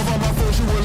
Of all my foes, you will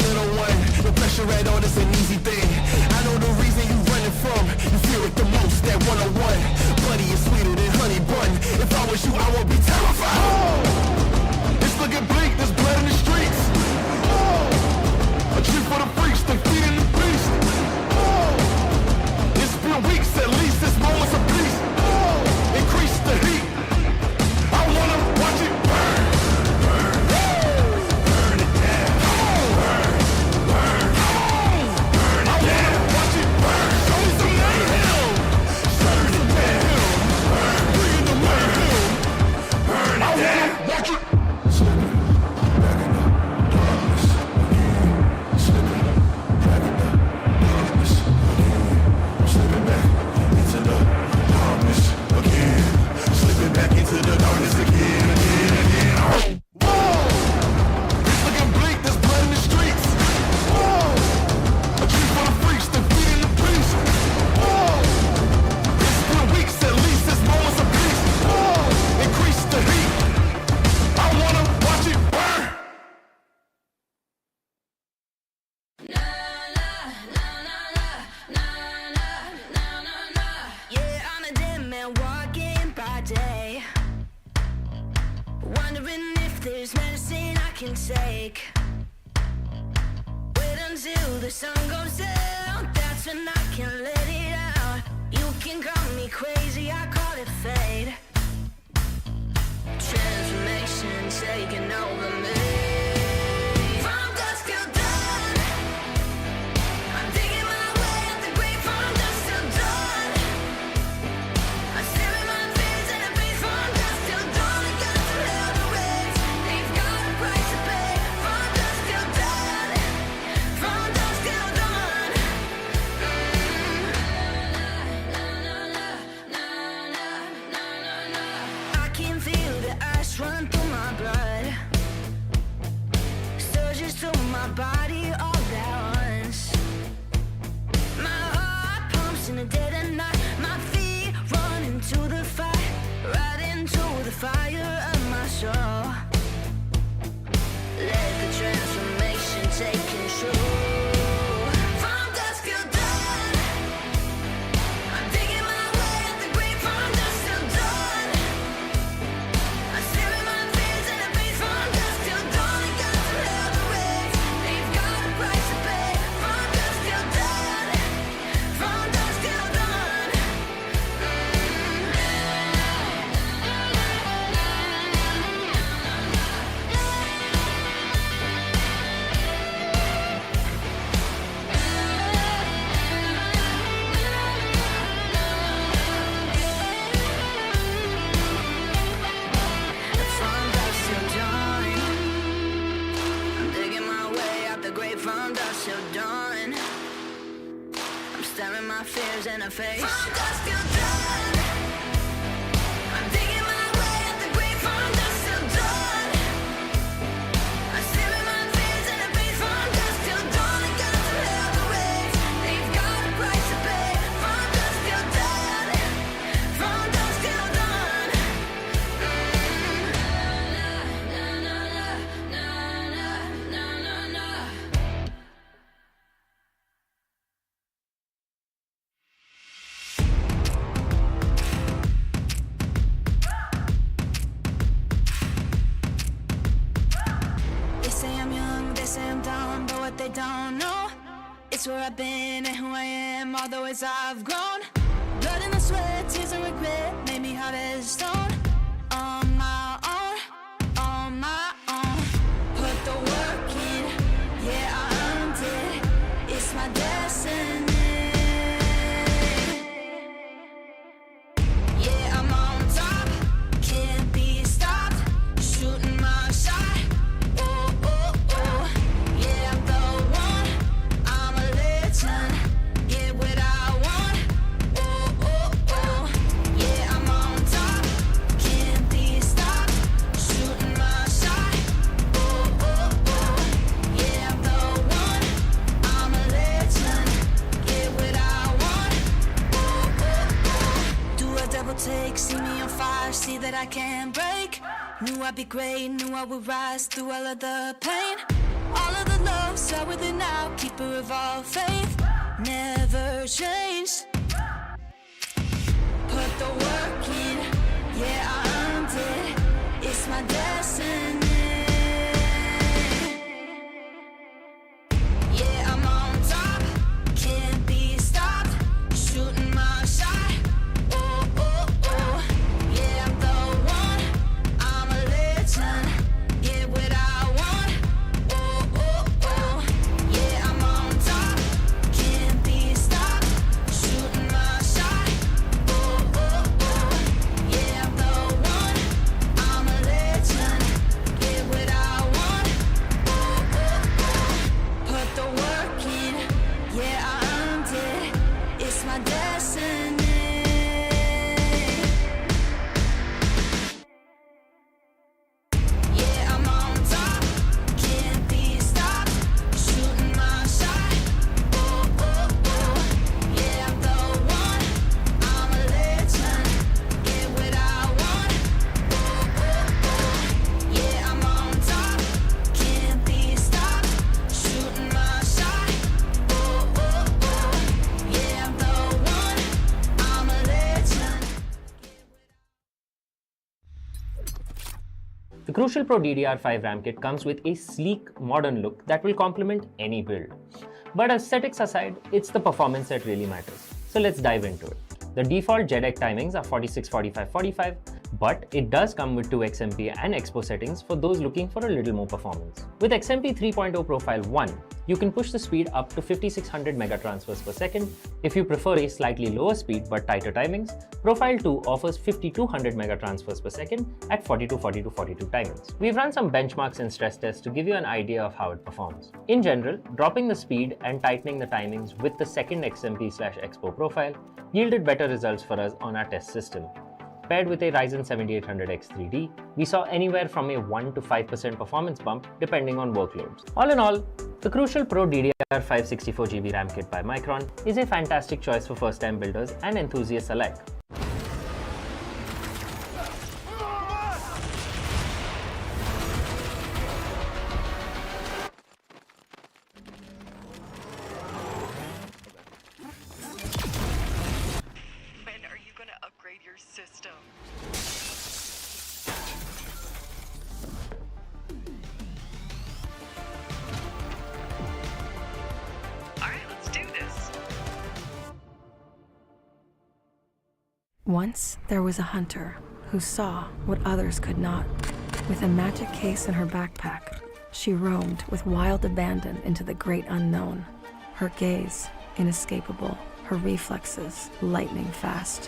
Wondering if there's medicine I can take. Wait until the sun goes down, that's when I can let it out. You can call me crazy, I call it fate. Transformation taking over me. From dusk till dawn, I'm digging my way up the grave. From dusk till dawn, I'm staring my fears in the face. From dusk till dawn, I got to hell to raise. They've got a price to pay. From dusk till dawn, from dusk till dawn. I can feel the ice run through my blood, surges through my body all at once. My heart pumps in the dead of night. My feet run into the fire, right into the fire of my soul. Let the transformation take control. From dusk till dawn, I'm digging my way up the grave. From dusk till dawn, I'm staring my fears in the face. From dusk till dawn, I got to hell to raise. They've got a price to pay. From dusk till dawn, from dusk till dawn. From dusk till dawn, I'm digging my way out the grave. From dusk till dawn, I'm staring my fears in the face. From dusk till dawn, I'm digging my way out the grave. From dusk till dawn, I'm staring my fears in the face. From dusk till dawn, I got to hell to raise. They've got a price to pay. From dusk till dawn, from dusk till dawn. They say I'm young, they say I'm dumb, but what they don't know, it's where I've been and who I am, all the ways I've grown. Blood and the sweat, tears and regret made me hard as stone. On my own, on my own. Put the work in, yeah, I earned it. It's my destiny. Yeah, I'm on top, can't be stopped. Shooting my shot. Oh, oh, oh. Yeah, I'm the one. I'm a legend. Get what I want. Oh, oh, oh. Yeah, I'm on top, can't be stopped. Shooting my shot. Oh, oh, oh. Yeah, I'm the one. I'm a legend. Get what I want. Oh, oh, oh. Do a double take, see me on fire, see that I can't break. Knew I'd be great, knew I would rise through all of the pain. All of the love, start with it now, keeper of all faith. Never change. Put the work in, yeah, I earned it. It's my destiny. Yeah, I'm on top, can't be stopped. Shooting my shot. Oh, oh, oh. Yeah, I'm the one. I'm a legend. Get what I want. Oh, oh, oh. Yeah, I'm on top, can't be stopped. Shooting my shot. Oh, oh, oh. Yeah, I'm the one. I'm a legend. The Crucial Pro DDR5 RAM kit comes with a sleek, modern look that will complement any build. But aesthetics aside, it's the performance that really matters. So let's dive into it. The default JEDEC timings are 46, 45, 45, but it does come with 2 XMP and Expo settings for those looking for a little more performance. With XMP 3.0 Profile 1, you can push the speed up to 5600 megatransfers per second. If you prefer a slightly lower speed but tighter timings, Profile 2 offers 5200 megatransfers per second at 42, 42, 42 timings. We've run some benchmarks and stress tests to give you an idea of how it performs. In general, dropping the speed and tightening the timings with the second XMP/Expo profile yielded better results for us on our test system. Paired with a Ryzen 7800X 3D, we saw anywhere from a 1 to 5% performance bump depending on workloads. All in all, the Crucial Pro DDR5 64GB RAM kit by Micron is a fantastic choice for first-time builders and enthusiasts alike. Your system. All right, let's do this. Once there was a hunter who saw what others could not. With a magic case in her backpack, she roamed with wild abandon into the great unknown. Her gaze inescapable, her reflexes lightning fast.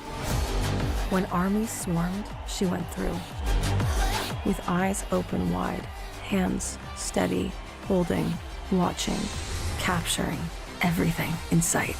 When armies swarmed, she went through. With eyes open wide, hands steady, holding, watching, capturing everything in sight.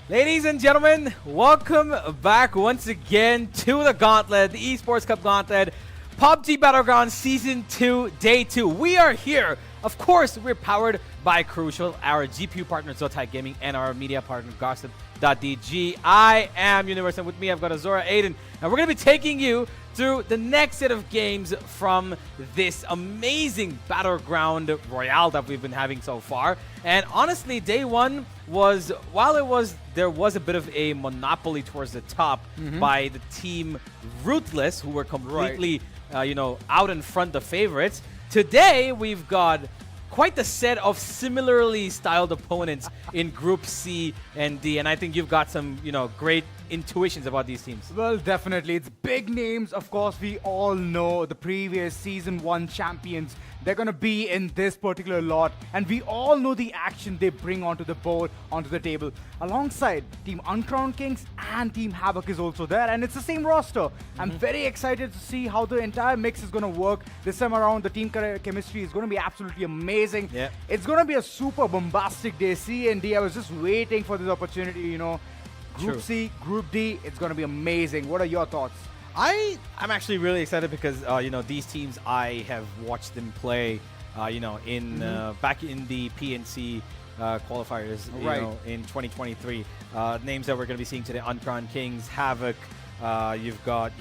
Ladies and gentlemen, welcome back once again to the Gauntlet, the Esports Cup Gauntlet, PUBG Battlegrounds Season 2, Day 2. We are here. Of course, we're powered by Crucial, our GPU partner Zotac Gaming, and our media partner Gossip.dg. I am Universe, and with me I've got Azora Aiden, and we're going to be taking you through the next set of games from this amazing Battleground Royale that we've been having so far. And honestly, day one was, while there was a bit of a monopoly towards the top by the team Ruthless, who were completely, out in front of favorites. Today, we've got quite the set of similarly styled opponents in Group C and D, and I think you've got some, great intuitions about these teams. Well, definitely. It's big names. Of course, we all know the previous Season 1 champions. They're going to be in this particular lot, and we all know the action they bring onto the board, onto the table. Alongside, Team Uncrowned Kings and Team Havoc is also there, and it's the same roster. I'm very excited to see how the entire mix is going to work. This time around, the team chemistry is going to be absolutely amazing. Yeah. It's going to be a super bombastic day. C and D, I was just waiting for this opportunity, Group True. C, Group D, it's going to be amazing. What are your thoughts? I'm actually really excited because these teams I have watched them play in back in the PNC qualifiers Right. in 2023. Names that we're going to be seeing today: Uncrowned Kings, Havoc. You've got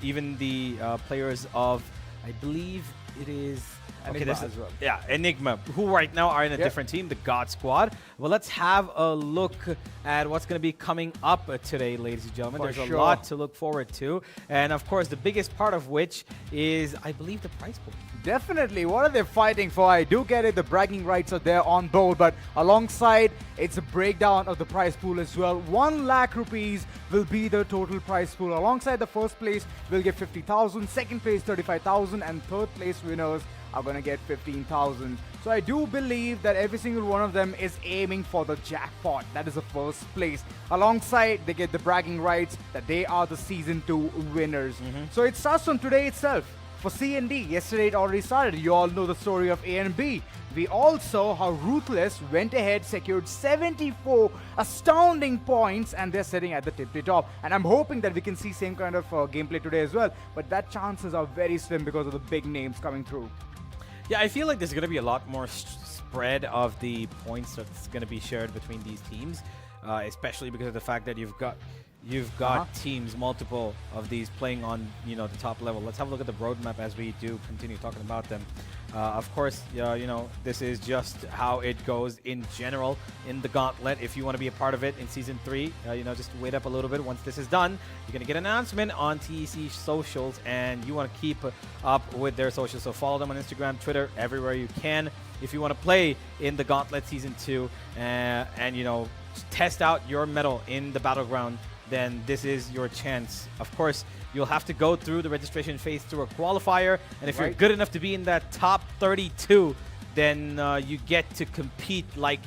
even the players of, I believe it is Enigma as well. Yeah, Enigma, who right now are in a Yep. different team, the God Squad. Well, let's have a look at what's going to be coming up today, ladies and gentlemen. For There's sure. a lot to look forward to. And of course, the biggest part of which is, I believe, the prize pool. Definitely. What are they fighting for? I do get it. The bragging rights are there on board, but alongside, it's a breakdown of the prize pool as well. 1 lakh rupees will be the total prize pool. Alongside the first place, will get 50,000. Second place, 35,000, and third place winners are going to get 15,000. So I do believe that every single one of them is aiming for the jackpot. That is the first place. Alongside, they get the bragging rights that they are the Season 2 winners. So it starts from today itself. For C and D, yesterday it already started. You all know the story of A and B. We all saw how Ruthless went ahead, secured 74 astounding points, and they're sitting at the tippy top. And I'm hoping that we can see same kind of gameplay today as well. But that chances are very slim because of the big names coming through. Yeah, I feel like there's going to be a lot more spread of the points that's going to be shared between these teams, especially because of the fact that you've got teams, multiple of these playing on the top level. Let's have a look at the roadmap as we do continue talking about them. Of course, this is just how it goes in general in the Gauntlet. If you want to be a part of it in Season 3, just wait up a little bit. Once this is done, you're going to get an announcement on TEC socials, and you want to keep up with their socials. So follow them on Instagram, Twitter, everywhere you can. If you want to play in the Gauntlet Season 2 and test out your medal in the Battleground, then this is your chance. Of course, you'll have to go through the registration phase through a qualifier, and if you're good enough to be in that top 32, then you get to compete like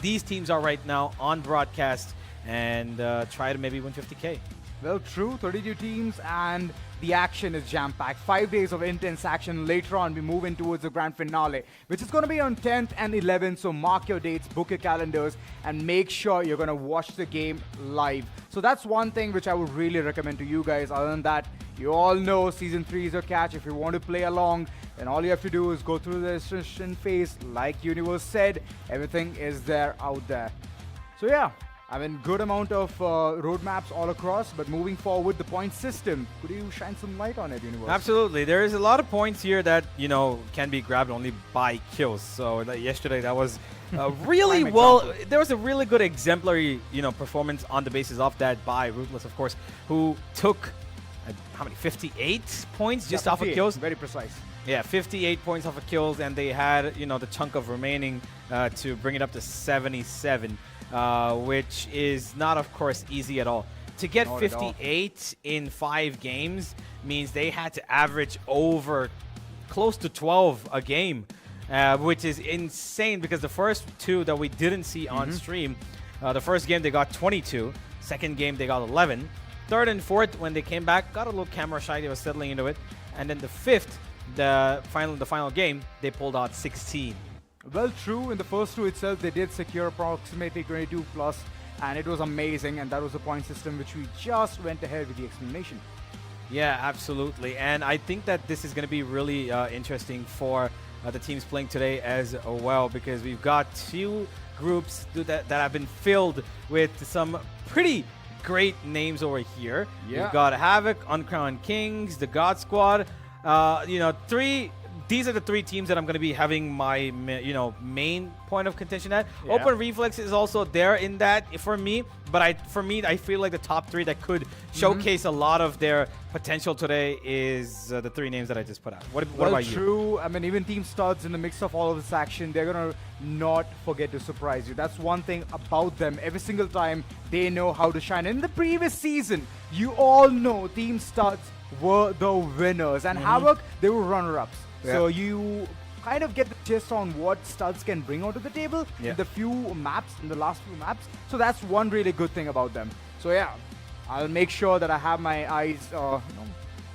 these teams are right now on broadcast, and try to maybe win 50K. Well, true. 32 teams, and the action is jam-packed. 5 days of intense action. Later on, we move in towards the grand finale, which is going to be on 10th and 11th. So mark your dates, book your calendars, and make sure you're going to watch the game live. So that's one thing which I would really recommend to you guys. Other than that, you all know Season 3 is your catch. If you want to play along, then all you have to do is go through the registration phase. Like Universe said, everything is there out there. So yeah. I mean, good amount of roadmaps all across, but moving forward, the point system. Could you shine some light on it, Universe? Absolutely. There is a lot of points here that, can be grabbed only by kills. So yesterday, that was really well. There was a really good exemplary, performance on the basis of that by Ruthless, of course, who took, how many, 58 points just off of kills? Very precise. Yeah, 58 points off of kills, and they had, the chunk of remaining to bring it up to 77. Which is not, of course, easy at all. To get 58 in 5 games means they had to average over close to 12 a game, which is insane because the first 2 that we didn't see on stream, the first game they got 22, second game they got 11, third and fourth when they came back got a little camera shy, they were settling into it, and then the fifth, the final game, they pulled out 16. Well, true. In the first 2 itself, they did secure approximately 22 plus, and it was amazing. And that was the point system which we just went ahead with the explanation. Yeah, absolutely. And I think that this is going to be really interesting for the teams playing today as well, because we've got 2 groups that have been filled with some pretty great names over here. Yeah. We've got Havoc, Uncrowned Kings, the God Squad. These are the 3 teams that I'm going to be having my, main point of contention at. Yeah. Open Reflex is also there in that for me, but I feel like the top 3 that could showcase a lot of their potential today is the 3 names that I just put out. What about you? True. I mean, even Team Studs in the mix of all of this action, they're going to not forget to surprise you. That's one thing about them. Every single time, they know how to shine. In the previous season, you all know Team Studs were the winners, and Havoc, they were runner-ups. Yeah. So you kind of get the gist on what Studs can bring onto the table in the last few maps. So that's one really good thing about them. So yeah, I'll make sure that I have my eyes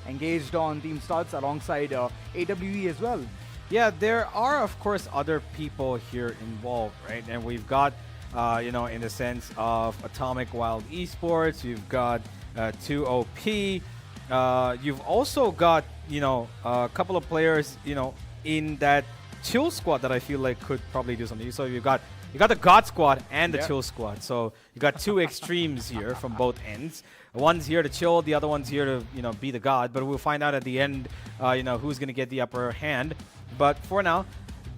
engaged on Team Studs alongside AWE as well. Yeah, there are, of course, other people here involved, right? And we've got in the sense of Atomic Wild Esports. You've got 2OP. You've also got, a couple of players, in that Chill squad that I feel like could probably do something. So you got the God squad and the Chill squad. So you got two extremes here from both ends. One's here to chill, the other one's here to be the God. But we'll find out at the end, who's gonna get the upper hand. But for now,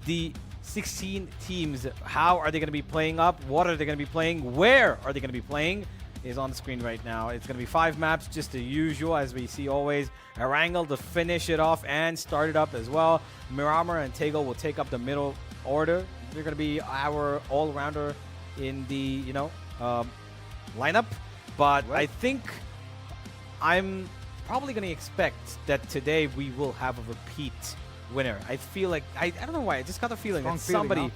the 16 teams, how are they gonna be playing up? What are they gonna be playing? Where are they gonna be playing? Is on the screen right now. It's going to be 5 maps, just the usual, as we see always. Erangel to finish it off and start it up as well. Miramar and Taego will take up the middle order. They're going to be our all-rounder in the, lineup. But I think I'm probably going to expect that today we will have a repeat winner. I feel like, I don't know why, I just got the feeling that somebody... Huh?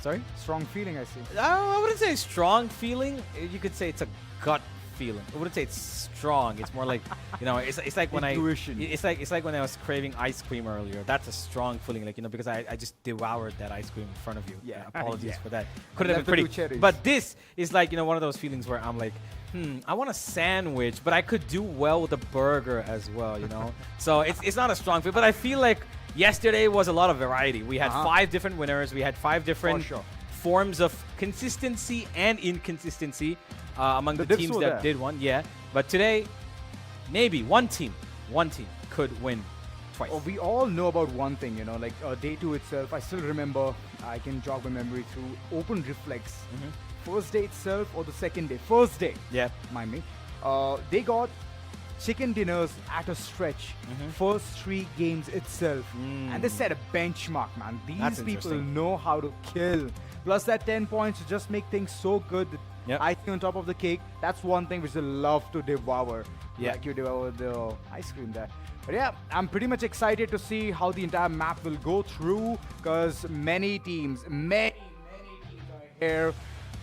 Sorry? Strong feeling, I see. I wouldn't say strong feeling. You could say it's a gut feeling. I wouldn't say it's strong. It's more like, it's like when Intuition. it's like when I was craving ice cream earlier. That's a strong feeling, because I just devoured that ice cream in front of you. Yeah. Apologies Yeah. for that. Couldn't have been pretty. cherries. But this is like, one of those feelings where I'm like, I want a sandwich, but I could do well with a burger as well, So it's not a strong feeling, but I feel like yesterday was a lot of variety. We had 5 different winners. We had 5 different forms of consistency and inconsistency among the teams that did one. Yeah, but today, maybe one team could win twice. Oh, we all know about one thing, day 2 itself. I still remember, I can jog my memory through Open Reflex. First day itself or the second day? First day. Yeah. Mind me. They got chicken dinners at a stretch. First 3 games itself. And they set a benchmark, man. These people know how to kill. Plus that 10 points to just make things so good. Icing on top of the cake. That's one thing which they love to devour. Yeah. Like you devour the ice cream there. But yeah, I'm pretty much excited to see how the entire map will go through, because many teams are here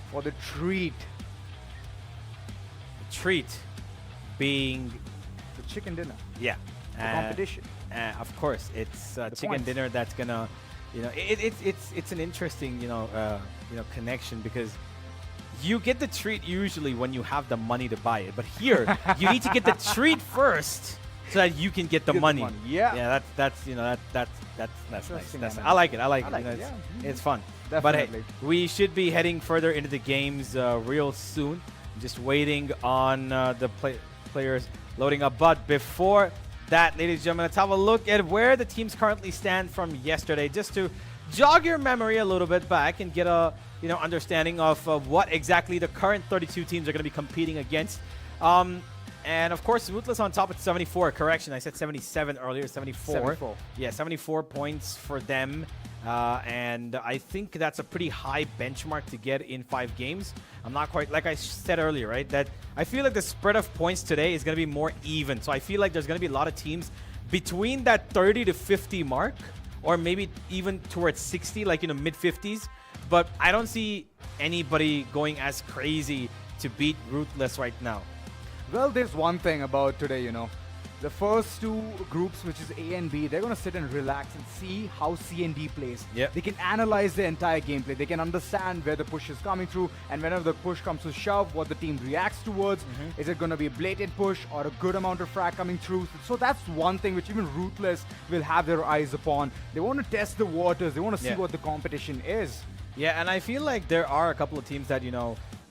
for the treat. The treat being The chicken dinner. Yeah. The competition. Of course, it's chicken points. dinner that's gonna, it's an interesting, connection, because you get the treat usually when you have the money to buy it, but here you need to get the treat first so that you can get the money. Yeah. That's nice. Interesting, That's, man. I like it. It's fun. Definitely. But hey, we should be heading further into the games real soon. Just waiting on the players loading up. But before that, ladies and gentlemen, let's have a look at where the teams currently stand from yesterday, just to jog your memory a little bit back and get a understanding of what exactly the current 32 teams are going to be competing against. And of course, Ruthless on top at 74. Correction, I said 77 earlier. 74. Yeah, 74 points for them. And I think that's a pretty high benchmark to get in 5 games. I'm not quite, like I said earlier, right? That I feel like the spread of points today is going to be more even. So I feel like there's going to be a lot of teams between that 30 to 50 mark, or maybe even towards 60, like mid 50s. But I don't see anybody going as crazy to beat Ruthless right now. Well, there's one thing about today, The first 2 groups, which is A and B, they're going to sit and relax and see how C and D plays. Yep. They can analyze the entire gameplay. They can understand where the push is coming through, and whenever the push comes to shove, what the team reacts towards. Is it going to be a blatant push or a good amount of frag coming through? So that's one thing which even Ruthless will have their eyes upon. They want to test the waters. They want to see what the competition is. Yeah, and I feel like there are a couple of teams that,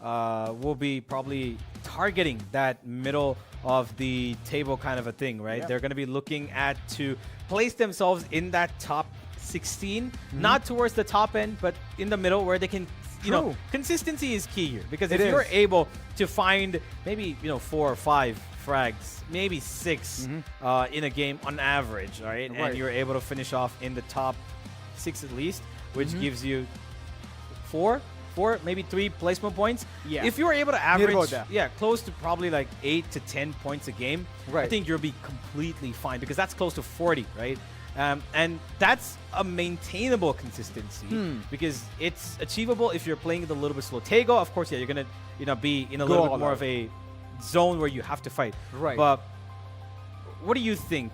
will be probably targeting that middle of the table kind of a thing, right? They're going to be looking at to place themselves in that top 16, not towards the top end, but in the middle where they can, consistency is key here, because if you're able to find maybe, 4 or 5 frags, maybe 6 in a game on average, right? And you're able to finish off in the top 6 at least, which gives you 4, maybe 3 placement points. Yeah. If you're able to average, close to probably like 8 to 10 points a game, I think you'll be completely fine, because that's close to 40, right? And that's a maintainable consistency, because it's achievable if you're playing it a little bit slow. Taego, of course, you're gonna be in a little bit more of a zone where you have to fight. Right. But what do you think?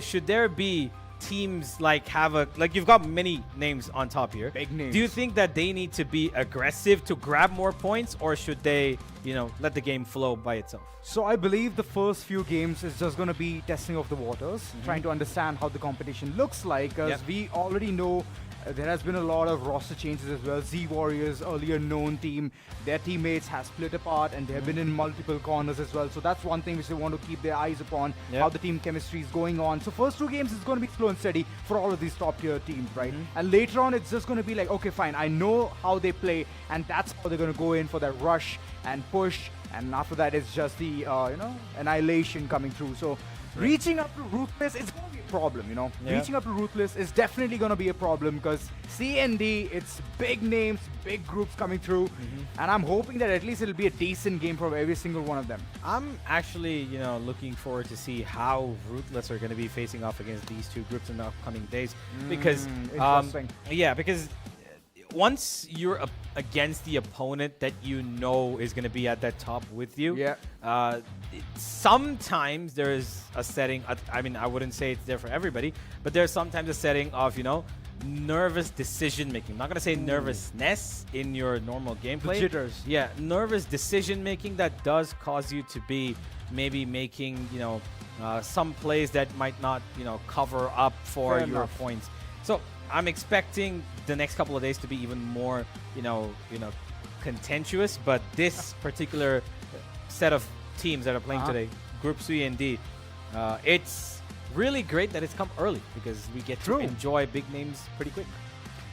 Should there be teams like Havoc, like you've got many names on top here. Big names. Do you think that they need to be aggressive to grab more points, or should they, you know, let the game flow by itself? So I believe the first few games is just going to be testing of the waters, trying to understand how the competition looks like, because Yep. we already know there has been a lot of roster changes as well. Z Warriors, earlier known team, their teammates have split apart and they have been in multiple corners as well. So that's one thing which they want to keep their eyes upon, Yep. how the team chemistry is going on. So first two games is going to be slow and steady for all of these top tier teams, right? And later on, it's just going to be like, okay, fine, I know how they play, and that's how they're going to go in for that rush and push. And after that, it's just the, annihilation coming through. So reaching up to Ruthless is going to be a problem, you know. Yeah. Reaching up to Ruthless is definitely going to be a problem because CND, it's big names, big groups coming through. And I'm hoping that at least it'll be a decent game from every single one of them. I'm actually, you know, looking forward to see how Ruthless are going to be facing off against these two groups in the upcoming days. Because, interesting. yeah, because once you're against the opponent that you know is going to be at that top with you, sometimes there's a setting, I mean, I wouldn't say it's there for everybody, but there's sometimes a setting of, you know, nervous decision making. I'm not going to say nervousness in your normal gameplay. Jitters. Yeah, nervous decision making that does cause you to be maybe making, you know, some plays that might not, you know, cover up for Fair your enough. points. So I'm expecting the next couple of days to be even more, you know, contentious. But this particular set of teams that are playing today, Group C and D, it's really great that it's come early because we get to enjoy big names pretty quick.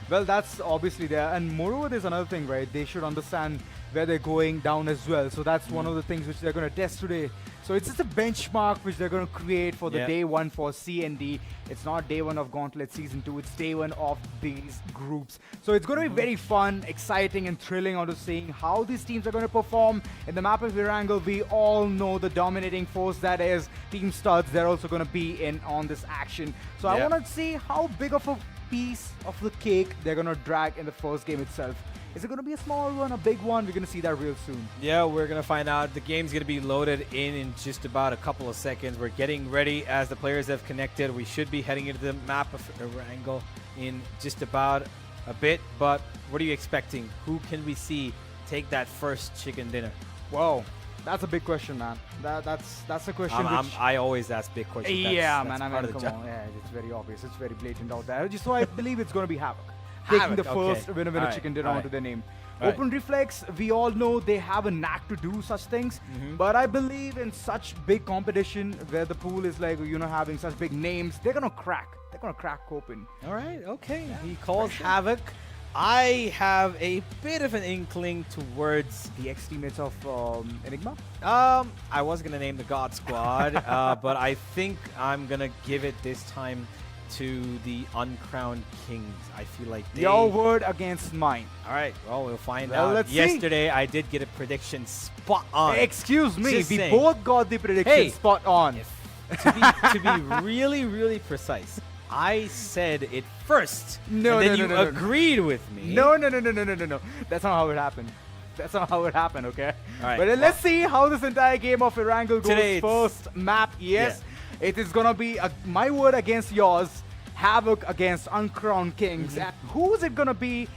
Well, that's obviously there. And moreover, there's another thing, right? They should understand where they're going down as well. So that's one of the things which they're going to test today. So it's just a benchmark which they're going to create for the day one for CND. It's not day one of Gauntlet Season 2. It's day one of these groups. So it's going to be very fun, exciting, and thrilling onto seeing how these teams are going to perform. In the map of Erangel, we all know the dominating force that is Team Studs. They're also going to be in on this action. So I want to see how big of a piece of the cake they're going to drag in the first game itself. Is it going to be a small one, a big one? We're going to see that real soon. Yeah, we're going to find out. The game's going to be loaded in just about a couple of seconds. We're getting ready as the players have connected. We should be heading into the map of Erangel in just about a bit. But what are you expecting? Who can we see take that first chicken dinner? Whoa, that's a big question, man. That's a question which... I always ask big questions. Yeah, That's man. I part mean, of the come job. on. Yeah, it's very obvious. It's very blatant out there. So I believe it's going to be Havoc. Taking the first winner Alright, chicken dinner onto their name. Alright. Open Reflex, we all know they have a knack to do such things. But I believe in such big competition where the pool is like, you know, having such big names, they're going to crack. They're going to crack open. All right, okay. He calls Havoc. I have a bit of an inkling towards The ex-teammates of Enigma. I was gonna name the God Squad, but I think I'm gonna give it this time to the Uncrowned Kings. I feel like they... Your word against mine. All right, well, we'll find Well, out. let's see. Yesterday, I did get a prediction spot on. Excuse me, Just we saying. both got the prediction Hey. spot on. To be really, really precise, I said it first, No, and then no, you no, no, no. agreed with me. No. That's not how it happened. That's not how it happened, okay? Alright, But let's see how this entire game of Erangel goes. Today it's- First map, yes. It is going to be my word against yours. Havoc against Uncrowned Kings. And who is it going to be?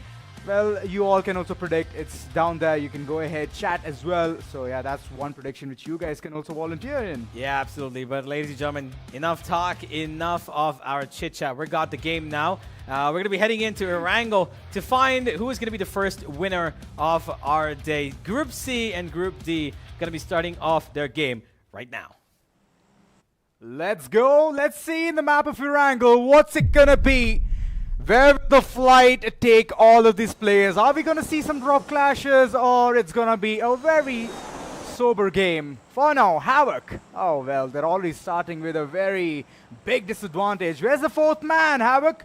Well, you all can also predict. It's down there. You can go ahead, chat as well. So yeah, that's one prediction which you guys can also volunteer in. Yeah, absolutely. But ladies and gentlemen, enough talk, enough of our chit chat. We got the game now. We're going to be heading into Erangel to find who is going to be the first winner of our day. Group C and Group D going to be starting off their game right now. Let's go. Let's see in the map of Erangel. What's it going to be? Where will the flight take all of these players? Are we going to see some drop clashes, or it's going to be a very sober game? For now, Havoc. Oh, well, they're already starting with a very big disadvantage. Where's the fourth man, Havoc?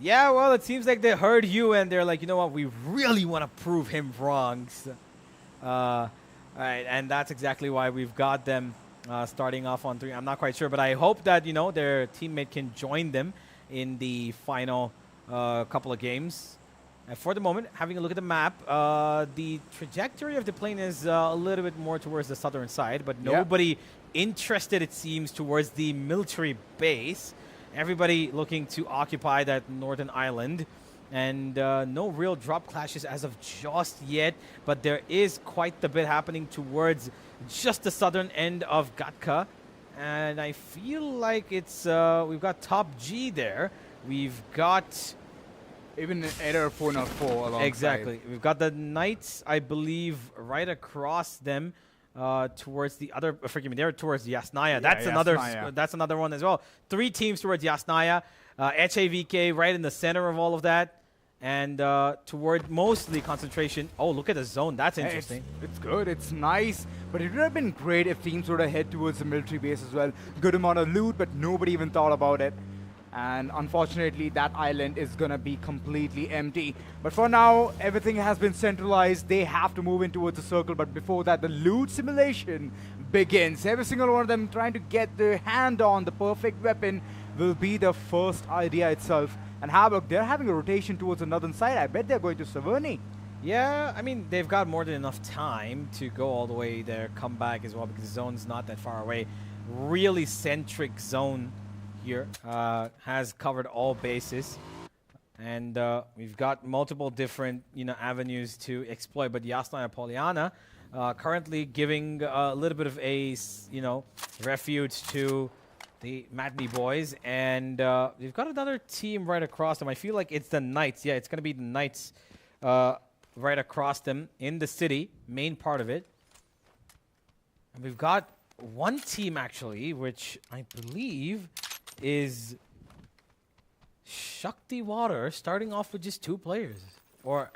Yeah, well, it seems like they heard you and they're like, you know what, we really want to prove him wrong. So, all right, and that's exactly why we've got them starting off on 3. I'm not quite sure, but I hope that, you know, their teammate can join them in the final couple of games. And for the moment, having a look at the map, the trajectory of the plane is a little bit more towards the southern side, but nobody interested, it seems, towards the military base. Everybody looking to occupy that northern island. And no real drop clashes as of just yet, but there is quite the bit happening towards just the southern end of Gatka. And I feel like it's, we've got top G there. We've got... Even Error 404 alongside. Exactly. We've got the Knights, I believe, right across them towards the other... forgive me, they're towards Yasnaya. That's Yasnaya. another one as well. 3 teams towards Yasnaya. HAVK right in the center of all of that. And toward mostly concentration. Oh, look at the zone. That's interesting. It's good. It's nice. But it would have been great if teams would have head towards the military base as well. Good amount of loot, but nobody even thought about it. And unfortunately, that island is going to be completely empty. But for now, everything has been centralized. They have to move in towards the circle. But before that, the loot simulation begins. Every single one of them trying to get their hand on the perfect weapon will be the first idea itself. And Havoc, they're having a rotation towards the northern side. I bet they're going to Saverni. Yeah, I mean, they've got more than enough time to go all the way there, come back as well, because the zone's not that far away. Really centric zone here. Has covered all bases. And we've got multiple different, avenues to exploit. But Yasnaya Poliana currently giving a little bit of a, refuge to the Matney boys, and we've got another team right across them. I feel like it's the Knights. Yeah, it's going to be the Knights right across them in the city, main part of it. And we've got one team, actually, which I believe is Shakti Water, starting off with just 2 players. Or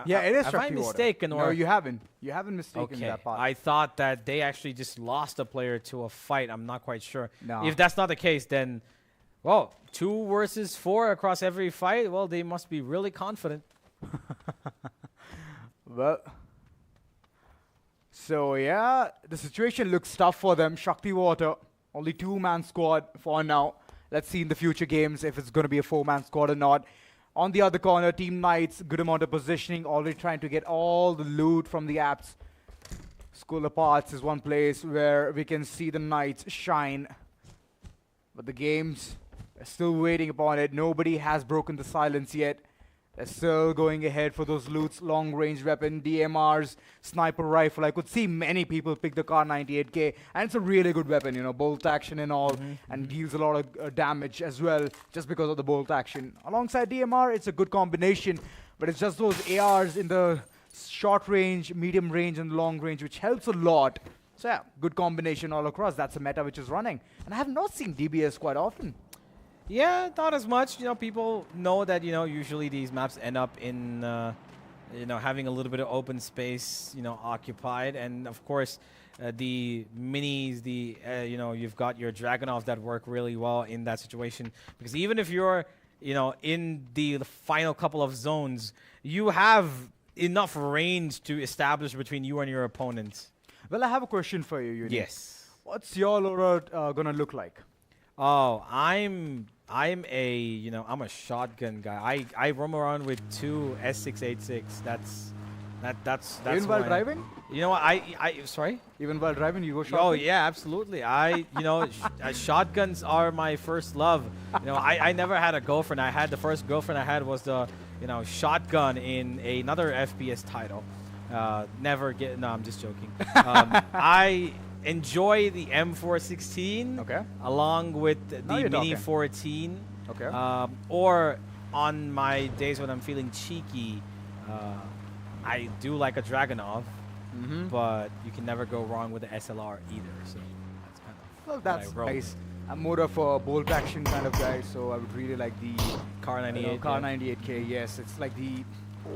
Yeah, it is have Shakti I Water. mistaken? No, Or you haven't. You haven't mistaken okay, that part. I thought that they actually just lost a player to a fight. I'm not quite sure. No. If that's not the case, then, well, 2 versus 4 across every fight. Well, they must be really confident. Well, so yeah, the situation looks tough for them. Shakti Water, only 2-man squad for now. Let's see in the future games if it's going to be a 4-man squad or not. On the other corner, Team Knights, good amount of positioning, already trying to get all the loot from the apps. School of Arts is one place where we can see the Knights shine. But the games are still waiting upon it. Nobody has broken the silence yet. They're still going ahead for those loots, long-range weapon, DMRs, sniper rifle. I could see many people pick the Kar 98K, and it's a really good weapon, bolt action and all, and deals a lot of damage as well, just because of the bolt action. Alongside DMR, it's a good combination, but it's just those ARs in the short range, medium range, and long range, which helps a lot. So yeah, good combination all across. That's a meta which is running. And I have not seen DBS quite often. Yeah, not as much. People know that, usually these maps end up in, having a little bit of open space, occupied. And, of course, the minis, you've got your Dragunov that work really well in that situation. Because even if you're, in the final couple of zones, you have enough range to establish between you and your opponents. Well, I have a question for you, Yuri. Yes. What's your loadout gonna look like? Oh, I'm a shotgun guy. I roam around with 2 S686. That's Even while who I am. driving? You know what? Sorry? Even while driving, you go shotgun? Oh yeah, absolutely. Shotguns are my first love. I never had a girlfriend. The first girlfriend I had was the shotgun in another FPS title. No, I'm just joking. I enjoy the M416 Okay. along with the you're Mini talking. 14. Okay. Or on my days when I'm feeling cheeky, I do like a Dragunov, but you can never go wrong with the SLR either. So that's kind of Well, what that's I roll. nice. I'm more of a bolt action kind of guy, so I would really like the Car 98. Car 98K. Yes, it's like the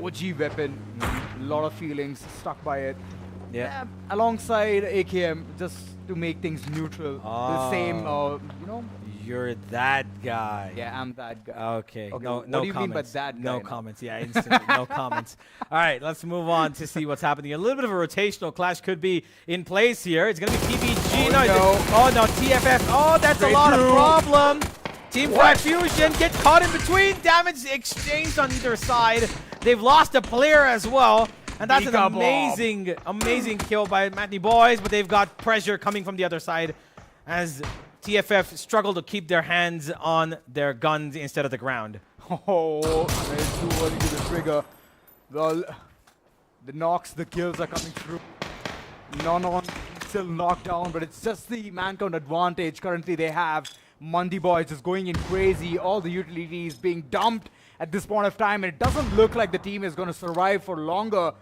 OG weapon. A lot of feelings stuck by it. Yeah. Alongside AKM, just to make things neutral. The same, You're that guy. Yeah, I'm that guy. Okay. Okay, No, what no do you mean by comments. that No guy now? comments. Yeah, instantly. No comments. All right, let's move on to see what's happening. A little bit of a rotational clash could be in place here. It's going to be PBG. No, TFF. Oh, that's Straight a lot through. of problem. Team Frag Fusion get caught in between. Damage exchanged on either side. They've lost a player as well. And that's an Mika Bob. amazing kill by Matney boys, but they've got pressure coming from the other side as TFF struggle to keep their hands on their guns instead of the ground. Oh, it's too early to the trigger. Well, the knocks, the kills are coming through. Non still knocked down, but it's just the man count advantage currently they have. Mundi Boys is going in crazy. All the utilities being dumped at this point of time, and it doesn't look like the team is going to survive for longer.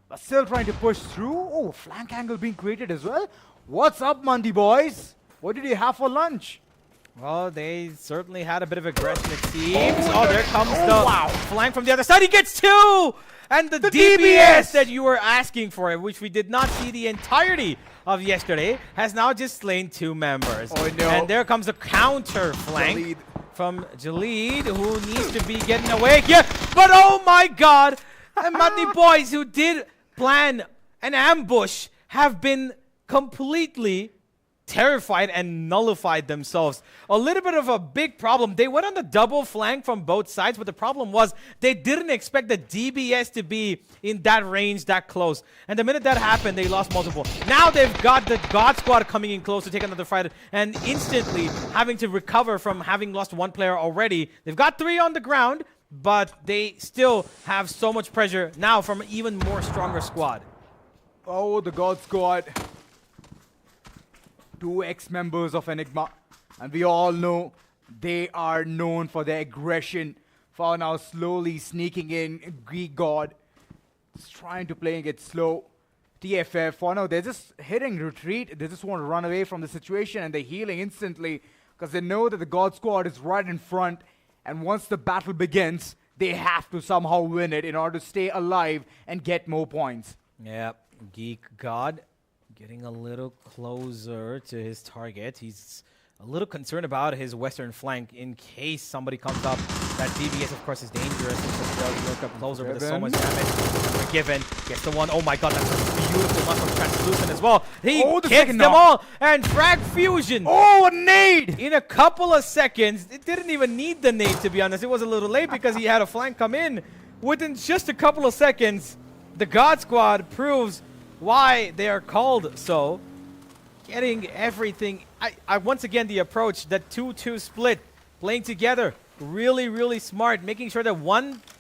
But still trying to push through. Oh, flank angle being created as well. What's up, Mundi Boys? What did you have for lunch? Well, they certainly had a bit of aggression, it seems. Oh, there comes the flank from the other side. He gets two! And the DBS that you were asking for, which we did not see the entirety of yesterday, has now just slain 2 members. Oh, no. And there comes a counter flank from Jalid, who needs to be getting away here. But oh my god! And Mundi Boys, who did plan an ambush, have been completely terrified and nullified themselves. A little bit of a big problem. They went on the double flank from both sides, but the problem was they didn't expect the DBS to be in that range that close. And the minute that happened, they lost multiple. Now they've got the God Squad coming in close to take another fight and instantly having to recover from having lost 1 player already. They've got 3 on the ground, but they still have so much pressure now from an even more stronger squad. Oh, the God Squad. 2 ex-members of Enigma, and we all know they are known for their aggression. For now, slowly sneaking in. Greek God is trying to playing it slow. TFF, for now, they're just hitting retreat. They just want to run away from the situation, and they're healing instantly because they know that the God Squad is right in front, and once the battle begins, they have to somehow win it in order to stay alive and get more points. Yep, Geek God getting a little closer to his target. He's a little concerned about his western flank in case somebody comes up. That DBS, of course, is dangerous because they'll look up closer, but there's so much damage. Forgiven gets the one. Oh my god, that's a beautiful knock from Translucent as well. He gets them all, and frag fusion. Oh, a nade! In a couple of seconds. It didn't even need the nade, to be honest. It was a little late because he had a flank come in. Within just a couple of seconds, the God Squad proves why they are called so. Getting everything. I once again, the approach, that 2-2 split, playing together, really smart, making sure that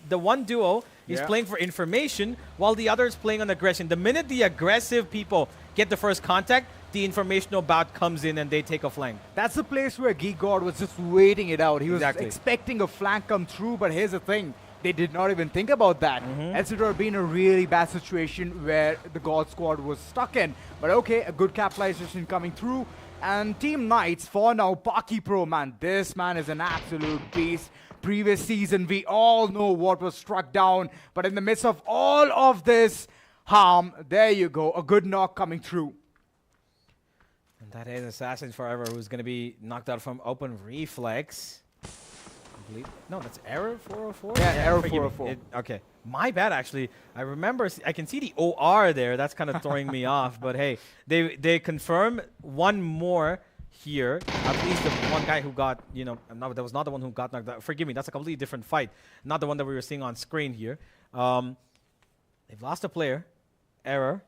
the one duo is playing for information while the other is playing on aggression. The minute the aggressive people get the first contact, the informational bout comes in and they take a flank. That's the place where Geek God was just waiting it out. He was expecting a flank come through, but here's the thing. They did not even think about that. Else it would have been a really bad situation where the God Squad was stuck in. But okay, a good capitalization coming through. And Team Knights, for now, Paki Pro, man, this man is an absolute beast. Previous season, we all know what was struck down. But in the midst of all of this harm, there you go, a good knock coming through. And that is Assassin Forever, who's going to be knocked out from open reflex. No, that's Error 404? Yeah, Error 404. Okay, my bad, actually. I remember, I can see the OR there. That's kind of throwing me off. But hey, they confirm one more here. At least the one guy who got, you know, no, that was not the one who got knocked out. Forgive me, that's a completely different fight. Not the one that we were seeing on screen here. They've lost a player, Error,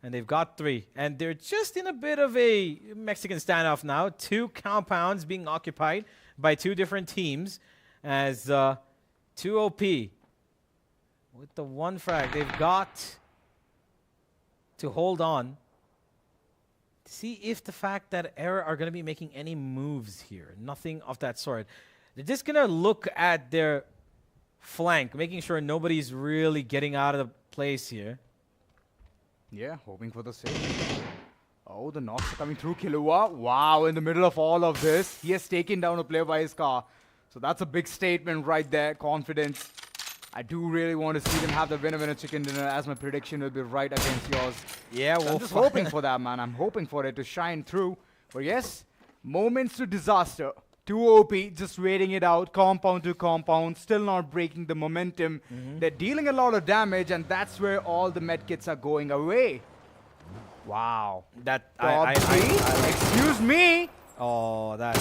and they've got 3. And they're just in a bit of a Mexican standoff now. 2 compounds being occupied by 2 different teams. As 2 OP with the 1 frag, they've got to hold on to see if the fact that Error are going to be making any moves here. Nothing of that sort. They're just going to look at their flank, making sure nobody's really getting out of the place here. Yeah, hoping for the save. Oh, the knocks are coming through. Killua, wow, in the middle of all of this, he has taken down a player by his car. So that's a big statement right there, confidence. I do really want to see them have the winner chicken dinner, as my prediction will be right against yours. Yeah, well, I'm just hoping for that, man. I'm hoping for it to shine through. But yes, moments to disaster. 2 OP, just waiting it out, compound to compound, still not breaking the momentum. They're dealing a lot of damage, and that's where all the medkits are going away. Wow. That excuse me. Oh, that.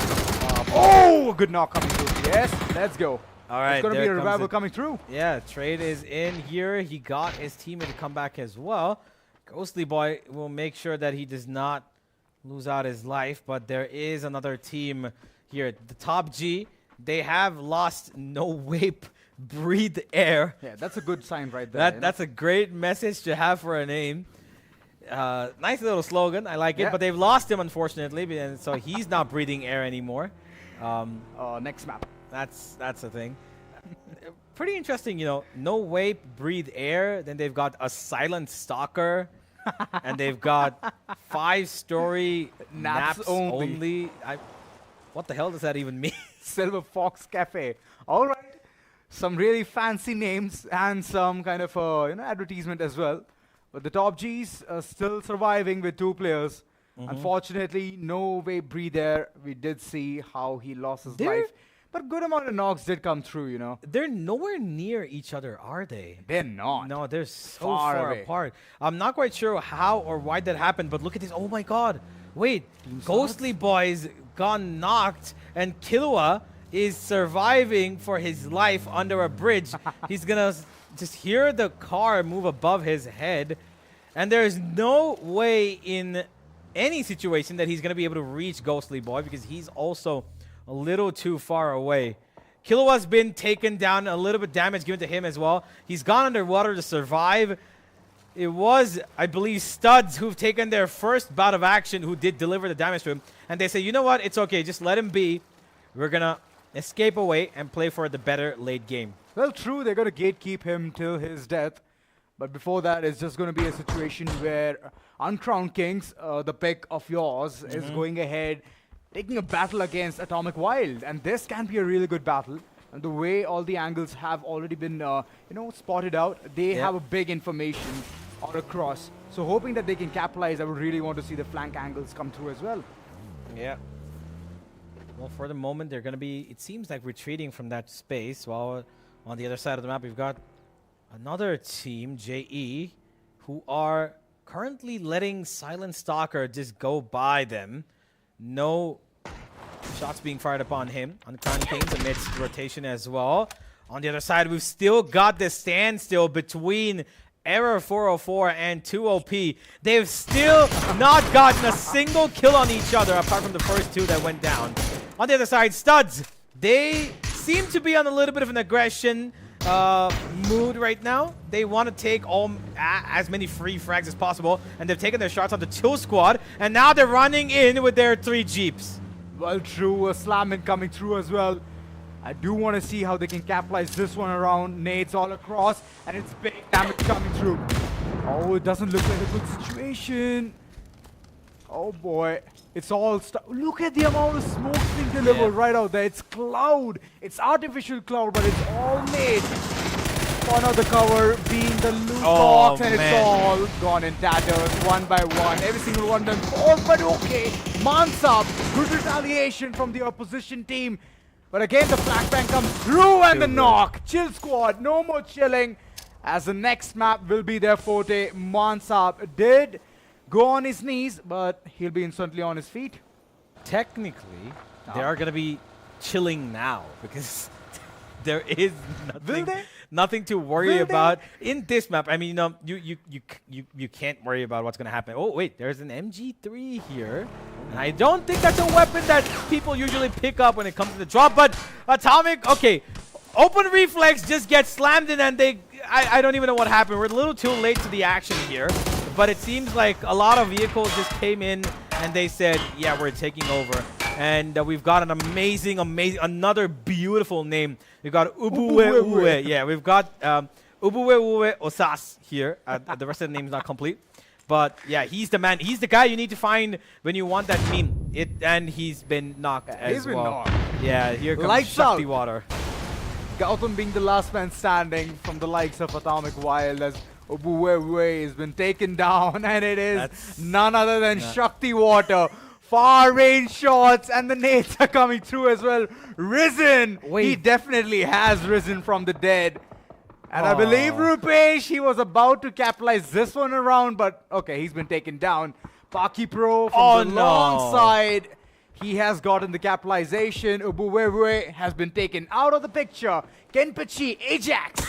Oh, a good knock coming through. Yes, let's go. All right, it's going to be a revival coming through. Yeah, Trade is in here. He got his teammate to come back as well. Ghostly Boy will make sure that he does not lose out his life, but there is another team here. The top G, they have lost no wape, breathe air. Yeah, that's a good sign right there. That's a great message to have for a name. Nice little slogan, I like it, but they've lost him unfortunately, and so he's not breathing air anymore. Next map. That's the thing. Pretty interesting, you know. No wape, breathe air. Then they've got a silent stalker, and they've got 5-story naps only. What the hell does that even mean? Silver Fox Cafe. All right. Some really fancy names and some kind of advertisement as well. But the top G's are still surviving with 2 players. Unfortunately, no way breathe air. We did see how he lost his life. But good amount of knocks did come through, you know. They're nowhere near each other, are they? They're not. No, they're so far apart. I'm not quite sure how or why that happened, but look at this. Oh my god. Wait, Ghostly Boy's gone knocked, and Killua is surviving for his life under a bridge. He's gonna just hear the car move above his head, and there's no way in any situation that he's gonna be able to reach Ghostly Boy because he's also a little too far away. Killua's been taken down, a little bit damage given to him as well. He's gone underwater to survive. It was, I believe, Studs who've taken their first bout of action who did deliver the damage to him. And they say, you know what, it's okay, just let him be. We're gonna escape away and play for the better late game. Well, true, they're gonna gatekeep him till his death. But before that, it's just gonna be a situation where Uncrowned Kings, the pick of yours, is going ahead taking a battle against Atomic Wild, and this can be a really good battle. And the way all the angles have already been, spotted out, they have a big information all across. So hoping that they can capitalize, I would really want to see the flank angles come through as well. Yeah. Well, for the moment, they're going to be, it seems like, retreating from that space. While on the other side of the map, we've got another team, JE, who are currently letting Silent Stalker just go by them. No shots being fired upon him. Uncrowned Kings amidst rotation as well. On the other side, we've still got this standstill between Error 404 and 2OP. They've still not gotten a single kill on each other apart from the first 2 that went down. On the other side, Studs, they seem to be on a little bit of an aggression mood right now. They want to take as many free frags as possible, and they've taken their shots on the Chill Squad, and now they're running in with their 3 Jeeps. Well, true, a slam in coming through as well. I do want to see how they can capitalize this one around. Nades all across, and it's big damage coming through. Oh, it doesn't look like a good situation. Oh boy, it's all look at the amount of smoke being delivered right out there. It's cloud. It's artificial cloud, but it's all made. One of the cover being the loot box, and it's all gone in tatters, one by one. Every single one done falls, but okay. Mansab, good retaliation from the opposition team. But again, the flashbang comes through, and the knock. Chill Squad, no more chilling, as the next map will be their forte. Mansab did go on his knees, but he'll be instantly on his feet. Technically, they are going to be chilling now because there is nothing to worry about in this map. I mean, you can't worry about what's going to happen. Oh, wait, there's an MG3 here. And I don't think that's a weapon that people usually pick up when it comes to the drop, but Atomic, okay, open reflex just gets slammed in, and I don't even know what happened. We're a little too late to the action here. But it seems like a lot of vehicles just came in and they said, yeah, we're taking over. And we've got an amazing, another beautiful name. We've got Ubuwe Uwe. Yeah, we've got Ubuwe Uwe Osas here. The rest of the name is not complete. But yeah, he's the man. He's the guy you need to find when you want that meme. And he's been knocked as well. Yeah, here comes Lights Shakti out. Water. Gautam being the last man standing from the likes of Atomic Wild, as Ubuwe has been taken down, and it is none other than Shakti Water. Far range shots, and the nades are coming through as well. Risen! He definitely has risen from the dead. And I believe Rupesh, he was about to capitalize this one around, but okay, he's been taken down. Paki Pro from the long side. He has gotten the capitalization. Ubuwe has been taken out of the picture. Kenpachi, Ajax,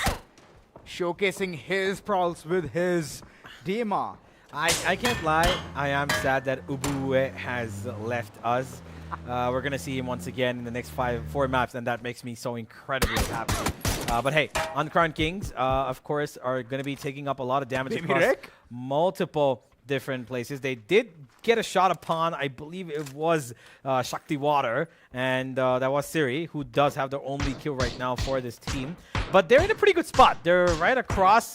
showcasing his prowls with his DMR. I can't lie. I am sad that Ubue has left us. We're going to see him once again in the next 4 maps, and that makes me so incredibly happy. But hey, Uncrowned Kings, of course, are going to be taking up a lot of damage across multiple different places. They did get a shot upon, I believe it was Shakti Water, and that was Siri, who does have the only kill right now for this team. But they're in a pretty good spot. They're right across,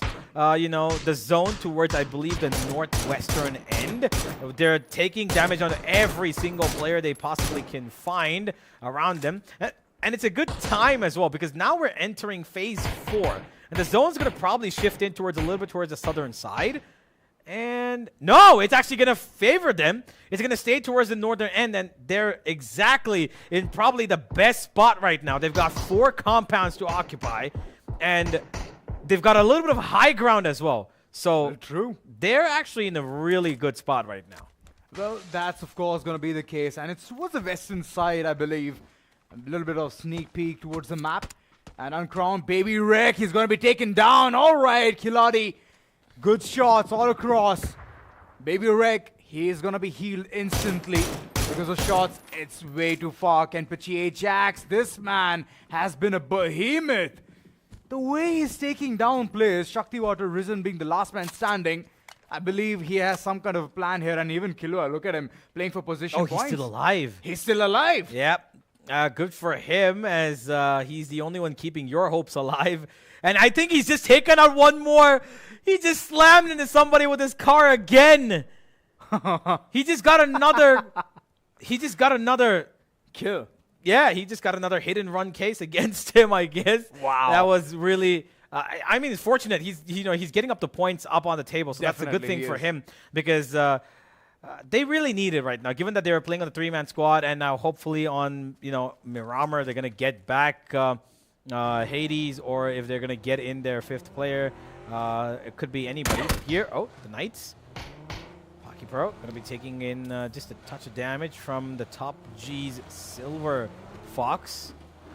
you know, the zone towards, I believe, the northwestern end. They're taking damage on every single player they possibly can find around them. And it's a good time as well, because now we're entering phase 4. And the zone's going to probably shift in towards a little bit towards the southern side. And no, it's actually going to favor them. It's going to stay towards the northern end, and they're exactly in probably the best spot right now. They've got 4 compounds to occupy, and they've got a little bit of high ground as well. So True. They're actually in a really good spot right now. Well, that's of course going to be the case, and it's towards the western side, I believe. A little bit of sneak peek towards the map. And Uncrowned Baby Wreck, he's going to be taken down. All right, Kiladi. Good shots all across. Baby Wreck, he is going to be healed instantly because of shots. It's way too far. Kenpachi Ajax, this man has been a behemoth. The way he's taking down players, Shakti Water Risen being the last man standing, I believe he has some kind of plan here. And even Killua, look at him playing for position points. He's still alive. He's still alive. Yep. Good for him, as he's the only one keeping your hopes alive. And I think he's just taken out one more. He just slammed into somebody with his car again. He just got another. He just got another Kill. Yeah, he just got another hit and run case against him, I guess. Wow. That was really. I mean, it's fortunate. He's getting up the points up on the table, so Definitely that's a good thing for him, because they really need it right now, given that they were playing on the 3-man squad, and now hopefully on Miramar they're gonna get back Hades, or if they're gonna get in their 5th player, it could be anybody here. Oh, the Knights. Pocky Pro gonna be taking in just a touch of damage from the top G's Silver Fox,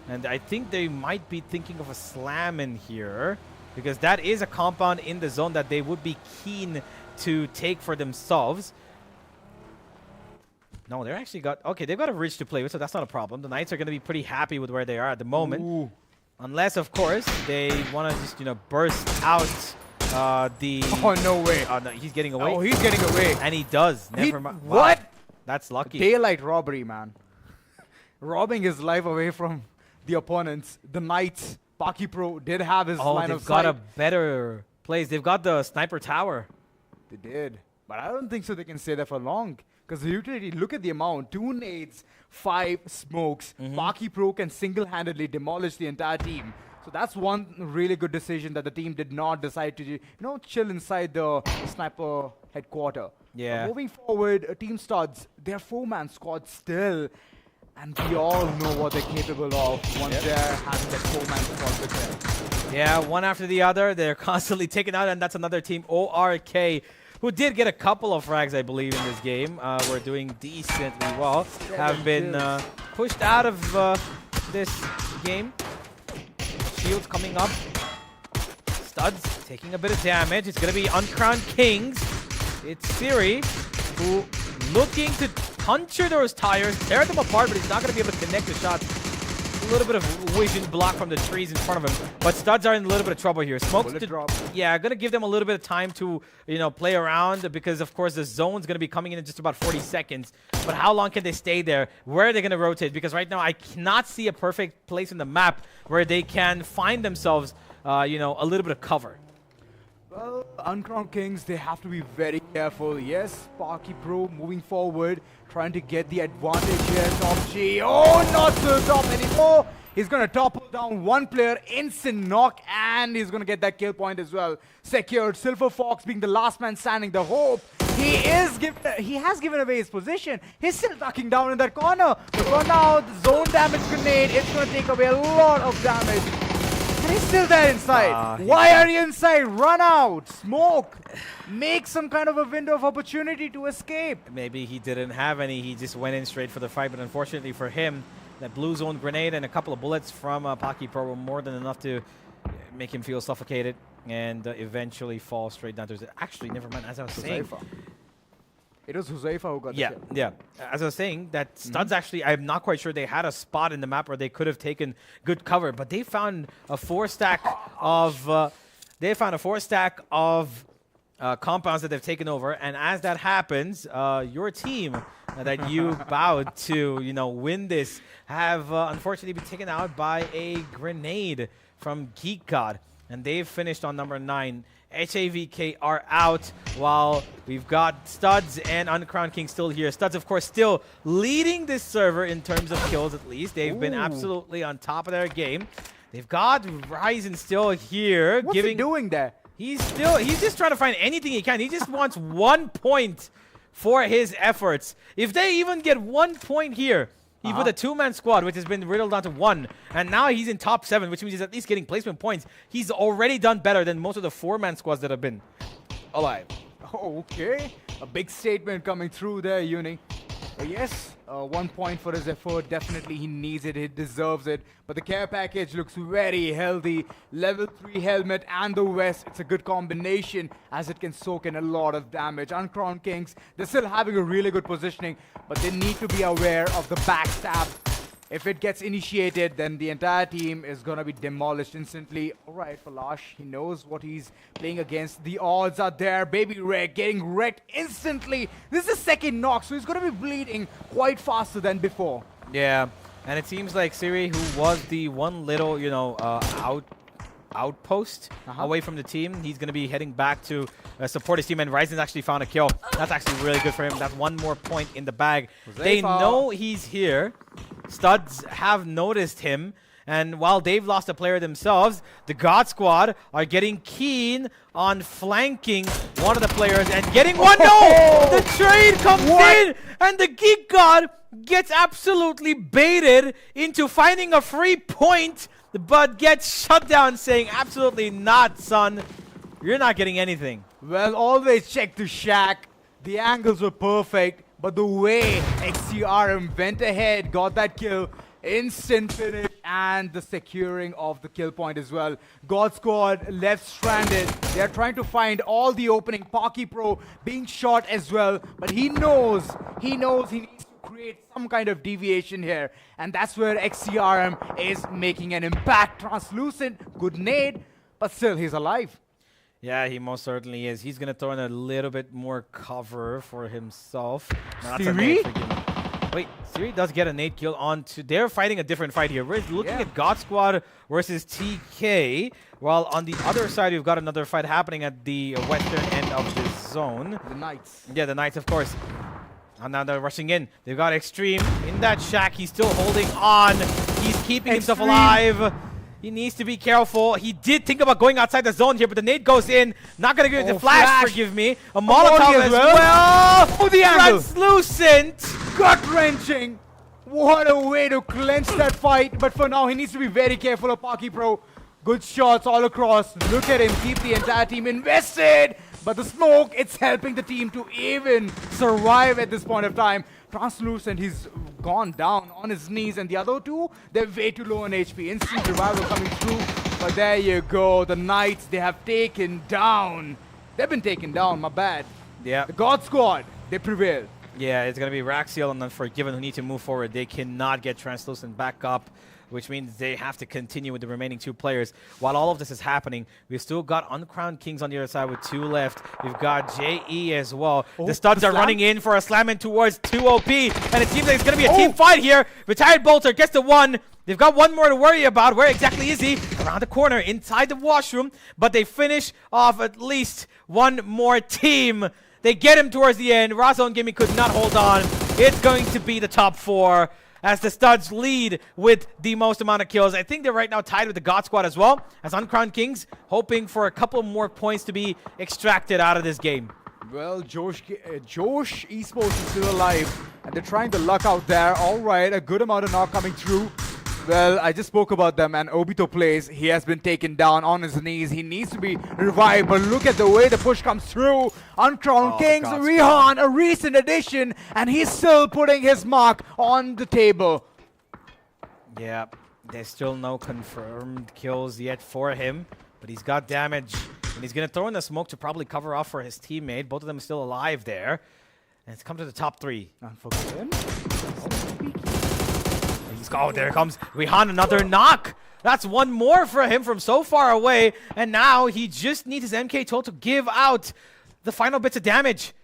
and I think they might be thinking of a slam in here, because that is a compound in the zone that they would be keen to take for themselves. No, they're actually got... Okay, they've got a ridge to play with, so that's not a problem. The Knights are going to be pretty happy with where they are at the moment. Ooh. Unless, of course, they want to just, burst out the... Oh, no way. No, he's getting away. Oh, he's getting away. And he does. Never mind. What? Wow. That's lucky. Daylight robbery, man. Robbing his life away from the opponents. The Knights, Pocky Pro did have his line of sight. Oh, they've got a better place. They've got the sniper tower. They did. But I don't think so they can stay there for long. Because the utility, look at the amount. 2 nades, 5 smokes. Pocky Pro can single-handedly demolish the entire team. So that's one really good decision that the team did not decide to, chill inside the sniper headquarter. Yeah. Moving forward, Team Studs, they're 4-man squad still. And we all know what they're capable of once they're having that 4-man squad with them. Yeah, one after the other. They're constantly taken out, and that's another team, ORK, who did get a couple of frags, I believe, in this game. We're doing decently well. Have been pushed out of this game. Shields coming up. Studs taking a bit of damage. It's going to be Uncrowned Kings. It's Siri, who looking to puncture those tires, tear them apart, but he's not going to be able to connect the shots. A little bit of vision block from the trees in front of him, but Studs are in a little bit of trouble here. Smoke's gonna give them a little bit of time to play around, because of course the zone's gonna be coming in just about 40 seconds. But how long can they stay there? Where are they gonna rotate? Because right now I cannot see a perfect place in the map where they can find themselves a little bit of cover. Well, Uncrowned Kings, they have to be very careful. Yes, Pocky Pro moving forward, trying to get the advantage here. Top G. Oh, not to the top anymore. He's going to topple down one player, instant knock, and he's going to get that kill point as well. Secured. Silver Fox being the last man standing. The hope. He has given away his position. He's still ducking down in that corner. But for now, the zone damage grenade, it's going to take away a lot of damage. And he's still there inside. Why are you inside? Run out. Smoke. Make some kind of a window of opportunity to escape. Maybe he didn't have any. He just went in straight for the fight. But unfortunately for him, that blue zone grenade and a couple of bullets from Pocky Pro were more than enough to make him feel suffocated. and eventually fall straight down. There's actually, never mind, as I was saying. Huzaifa. It was Huzaifa who got the Yeah, kill. yeah. As I was saying, that Studs actually, I'm not quite sure they had a spot in the map where they could have taken good cover, but they found a 4-stack of compounds that they've taken over, and as that happens, your team that you bowed to, win this, have unfortunately been taken out by a grenade from Geek God, and they've finished on number 9. HAVK are out, while we've got Studs and Uncrowned King still here. Studs, of course, still leading this server in terms of kills, at least. They've been absolutely on top of their game. They've got Ryzen still here. What's he doing there? He's just trying to find anything he can. He just wants 1 point for his efforts. If they even get 1 point here, he's with a 2-man squad, which has been riddled down to 1, and now he's in top 7, which means he's at least getting placement points. He's already done better than most of the 4-man squads that have been alive. Okay, a big statement coming through there, Uni. Yes, 1 point for his effort. Definitely he needs it. He deserves it. But the care package looks very healthy. Level 3 helmet and the vest. It's a good combination as it can soak in a lot of damage. Uncrowned Kings, they're still having a really good positioning, but they need to be aware of the backstab. If it gets initiated, then the entire team is going to be demolished instantly. All right, Falash, he knows what he's playing against. The odds are there. Baby Red getting wrecked instantly. This is the second knock, so he's going to be bleeding quite faster than before. Yeah, and it seems like Siri, who was the one little, outpost away from the team, he's going to be heading back to support his team, and Ryzen's actually found a kill. That's actually really good for him. That's 1 more point in the bag. They know he's here. Studs have noticed him, and while they've lost a player themselves, the God Squad are getting keen on flanking one of the players and getting one. No! The trade comes in, and the Geek God gets absolutely baited into finding a free point, but gets shut down, saying, absolutely not, son. You're not getting anything. Well, always check the shack. The angles were perfect, but the way XCRM went ahead, got that kill, instant finish, and the securing of the kill point as well. God Squad left stranded. They're trying to find all the opening. Pocky Pro being shot as well, but he knows he needs to create some kind of deviation here, and that's where XCRM is making an impact. Translucent, good nade, but still he's alive. Yeah, he most certainly is. He's going to throw in a little bit more cover for himself. No, that's a Siri? nade, forgive me. Wait, Siri does get a nade kill on to... They're fighting a different fight here. We're looking at God Squad versus TK, while on the other side, we've got another fight happening at the western end of this zone. The Knights. Yeah, the Knights, of course. And now they're rushing in. They've got Extreme in that shack. He's still holding on. He's keeping himself alive. He needs to be careful. He did think about going outside the zone here, but the nade goes in. Not going to give it the flash, forgive me. A Molotov as well. Oh, the angle. Translucent. Gut-wrenching. What a way to clinch that fight. But for now, he needs to be very careful of Pocky Pro. Good shots all across. Look at him. Keep the entire team invested. But the smoke, it's helping the team to even survive at this point of time. Translucent, he's gone down on his knees, and the other two, they're way too low on HP. Instant revival coming through, but there you go. The Knights, they have taken down. They've been taken down, my bad. Yeah. The God Squad, they prevail. Yeah, it's going to be Raxiel and Unforgiven who need to move forward. They cannot get Translucent back up, which means they have to continue with the remaining 2 players. While all of this is happening, we've still got Uncrowned Kings on the other side with 2 left. We've got JE as well. The Studs are running in for a slam in towards 2 OP, and it seems like it's going to be a team fight here. Retired Bolter gets the 1. They've got 1 more to worry about. Where exactly is he? Around the corner, inside the washroom, but they finish off at least 1 more team. They get him towards the end. Razo and Gimme could not hold on. It's going to be the top 4. As the Studs lead with the most amount of kills. I think they're right now tied with the God Squad as well, as Uncrowned Kings hoping for a couple more points to be extracted out of this game. Well, Josh Esports is still alive, and they're trying the luck out there. All right, a good amount of knock coming through. Well, I just spoke about them, and Obito plays. He has been taken down on his knees. He needs to be revived, but look at the way the push comes through. Uncrowned Kings, Rihan, a recent addition, and he's still putting his mark on the table. Yeah, there's still no confirmed kills yet for him. but he's got damage. And he's going to throw in the smoke to probably cover off for his teammate. Both of them are still alive there. And it's come to the top three. Unforgiven. Oh, there comes Rihan, another knock. That's one more for him from so far away. And now he just needs his MK12 to give out the final bits of damage.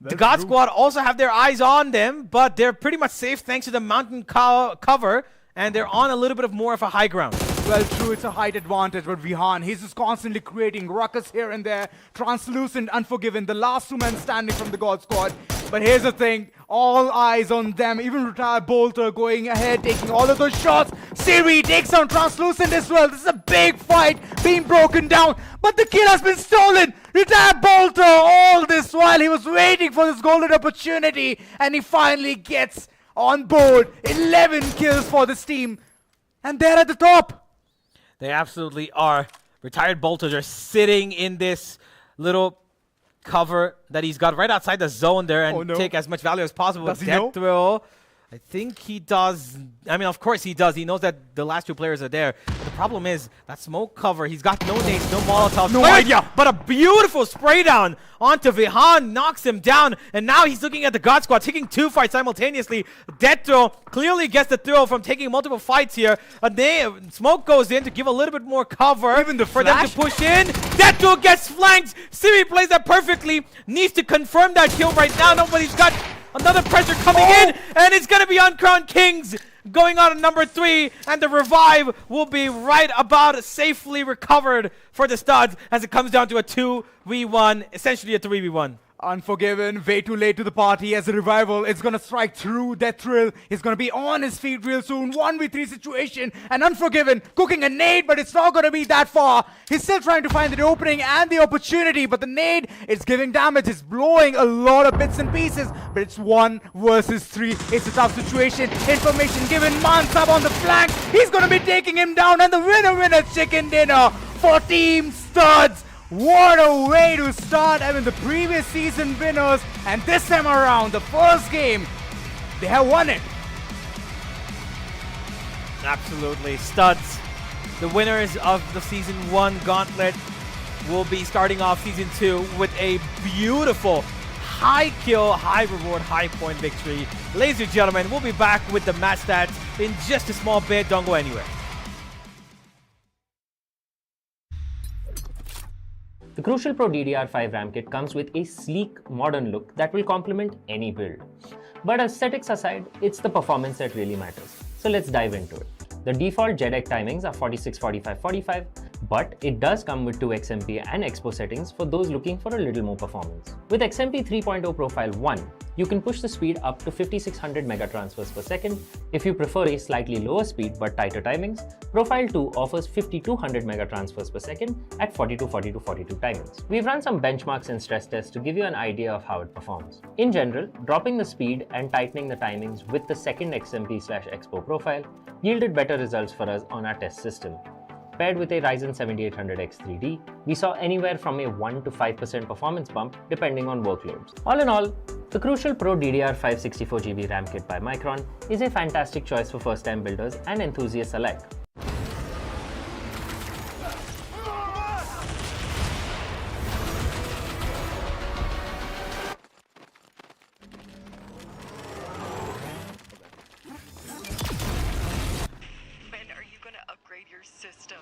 The God Squad also have their eyes on them, but they're pretty much safe thanks to the mountain cover. And they're on a little bit of more of a high ground. Well, true, it's a height advantage, but Vihan, he's just constantly creating ruckus here and there. Translucent, Unforgiven, the last two men standing from the God Squad. But here's the thing, all eyes on them. Even retired Bolter going ahead, taking all of those shots. Siri takes down Translucent as well. This is a big fight being broken down, but the kill has been stolen. Retired Bolter, all this while he was waiting for this golden opportunity, and he finally gets on board. 11 kills for this team, and they're at the top. They absolutely are. Retired Bolters are sitting in this little cover that he's got right outside the zone there and take as much value as possible. Does he Death know? throw. I think he does. I mean, of course he does. He knows that the last two players are there. But the problem is that smoke cover. He's got no nades, no Molotovs. No idea. But a beautiful spray down onto Vihan, knocks him down. And now he's looking at the God Squad, taking two fights simultaneously. Death throw clearly gets the throw from taking multiple fights here. Smoke goes in to give a little bit more cover. Even the for them to push in. Death throw gets flanked. Siri plays that perfectly. Needs to confirm that kill right now. Nobody's got another pressure coming in, and it's going to be Uncrowned Kings going on at number 3, and the revive will be right about safely recovered for the Studs as it comes down to a 2v1, essentially a 3v1. Unforgiven, way too late to the party as a revival. It's gonna strike through Death Thrill. He's gonna be on his feet real soon. 1v3 situation, and Unforgiven cooking a nade, but it's not gonna be that far. He's still trying to find the opening and the opportunity, but the nade is giving damage. It's blowing a lot of bits and pieces, but it's 1 versus 3. It's a tough situation. Information given. Mansab on the flank. He's gonna be taking him down, and the winner chicken dinner for Team Studs. What a way to start. I mean, the previous season winners, and this time around, the first game, they have won it. Absolutely. Studs, the winners of the Season 1 Gauntlet, will be starting off Season 2 with a beautiful high kill, high reward, high point victory. Ladies and gentlemen, we'll be back with the match stats in just a small bit. Don't go anywhere. The Crucial Pro DDR5 RAM kit comes with a sleek, modern look that will complement any build. But aesthetics aside, it's the performance that really matters. So let's dive into it. The default JEDEC timings are 46, 45, 45, but it does come with 2 XMP and Expo settings for those looking for a little more performance. With XMP 3.0 Profile 1, you can push the speed up to 5600 mega transfers per second. If you prefer a slightly lower speed but tighter timings, Profile 2 offers 5200 mega transfers per second at 42, 42, 42 timings. We've run some benchmarks and stress tests to give you an idea of how it performs. In general, dropping the speed and tightening the timings with the second XMP/Expo profile yielded better results for us on our test system. Paired with a Ryzen 7800X 3D, we saw anywhere from a 1 to 5% performance bump depending on workloads. All in all, the Crucial Pro DDR5 64GB RAM kit by Micron is a fantastic choice for first-time builders and enthusiasts alike. When are you gonna upgrade your system?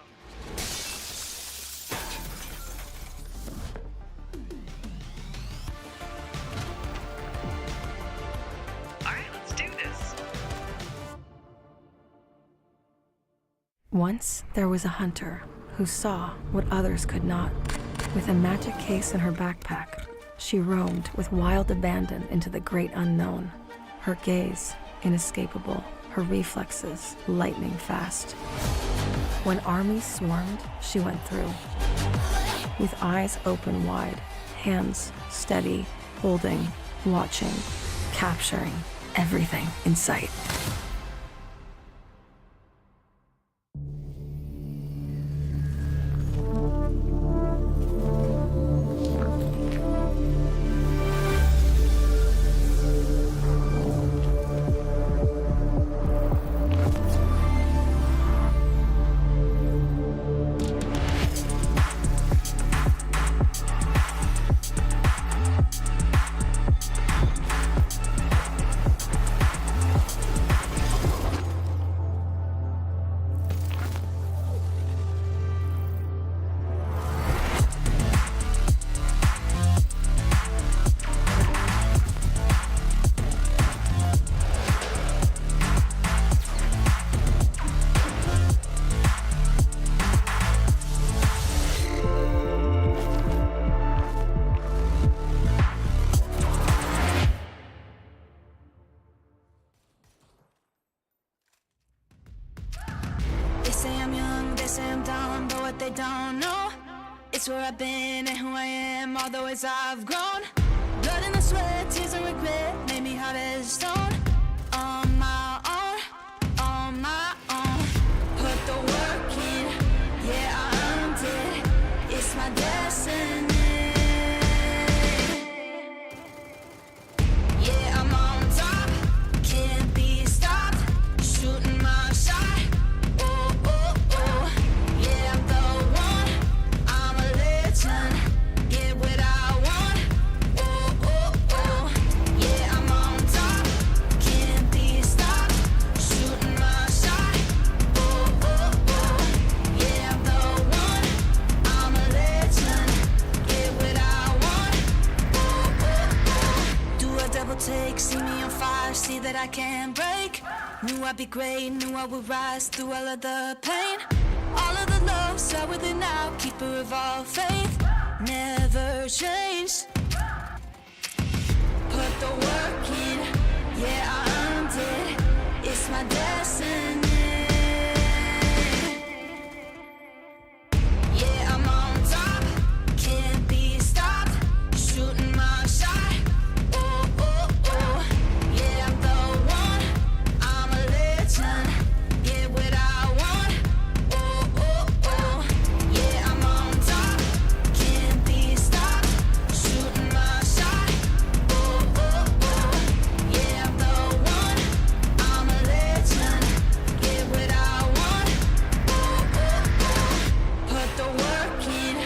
Alright, let's do this. Once there was a hunter who saw what others could not. With a magic case in her backpack, she roamed with wild abandon into the great unknown. Her gaze inescapable, her reflexes lightning fast. When armies swarmed, she went through. With eyes open wide, hands steady, holding, watching, capturing everything in sight. say I'm done, but what they don't know, it's where I've been and who I am, all the ways I've grown. Blood and the sweat, tears and regret, made me hard as stone. On my own, on my own. Put the work in, yeah, I earned it. It's my destiny. Yeah, I'm on top, can't be stopped. Shooting my shot, oh, oh, oh. Yeah, I'm the one, I'm a legend. Get what I want, oh, oh, oh. Yeah, I'm on top, can't be stopped. Shooting my shot, oh, oh, oh. Yeah, I'm the one, I'm a legend. Get what I want, oh, oh, oh. Do a double take, see me on fire, see that I can't break. Knew I'd be great, knew I would rise through all of the pain. All of the love, start with it now, keeper of all faith. Never change. Put the work in, yeah, I earned it. It's my destiny. Yeah, I'm on top, can't be stopped. Shooting my shot, oh, oh, oh. Yeah, I'm the one, I'm a legend. Get what I want, oh, oh, oh. Yeah, I'm on top, can't be stopped. Shooting my shot, oh, oh, oh. Yeah, I'm the one, I'm a legend. Get what I want, oh, oh, oh. Put the work in,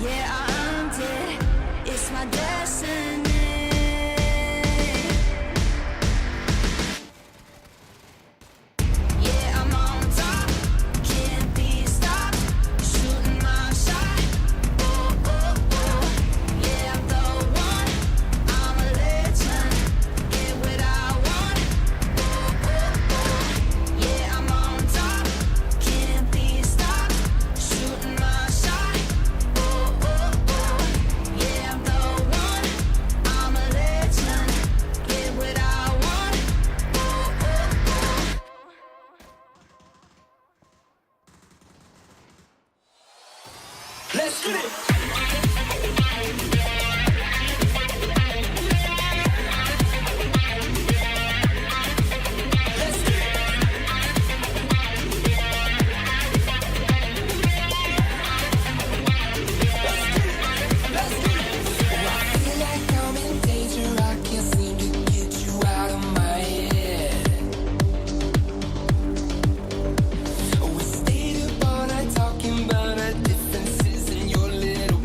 yeah, I earned it. It's my destiny. Yeah, I'm on top, can't be stopped. Shooting my shot, oh, oh, oh. Yeah, I'm the one, I'm a legend. Get what I want, oh, oh, oh. Yeah, I'm on top, can't be stopped. Shooting my shot, oh, oh, oh. Yeah, I'm the one, I'm a legend. Get what I want, oh, oh, oh. Let's get it. Feel like I'm in danger, I can't seem to get you out of my head. We stayed up all night talking about our differences and your little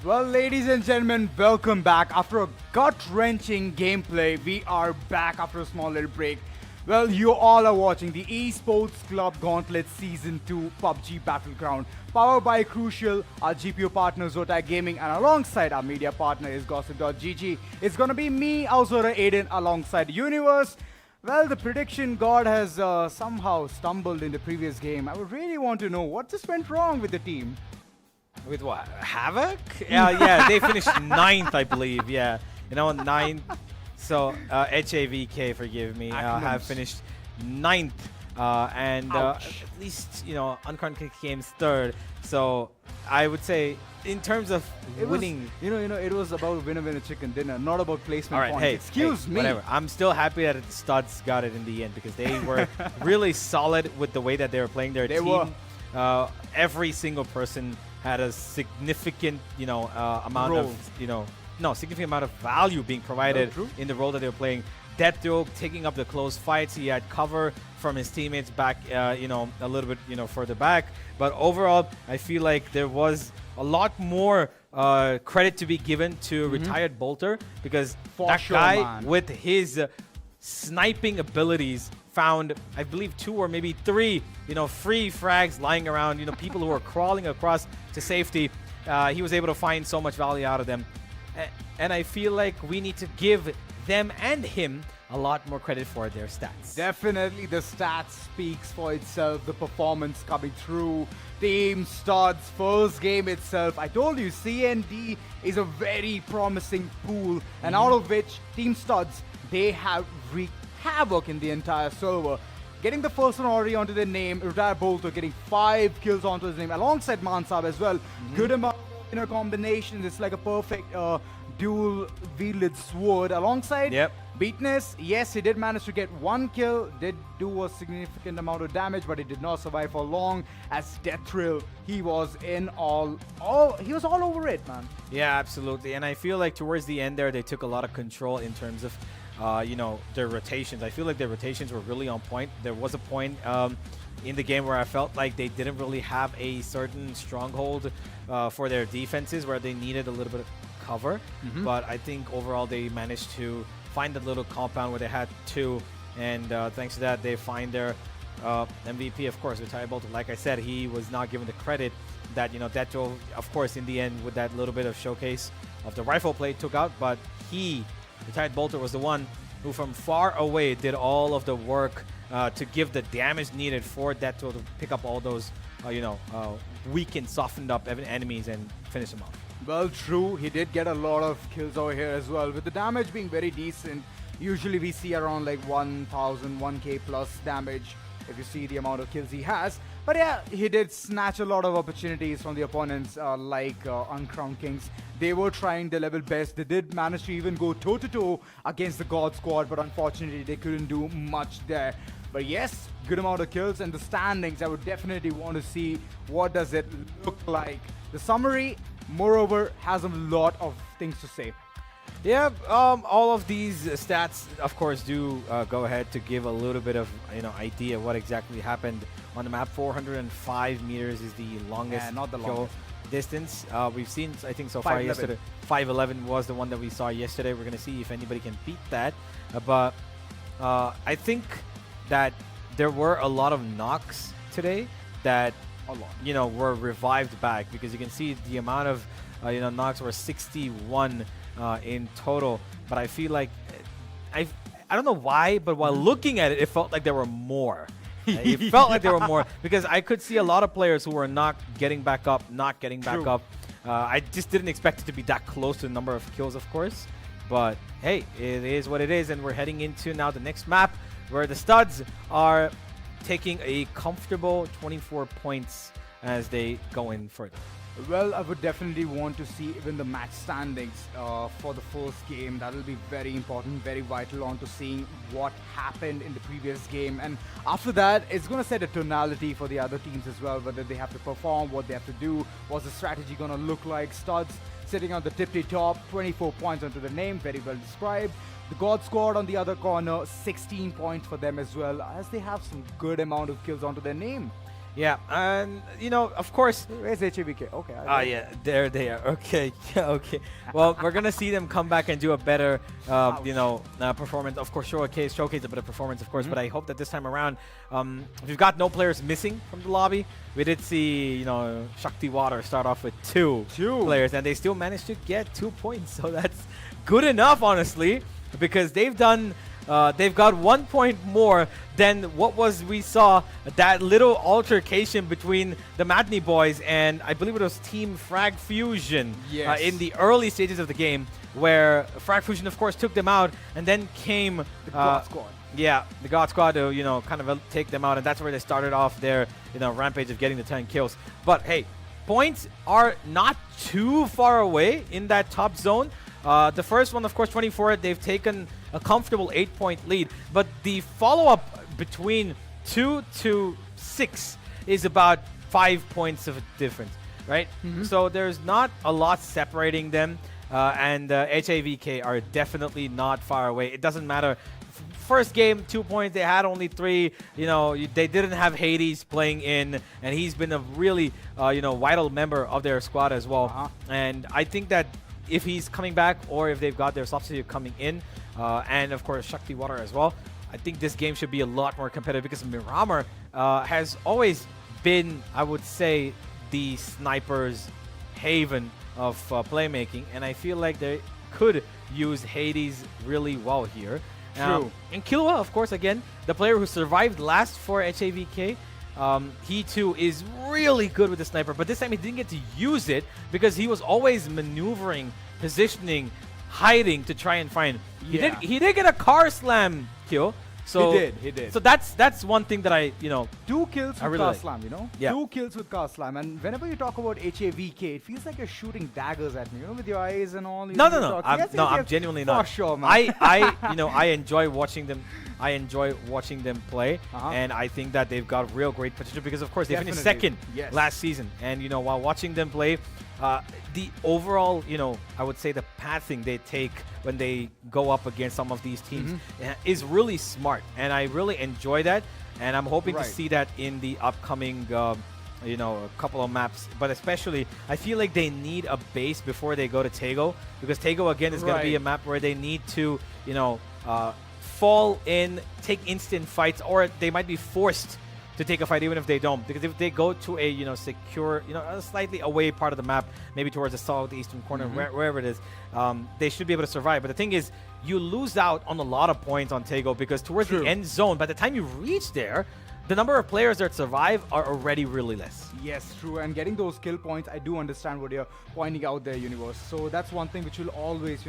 Well, ladies and gentlemen, welcome back. After a gut-wrenching gameplay, we are back after a small little break. Well, you all are watching the Esports Club Gauntlet Season 2 PUBG Battleground, powered by Crucial, our GPU partner Zotac Gaming, and alongside our media partner is Gossip.gg. It's gonna be me, Auzora Aiden, alongside Universe. Well, the prediction god has somehow stumbled in the previous game. I would really want to know what just went wrong with the team. With what? Havoc? Yeah, they finished 9th, I believe. Yeah, 9th. So, HAVK, forgive me, have finished 9th. And at least, Uncrowned game's 3rd. So, I would say, in terms of winning... it was about winner chicken dinner, not about placement All right, points. hey, Excuse me. Whatever. I'm still happy that the Studs got it in the end because they were really solid with the way that they were playing their team. Every single person had a significant, amount of, significant amount of value being provided in the role that they were playing. Deathstroke taking up the close fights. He had cover from his teammates back, a little bit, further back. But overall, I feel like there was a lot more credit to be given to retired Bolter because that guy with his sniping abilities found, I believe, 2 or maybe 3, free frags lying around, people who were crawling across to safety. He was able to find so much value out of them. And I feel like we need to give them and him a lot more credit for their stats. Definitely, the stats speaks for itself. The performance coming through. Team Studs, first game itself. I told you, CND is a very promising pool. And out of which, Team Studs, they have wreaked havoc in the entire server. Getting the first one already onto their name, Retired Bolter getting 5 kills onto his name, alongside Mansab as well. Good amount of inner combinations. It's like a perfect dual-wielded sword. Alongside Beatness, yes, he did manage to get 1 kill, did do a significant amount of damage, but he did not survive for long. As Death Thrill, he was in he was all over it, man. Yeah, absolutely. And I feel like towards the end there, they took a lot of control in terms of their rotations. I feel like their rotations were really on point. There was a point in the game where I felt like they didn't really have a certain stronghold for their defenses where they needed a little bit of cover. But I think overall they managed to find that little compound where they had 2. And thanks to that, they find their MVP, of course, with Taego. Like I said, he was not given the credit that, Deto, of course, in the end, with that little bit of showcase of the rifle play, took out. But the Tide Bolter was the one who from far away did all of the work to give the damage needed for that to pick up all those, weak and softened up enemies and finish them off. Well, true. He did get a lot of kills over here as well. With the damage being very decent, usually we see around like 1,000, 1k plus damage if you see the amount of kills he has. But yeah, he did snatch a lot of opportunities from the opponents like Uncrowned Kings. They were trying their level best. They did manage to even go toe-to-toe against the God Squad, but unfortunately they couldn't do much there. But yes, good amount of kills, and the standings, I would definitely want to see what does it look like. The summary, moreover, has a lot of things to say. Yeah, all of these stats, of course, do go ahead to give a little bit of idea what exactly happened on the map. 405 meters is the longest, not the longest distance we've seen. I think so far yesterday. 511 was the one that we saw yesterday. We're gonna see if anybody can beat that. But I think that there were a lot of knocks today that were revived back, because you can see the amount of knocks were 61 in total. But I feel like I don't know why, but while looking at it, it felt like there were more. It felt like there were more, because I could see a lot of players who were not getting back up. I just didn't expect it to be that close to the number of kills, of course. But hey, it is what it is, and we're heading into now the next map where the Studs are taking a comfortable 24 points as they go in further. Well, I would definitely want to see even the match standings for the first game. That will be very important, very vital on to seeing what happened in the previous game. And after that, it's going to set a tonality for the other teams as well, whether they have to perform, what they have to do, what's the strategy going to look like. Studs sitting on the tippy-top, 24 points onto the name, very well described. The God Squad on the other corner, 16 points for them as well, as they have some good amount of kills onto their name. Yeah, and you know, of course. Where's HABK? Okay. Yeah, there they are. Okay, yeah, okay. Well, we're gonna see them come back and do a better, performance. Of course, showcase a better performance, of course. But I hope that this time around, we've got no players missing from the lobby. We did see, Shakti Water start off with two players, and they still managed to get 2 points. So that's good enough, honestly, because they've done. They've got 1 point more than what we saw that little altercation between the Matinee boys and I believe it was Team Frag Fusion in the early stages of the game, where Frag Fusion of course took them out, and then came the God Squad. Yeah, the God Squad to kind of take them out, and that's where they started off their rampage of getting the 10 kills. But hey, points are not too far away in that top zone. The first one, of course, 24, they've taken a comfortable 8-point lead. But the follow-up between 2 to 6 is about 5 points of a difference, right? So there's not a lot separating them. And HAVK are definitely not far away. It doesn't matter. First game, 2 points. They had only 3. They didn't have Hades playing in, and he's been a really, vital member of their squad as well. And I think that if he's coming back, or if they've got their substitute coming in, and of course Shakti Water as well, I think this game should be a lot more competitive, because Miramar has always been, I would say, the sniper's haven of playmaking, and I feel like they could use Hades really well here. True. And Killua, of course, again, the player who survived last for HAVK, he too is really good with the sniper, but this time he didn't get to use it because he was always maneuvering, positioning, hiding to try and find. He did get a car slam kill. So he did. So that's one thing that I 2 kills with really car like. slam, Yeah. 2 kills with car slam. And whenever you talk about HAVK, it feels like you're shooting daggers at me, with your eyes and all. No. I'm genuinely not. For sure, man. I enjoy watching them. I enjoy watching them play, and I think that they've got real great potential, because of course they finished second last season, and while watching them play, the overall I would say the pathing they take when they go up against some of these teams is really smart, and I really enjoy that, and I'm hoping to see that in the upcoming a couple of maps. But especially I feel like they need a base before they go to Taego, because Taego again is going to be a map where they need to fall in, take instant fights, or they might be forced to take a fight even if they don't, because if they go to a secure, a slightly away part of the map, maybe towards the southeastern corner, wherever it is, they should be able to survive. But the thing is, you lose out on a lot of points on Taego, because towards the end zone, by the time you reach there, the number of players that survive are already really less. Yes, true. And getting those kill points, I do understand what you're pointing out there, Universe. So that's one thing which will always,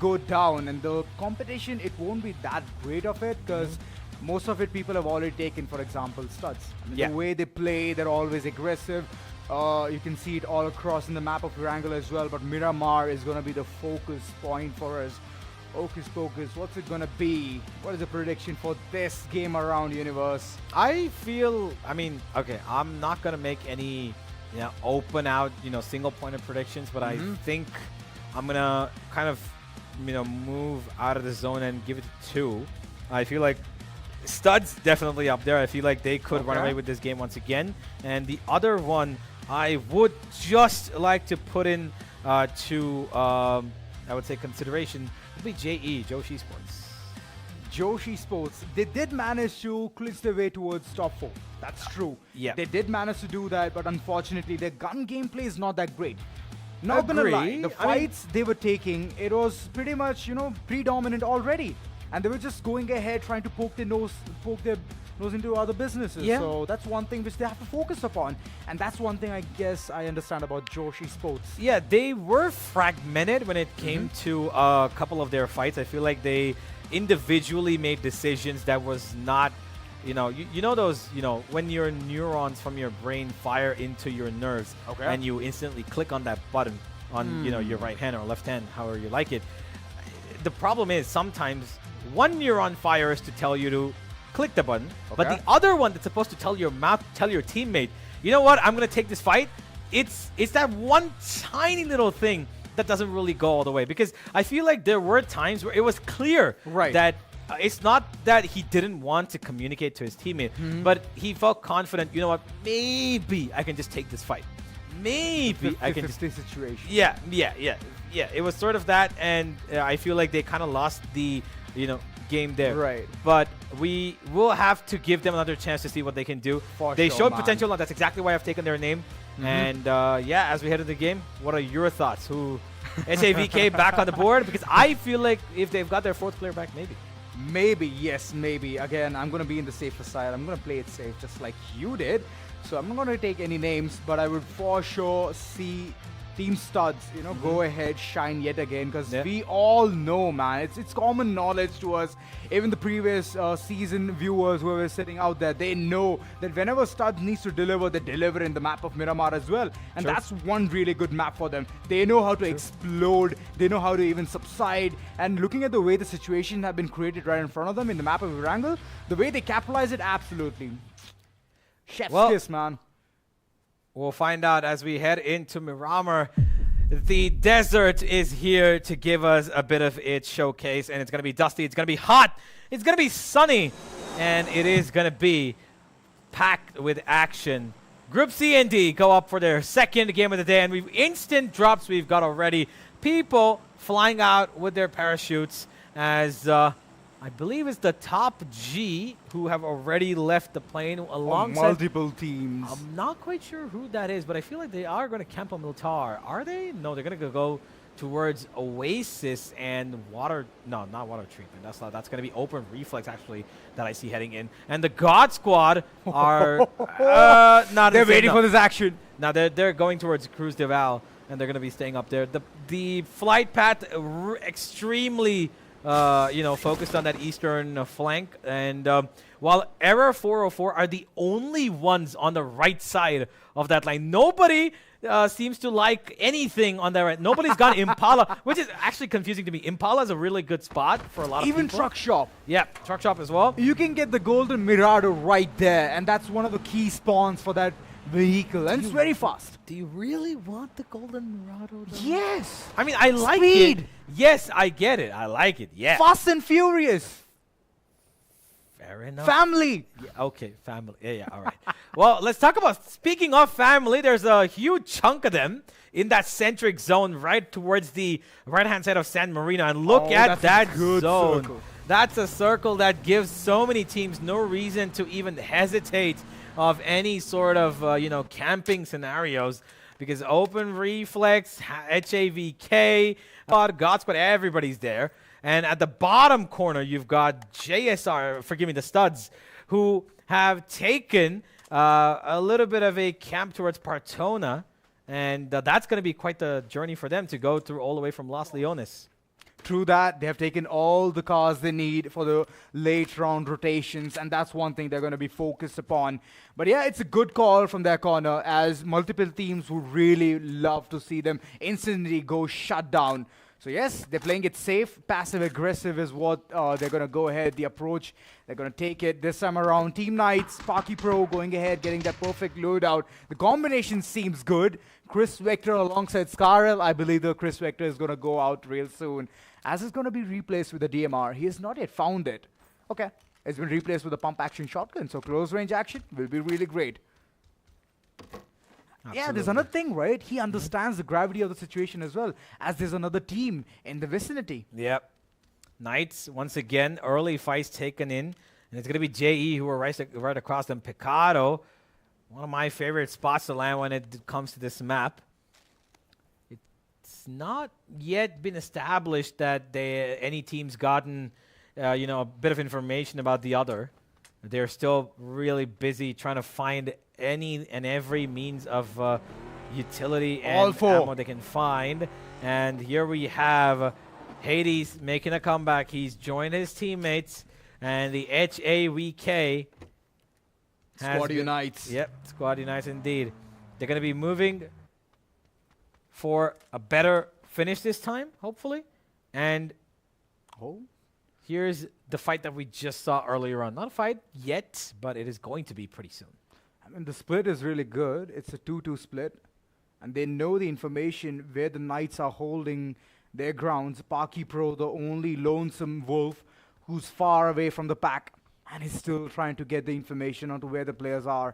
go down. And the competition, it won't be that great of it, because most of it people have already taken. For example, Studs. The way they play, they're always aggressive. You can see it all across in the map of Erangel as well. But Miramar is going to be the focus point for us. Hocus Pocus, what's it gonna be? What is the prediction for this game around, Universe? I feel, okay, I'm not gonna make any open out single pointed predictions, but I think I'm gonna kind of move out of the zone and give it to 2. I feel like Studs definitely up there. I feel like they could run away with this game once again. And the other one I would just like to put in I would say consideration would be JE, Joshi Sports. Joshi Sports, they did manage to clinch their way towards top 4. That's true. Yeah. They did manage to do that, but unfortunately their gun gameplay is not that great. Not gonna lie, the fights they were taking, it was pretty much, predominant already. And they were just going ahead trying to poke their nose into other businesses. Yeah. So that's one thing which they have to focus upon. And that's one thing I guess I understand about Joshi Sports. Yeah, they were fragmented when it came to a couple of their fights. I feel like they individually made decisions that was not, those, when your neurons from your brain fire into your nerves and you instantly click on that button on, your right hand or left hand, however you like it. The problem is sometimes one neuron fires to tell you to click the button, but the other one that's supposed to tell your teammate, you know what, I'm going to take this fight, it's that one tiny little thing that doesn't really go all the way. Because I feel like there were times where it was clear that it's not that he didn't want to communicate to his teammate, but he felt confident. You know what? Maybe I can just take this fight. Maybe I can just. situation. Yeah. It was sort of that, and I feel like they kind of lost the game there. Right. But we will have to give them another chance to see what they can do. They sure, showed man. potential. That's exactly why I've taken their name. And yeah, as we head into the game, what are your thoughts? Who SAVK back on the board? Because I feel like if they've got their fourth player back, maybe. Maybe, yes, maybe. Again, I'm going to be in the safer side. I'm going to play it safe just like you did. So I'm not going to take any names, but I would for sure see Team Studs, go ahead, shine yet again, because we all know, man, it's common knowledge to us. Even the previous season viewers who were sitting out there, they know that whenever Studs needs to deliver, they deliver in the map of Miramar as well. And that's one really good map for them. They know how to explode. They know how to even subside. And looking at the way the situation have been created right in front of them in the map of Erangel, the way they capitalize it, absolutely. Chef's kiss, man. We'll find out as we head into Miramar. The desert is here to give us a bit of its showcase, and it's going to be dusty, it's going to be hot, it's going to be sunny, and it is going to be packed with action. Group C and D go up for their second game of the day, and we've instant drops we've got already. People flying out with their parachutes as I believe it's the top G who have already left the plane alongside multiple teams. I'm not quite sure who that is, but I feel like they are going to camp on Miltar. Are they? No, they're going to go towards Oasis and water. No, not water treatment. That's going to be open reflex actually that I see heading in. And the God Squad are not. They're waiting for this action. Now they're going towards Cruz de Val, and they're going to be staying up there. The flight path extremely. Focused on that eastern flank. And while Error 404 are the only ones on the right side of that line, nobody seems to like anything on that right. Nobody's got Impala, which is actually confusing to me. Impala is a really good spot for a lot of people. Even Truck Shop. Yeah, Truck Shop as well. You can get the Golden Mirado right there, and that's one of the key spawns for that vehicle, and it's very fast. Do you really want the Golden Mirado, though? Yes. I mean, I like Speed. it. Yes, I get it. I like it. Yeah. Fast and Furious. Fair enough. Family. Yeah, okay, family. Yeah, all right. Well, let's talk about, speaking of family, there's a huge chunk of them in that centric zone right towards the right-hand side of San Marino. And look at that zone. Circle. That's a circle that gives so many teams no reason to even hesitate of any sort of, camping scenarios, because open reflex, HAVK, God Squad, everybody's there. And at the bottom corner, you've got the Studs, who have taken a little bit of a camp towards Partona. And that's going to be quite the journey for them to go through all the way from Los Leones. Through that, they have taken all the cars they need for the late round rotations, and that's one thing they're going to be focused upon. But yeah, it's a good call from their corner, as multiple teams would really love to see them instantly go shut down. So yes, they're playing it safe. Passive-aggressive is what they're going to go ahead. The approach, they're going to take it this time around. Team Knights, Sparky Pro going ahead, getting that perfect loadout. The combination seems good. Chris Vector alongside Scarrel. I believe the Chris Vector is going to go out real soon, as it's going to be replaced with the DMR. He has not yet found it. Okay, it's been replaced with a pump-action shotgun, so close-range action will be really great. Absolutely. Yeah, there's another thing, right? He understands the gravity of the situation as well, as there's another team in the vicinity. Yep. Knights, once again, early fights taken in. And it's going to be JE who are right across them. Picado, one of my favorite spots to land when it comes to this map. It's not yet been established that any team's gotten, a bit of information about the other. They're still really busy trying to find any and every means of utility and ammo they can find. And here we have Hades making a comeback. He's joined his teammates, and the HAVK Squad unites. Yep, Squad unites indeed. They're going to be moving for a better finish this time, hopefully. And here's the fight that we just saw earlier on. Not a fight yet, but it is going to be pretty soon. I mean, the split is really good. It's a 2-2 split. And they know the information where the Knights are holding their grounds. Sparky Pro, the only lonesome wolf who's far away from the pack. And he's still trying to get the information onto where the players are.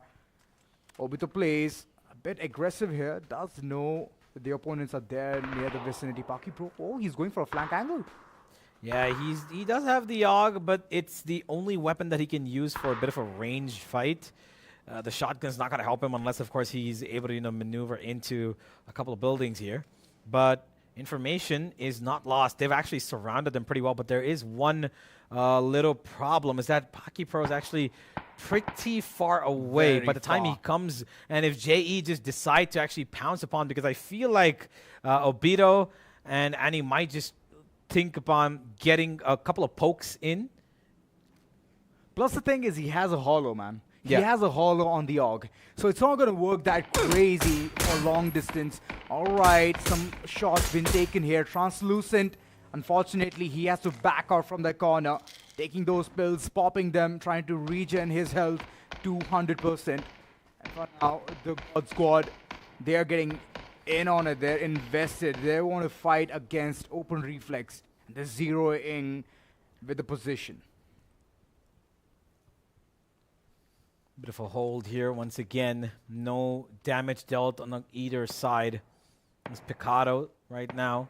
Obito plays a bit aggressive here. Does know that the opponents are there near the vicinity. Paki Pro, oh, he's going for a flank angle. Yeah, he does have the AUG, but it's the only weapon that he can use for a bit of a ranged fight. The shotgun's not going to help him unless, of course, he's able to maneuver into a couple of buildings here. But information is not lost. They've actually surrounded them pretty well, but there is one little problem, is that Paki Pro is actually pretty far away by the time he comes. And if JE just decide to actually pounce upon, because I feel like Obito and Annie might just think upon getting a couple of pokes in. Plus the thing is he has a hollow, man. Yeah. He has a hollow on the AUG. So it's not going to work that crazy for long distance. All right, some shots been taken here. Translucent, unfortunately, he has to back out from the corner. Taking those pills, popping them, trying to regen his health to 100%. And for now, the God Squad, they are getting in on it. They're invested. They want to fight against Open Reflex. They're zeroing with the position. Bit of a hold here once again. No damage dealt on either side. This Picado right now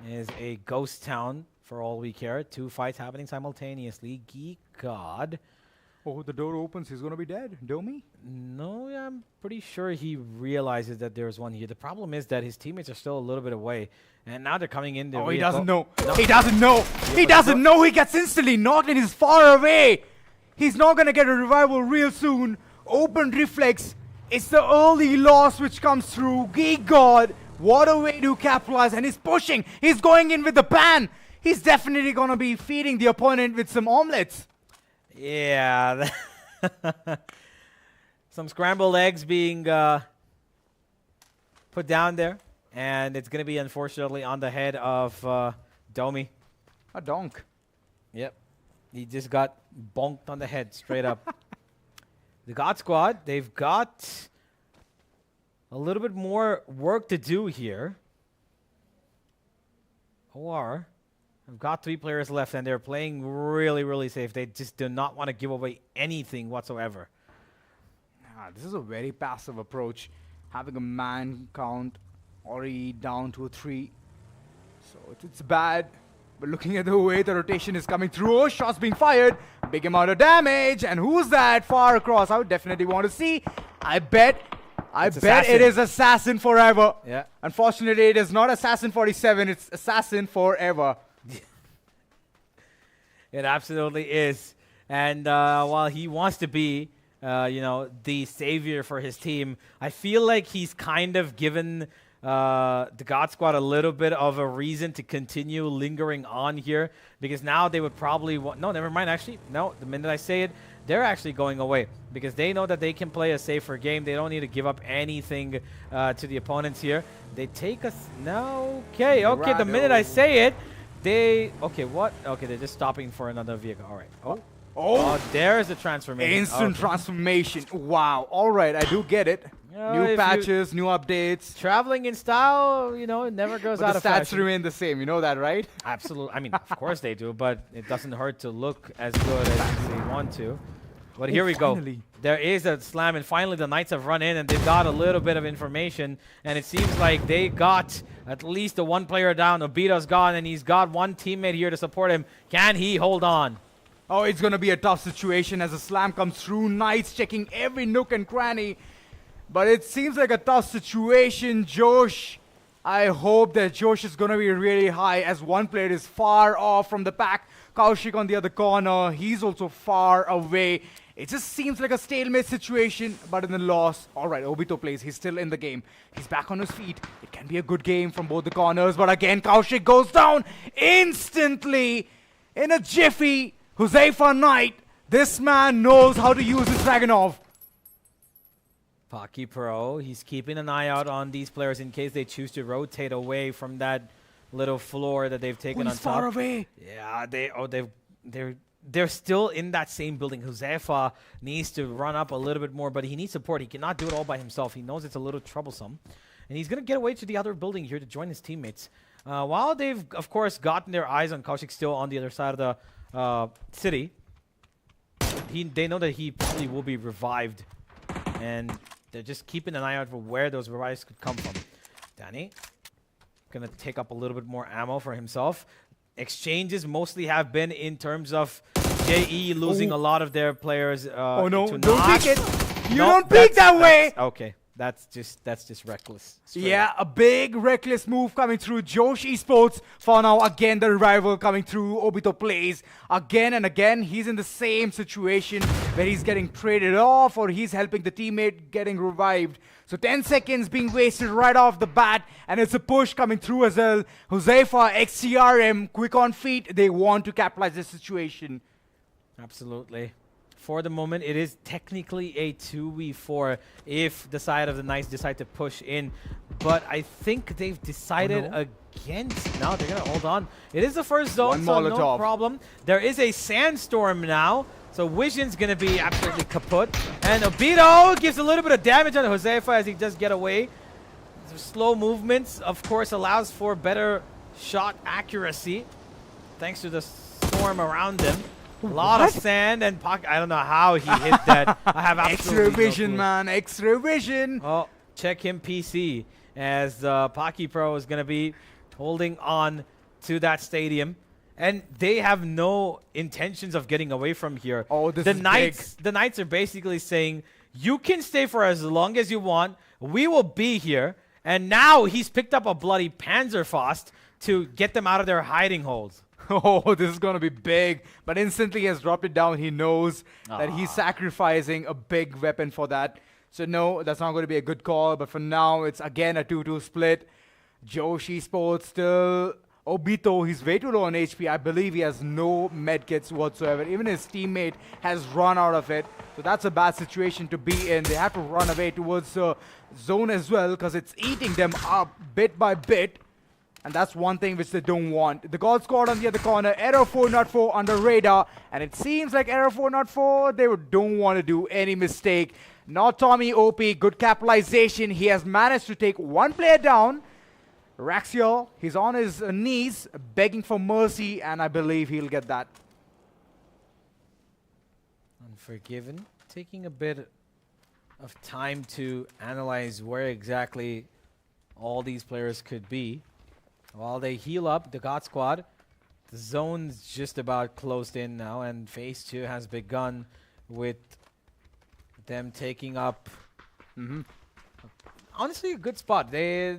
is a ghost town for all we care. Two fights happening simultaneously. Geek God. Oh, the door opens. He's going to be dead. Domi? No, yeah, I'm pretty sure he realizes that there's one here. The problem is that his teammates are still a little bit away. And now they're coming in. Oh, he doesn't know. No. He doesn't know. He doesn't know. He gets instantly knocked and he's far away. He's not going to get a revival real soon. Open Reflex. It's the early loss which comes through. Geek God. What a way to capitalize. And he's pushing. He's going in with the pan. He's definitely going to be feeding the opponent with some omelets. Yeah. Some scrambled eggs being put down there. And it's going to be, unfortunately, on the head of Domi. A donk. Yep. He just got bonked on the head, straight up. The God Squad, they've got a little bit more work to do here. OR, I've got 3 players left, and they're playing really, really safe. They just do not want to give away anything whatsoever. This is a very passive approach. Having a man count already down to a 3. So it's bad. But looking at the way the rotation is coming through, oh, shots being fired, big amount of damage, and who's that far across? I would definitely want to see. I bet it is Assassin Forever. Yeah. Unfortunately, it is not Assassin 47, it's Assassin Forever. It absolutely is. And while he wants to be, the savior for his team, I feel like he's kind of given the God Squad a little bit of a reason to continue lingering on here, because now they would probably no, never mind, actually. No, the minute I say it, they're actually going away because they know that they can play a safer game. They don't need to give up anything to the opponents here. They take us no. Okay, the minute I say it, they're just stopping for another vehicle. All right. Oh, there's a transformation. Instant transformation. Wow. All right, I do get it. New patches, new updates. Traveling in style, it never goes out of fashion. The stats remain the same. You know that, right? Absolutely. I mean, of course they do, but it doesn't hurt to look as good as they want to. But here we go. There is a slam, and finally the Knights have run in, and they've got a little bit of information, and it seems like they got at least the 1 player down. Obito's gone, and he's got 1 teammate here to support him. Can he hold on? Oh, it's going to be a tough situation as a slam comes through. Knights checking every nook and cranny. But it seems like a tough situation. Josh, I hope that Josh is going to be really high as 1 player is far off from the pack. Kaushik on the other corner. He's also far away. It just seems like a stalemate situation, but in the loss. All right, Obito plays. He's still in the game. He's back on his feet. It can be a good game from both the corners. But again, Kaushik goes down instantly in a jiffy. Huzaifa Knight. This man knows how to use his Dragunov. Paki Pro, he's keeping an eye out on these players in case they choose to rotate away from that little floor that they've taken on top. Far away. Yeah, they're still in that same building. Huzaifa needs to run up a little bit more, but he needs support. He cannot do it all by himself. He knows it's a little troublesome. And he's going to get away to the other building here to join his teammates. While they've, of course, gotten their eyes on Kaushik still on the other side of City. They know that he probably will be revived, and they're just keeping an eye out for where those revives could come from. Danny gonna take up a little bit more ammo for himself. Exchanges mostly have been in terms of JE losing a lot of their players. Oh no, to don't Notch. peek it. You No, don't peek that way. Okay, that's just reckless. Straight Yeah, up. a big reckless move coming through. Josh Esports for now. Again, the revival coming through. Obito plays again and again. He's in the same situation where he's getting traded off or he's helping the teammate getting revived. So 10 seconds being wasted right off the bat, and it's a push coming through as well. Josefa, XCRM, quick on feet. They want to capitalize this situation. Absolutely. For the moment, it is technically a 2v4 if the side of the Knights decide to push in. But I think they've decided against. Now they're going to hold on. It is the first zone, One so no Molotov. problem. There is a sandstorm now. So Vision's going to be absolutely kaput. And Obito gives a little bit of damage on Josefa as he does get away. The slow movements, of course, allows for better shot accuracy thanks to the storm around him. A lot of sand and pocket. I don't know how he hit that. I have absolutely X-ray vision, no clue. man. X-ray vision. Oh, check him PC as Pocky Pro is going to be holding on to that stadium. And they have no intentions of getting away from here. Oh, this the is Knights, the Knights are basically saying, you can stay for as long as you want. We will be here. And now he's picked up a bloody Panzerfaust to get them out of their hiding holes. Oh, this is going to be big. But instantly he has dropped it down. He knows that he's sacrificing a big weapon for that. So no, that's not going to be a good call. But for now, it's again a 2-2 split. Joshi Sports still... Obito, he's way too low on HP. I believe he has no medkits whatsoever. Even his teammate has run out of it. So that's a bad situation to be in. They have to run away towards the zone as well because it's eating them up bit by bit. And that's one thing which they don't want. The God Squad on the other corner. Error 404 under radar. And it seems like Error 404, they don't want to do any mistake. Not Tommy OP. Good capitalization. He has managed to take one player down. Raxiel, he's on his knees, begging for mercy, and I believe he'll get that. Unforgiven. Taking a bit of time to analyze where exactly all these players could be. While they heal up, the God Squad, the zone's just about closed in now, and Phase 2 has begun with them taking up... Honestly, a good spot. They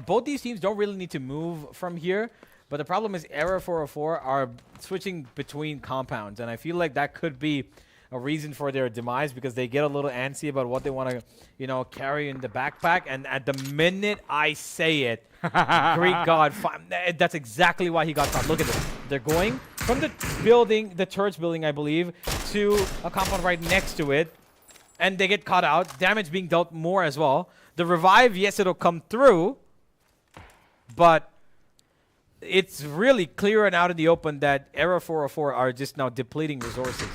both these teams don't really need to move from here, but the problem is Error 404 are switching between compounds, and I feel like that could be a reason for their demise because they get a little antsy about what they want to, you know, carry in the backpack. And at the minute I say it, Greek God, that's exactly why he got caught. Look at this. They're going from the building, the church building, I believe, to a compound right next to it, and they get caught out. Damage being dealt more as well. The revive, yes, it'll come through, but it's really clear and out in the open that Error 404 are just now depleting resources.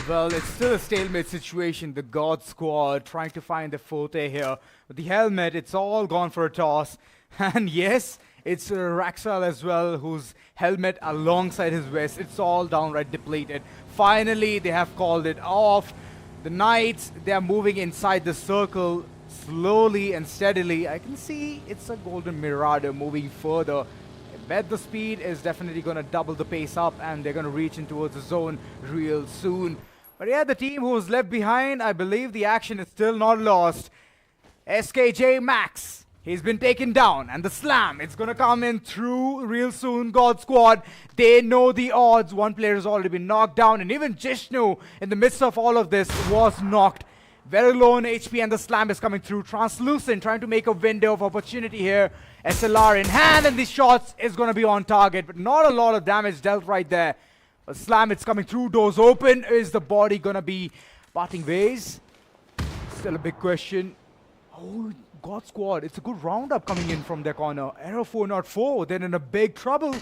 Well, it's still a stalemate situation. The God Squad trying to find the forte here. With the helmet, it's all gone for a toss. And yes, it's Raxel as well, whose helmet alongside his vest, it's all downright depleted. Finally, they have called it off. The Knights, they are moving inside the circle slowly and steadily. I can see it's a Golden Mirada moving further. I bet the speed is definitely going to double the pace up and they're going to reach in towards the zone real soon. But yeah, the team who was left behind, I believe the action is still not lost. SKJ Max, he's been taken down, and the slam, it's going to come in through real soon. God Squad, they know the odds. One player has already been knocked down, and even Jishnu, in the midst of all of this, was knocked. Very low on HP, and the slam is coming through. Translucent trying to make a window of opportunity here. SLR in hand, and the shots is going to be on target, but not a lot of damage dealt right there. A slam, it's coming through. Doors open. Is the body going to be parting ways? Still a big question. Oh, God Squad, it's a good roundup coming in from their corner. Error 404, they're in a big trouble.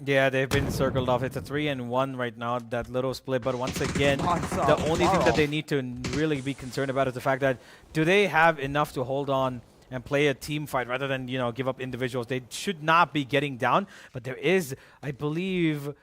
Yeah, they've been circled off. It's a 3-1 right now, that little split. But once again, Monster, the only far thing that off. they need to really be concerned about is the fact that do they have enough to hold on and play a team fight rather than, you know, give up individuals. They should not be getting down. But there is, I believe,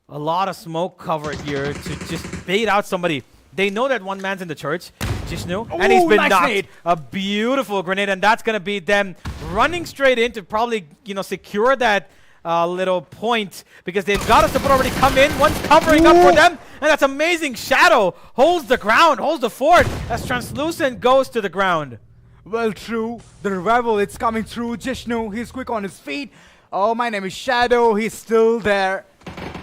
a lot of smoke cover here to just bait out somebody. They know that one man's in the church, Jishnu, and he's been nice knocked. nade. A beautiful grenade, and that's going to be them running straight in to probably, secure that little point, because they've got a support already come in. One's covering up for them, and that's amazing. Shadow holds the ground, holds the fort as Translucent goes to the ground. Well, true. The revival, it's coming through. Jishnu, he's quick on his feet. Oh, my name is Shadow. He's still there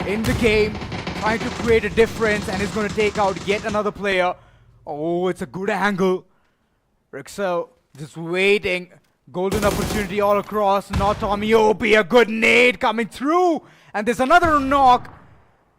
in the game, trying to create a difference, and he's going to take out yet another player. Oh, it's a good angle. Rixel just waiting. Golden opportunity all across. Not Tommy OP. A good nade coming through. And there's another knock.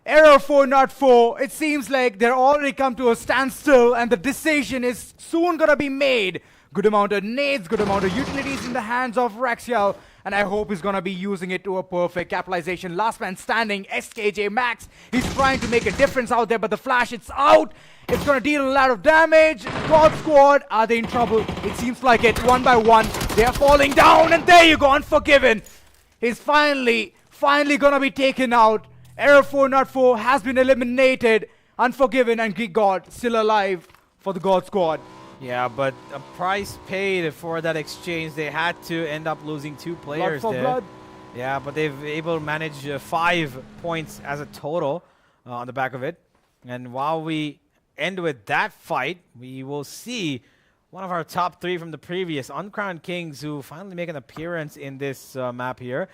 Error 4, not 4. It seems like they're already come to a standstill, and the decision is soon going to be made. Good amount of nades, good amount of utilities in the hands of Raxiel, and I hope he's gonna be using it to a perfect capitalization. Last man standing, SKJ Max. He's trying to make a difference out there, but the flash, it's out. It's gonna deal a lot of damage. God Squad, are they in trouble? It seems like it. One by one, they're falling down, and there you go, Unforgiven. He's finally gonna be taken out. Error 4, not 4 has been eliminated. Unforgiven and Greek God still alive for the God Squad. Yeah, but a price paid for that exchange. They had to end up losing 2 players Blood for there. blood. Yeah, but they've able to manage 5 points as a total on the back of it. And while we end with that fight, we will see one of our top 3 from the previous Uncrowned Kings who finally make an appearance in this map here,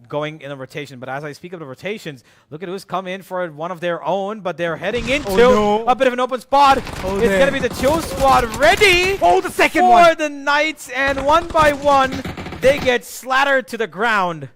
going in a rotation. But as I speak of the rotations, look at who's come in for one of their own, but they're heading into a bit of an open spot. It's going to be the Chill Squad ready the second for one. the Knights, and one by one, they get slattered to the ground.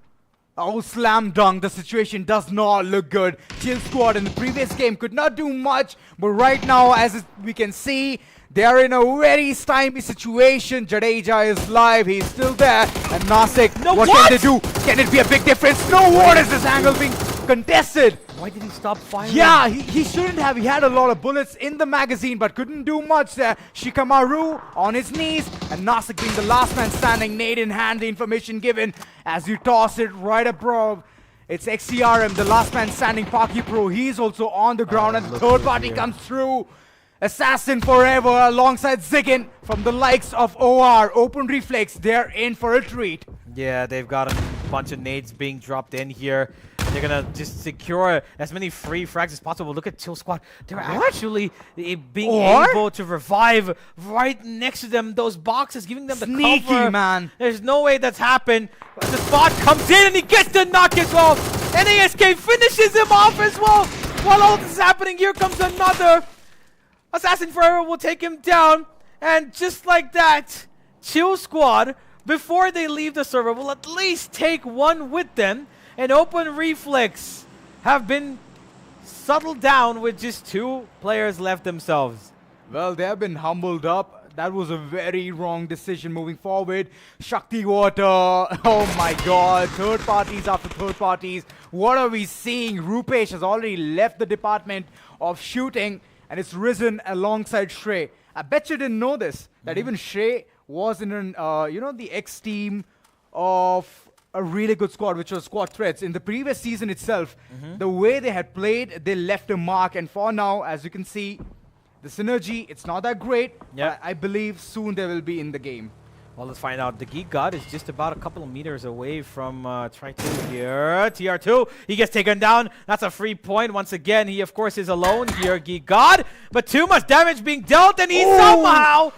Oh, slam dunk. The situation does not look good. Chill Squad in the previous game could not do much, but right now, as we can see, they are in a very stymied situation. Jadeja is live. He's still there. And Nasik, what can they do? Can it be a big difference? No, what is this angle being contested? Why did he stop firing? Yeah, he shouldn't have. He had a lot of bullets in the magazine, but couldn't do much there. Shikamaru on his knees, and Nasik being the last man standing, nade in hand, the information given as you toss it right above. It's XCRM, the last man standing, Paki Pro. He's also on the ground, and the third party comes through. Assassin Forever alongside Ziggin from the likes of OR. Open Reflex, they're in for a treat. Yeah, they've got a bunch of nades being dropped in here. They're gonna just secure as many free frags as possible. Look at Chill Squad. They're actually being able to revive right next to them. Those boxes, giving them the Sneaky, cover. man. There's no way that's happened. The spot comes in and he gets the knock as well. And ASK finishes him off as well. While all this is happening, here comes another. Assassin Forever will take him down. And just like that, Chill Squad, before they leave the server, will at least take one with them. And Open Reflex have been settled down with just 2 players left themselves. Well, they have been humbled up. That was a very wrong decision moving forward. Shakti Water. Oh my god. Third parties after third parties. What are we seeing? Rupesh has already left the department of shooting, and it's risen alongside Shrey. I bet you didn't know this, that even Shrey was in an, the X team of a really good squad, which was Squad Threads. In the previous season itself, the way they had played, they left a mark. And for now, as you can see, the synergy, it's not that great. Yeah. I believe soon they will be in the game. Well, let's find out. The Geek God is just about a couple of meters away from Try2 here. TR2, he gets taken down. That's a free point. Once again, he, of course, is alone here, Geek God. But too much damage being dealt, and he somehow,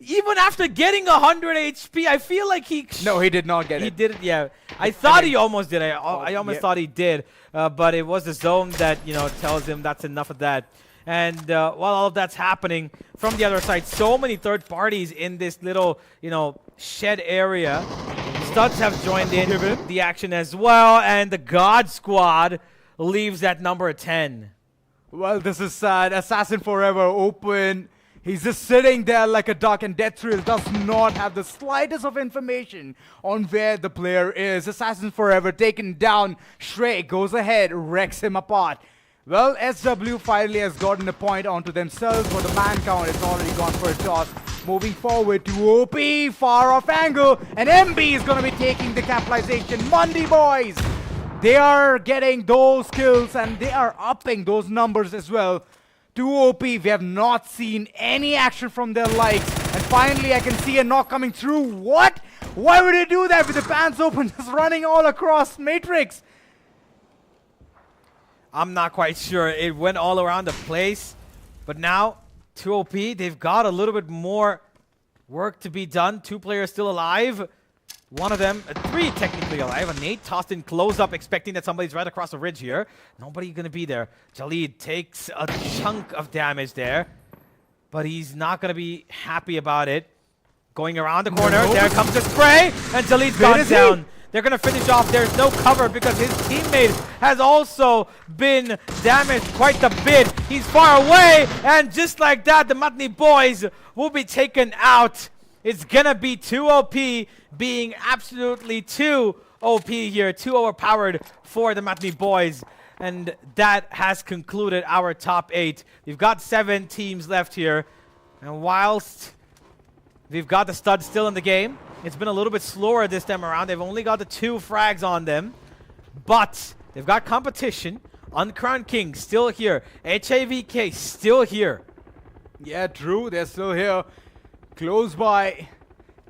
even after getting 100 HP, I feel like he... No, he did not get it. He did it, yeah. I thought he almost did. I almost thought he did. But it was the zone that, tells him that's enough of that. And while all of that's happening, from the other side, so many third parties in this little, shed area. Studs have joined in the action as well, and the God Squad leaves at number 10. Well, this is sad. Assassin Forever open. He's just sitting there like a duck, and Death Thrill does not have the slightest of information on where the player is. Assassin Forever taken down. Shrey goes ahead, wrecks him apart. Well, SW finally has gotten a point onto themselves, but the man count is already gone for a toss. Moving forward to OP, far off angle, and MB is going to be taking the capitalization. Monday boys, They are getting those kills and they are upping those numbers as well. 2 OP, we have not seen any action from their likes. And finally, I can see a knock coming through. What? Why would they do that with the pants open, just running all across Matrix? I'm not quite sure. It went all around the place. But now, 2 OP, they've got a little bit more work to be done. 2 players still alive. One of them, 3 technically alive. And Nate tossed in close up, expecting that somebody's right across the ridge here. Nobody gonna be there. Jalid takes a chunk of damage there. But he's not gonna be happy about it. Going around the corner, there comes the spray, and Jalid's gone down. They're gonna finish off. There's no cover because his teammate has also been damaged quite a bit. He's far away, and just like that, the Matni boys will be taken out. It's gonna be 2 OP being absolutely too OP here, too overpowered for the Matni boys. And that has concluded our top 8. We've got 7 teams left here. And whilst we've got the studs still in the game, it's been a little bit slower this time around. They've only got the 2 frags on them. But they've got competition. Uncrowned King still here. HAVK still here. Yeah, true. They're still here. Close by.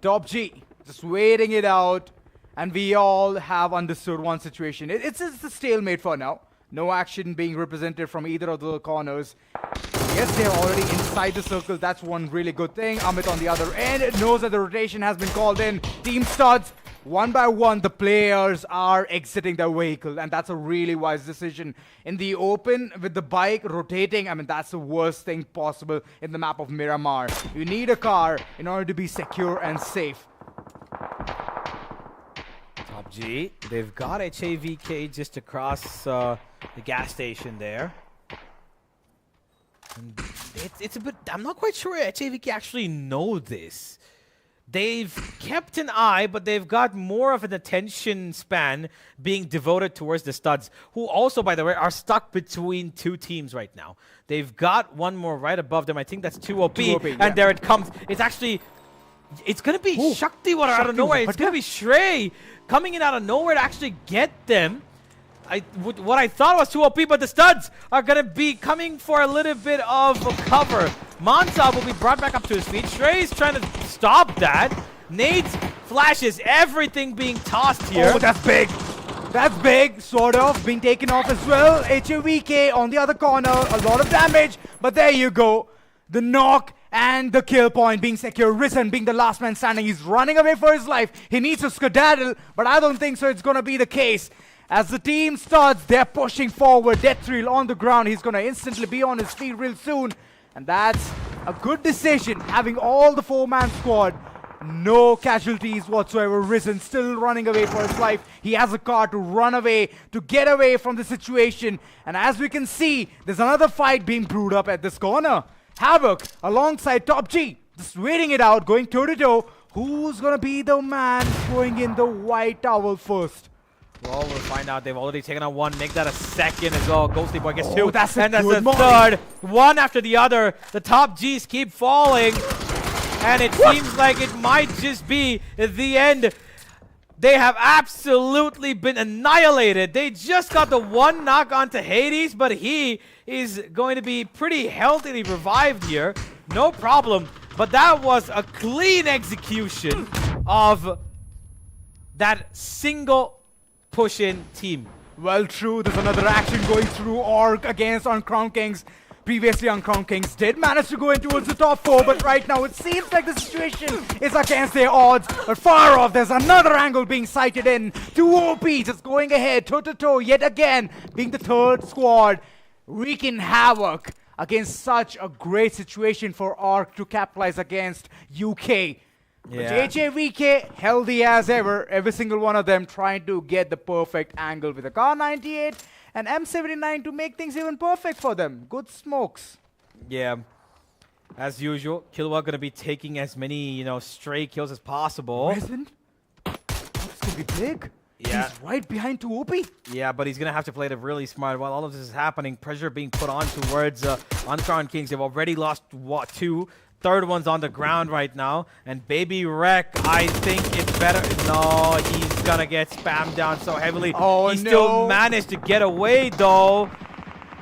Top G. Just waiting it out. And we all have understood one situation. It's just a stalemate for now. No action being represented from either of the corners. Yes, they're already inside the circle. That's one really good thing. Amit on the other end knows that the rotation has been called in. Team studs. One by one, the players are exiting their vehicle. And that's a really wise decision. In the open, with the bike rotating, I mean, that's the worst thing possible in the map of Miramar. You need a car in order to be secure and safe. Top G. They've got HAVK just across the gas station there. And it's a bit... I'm not quite sure HAVK actually know this. They've kept an eye, but they've got more of an attention span being devoted towards the studs, who also, by the way, are stuck between 2 teams right now. They've got one more right above them. I think that's 2 OP, and there it comes. It's actually... It's going to be Shakti Water out of nowhere. It's going to be Shrey coming in out of nowhere to actually get them. What I thought was 2 OP, but the studs are going to be coming for a little bit of cover. Monza will be brought back up to his feet. Shrey's trying to stop that. Nate flashes, everything being tossed here. Oh, that's big. That's big, sort of, being taken off as well. HAVK on the other corner, a lot of damage. But there you go. The knock and the kill point being secure. Risen being the last man standing. He's running away for his life. He needs to skedaddle, but I don't think so it's going to be the case. As the team starts, they're pushing forward. Deaththrill on the ground. He's going to instantly be on his feet real soon. And that's a good decision, having all the 4-man squad. No casualties whatsoever. Risen still running away for his life. He has a car to run away, to get away from the situation. And as we can see, there's another fight being brewed up at this corner. Havoc alongside Top G, just waiting it out, going toe-to-toe. Who's going to be the man throwing in the white towel first? Well, we'll find out. They've already taken out 1. Make that a second as well. Ghosty Boy gets 2. That's and that's the third. One after the other. The top Gs keep falling. And it seems like it might just be the end. They have absolutely been annihilated. They just got the 1 knock onto Hades, but he is going to be pretty healthily revived here. No problem. But that was a clean execution of that single push-in team. Well, true. There's another action going through Orc against Uncrowned Kings. Previously, Uncrowned Kings did manage to go in towards the top 4, but right now it seems like the situation is against their odds. But far off, there's another angle being sighted in. 2 OP just going ahead, toe-to-toe, yet again, being the 3rd squad, wreaking havoc against such a great situation for Orc to capitalize against UK. Yeah. But HAVK, healthy as ever, every single one of them trying to get the perfect angle with a Car 98 and M79 to make things even perfect for them. Good smokes. Yeah. As usual, Killua gonna be taking as many, stray kills as possible. Present? That's gonna be big. Yeah. He's right behind 2 OP. Yeah, but he's going to have to play it really smart. While all of this is happening, pressure being put on towards Uncrowned Kings. They've already lost, 2? Third one's on the ground right now. And Baby Wreck, I think it's better. No, he's gonna get spammed down so heavily. Oh, he still no. managed to get away though.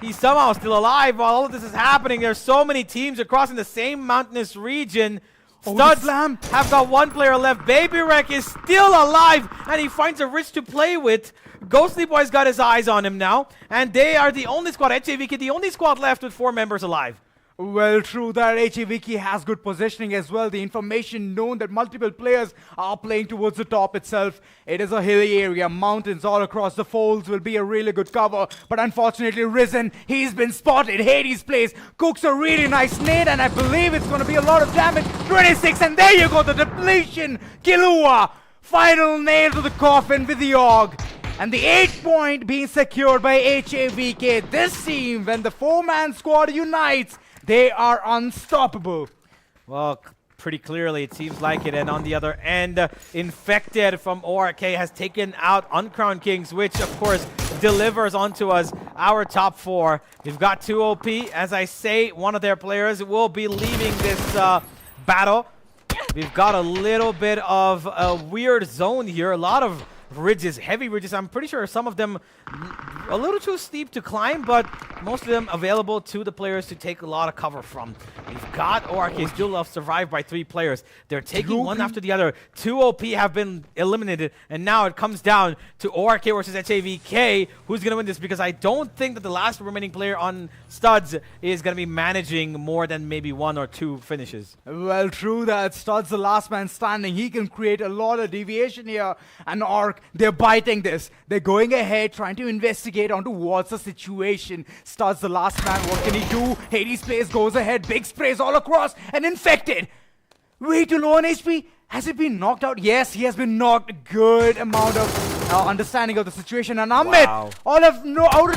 He's somehow still alive while all of this is happening. There's so many teams across in the same mountainous region. Oh, the Studs slam. have got one player left. Baby Wreck is still alive, and he finds a wrist to play with. Ghostly Boy's got his eyes on him now, and they are the only squad, HAVK, the only squad left with 4 members alive. Well, true that HAVK has good positioning as well. The information known that multiple players are playing towards the top itself. It is a hilly area, mountains all across the folds will be a really good cover. But unfortunately, Risen, he's been spotted. Hades plays, cooks a really nice nade, and I believe it's going to be a lot of damage. 26, and there you go, the depletion. Killua, final nail to the coffin with the AUG. And the 8-point being secured by HAVK. This team, when the 4-man squad unites, they are unstoppable. Well, pretty clearly it seems like it. And on the other end, Infected from ORK has taken out Uncrowned Kings, which of course delivers onto us our top 4. We've got 2 OP. As I say, one of their players will be leaving this battle. We've got a little bit of a weird zone here. A lot of ridges, heavy ridges. I'm pretty sure some of them a little too steep to climb, but most of them available to the players to take a lot of cover from. We've got ORK still survived by 3 players. They're taking one after the other. 2 OP have been eliminated, and now it comes down to ORK versus HAVK. Who's going to win this? Because I don't think that the last remaining player on Studs is going to be managing more than maybe 1 or 2 finishes. Well, true that. Stud's the last man standing. He can create a lot of deviation here. And ARC, they're biting this. They're going ahead, trying to investigate onto what's the situation. Stud's the last man. What can he do? Hades plays, goes ahead. Big sprays all across. And Infected. Way too low on HP. Has he been knocked out? Yes, he has been knocked. Good amount of understanding of the situation. And Amit, Wow. out of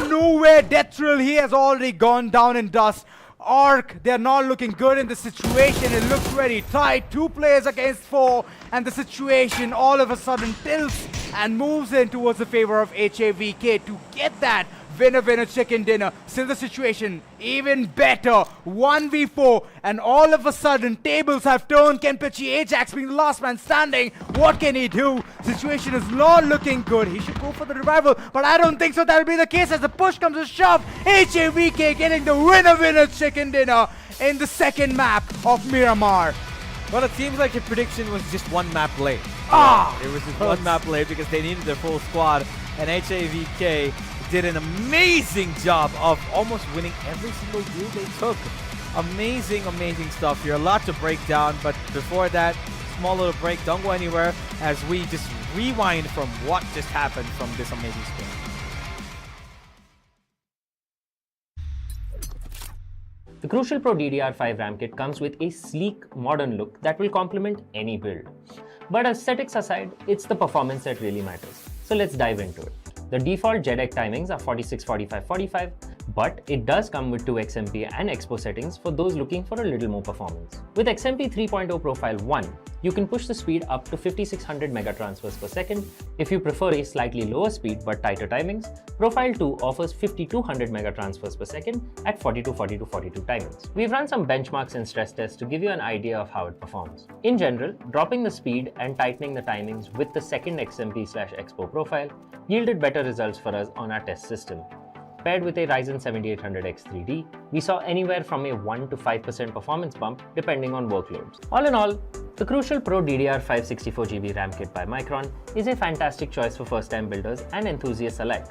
nowhere, Death Thrill, he has already gone down in dust. ARC, they're not looking good in the situation. It looks very tight. 2 players against 4. And the situation all of a sudden tilts and moves in towards the favor of HAVK to get that winner chicken dinner. Still the situation even better. 1v4, and all of a sudden tables have turned. Kenpachi Ajax being the last man standing. What can he do? Situation is not looking good. He should go for the revival, but I don't think so. That'll be the case as the push comes to shove. HAVK getting the winner chicken dinner in the second map of Miramar. Well, it seems like your prediction was just 1 map late. It was just 1 map late because they needed their full squad, and HAVK did an amazing job of almost winning every single duel they took. Amazing, amazing stuff here. A lot to break down, but before that, small little break. Don't go anywhere as we just rewind from what just happened from this amazing spin. The Crucial Pro DDR5 RAM kit comes with a sleek, modern look that will complement any build. But aesthetics aside, it's the performance that really matters. So let's dive into it. The default JEDEC timings are 46, 45, 45, but it does come with 2 XMP and Expo settings for those looking for a little more performance. With XMP 3.0 Profile 1, you can push the speed up to 5600 megatransfers per second. If you prefer a slightly lower speed but tighter timings, Profile 2 offers 5200 megatransfers per second at 42, 42, 42 timings. We've run some benchmarks and stress tests to give you an idea of how it performs. In general, dropping the speed and tightening the timings with the second XMP/Expo profile yielded better results for us on our test system. Paired with a Ryzen 7800X 3D, we saw anywhere from a 1 to 5% performance bump depending on workloads. All in all, the Crucial Pro DDR5 64GB RAM kit by Micron is a fantastic choice for first-time builders and enthusiasts alike.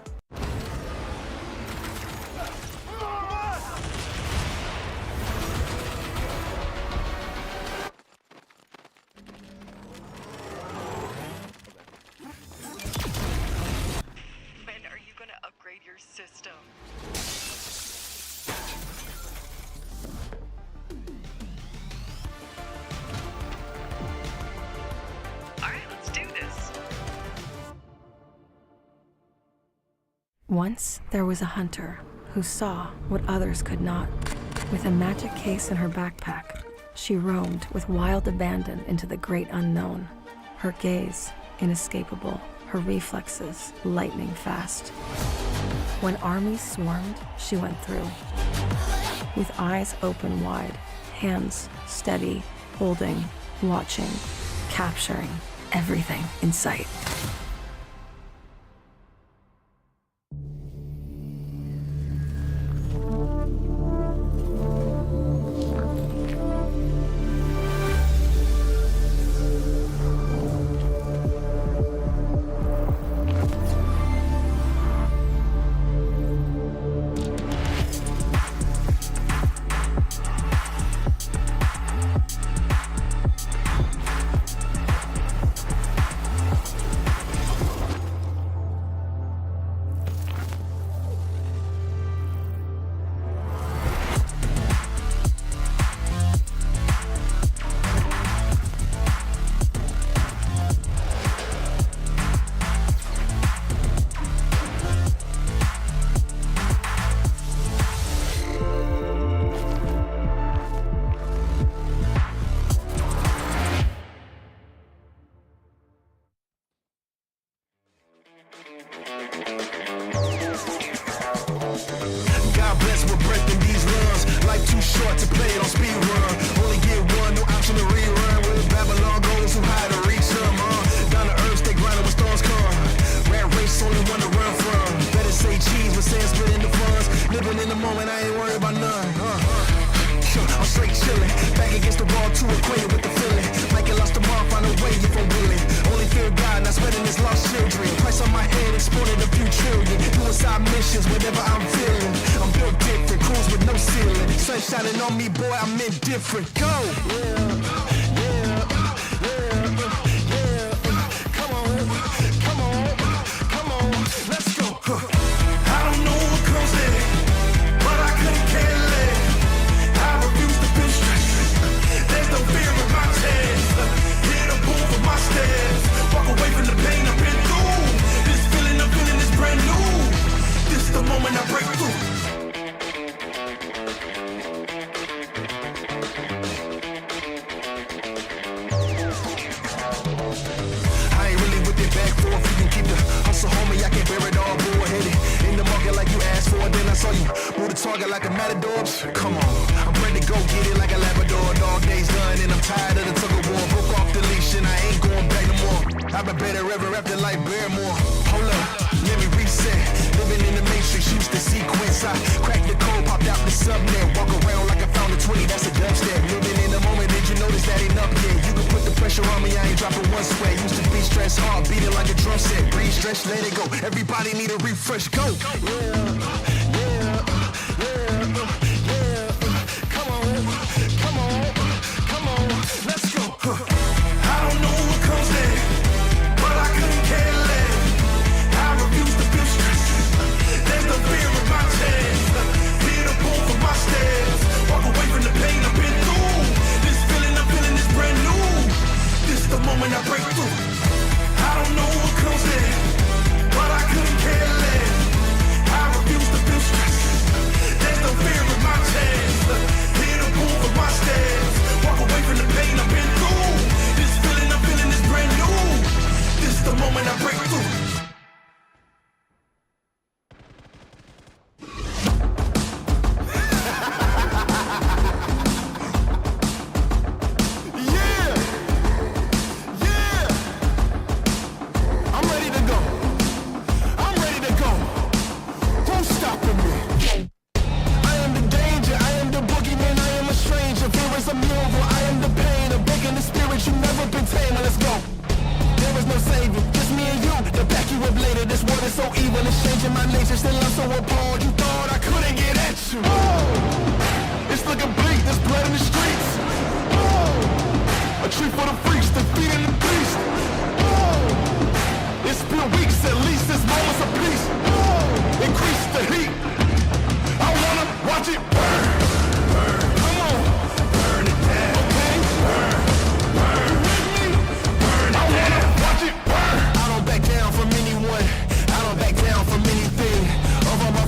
When are you gonna upgrade your system? Alright, let's do this. Once there was a hunter who saw what others could not. With a magic case in her backpack, she roamed with wild abandon into the great unknown. Her gaze inescapable, her reflexes lightning fast. When armies swarmed, she went through. With eyes open wide, hands steady, holding, watching, capturing everything in sight. God bless with breath in these lungs. Life too short to play it on speed run. Only get one, no option to rerun. With Babylon goes who hide to reach them. Down to earth, stay grinding when stars come. Rat race, only one to run from. Better say cheese, but say split in the funds. Living in the moment, I ain't worried about none. I'm straight chillin', back against the wall, too acquainted with the feeling. Like it lost the mark, find a way if I'm willing. Only fear God, not sweating his lost children. Price on my head, exported a few trillion. Doing side missions, whatever I'm feeling. I'm built different, cruise with no ceiling. Sun shining on me, boy, I'm indifferent. Go! Come on, let's go. I don't know what comes next, but I couldn't care less. I refuse to feel stressed. There's no fear in my chest. Hear the boom of my steps. Walk away from the pain I've been through. This feeling I'm feeling is brand new. This is the moment I break through. I ain't really with it back forth. You can keep the hustle, homie. I can't bear it all. Bullheaded in the market like you asked for. Then I saw you move the target like a matador. Come on, I'm ready to go get it like a Labrador. Dog days done and I'm tired of the tug of war. Broke off the leash and I ain't going back no more. I've been better ever after like Barrymore. Hold up, let me reset. Living in the matrix, used to sequence. I cracked the code, popped out the subnet. Walk around like I found a 20, that's a dubstep. Living in the moment, did you notice that ain't up yet? You can put the pressure on me, I ain't dropping one sweat. Used to be stressed hard, beating like a drum set. Breathe, stretch, let it go. Everybody need a refresh, go! Come on, let's go. I don't know what comes next, but I couldn't care less. I refuse to feel stressed. There's no fear in my chest. Hear the boom of my steps. Walk away from the pain I've been through. This feeling I'm feeling is brand new. This is the moment I break through. I don't know what comes next, but I couldn't care less. I refuse to feel stressed. There's no fear in my chest. Hear the boom of my steps. Walk away from the pain I've been through. This feeling I'm feeling is brand new. This is the moment I break through. I'm ready to go. Who's stopping me? I am the danger, I am the boogeyman, I am a stranger. Fear is a mule, I am the pain. A big in the spirit, you never been tamed. Let's go. There is no savior, just me and you. To back you up later, this world is so evil. It's changing my nature, still I'm so appalled. You thought I couldn't get at you. Oh, it's looking bleak, there's blood in the streets. Oh, a treat for the freaks, defeating the beast. Oh, it's been weeks, at least this moment's a peace. Oh, increase the heat. I wanna watch it burn. Come on, burn it down. Okay, burn. You with me? Burn it down. I wanna watch it burn. I don't back down from anyone. I don't back down from anything. Of all my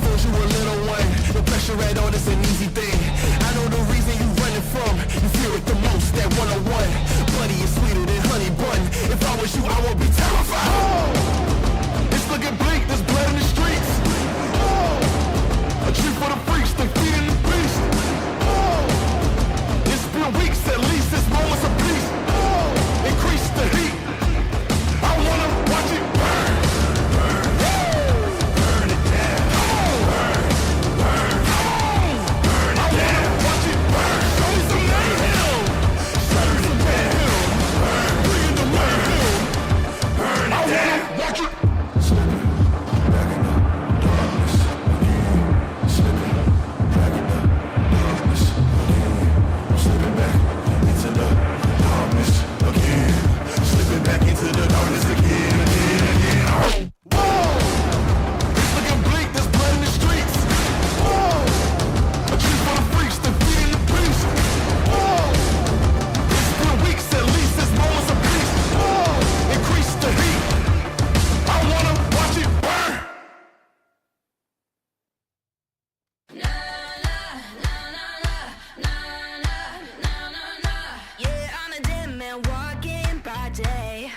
day.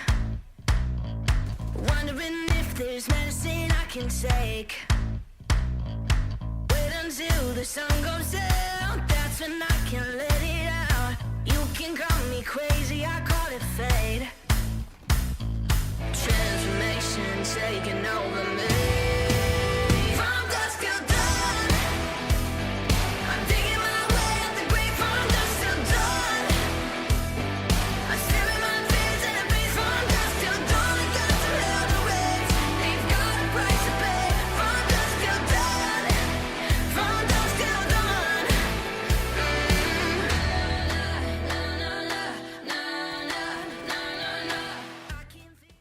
Wondering if there's medicine I can take. Wait until the sun goes down, that's when I can let it out. You can call me crazy, I call it fate. Transformation taking over me. From dusk till dawn, I'm digging my way up the grave. From dusk till dawn, I'm staring my fears in the face. From dusk till dawn, I got some hell to raise. They've got a price to pay. From dusk till dawn, from dusk till dawn. I can feel.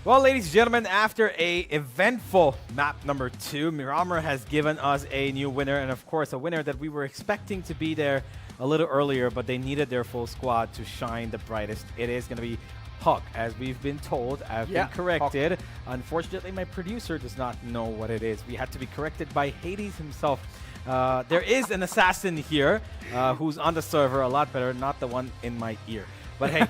Well, ladies and gentlemen, after a eventful map number 2, Miramar has given us a new winner, and of course a winner that we were expecting to be there a little earlier, but they needed their full squad to shine the brightest. It is going to be Hawk, as we've been told. I've been corrected. Unfortunately, my producer does not know what it is. We had to be corrected by Hades himself. There is an assassin here who's on the server a lot better, not the one in my ear. But hey,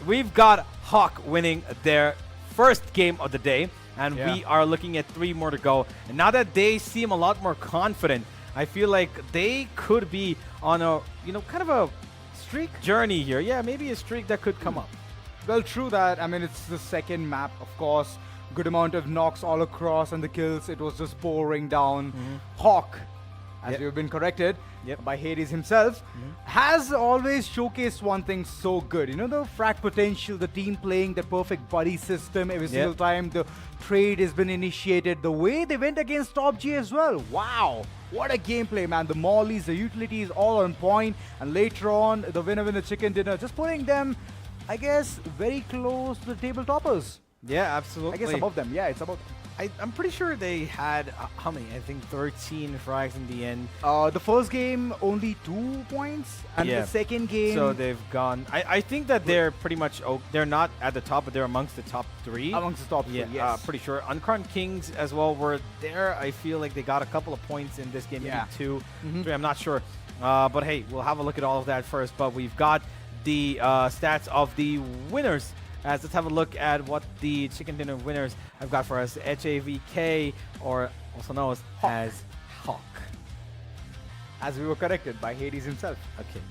we've got Hawk winning their first game of the day, and we are looking at 3 more to go. And now that they seem a lot more confident, I feel like they could be on a, kind of a streak journey here. Yeah, maybe a streak that could come up. Well, true that. I mean, it's the second map, of course. Good amount of knocks all across, and the kills, it was just pouring down. Hawk, as you've been corrected by Hades himself, has always showcased one thing so good. The frag potential, the team playing the perfect buddy system every single time the trade has been initiated. The way they went against Top G as well. Wow. What a gameplay, man. The mollies, the utilities, all on point. And later on, the winner chicken dinner, just putting them, I guess, very close to the table toppers. Yeah, absolutely. I guess above them. Yeah, it's above them. I'm pretty sure they had, how many? I think 13 frags in the end. The first game, only 2 points. And the second game... So they've gone... I think that they're pretty much... they're not at the top, but they're amongst the top 3. Amongst the top 3, yes. Pretty sure. Uncrowned Kings as well were there. I feel like they got a couple of points in this game. Maybe 2, 3, I'm not sure. But hey, we'll have a look at all of that first. But we've got the stats of the winners. Let's have a look at what the Chicken Dinner winners have got for us. HAVK, or also known as Hawk. As we were corrected by Hades himself. Okay.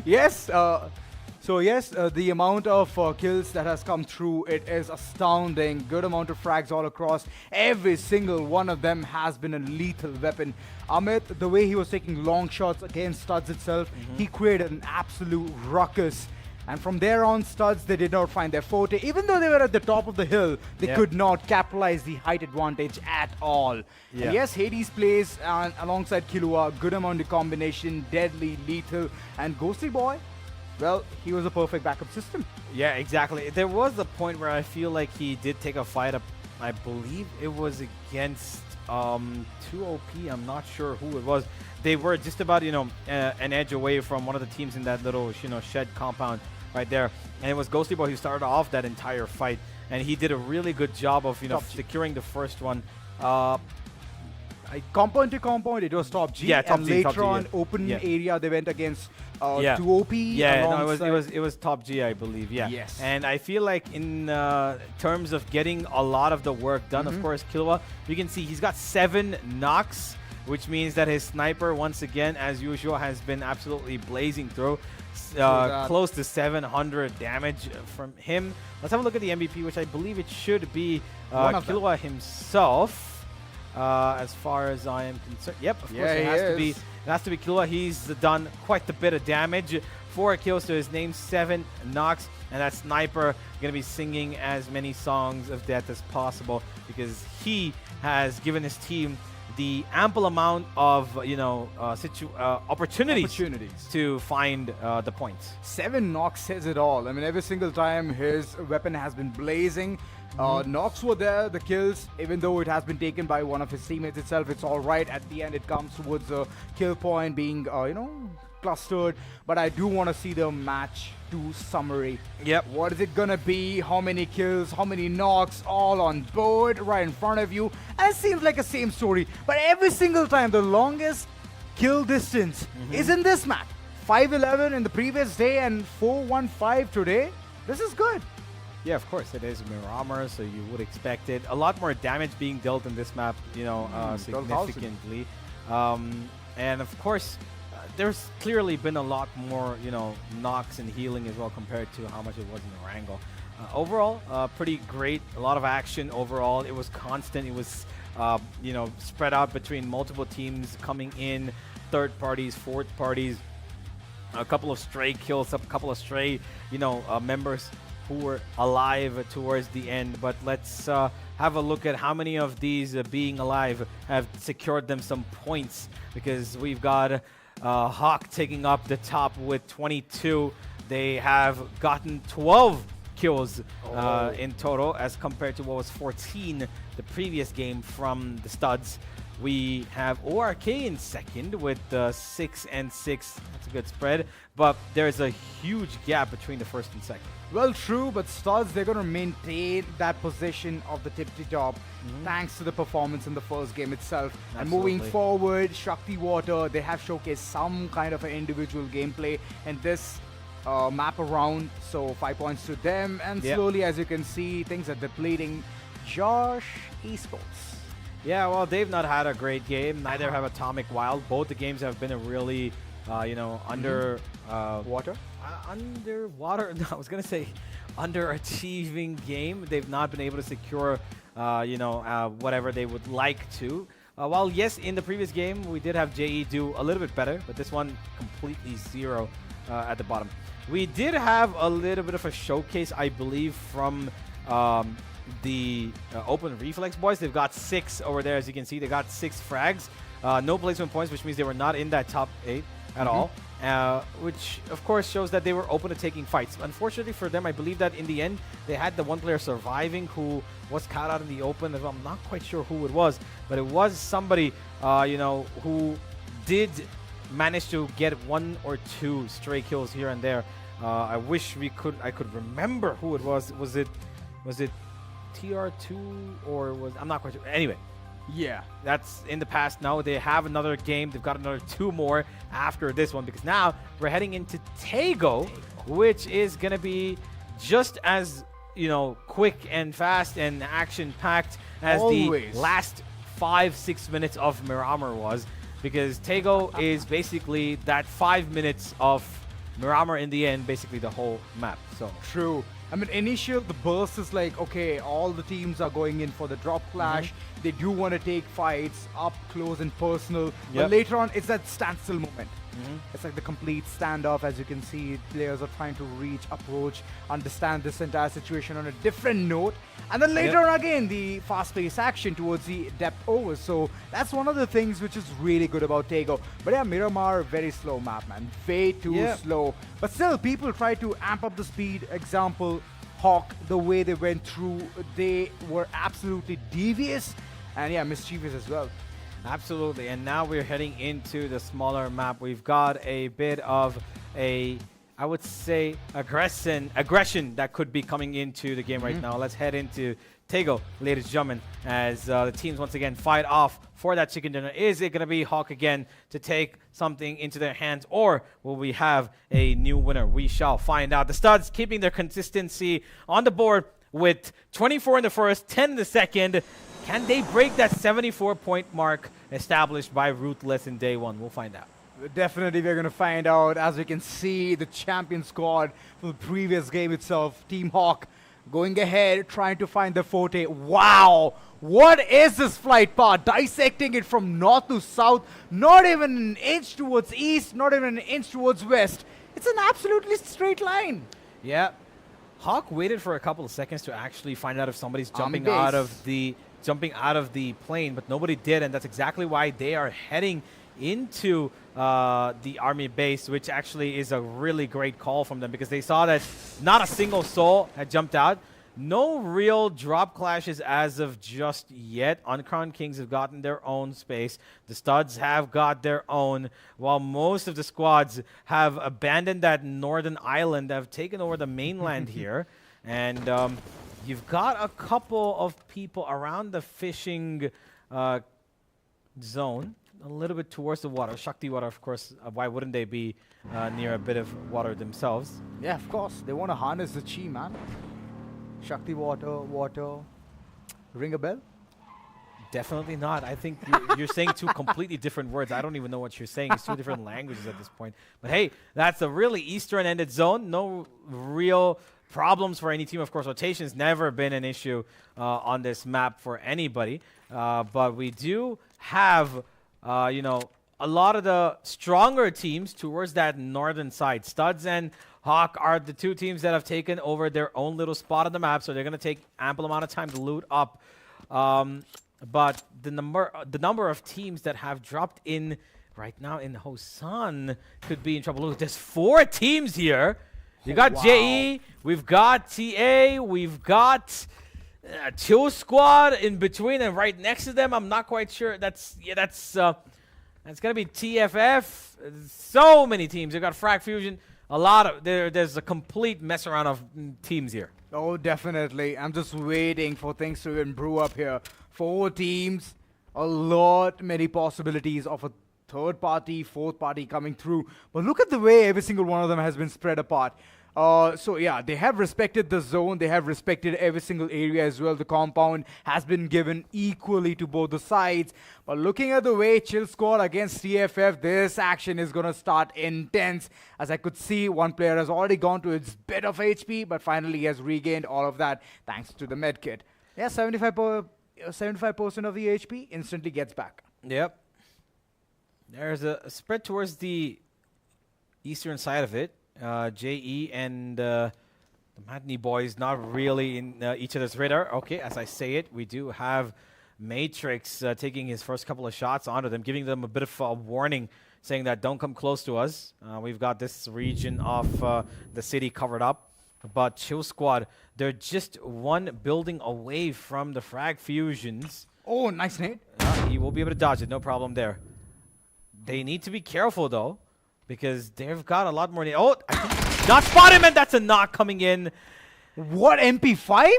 Yes. The amount of kills that has come through, it is astounding. Good amount of frags all across. Every single one of them has been a lethal weapon. Amit, the way he was taking long shots against Studs itself, he created an absolute ruckus. And from there on, Studs, they did not find their forte. Even though they were at the top of the hill, they could not capitalize the height advantage at all. And yes, Hades plays alongside Killua. Good amount of combination, deadly, lethal. And Ghostly Boy, well, he was a perfect backup system. Yeah, exactly. There was a point where I feel like he did take a fight up. I believe it was against 2OP. I'm not sure who it was. They were just about, an edge away from one of the teams in that little, shed compound right there. And it was Ghostly Boy who started off that entire fight. And he did a really good job of, securing the first one. Compound to compound, it was Top G. Yeah, Top and G, later Top G, on, open area, they went against 2OP. Yeah, no, it was Top G, I believe. Yeah. Yes. And I feel like in terms of getting a lot of the work done, of course, Killua, you can see he's got 7 knocks, which means that his sniper, once again, as usual, has been absolutely blazing through. Close to 700 damage from him. Let's have a look at the MVP, which I believe it should be Killua himself. As far as I am concerned. Yep, of course it has to be. It has to be Killua. He's done quite a bit of damage. 4 kills to his name, 7 knocks, and that sniper gonna be singing as many songs of death as possible because he has given his team the ample amount of opportunities to find the points. 7 knocks says it all. I mean, every single time his weapon has been blazing. Knocks were there, the kills, even though it has been taken by one of his teammates itself, it's all right. At the end, it comes towards a kill point being, clustered, but I do want to see the match 2 summary. Yep. What is it gonna be? How many kills? How many knocks? All on board, right in front of you. And it seems like the same story, but every single time the longest kill distance is in this map. 5-11 in the previous day and 4-1-5 today. This is good. Yeah, of course, it is Miramar, so you would expect it. A lot more damage being dealt in this map, you know, 12,000. significantly. And of course, there's clearly been a lot more, you know, knocks and healing as well compared to how much it was in Erangel. Overall, pretty great. A lot of action overall. It was constant. It was, you know, spread out between multiple teams coming in, third parties, fourth parties. A couple of stray kills, a couple of stray, you know, members who were alive towards the end. But let's have a look at how many of these being alive have secured them some points, because we've got Hawk taking up the top with 22. They have gotten 12 kills in total, as compared to what was 14 the previous game from the Studs. We have ORK in second with 6 and 6. That's a good spread, but there's a huge gap between the first and second. Well, true, but Studs, they're going to maintain that position of the tip-to-top thanks to the performance in the first game itself. And moving Absolutely. forward, Shakti Water, they have showcased some kind of an individual gameplay in this map around, so 5 points to them. And Yep. slowly, as you can see, things are depleting. Josh Esports. Yeah, well, they've not had a great game. Neither have Atomic Wild. Both the games have been a really, you know, under... Water? Underwater? No, I was going to say underachieving game. They've not been able to secure, you know, whatever they would like to. While, yes, in the previous game, we did have JE do a little bit better, but this one completely zero at the bottom. We did have a little bit of a showcase, I believe, from... the open reflex boys. They've got 6 over there, as you can see. They got 6 frags, no placement points, which means they were not in that top 8 at all, which of course shows that they were open to taking fights. Unfortunately for them, I believe that in the end they had the one player surviving who was caught out in the open. I'm not quite sure who it was, but it was somebody you know, who did manage to get 1 or 2 stray kills here and there. I wish I could remember who it was. Was it TR2 or was... I'm not quite sure. Anyway, Yeah. that's in the past now. They have another game. They've got another 2 more after this one, because now we're heading into Taego, which is going to be just as, you know, quick and fast and action-packed as Always. the last 5-6 minutes of Miramar was, because Taego is basically that 5 minutes of Miramar in the end, basically the whole map. So True. I mean, initial, the burst is like, okay, all the teams are going in for the drop clash. They do want to take fights up close and personal. Yep. But later on, it's that standstill moment. It's like the complete standoff. As you can see, players are trying to reach, approach, understand this entire situation on a different note. And then later on again, the fast-paced action towards the depth overs. So that's one of the things which is really good about Taego. But yeah, Miramar, very slow map, man. Way too slow. But still, people try to amp up the speed. Example, Hawk, the way they went through, they were absolutely devious. And yeah, mischievous as well. absolutely. And now we're heading into the smaller map. We've got a bit of a, I would say, aggression that could be coming into the game right now. Let's head into Taego, ladies and gentlemen, as the teams once again fight off for that chicken dinner. Is it going to be Hawk again to take something into their hands, or will we have a new winner? We shall find out. The Studs keeping their consistency on the board with 24 in the first, 10 in the second. Can they break that 74-point mark established by Ruthless in day 1? We'll find out. Definitely, we're going to find out. As we can see, the champion squad from the previous game itself, Team Hawk, going ahead, trying to find the forte. Wow! What is this flight path? Dissecting it from north to south, not even an inch towards east, not even an inch towards west. It's an absolutely straight line. Yeah. Hawk waited for a couple of seconds to actually find out if somebody's Army jumping out base. of the plane, but nobody did, and that's exactly why they are heading into the army base, which actually is a really great call from them, because they saw that not a single soul had jumped out. No real drop clashes as of just yet. Uncrowned Kings have gotten their own space. The Studs have got their own, while most of the squads have abandoned that northern island, have taken over the mainland here. And you've got a couple of people around the fishing zone, a little bit towards the water. Shakti water, of course. Why wouldn't they be near a bit of water themselves? Yeah, of course. They want to harness the chi, man. Shakti water. Ring a bell? Definitely not. I think you're saying two completely different words. I don't even know what you're saying. It's two different languages at this point. But hey, that's a really eastern-ended zone. No real problems for any team. Of course, rotation's never been an issue on this map for anybody. But we do have, you know, a lot of the stronger teams towards that northern side. Studs and Hawk are the two teams that have taken over their own little spot on the map, so they're going to take ample amount of time to loot up. But the number of teams that have dropped in right now in Hosan could be in trouble. Look, there's 4 teams here. You got JE, we've got TA, we've got Chill Squad in between, and right next to them, I'm not quite sure. That's gonna be TFF. So many teams. You got Frag Fusion. A lot of there's a complete mess around of teams here. Oh, definitely. I'm just waiting for things to even brew up here. 4 teams, many possibilities of a third party, fourth party coming through. But look at the way every single one of them has been spread apart. So yeah, they have respected the zone. They have respected every single area as well. The compound has been given equally to both the sides. But looking at the way Chill Squad against TFF, this action is going to start intense. As I could see, one player has already gone to its bit of HP, but finally he has regained all of that thanks to the medkit. Yeah, 75% of the HP instantly gets back. Yep. There's a spread towards the eastern side of it. JE and the Madney boys not really in each other's radar. Okay, as I say it, we do have Matrix taking his first couple of shots onto them, giving them a bit of a warning, saying that don't come close to us. We've got this region of the city covered up. But Chill Squad, they're just one building away from the Frag Fusions. Oh, nice nade. He will be able to dodge it, no problem there. They need to be careful, though, because they've got a lot more. Oh, I think not spot him, and that's a knock coming in. What, MP5?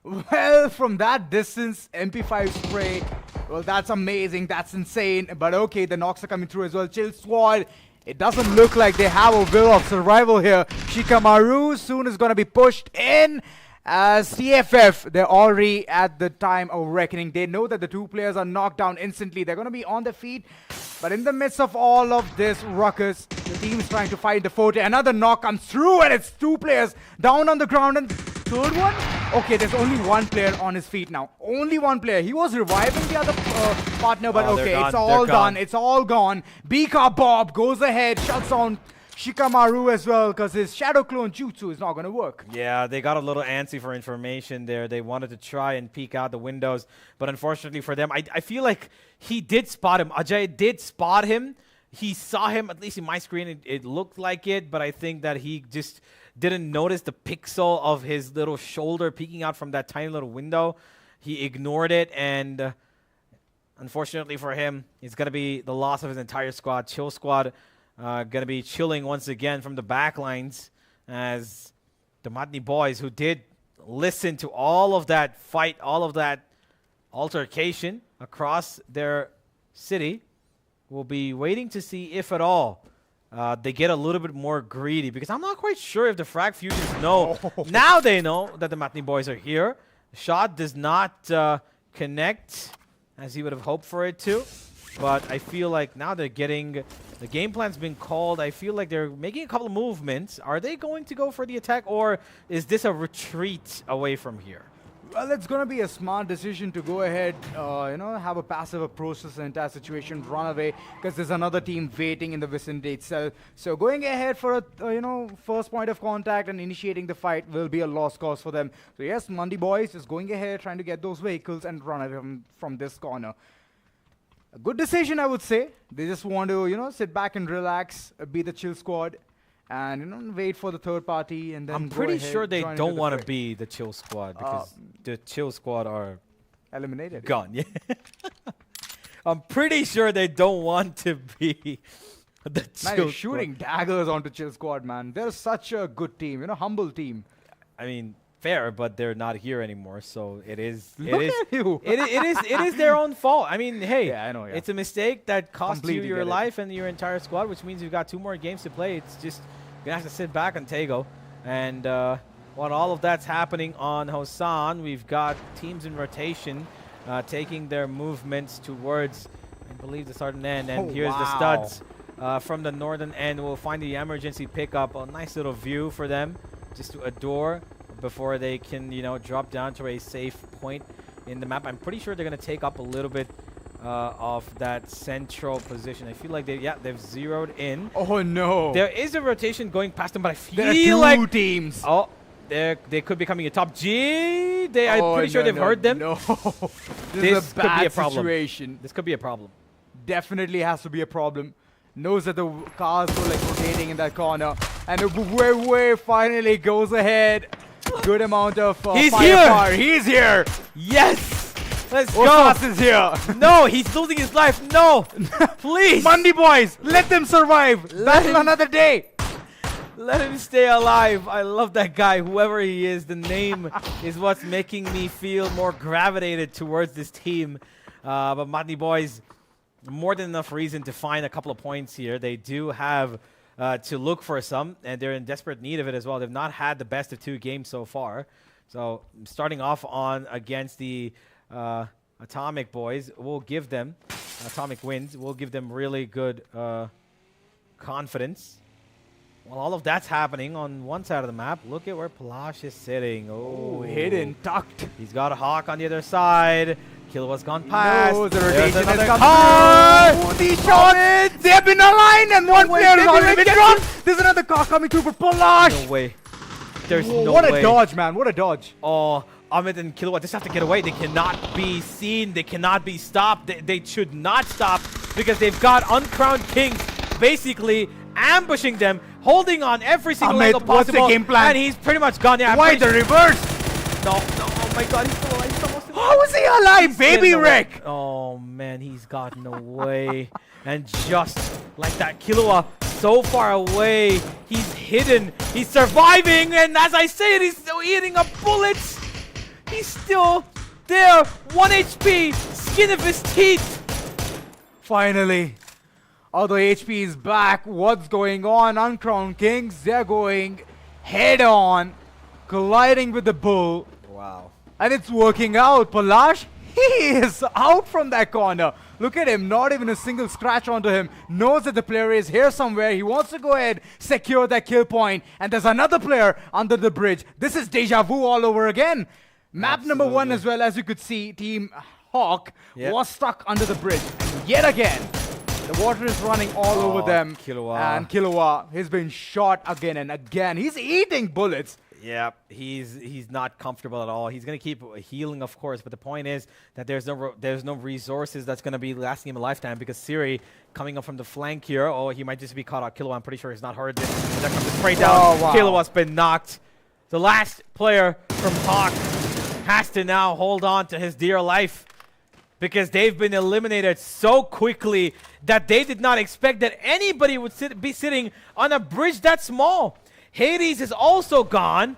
Well, from that distance, MP5 spray. Well, that's amazing. That's insane. But okay, the knocks are coming through as well. Chill Squad, it doesn't look like they have a will of survival here. Shikamaru soon is going to be pushed in. As TFF, they're already at the time of reckoning. They know that the 2 players are knocked down instantly. They're going to be on their feet. But in the midst of all of this ruckus, the team is trying to find the forte. Another knock comes through, and it's 2 players down on the ground. And third one? Okay, there's only 1 player on his feet now. Only 1 player. He was reviving the other partner, but okay, it's all done. It's all gone. Bika Bob goes ahead, shuts down Shikamaru as well, because his Shadow Clone Jutsu is not going to work. Yeah, they got a little antsy for information there. They wanted to try and peek out the windows, but unfortunately for them, I feel like he did spot him. Ajay did spot him. He saw him, at least in my screen, it looked like it, but I think that he just didn't notice the pixel of his little shoulder peeking out from that tiny little window. He ignored it, and unfortunately for him, it's going to be the loss of his entire squad. Chill Squad going to be chilling once again from the back lines, as the Madney boys, who did listen to all of that fight, all of that altercation across their city, will be waiting to see if at all they get a little bit more greedy, because I'm not quite sure if the Frag Fusions know. Now they know that the Madney boys are here. The shot does not connect as he would have hoped for it to. But I feel like now they're getting, the game plan's been called. I feel like they're making a couple of movements. Are they going to go for the attack, or is this a retreat away from here? Well, it's going to be a smart decision to go ahead, have a passive approach to the entire situation, run away, because there's another team waiting in the vicinity itself. So going ahead for a, first point of contact and initiating the fight will be a lost cause for them. So yes, Mundi boys is going ahead, trying to get those vehicles and run away from this corner. A good decision, I would say. They just want to, sit back and relax, be the Chill Squad, and wait for the third party and then I'm go pretty ahead, sure they join into don't the want to fray. be the chill squad because the chill squad are Eliminated. gone. Yeah. I'm pretty sure they don't want to be the Man, chill you're shooting daggers onto Chill Squad, man. They're such a good team, humble team. Squad. I mean, fair, but they're not here anymore, so it is. Look at you. It is their own fault. I mean, hey, Yeah, I know, yeah. it's a mistake that cost you Completely your get it. life and your entire squad, which means you've got 2 more games to play. It's just you're gonna have to sit back on Taego, and while all of that's happening on Hosan, we've got teams in rotation taking their movements towards, I believe, the southern end, and Oh, here's the wow. studs. From the northern end, we'll find the emergency pickup. A nice little view for them just to adore before they can, drop down to a safe point in the map. I'm pretty sure they're going to take up a little bit of that central position. I feel like they've zeroed in. Oh no. There is a rotation going past them, but I There are feel two like teams. oh, they could be coming in top G. I'm Oh, pretty sure no, they've no, heard them. No. This This is a could be bad a problem. situation. This could be a problem. Definitely has to be a problem. Knows that the cars were like rotating in that corner. And way finally goes ahead. Good amount of He's firepower. He's here. Yes! Let's Osas go! is here. No, he's losing his life. No! Please! Mundy boys, let them survive. Battle him- another day. Let him stay alive. I love that guy, whoever he is. The name is what's making me feel more gravitated towards this team. But Matni boys, more than enough reason to find a couple of points here. They do have to look for some, and they're in desperate need of it as well. They've not had the best of 2 games so far. So starting off on against the Atomic boys, we'll give them Atomic wins. We'll give them really good confidence. While all of that's happening on one side of the map, look at where Palash is sitting. Oh, Hidden, tucked. He's got a Hawk on the other side. Killua's gone past. No, the There's rotation has another come car. through. These shots, they have been aligned and one way, player has baby, already been get dropped. There's another car coming through for Palash. No way. There's no What way. a dodge, man. What a dodge. Oh, Amit and Killua just have to get away. They cannot be seen. They cannot be stopped. They should not stop because they've got uncrowned kings basically ambushing them, holding on every single Amit, angle what's the possible. game plan? And he's pretty much gone. Yeah, I'm Why pretty the sure- reverse? No, oh my god, he's still alive. He's almost alive. How is he alive, He's baby getting away. Rick? Oh man, he's gotten away. And just like that, Killua so far away. He's hidden. He's surviving. And as I say it, he's still eating up bullets. He's still there. 1 HP. Skin of his teeth. Finally. Although HP is back, what's going on? Uncrowned Kings, they're going head on, colliding with the bull. Wow. And it's working out. Palash, he is out from that corner. Look at him, not even a single scratch onto him. Knows that the player is here somewhere. He wants to go ahead, secure that kill point. And there's another player under the bridge. This is deja vu all over again. Map number 1 as well, as you could see, Team Hawk Yep. was stuck under the bridge. And yet again, the water is running all over them. Killua. And Killua has been shot again and again. He's eating bullets. Yeah, he's not comfortable at all. He's gonna keep healing, of course, but the point is that there's no resources that's gonna be lasting him a lifetime because Siri coming up from the flank here. Oh, he might just be caught out. Killua, I'm pretty sure he's not heard this. That comes straight down. Oh, wow. Killua's been knocked. The last player from Hawk has to now hold on to his dear life because they've been eliminated so quickly that they did not expect that anybody would be sitting on a bridge that small. Hades is also gone.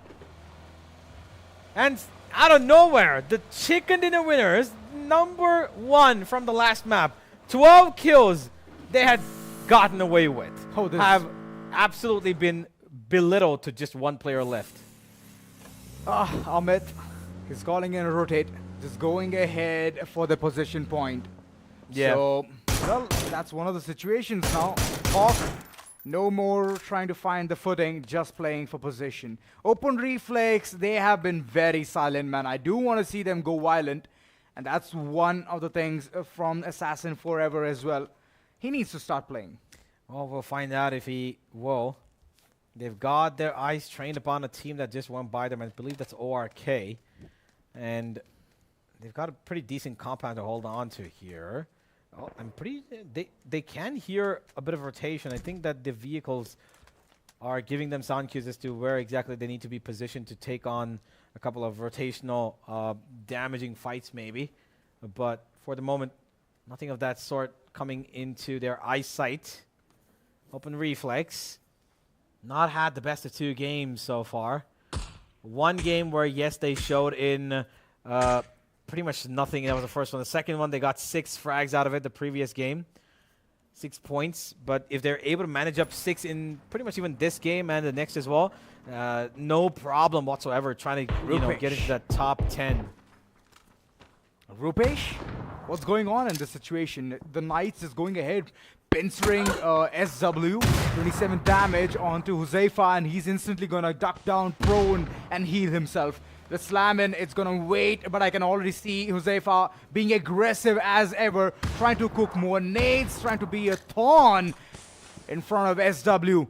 And out of nowhere, the chicken dinner winners, number 1 from the last map, 12 kills they had gotten away with, have absolutely been belittled to just 1 player left. Amit is calling in a rotate. Just going ahead for the position point. Yeah. So, well, that's one of the situations now. Hawk, no more trying to find the footing, just playing for position. Open Reflex, they have been very silent, man. I do want to see them go violent. And that's one of the things from Assassin Forever as well. He needs to start playing. Well, we'll find out if he will. They've got their eyes trained upon a team that just went by them. I believe that's ORK. And they've got a pretty decent compound to hold on to here. Oh, I'm pretty... They can hear a bit of rotation. I think that the vehicles are giving them sound cues as to where exactly they need to be positioned to take on a couple of rotational damaging fights maybe. But for the moment, nothing of that sort coming into their eyesight. Open Reflex. Not had the best of 2 games so far. One game where, yes, they showed in pretty much nothing. That was the first one. The second one, they got 6 frags out of it the previous game. 6 points. But if they're able to manage up 6 in pretty much even this game and the next as well, no problem whatsoever trying to get into that top 10. Rupesh, what's going on in this situation? The Knights is going ahead, pincering SW, 27 damage onto Huzaifa, and he's instantly gonna duck down prone and heal himself. The Slammin, it's gonna wait, but I can already see Huzaifa being aggressive as ever, trying to cook more nades, trying to be a thorn in front of SW.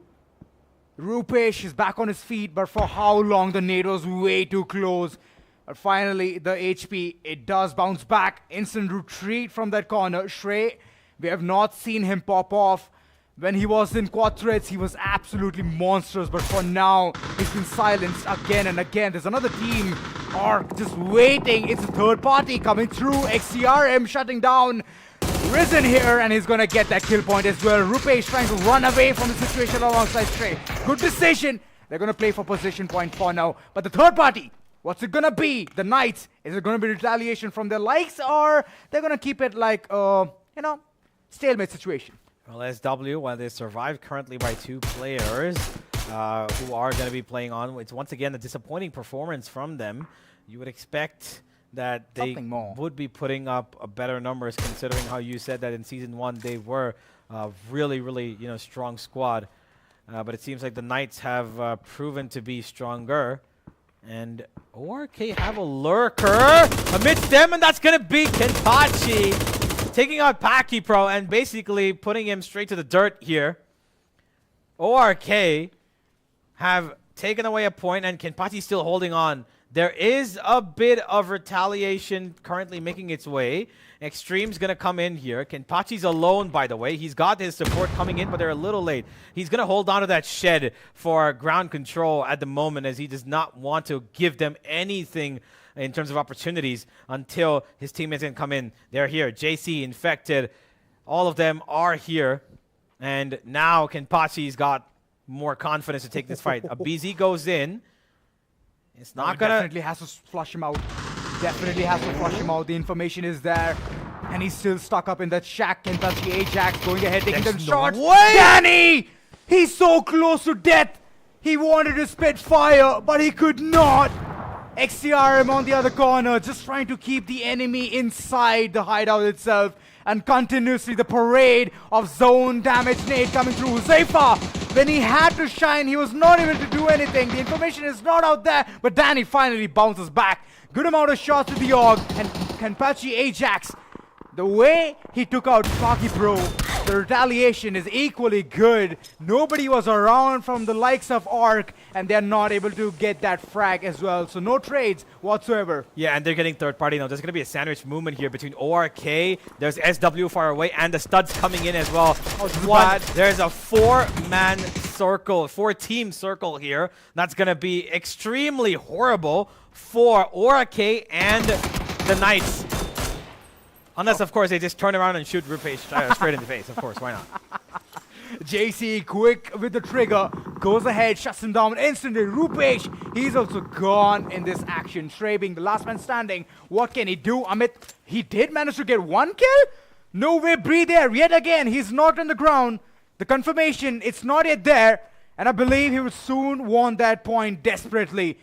Rupesh is back on his feet, but for how long? The nade was way too close. But finally, the HP, it does bounce back. Instant retreat from that corner. Shrey, we have not seen him pop off. When he was in quad threats, he was absolutely monstrous. But for now, he's been silenced again and again. There's another team ARC just waiting. It's a third party coming through. XCRM shutting down Risen here, and he's gonna get that kill point as well. Rupesh trying to run away from the situation alongside Shrey. Good decision. They're gonna play for position point for now. But the third party, what's it gonna be? The Knights, is it gonna be retaliation from their likes, or they're gonna keep it like, stalemate situation? Well, SW, while they survive currently by 2 players who are going to be playing on, it's once again a disappointing performance from them. You would expect that they would be putting up better numbers, considering how you said that in Season 1 they were really, really strong squad. But it seems like the Knights have proven to be stronger. And ORK have a lurker amidst them, and that's going to be Kenpachi taking out Paki Pro and basically putting him straight to the dirt here. ORK have taken away a point, and Kenpachi still holding on. There is a bit of retaliation currently making its way. Extreme's going to come in here. Kenpachi's alone, by the way. He's got his support coming in, but they're a little late. He's going to hold on to that shed for ground control at the moment, as he does not want to give them anything in terms of opportunities until his teammates can come in. They're here. JC, Infected, all of them are here. And now Kenpachi's got more confidence to take this fight. A BZ goes in. It's not gonna... Definitely has to flush him out. Definitely has to flush him out. The information is there. And he's still stuck up in that shack. Kenpachi Ajax going ahead, taking them shots. Way! Danny! He's so close to death. He wanted to spit fire, but he could not. XCRM on the other corner, just trying to keep the enemy inside the hideout itself. And continuously the parade of zone damage nade coming through. Huzaifa, when he had to shine, he was not able to do anything. The information is not out there, but Danny finally bounces back. Good amount of shots to the AUG, and Kenpachi Ajax, the way he took out Paki Pro, the retaliation is equally good. Nobody was around from the likes of ARC, and they're not able to get that frag as well. So no trades whatsoever. Yeah, and they're getting third party now. There's going to be a sandwich movement here between ORK, there's SW far away, and the studs coming in as well. There's a 4-man circle, 4-team circle here. That's going to be extremely horrible for ORK and the Knights. Unless, of course, they just turn around and shoot Rupesh straight in the face. Of course, why not? JC, quick with the trigger, goes ahead, shuts him down instantly. Rupesh, he's also gone in this action. Shrey being the last man standing. What can he do? Amit, he did manage to get 1 kill? No way, breathe there. Yet again, he's knocked on the ground. The confirmation, it's not yet there. And I believe he will soon want that point desperately.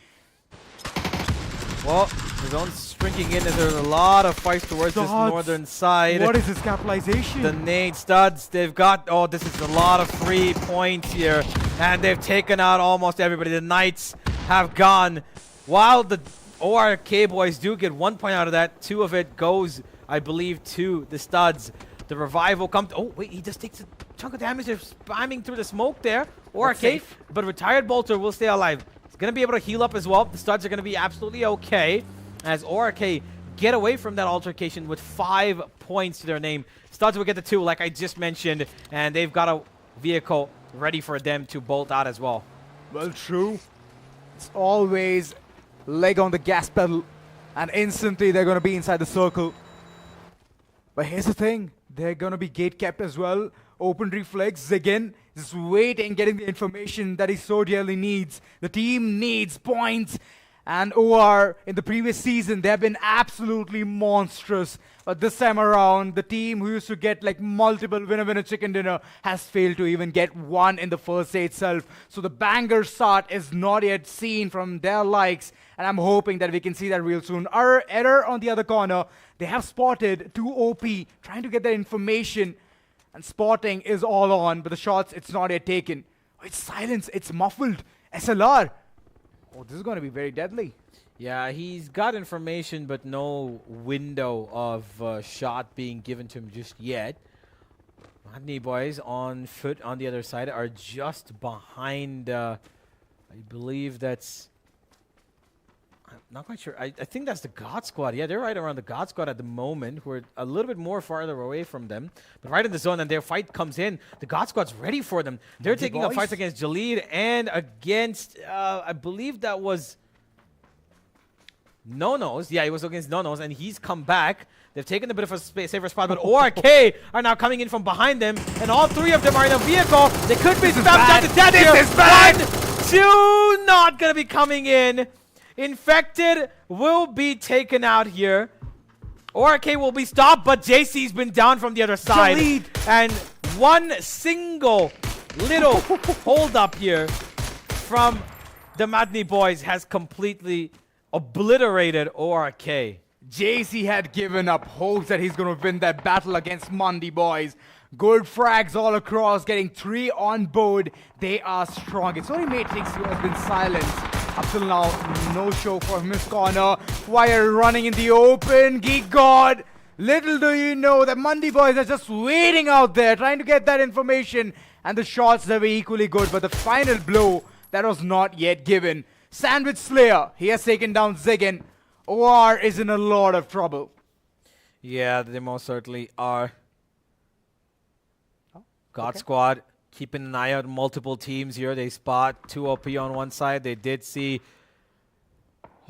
Well, his own shrinking in, as there's a lot of fights towards this northern side. What is his capitalization? The nade studs, they've got, this is a lot of 3 points here. And they've taken out almost everybody. The Knights have gone. While the ORK boys do get 1 point out of that, 2 of it goes, I believe, to the studs. The revival comes. Oh, wait, he just takes a chunk of damage. They're spamming through the smoke there. ORK, but Retired Bolter will stay alive. Going to be able to heal up as well. The studs are going to be absolutely okay as ORK get away from that altercation with 5 points to their name. Studs will get the 2, like I just mentioned, and they've got a vehicle ready for them to bolt out as well. Well, true. It's always leg on the gas pedal, and instantly they're going to be inside the circle. But here's the thing. They're going to be gate kept as well. Open reflex. Ziggin just waiting, getting the information that he so dearly needs. The team needs points. And OR, in the previous season, they have been absolutely monstrous. But this time around, the team who used to get like multiple winner-winner chicken dinner has failed to even get one in the first day itself. So the banger start is not yet seen from their likes. And I'm hoping that we can see that real soon. Our error on the other corner, they have spotted 2 OP, trying to get that information. And spotting is all on, but the shots, it's not yet taken. Oh, it's silence, it's muffled. SLR. Oh, this is going to be very deadly. Yeah, he's got information, but no window of shot being given to him just yet. Madney boys on foot on the other side are just behind, I believe that's... I'm not quite sure. I think that's the God Squad. Yeah, they're right around the God Squad at the moment. We're a little bit more farther away from them. But right in the zone, and their fight comes in. The God Squad's ready for them. They're taking a fight against Jalid and against, I believe that was No-Nos. Yeah, it was against No-Nos, and he's come back. They've taken a bit of a safer spot, but ORK are now coming in from behind them, and all 3 of them are in a vehicle. They could be spammed down to death here. This is bad. 1, 2 not going to be coming in. Infected will be taken out here. ORK will be stopped, but JC's been down from the other side. Jalid. And one single little hold up here from the Madney boys has completely obliterated ORK. JC had given up hopes that he's going to win that battle against Mundi boys. Good frags all across, getting 3 on board. They are strong. It's only Matrix who has been silenced. Up till now, no show for him in his corner. Wire running in the open. Geek God. Little do you know that Mundi boys are just waiting out there, trying to get that information. And the shots, they were equally good, but the final blow, that was not yet given. Sandwich Slayer, he has taken down Ziggin. OR is in a lot of trouble. Yeah, they most certainly are. God Squad keeping an eye out on multiple teams here. They spot 2 OP on one side. They did see...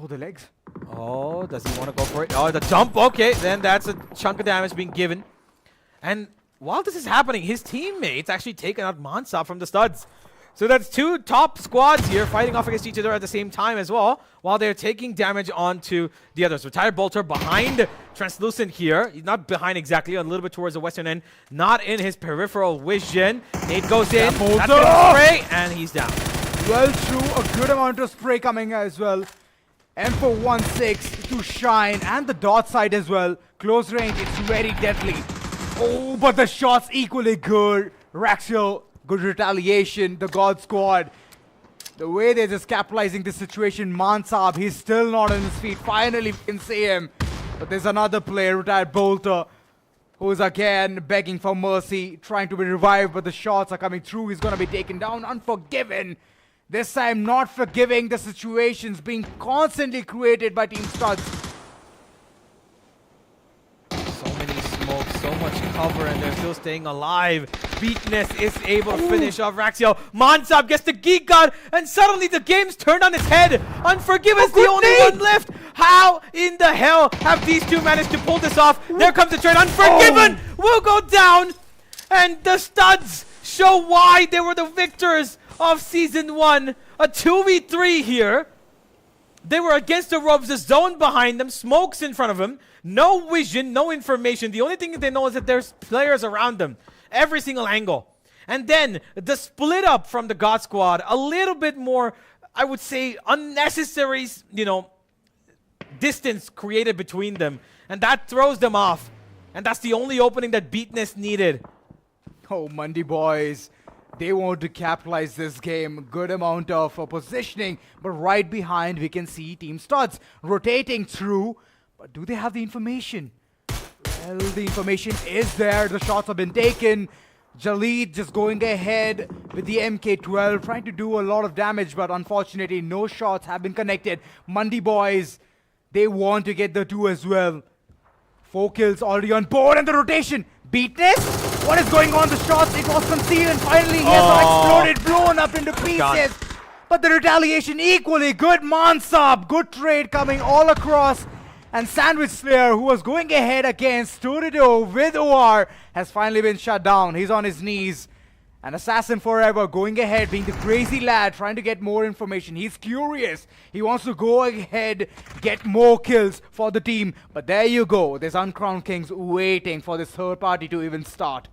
Oh, the legs. Oh, does he want to go for it? Oh, the jump. Okay, then that's a chunk of damage being given. And while this is happening, his teammates actually taken out Mansab from the studs. So that's 2 top squads here fighting off against each other at the same time as well, while they're taking damage onto the others. Retired Bolter behind Translucent here. He's not behind exactly, a little bit towards the western end. Not in his peripheral vision. Nate goes in. That's gonna spray, and he's down. Well, true. A good amount of spray coming as well. M416 to shine, and the dot side as well. Close range, it's very deadly. Oh, but the shots equally good. Raxiel, good retaliation. The God Squad, the way they're just capitalizing this situation. Mansab, he's still not on his feet. Finally, we can see him. But there's another player, Retired Bolter, who's again begging for mercy, trying to be revived, but the shots are coming through. He's going to be taken down. Unforgiven. This time, not forgiving. The situations being constantly created by Team Studs. So many smokes, so much cover, and they're still staying alive. Beatness is able to finish off Raxiel. Mansab gets the Geek God, and suddenly the game's turned on its head. Unforgiven's the only one left. How in the hell have these 2 managed to pull this off? There comes the trade. Unforgiven will go down, and the Studs show why they were the victors of Season 1. A 2v3 here. They were against the ropes, the zone behind them, smokes in front of them, no vision, no information. The only thing that they know is that there's players around them, every single angle. And then the split up from the God Squad, a little bit more, I would say, unnecessary, distance created between them. And that throws them off. And that's the only opening that Beatness needed. Oh, Mundi boys. They want to capitalize this game. Good amount of positioning. But right behind, we can see Team Studs rotating through. But do they have the information? Well, the information is there. The shots have been taken. Jalid just going ahead with the MK12, trying to do a lot of damage. But unfortunately, no shots have been connected. Mundi boys, they want to get the 2 as well. 4 kills already on board, and the rotation. Beatness? What is going on? The shots, it was concealed and finally he has exploded, blown up into pieces. But the retaliation equally good. Mansab, good trade coming all across. And Sandwich Slayer, who was going ahead against toe-to-toe with OR, has finally been shut down. He's on his knees. And Assassin Forever going ahead, being the crazy lad, trying to get more information. He's curious. He wants to go ahead, get more kills for the team. But there you go. There's Uncrowned Kings waiting for this third party to even start.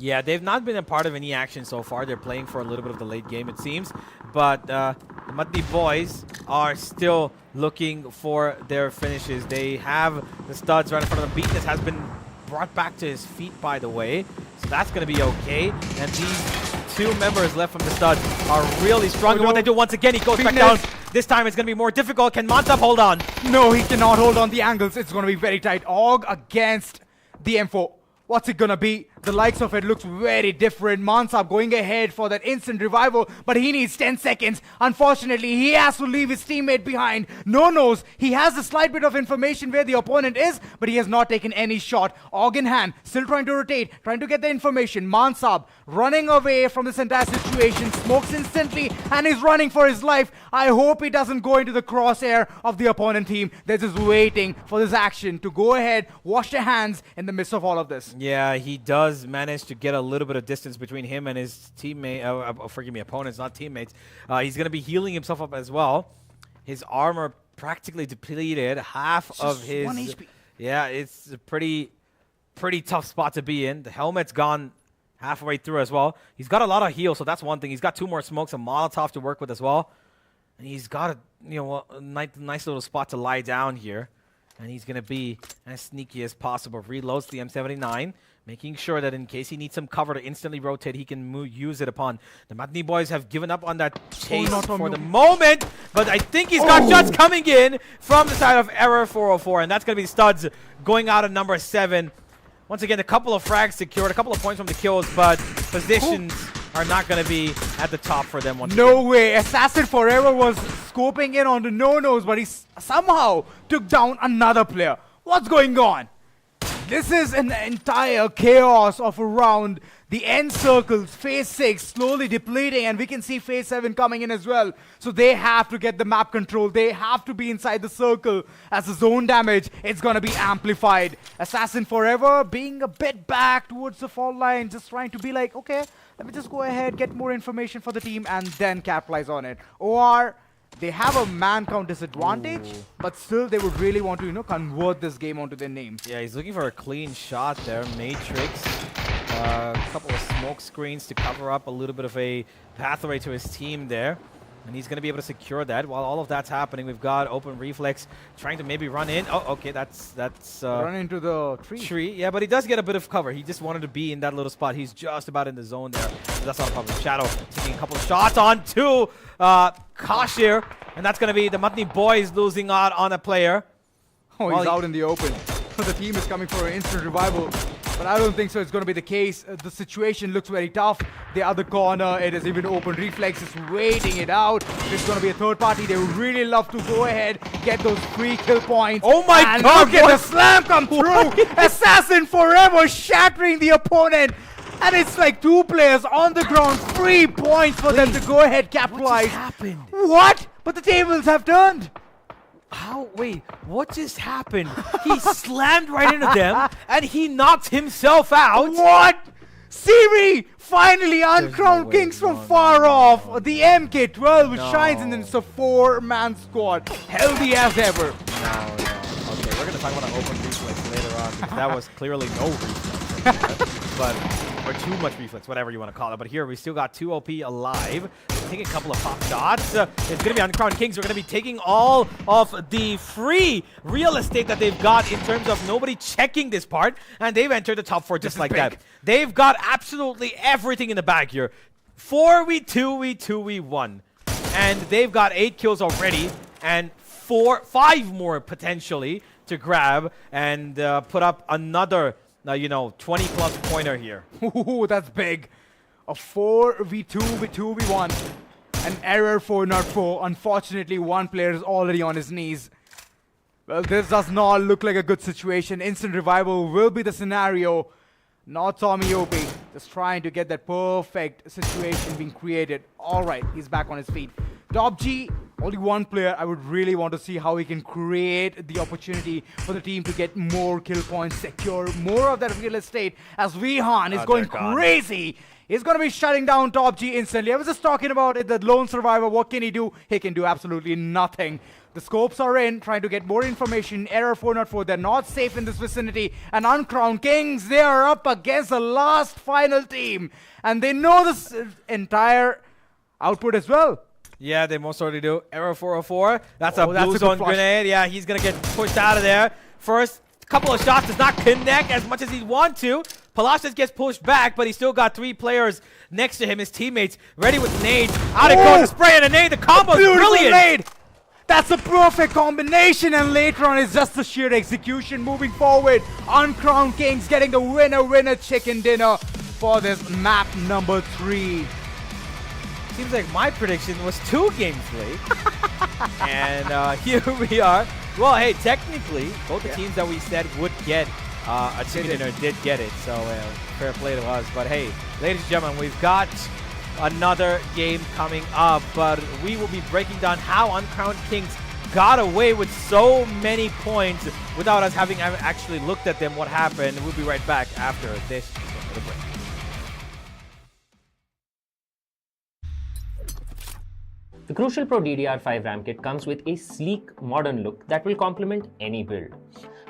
Yeah, they've not been a part of any action so far. They're playing for a little bit of the late game, it seems. But the Mutney boys are still looking for their finishes. They have the studs right in front of them. Beatness has been brought back to his feet, by the way. So that's going to be okay. And these two members left from the studs are really strong. And what they do once again, he goes back down. This time it's going to be more difficult. Can Mansab hold on? No, he cannot hold on the angles. It's going to be very tight. Og against the M4. What's it gonna be? The likes of it looks very different. Mansab going ahead for that instant revival, but he needs 10 seconds. Unfortunately, he has to leave his teammate behind. No knows. He has a slight bit of information where the opponent is, but he has not taken any shot. Og in hand, still trying to rotate, trying to get the information. Mansab running away from this entire situation, smokes instantly, and is running for his life. I hope he doesn't go into the crosshair of the opponent team. They're just waiting for this action to go ahead, wash their hands in the midst of all of this. Yeah, he does manage to get a little bit of distance between him and his teammate, forgive me, opponents, not teammates. He's going to be healing himself up as well. His armor practically depleted, half of his... 1 HP. Yeah, it's a pretty tough spot to be in. The helmet's gone halfway through as well. He's got a lot of heal, so that's one thing. He's got 2 more smokes, a Molotov to work with as well. And he's got a nice little spot to lie down here. And he's going to be as sneaky as possible. Reloads the M79, making sure that in case he needs some cover to instantly rotate, he can use it upon. The Matni boys have given up on that chase for the moment, but I think he's got shots coming in from the side of Error 404, and that's going to be Studs going out at number 7. Once again, a couple of frags secured, a couple of points from the kills, but positions are not going to be at the top for them once No way. Assassin Forever was scoping in on the no-nos, but he somehow took down another player. What's going on? This is an entire chaos of around the end circles. Phase 6 slowly depleting, and we can see Phase 7 coming in as well. So they have to get the map control. They have to be inside the circle. As the zone damage, it's going to be amplified. Assassin Forever being a bit back towards the fault line, just trying to be like, okay, let me just go ahead, get more information for the team, and then capitalize on it. OR, they have a man count disadvantage, but still they would really want to, convert this game onto their names. Yeah, he's looking for a clean shot there. Matrix, a couple of smoke screens to cover up a little bit of a pathway to his team there. And he's going to be able to secure that. While all of that's happening, we've got Open Reflex trying to maybe run in. Oh, okay, that's run into the tree. Yeah, but he does get a bit of cover. He just wanted to be in that little spot. He's just about in the zone there. So that's not a problem. Shadow taking a couple of shots on to Kashir. And that's going to be the Matni boys losing out on a player. Oh, he's out in the open. The team is coming for an instant revival. But I don't think so it's going to be the case. The situation looks very tough. The other corner, it is even Open Reflex is waiting it out. It's going to be a third party. They would really love to go ahead, get those free kill points. Oh my and god! Look at the slam come through. Assassin Forever shattering the opponent. And it's like 2 players on the ground. 3 points for them to go ahead, capitalize. What just happened? What? But the tables have turned. How? Wait, what just happened? He slammed right into them, and he knocked himself out. What? Siri! Finally, Uncrowned Kings from far off. The MK12 shines, and then it's a 4-man squad. Healthy as ever. No. Okay, we're going to talk about an Open Reflex later on, because that was clearly no reflex. But, or too much reflex, whatever you want to call it. But here, we still got 2 OP alive. Taking a couple of pop shots. It's going to be Uncrowned Kings. We're going to be taking all of the free real estate that they've got in terms of nobody checking this part. And they've entered the top 4 just like that. They've got absolutely everything in the bag here. 4v2v2v1. And they've got 8 kills already. And 5 more potentially to grab and put up another 20-plus pointer here. Ooh, that's big. A 4v2v2v1. An Error 404. Unfortunately, 1 player is already on his knees. Well, this does not look like a good situation. Instant revival will be the scenario. Not Tommy OP. Just trying to get that perfect situation being created. All right, he's back on his feet. Top G, only one player. I would really want to see how he can create the opportunity for the team to get more kill points, secure more of that real estate, as Vihan is going crazy. He's going to be shutting down Top G instantly. I was just talking about it, the lone survivor. What can he do? He can do absolutely nothing. The scopes are in, trying to get more information. Error 404, they're not safe in this vicinity. And Uncrowned Kings, they are up against the last final team. And they know this entire output as well. Yeah, they most certainly do. Error 404. That's a that's blue a good zone flush. grenade. Yeah, he's going to get pushed out of there. First couple of shots does not connect as much as he'd want to. Palacios gets pushed back, but he still got 3 players next to him, his teammates, ready with nades. Out it goes, the spray and a nade. The combo's brilliant. Nade. That's a perfect combination, and later on it's just the sheer execution moving forward. Uncrowned Kings getting the winner chicken dinner for this map number 3. Seems like my prediction was 2 games late. And here we are. Well, hey, technically, both the teams that we said would get a chicken dinner did get it. So fair play to us. But hey, ladies and gentlemen, we've got another game coming up. But we will be breaking down how Uncrowned Kings got away with so many points without us having actually looked at them, what happened. We'll be right back after this little break. The Crucial Pro DDR5 RAM kit comes with a sleek, modern look that will complement any build.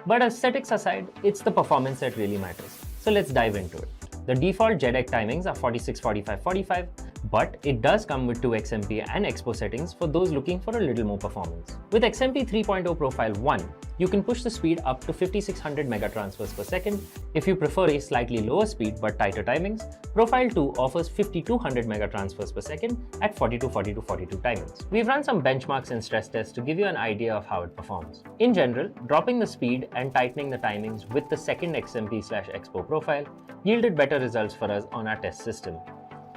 But aesthetics aside, it's the performance that really matters. So let's dive into it. The default JEDEC timings are 46, 45, 45, but it does come with 2 XMP and Expo settings for those looking for a little more performance. With XMP 3.0 Profile 1, you can push the speed up to 5600 megatransfers per second. If you prefer a slightly lower speed but tighter timings, Profile 2 offers 5200 megatransfers per second at 42, 42, 42 timings. We've run some benchmarks and stress tests to give you an idea of how it performs. In general, dropping the speed and tightening the timings with the second XMP/Expo profile yielded better results for us on our test system.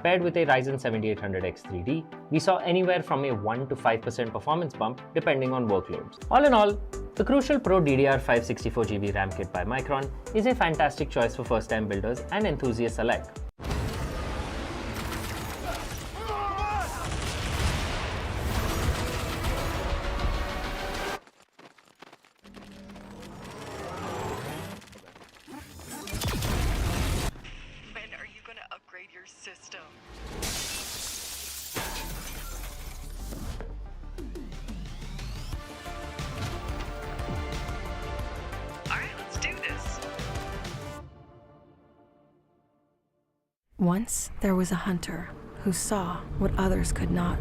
Paired with a Ryzen 7800X 3D, we saw anywhere from a 1 to 5% performance bump depending on workloads. All in all, the Crucial Pro DDR5 64GB RAM kit by Micron is a fantastic choice for first-time builders and enthusiasts alike. When are you gonna upgrade your system? Alright, let's do this. Once there was a hunter who saw what others could not.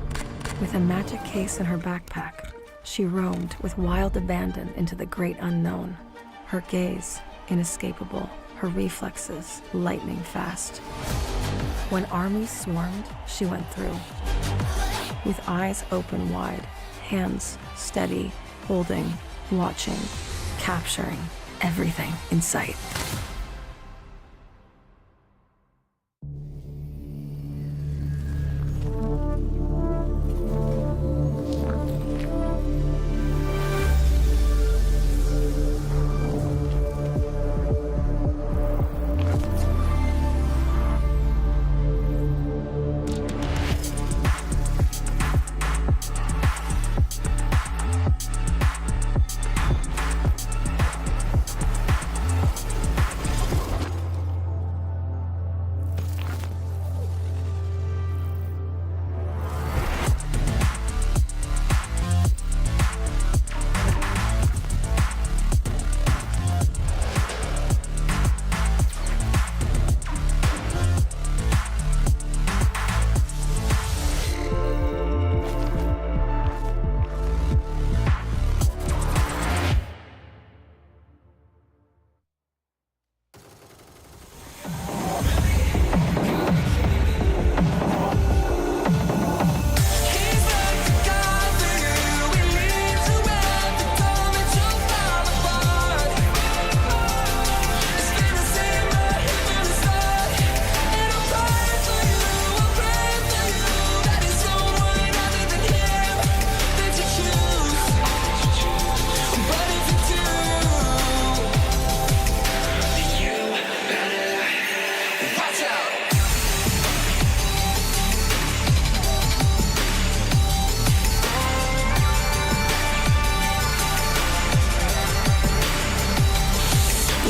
With a magic case in her backpack, she roamed with wild abandon into the great unknown. Her gaze inescapable, her reflexes lightning fast. When armies swarmed, she went through. With eyes open wide, hands steady, holding, watching, capturing everything in sight.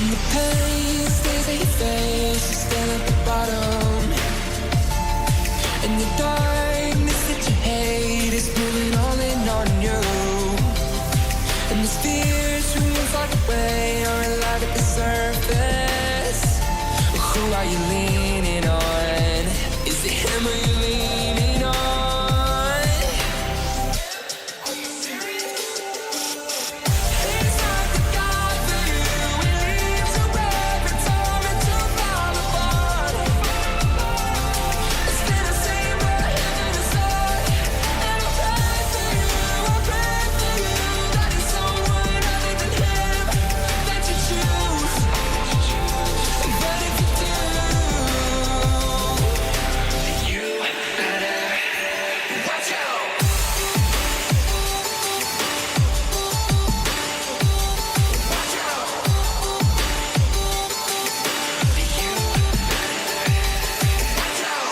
When the pain stays at your face, you stand at the bottom. And the darkness that you hate is moving all in on you. And the fears from far away are alive at the surface. Who are you leaning on? Is it him or you leaning on? He's not the God for you. He leaves you every time and to fall apart. It's been the same way heaven is hard. And I pray for you, that it's someone other than him that you choose. But if you do, you better watch out. Watch out. You better watch out.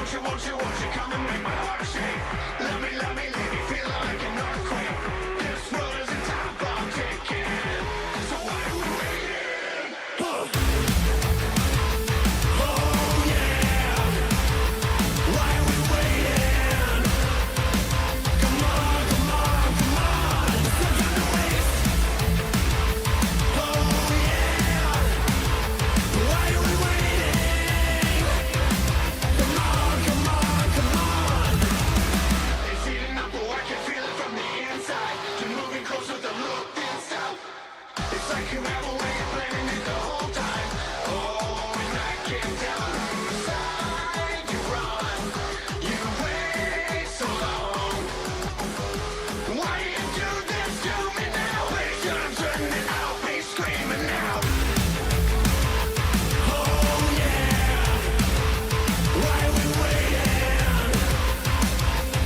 Won't you come and make my heart shake? Let me leave you feeling like an earthquake. This world is a time bomb ticking. So why are we waiting? Oh yeah. Why are we waiting? Come on. There's no time to waste. Oh yeah. Why are we waiting? Come on. It's heating up, oh, I can feel it from the inside. You're moving closer, the look didn't stop. It's like you have a way of planning it the whole time. Oh, and I can't tell whose side you're on. You wait so long. Why do you do this to me now? Wait till I'm turning it out, be screaming out. Oh yeah. Why are we waiting?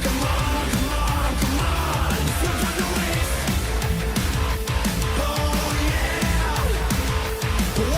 Come on. There's no time to waste. Oh yeah. Why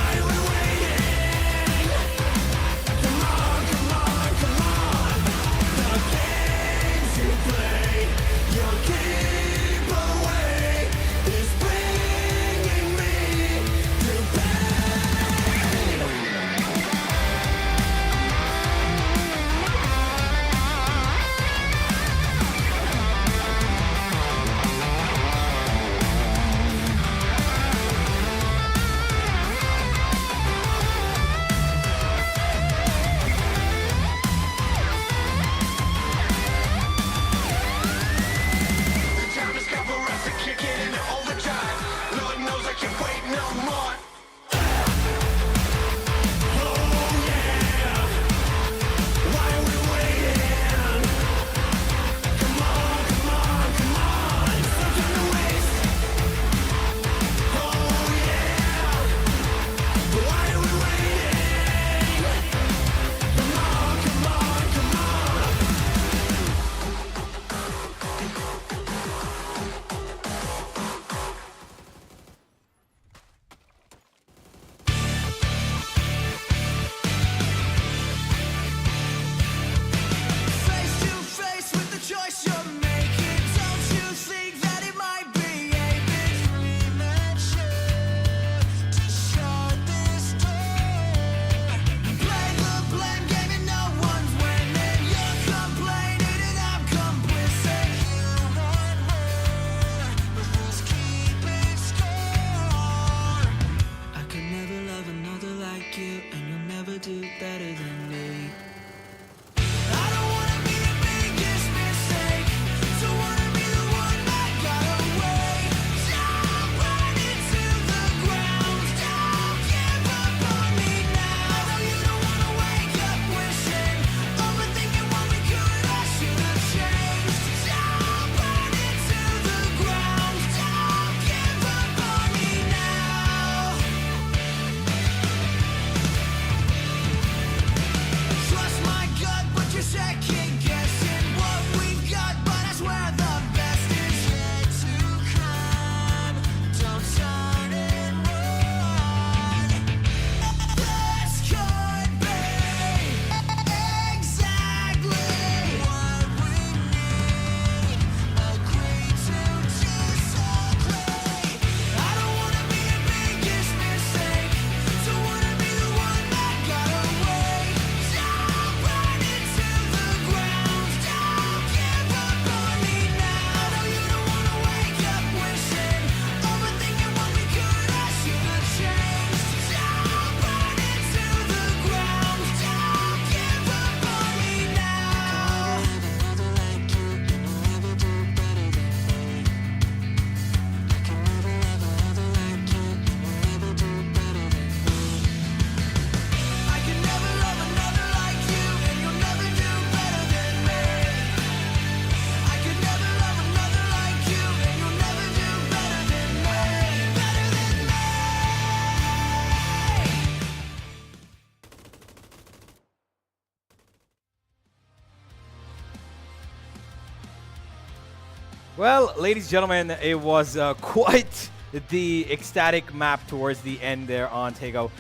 Well, ladies and gentlemen, it was quite the ecstatic map towards the end there on Taego.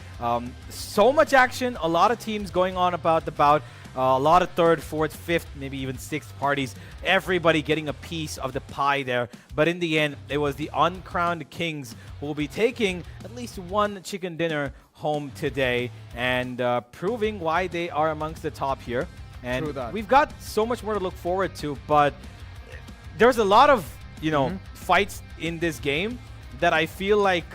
So much action, a lot of teams going on about the bout, a lot of third, fourth, fifth, maybe even sixth parties. Everybody getting a piece of the pie there. But in the end, it was the uncrowned kings who will be taking at least one chicken dinner home today and proving why they are amongst the top here. And we've got so much more to look forward to, but there's a lot of, you know, fights in this game that I feel like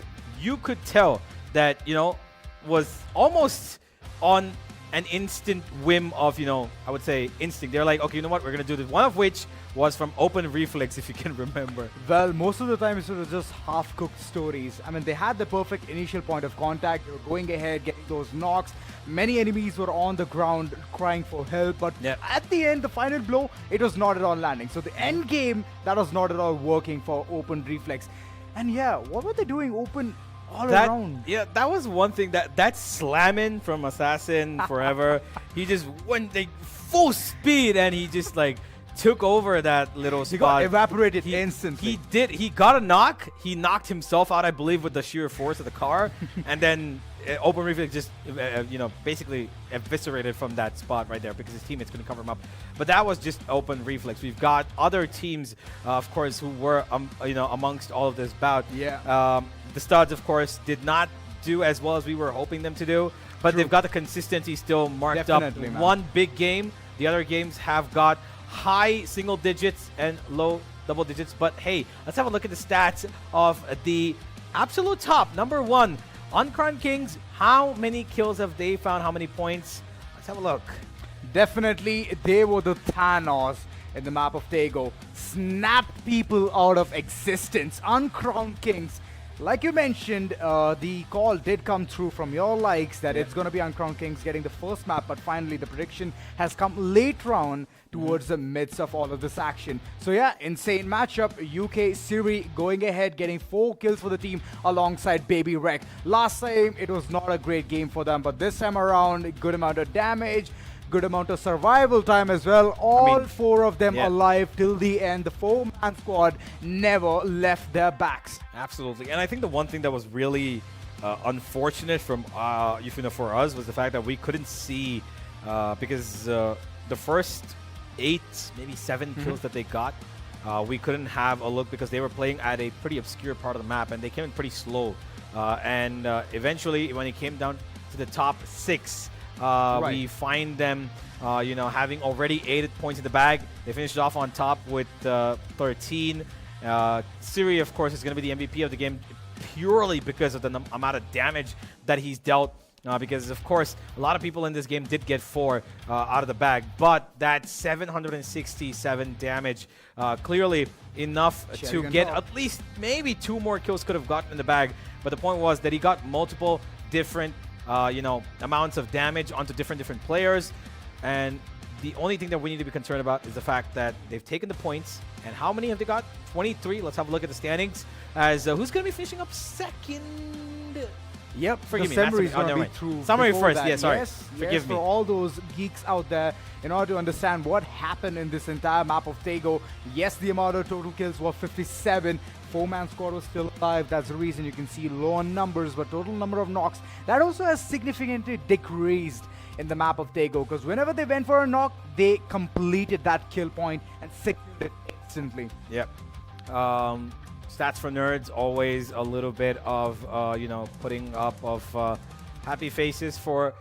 you could tell that, you know, was almost on an instant whim of, you know, I would say instinct. They're like, okay, you know what, we're going to do this. One of which was from Open Reflex, if you can remember. Well, most of the time it was just half-cooked stories. I mean, they had the perfect initial point of contact. They were going ahead, getting those knocks. Many enemies were on the ground crying for help. But at the end, the final blow, it was not at all landing. So the end game, that was not at all working for Open Reflex. And yeah, what were they doing open all around? Yeah, that was one thing. That slamming from Assassin Forever, he just went like full speed and he just like took over that little spot. He got evaporated instantly. He did. He got a knock. He knocked himself out, I believe, with the sheer force of the car. And then Open Reflex just, you know, basically eviscerated from that spot right there because his teammates couldn't cover him up. But that was just Open Reflex. We've got other teams, of course, who were, you know, amongst all of this bout. Yeah. The Studs, of course, did not do as well as we were hoping them to do. But they've got the consistency still marked Definitely, up. man. One big game. The other games have got high single digits and low double digits. But hey, let's have a look at the stats of the absolute top, number one, Uncrowned Kings. How many kills have they found? How many points? Let's have a look. Definitely, they were the Thanos in the map of Taego. Snapped people out of existence. Uncrowned Kings. Like you mentioned, the call did come through from your likes that it's going to be Uncrowned Kings getting the first map, but finally the prediction has come late round towards the midst of all of this action. So yeah, insane matchup. UK Siri going ahead, getting 4 kills for the team alongside Baby Wreck. Last time, it was not a great game for them, but this time around, good amount of damage, good amount of survival time as well. All 4 of them alive till the end. The 4-man squad never left their backs. Absolutely. And I think the one thing that was really unfortunate from for us was the fact that we couldn't see because the first 8, maybe 7 kills that they got, we couldn't have a look because they were playing at a pretty obscure part of the map and they came in pretty slow. And eventually, when it came down to the top 6, we find them, you know, having already 8 points in the bag. They finished off on top with 13. Siri, of course, is going to be the MVP of the game purely because of the amount of damage that he's dealt. Because, of course, a lot of people in this game did get 4 out of the bag. But that 767 damage, clearly enough to get at least maybe 2 more kills could have gotten in the bag. But the point was that he got multiple different you know, amounts of damage onto different players. And the only thing that we need to be concerned about is the fact that they've taken the points. And how many have they got? 23. Let's have a look at the standings. As who's going to be finishing up second? Yep, forgive me. Summary is going to be through. Summary first. That. Yeah, sorry. Yes, Forgive me. For all those geeks out there, in order to understand what happened in this entire map of Taego, yes, the amount of total kills were 57. 4-man squad was still alive. That's the reason you can see low on numbers, but total number of knocks, that also has significantly decreased in the map of Taego, because whenever they went for a knock, they completed that kill point and secured it instantly. Yep. Stats for nerds, always a little bit of, you know, putting up of happy faces for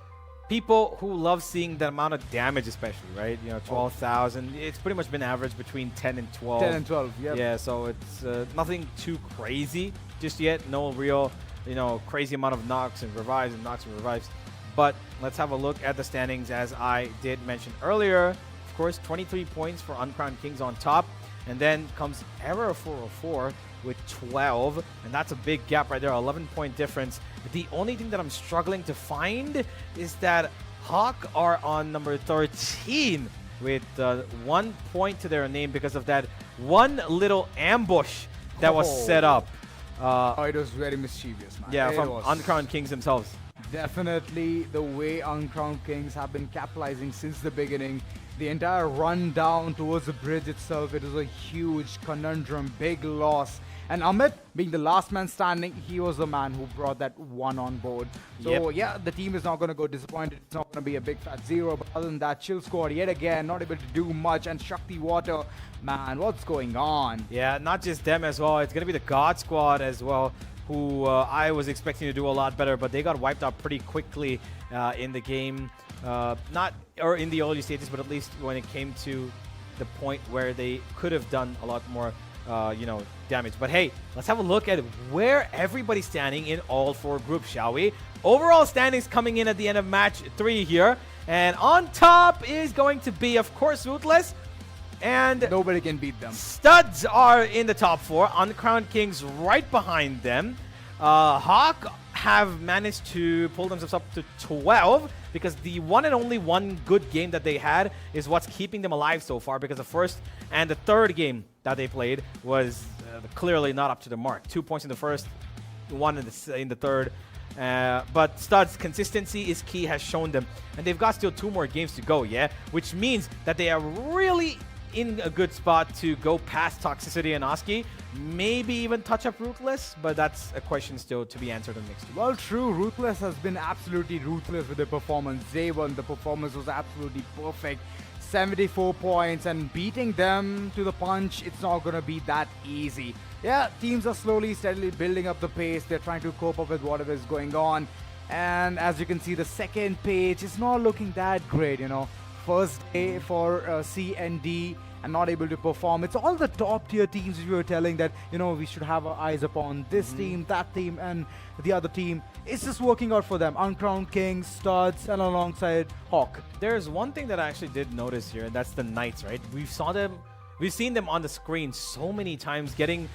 people who love seeing the amount of damage, especially, right? You know, 12,000. It's pretty much been average between 10 and 12. 10 and 12, yeah. Yeah, so it's nothing too crazy just yet. No real, you know, crazy amount of knocks and revives and knocks and revives. But let's have a look at the standings as I did mention earlier. Of course, 23 points for Uncrowned Kings on top. And then comes Error 404 with 12. And that's a big gap right there, 11-point difference. The only thing that I'm struggling to find is that Hawk are on number 13 with 1 point to their name because of that one little ambush that was set up. It was very mischievous, man. Yeah, from Uncrowned Kings themselves. Definitely the way Uncrowned Kings have been capitalizing since the beginning. The entire run down towards the bridge itself, it was a huge conundrum, big loss. And Amit, being the last man standing, he was the man who brought that one on board. So yeah, the team is not going to go disappointed. It's not going to be a big fat 0. But other than that, Chill Squad yet again not able to do much. And Shakti Water, man, what's going on? Yeah, not just them as well. It's going to be the God Squad as well, who I was expecting to do a lot better, but they got wiped out pretty quickly in the game. Not or in the early stages, but at least when it came to the point where they could have done a lot more damage. But hey, let's have a look at where everybody's standing in all 4 groups, shall we? Overall standings coming in at the end of match 3 here. And on top is going to be, of course, Ruthless. And nobody can beat them. Studs are in the top 4. Uncrowned Kings right behind them. Hawk have managed to pull themselves up to 12 because the one and only one good game that they had is what's keeping them alive so far, because the first and the third game that they played was clearly not up to the mark. 2 points in the first, 1 in the third. But Studs' consistency is key, has shown them. And they've got still 2 more games to go, yeah? Which means that they are really in a good spot to go past Toxicity and Oski. Maybe even touch up Ruthless, but that's a question still to be answered in the next 2. Well, true. Ruthless has been absolutely ruthless with their performance. Day 1, the performance was absolutely perfect. 74 points, and beating them to the punch, it's not going to be that easy. Yeah, teams are slowly, steadily building up the pace. They're trying to cope up with whatever is going on. And as you can see, the second page is not looking that great, you know. First day for C and D and not able to perform. It's all the top tier teams we were telling that, you know, we should have our eyes upon this team, that team, and the other team. It's just working out for them. Uncrowned Kings, Studs, and alongside Hawk. There's one thing that I actually did notice here, and that's the Knights, right? We've seen them on the screen so many times, getting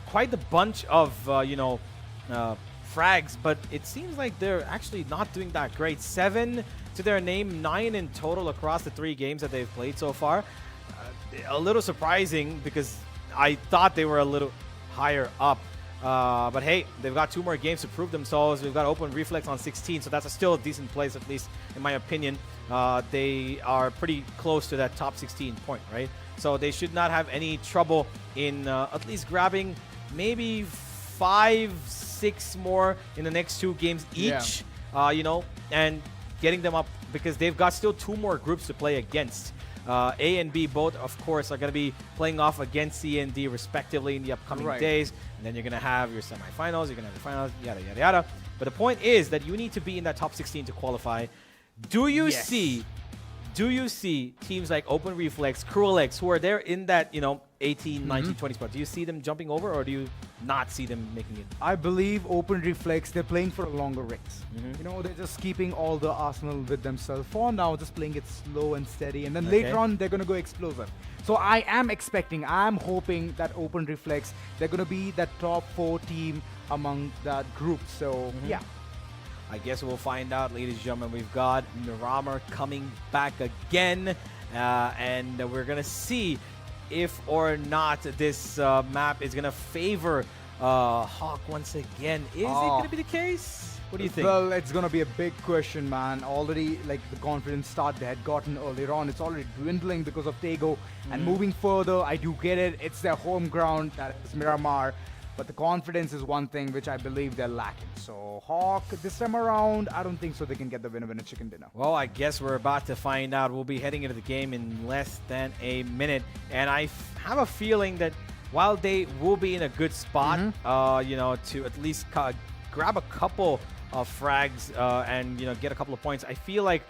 quite a bunch of, frags, but it seems like they're actually not doing that great. 7 to their name, 9 in total across the 3 games that they've played so far. A little surprising because I thought they were a little higher up. But hey, they've got 2 more games to prove themselves. We've got Open Reflex on 16, so that's still a decent place, at least in my opinion. They are pretty close to that top 16 point, right? So they should not have any trouble in at least grabbing maybe 5-6 more in the next 2 games each, and getting them up, because they've got still 2 more groups to play against. A and B both, of course, are going to be playing off against C and D respectively in the upcoming days. And then you're going to have your semifinals, you're going to have your finals, yada, yada, yada. But the point is that you need to be in that top 16 to qualify. Do you see teams like Open Reflex, Cruel X, who are there in that, 18, 19, 20 spot? Do you see them jumping over, or do you not see them making it? I believe Open Reflex, they're playing for a longer race. They're just keeping all the arsenal with themselves. For now, just playing it slow and steady. And then later on, they're going to go explosive. So I'm hoping that Open Reflex, they're going to be that top 4 team among that group. So, yeah. I guess we'll find out, ladies and gentlemen. We've got Miramar coming back again. And we're going to see if or not this map is going to favor Hawk once again. Is it going to be the case? What do you think? Well, it's going to be a big question, man. Already, the confidence start they had gotten earlier on, it's already dwindling because of Taego. And moving further, I do get it. It's their home ground, that is Miramar. But the confidence is one thing which I believe they're lacking. So Hawk, this time around, I don't think so they can get the winner chicken dinner. Well, I guess we're about to find out. We'll be heading into the game in less than a minute. And I have a feeling that while they will be in a good spot, to at least grab a couple of frags and, get a couple of points, I feel like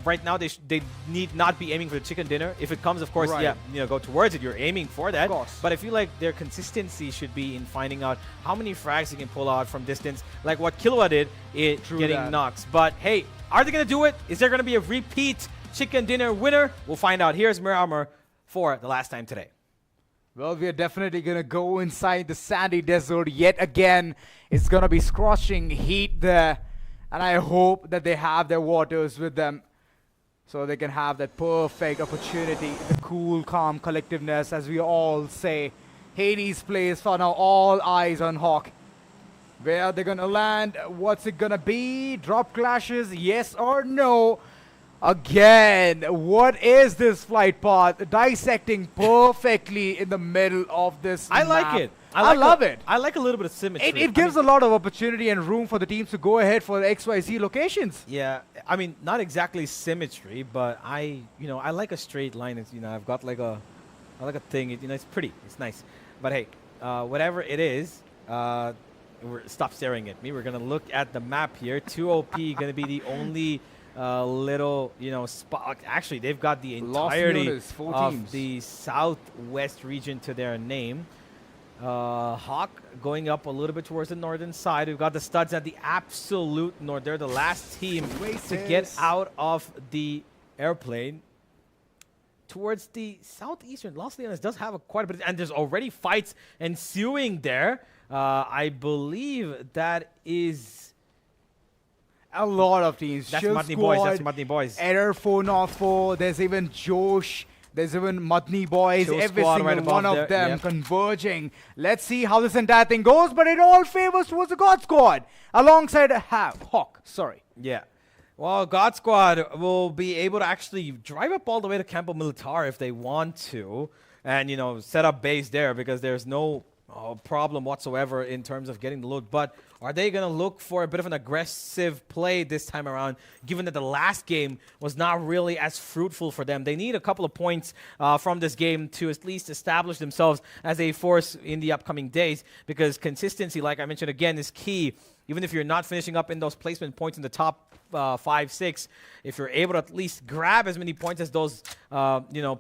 right now they need not be aiming for the chicken dinner. If it comes, of course, go towards it. You're aiming for that. But I feel like their consistency should be in finding out how many frags they can pull out from distance, like what Killua did getting knocks. But hey, are they going to do it? Is there going to be a repeat chicken dinner winner? We'll find out. Here's Miramar for the last time today. Well, we are definitely going to go inside the sandy desert yet again. It's going to be scorching heat there. And I hope that they have their waters with them so they can have that perfect opportunity, the cool, calm collectiveness, as we all say. Hades plays for now, all eyes on Hawk. Where are they going to land? What's it going to be? Drop clashes, yes or no? Again, what is this flight path? Dissecting perfectly in the middle of this I like map. it. I love it. I like a little bit of symmetry. It gives a lot of opportunity and room for the teams to go ahead for the XYZ locations. Yeah, I mean, not exactly symmetry, but I like a straight line. It's, I've got like a thing. It's pretty. It's nice. But hey, whatever it is, stop staring at me. We're gonna look at the map here. 2OP gonna be the only little spot. Actually, they've got the entirety of the southwest region to their name. Hawk going up a little bit towards the northern side. We've got the Studs at the absolute north. They're the last team to get out of the airplane. Towards the southeastern, Los Leones does have quite a bit, and there's already fights ensuing there. I believe that is a lot of teams. That's Matni Boys. That's Matni Boys. Error 404. There's even Josh. There's even Matni Boys. Chill Every squad single right one above of there, them yep. converging. Let's see how this entire thing goes, but it all favors towards the God Squad alongside Hawk. Sorry. Yeah. Well, God Squad will be able to actually drive up all the way to Campo Militar if they want to, and set up base there because there's no problem whatsoever in terms of getting the loot. But are they going to look for a bit of an aggressive play this time around, given that the last game was not really as fruitful for them? They need a couple of points from this game to at least establish themselves as a force in the upcoming days, because consistency, like I mentioned again, is key. Even if you're not finishing up in those placement points in the top 5, 6, if you're able to at least grab as many points as those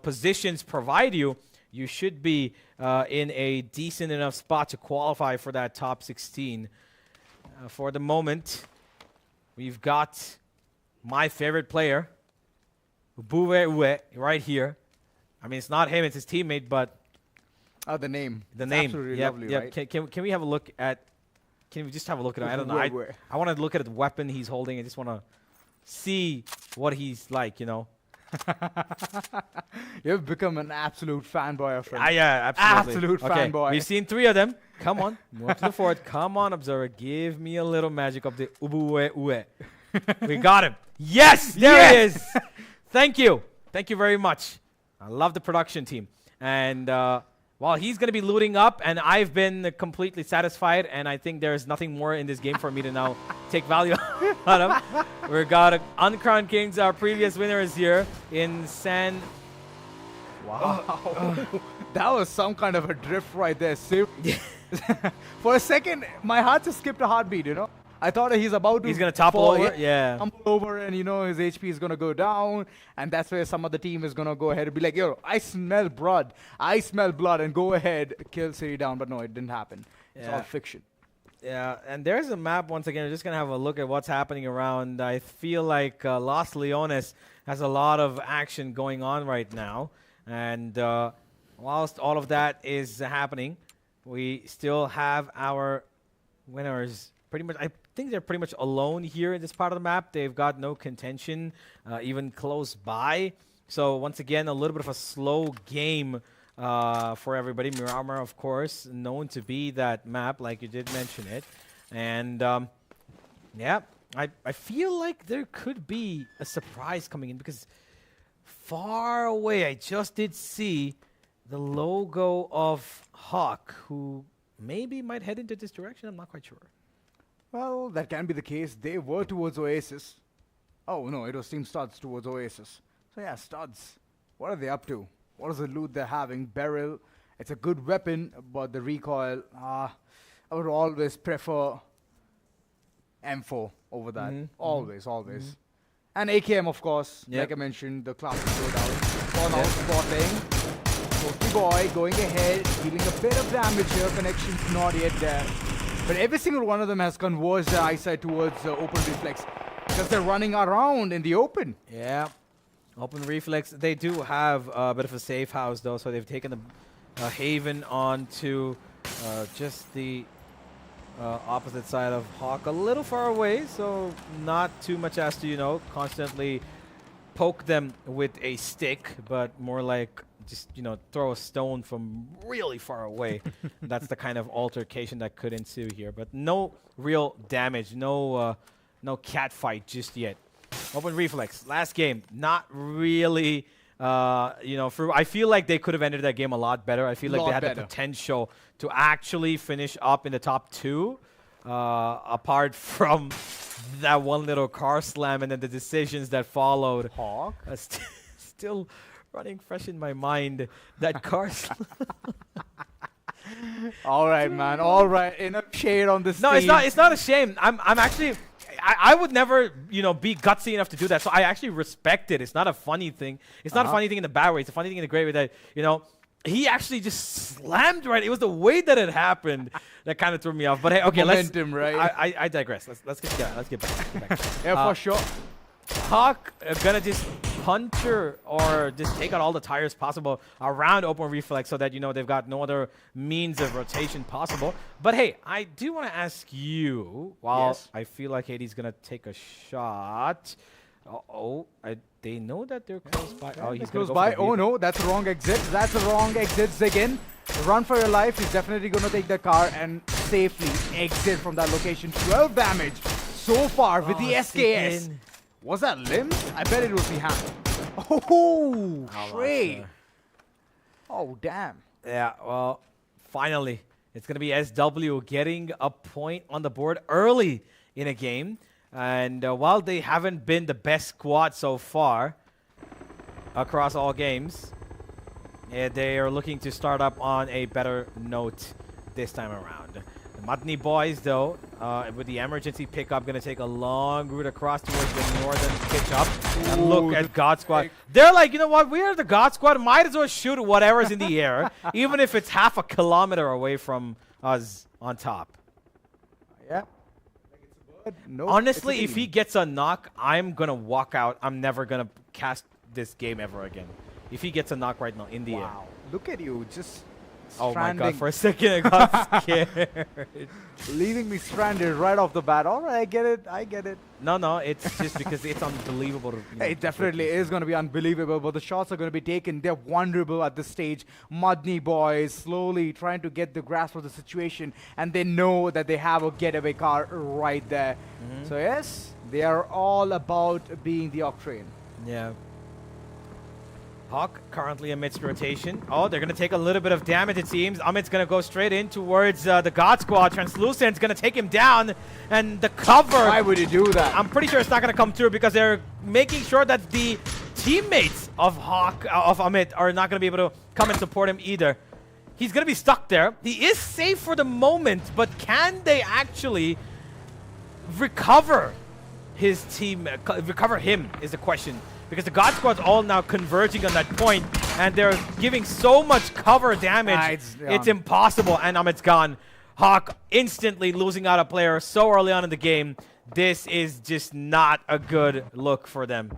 positions provide you, you should be in a decent enough spot to qualify for that top 16. For the moment, we've got my favorite player, Ubuwe right here. I mean, it's not him, it's his teammate, but The name. the It's name. absolutely Yep, lovely, yep. right? Can we have a look at? Can we just have a look at him? I don't know. I want to look at the weapon he's holding. I just want to see what he's like. You've become an absolute fanboy, friend. Yeah, absolutely. Absolute Okay, fanboy. we've seen 3 of them. Come on, move up to the 4th. Come on, Observer. Give me a little magic of the Ubuwe. We got him. Yes, there he is. Thank you. Thank you very much. I love the production team. And while he's going to be looting up, and I've been completely satisfied, and I think there's nothing more in this game for me to now take value out of. We've got Uncrowned Kings, our previous winners here in San... Wow. That was some kind of a drift right there. For a second, my heart just skipped a heartbeat, I thought he's about to... He's going to topple fall, over? Yeah. Tumble over, and, his HP is going to go down. And that's where some of the team is going to go ahead and be like, yo, I smell blood. I smell blood. And go ahead, kill City down. But no, it didn't happen. It's all fiction. Yeah, and there's a map once again. We're just going to have a look at what's happening around. I feel like Los Leones has a lot of action going on right now. And whilst all of that is happening, we still have our winners pretty much. I think they're pretty much alone here in this part of the map. They've got no contention even close by. So once again, a little bit of a slow game for everybody. Miramar, of course, known to be that map, like you did mention it. And yeah, I feel like there could be a surprise coming in, because far away I just did see the logo of Hawk, who maybe might head into this direction. I'm not quite sure. Well, that can be the case. They were towards Oasis. Oh, no, it was Team Studs towards Oasis. So, yeah, Studs. What are they up to? What is the loot they're having? Beryl. It's a good weapon, but the recoil, I would always prefer M4 over that. Always. And AKM, of course. Yep. Like I mentioned, the classic loadout. For now, spotting. Toasty Boy going ahead, dealing a bit of damage here. Connection's not yet there. But every single one of them has converged their eyesight towards open reflex, because they're running around in the open. Yeah. Open reflex. They do have a bit of a safe house, though, so they've taken a haven onto just the opposite side of Hawk, a little far away, so not too much as to, constantly poke them with a stick, but more like just, throw a stone from really far away. That's the kind of altercation that could ensue here, but no real damage, no cat fight just yet. Open reflex. Last game, not really. I feel like they could have ended that game a lot better. I feel like they had the potential to actually finish up in the top 2. Apart from that one little car slam and then the decisions that followed. Hawk? Still running fresh in my mind. That car slam. All right, man. All right. Enough shade on this. No, team. it's not a shame. I'm actually. I would never, be gutsy enough to do that. So I actually respect it. It's not a funny thing. It's not a funny thing in the bad way. It's a funny thing in the great way that, he actually just slammed right. It was the way that it happened that kind of threw me off. But hey, okay, Momentum, right? I digress. Let's get back. Let's get back. Yeah, for sure. Hawk gonna just puncher or just take out all the tires possible around open reflex so that they've got no other means of rotation possible. But hey, I do want to ask you, while I feel like Hades gonna take a shot. They know that they're close by. Oh, he's close by. Oh no, that's the wrong exit. That's the wrong exit. Ziggin, run for your life. He's definitely gonna take the car and safely exit from that location. 12 damage so far with the SKS. Was that limbs? I bet it was behind. Oh, Trey. Oh, damn. Yeah, well, finally, it's going to be SW getting a point on the board early in a game. And while they haven't been the best squad so far across all games, they are looking to start up on a better note this time around. The Mudney boys, though, with the emergency pickup, going to take a long route across towards the northern pitch up. And look at God Squad. They're like, you know what? We are the God Squad. Might as well shoot whatever's in the air, even if it's half a kilometer away from us on top. Yeah. Nope, honestly, if he gets a knock, I'm going to walk out. I'm never going to cast this game ever again. If he gets a knock right now in the air. Look at you, just oh stranding. my god, for a second I got scared. Leaving me stranded right off the bat. All right, I get it. No, it's just because it's unbelievable. It definitely is going to be unbelievable, but the shots are going to be taken. They're vulnerable at this stage. Mudney boys slowly trying to get the grasp of the situation, and they know that they have a getaway car right there. So yes, they are all about being the Octane. Yeah. Hawk currently amidst rotation. Oh, they're going to take a little bit of damage, it seems. Amit's going to go straight in towards the God Squad. Translucent's going to take him down. And the cover... Why would he do that? I'm pretty sure it's not going to come through because they're making sure that the teammates of Hawk, of Amit, are not going to be able to come and support him either. He's going to be stuck there. He is safe for the moment, but can they actually recover his team? Recover him is the question. Because the God Squad's all now converging on that point, and they're giving so much cover damage, it's impossible, and Amit's gone. Hawk instantly losing out a player so early on in the game. This is just not a good look for them.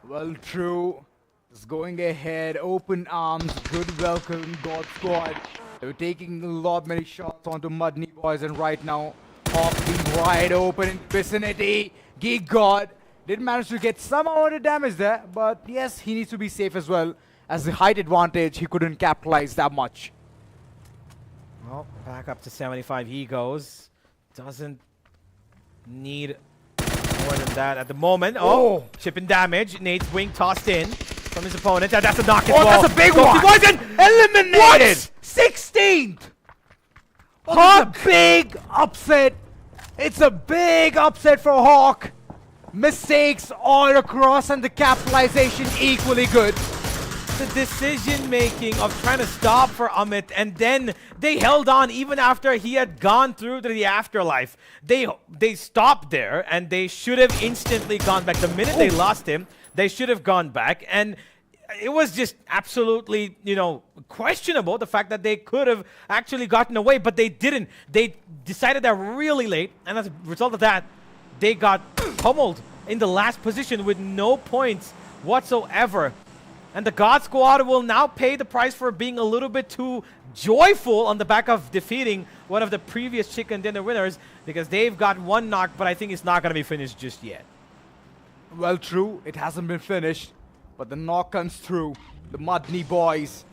Well, true. Just going ahead, open arms, good welcome, God Squad. They're taking a lot many shots onto Mudney boys, and right now, Hawk being wide open in vicinity. Geek God did manage to get some amount of damage there, but yes, he needs to be safe as well. As the height advantage, he couldn't capitalize that much. Well, back up to 75 he goes. Doesn't need more than that at the moment. Oh, chipping damage. Nate's wing tossed in from his opponent. That's a knock as well. That's a big one! He wasn't eliminated! What? 16th! Hawk! Big upset. It's a big upset for Hawk. Mistakes all across and the capitalization equally good. The decision making of trying to stop for Amit, and then they held on even after he had gone through to the afterlife. They stopped there, and they should have instantly gone back. The minute they lost him, they should have gone back, and it was just absolutely, questionable, the fact that they could have actually gotten away, but they didn't. They decided that really late, and as a result of that, they got pummeled in the last position with no points whatsoever. And the God Squad will now pay the price for being a little bit too joyful on the back of defeating one of the previous chicken dinner winners, because they've got one knock, but I think it's not going to be finished just yet. Well, true, it hasn't been finished, but the knock comes through. The Mudney boys,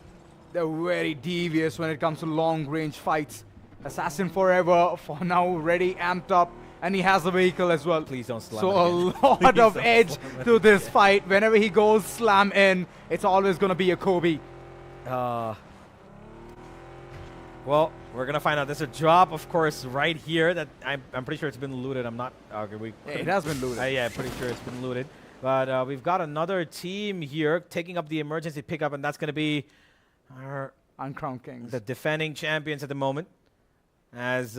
they're very devious when it comes to long-range fights. Assassin Forever, for now, ready, amped up, And he has a vehicle as well. Please don't slam So it a again. lot Please of don't edge slam it to this fight. Whenever he goes slam in, it's always going to be a Kobe. Well, we're gonna find out. There's a drop, of course, right here. That I'm pretty sure it's been looted. I'm not. Okay, It has been looted. Yeah, pretty sure it's been looted. But we've got another team here taking up the emergency pickup, and that's gonna be Uncrowned Kings. the defending champions at the moment, as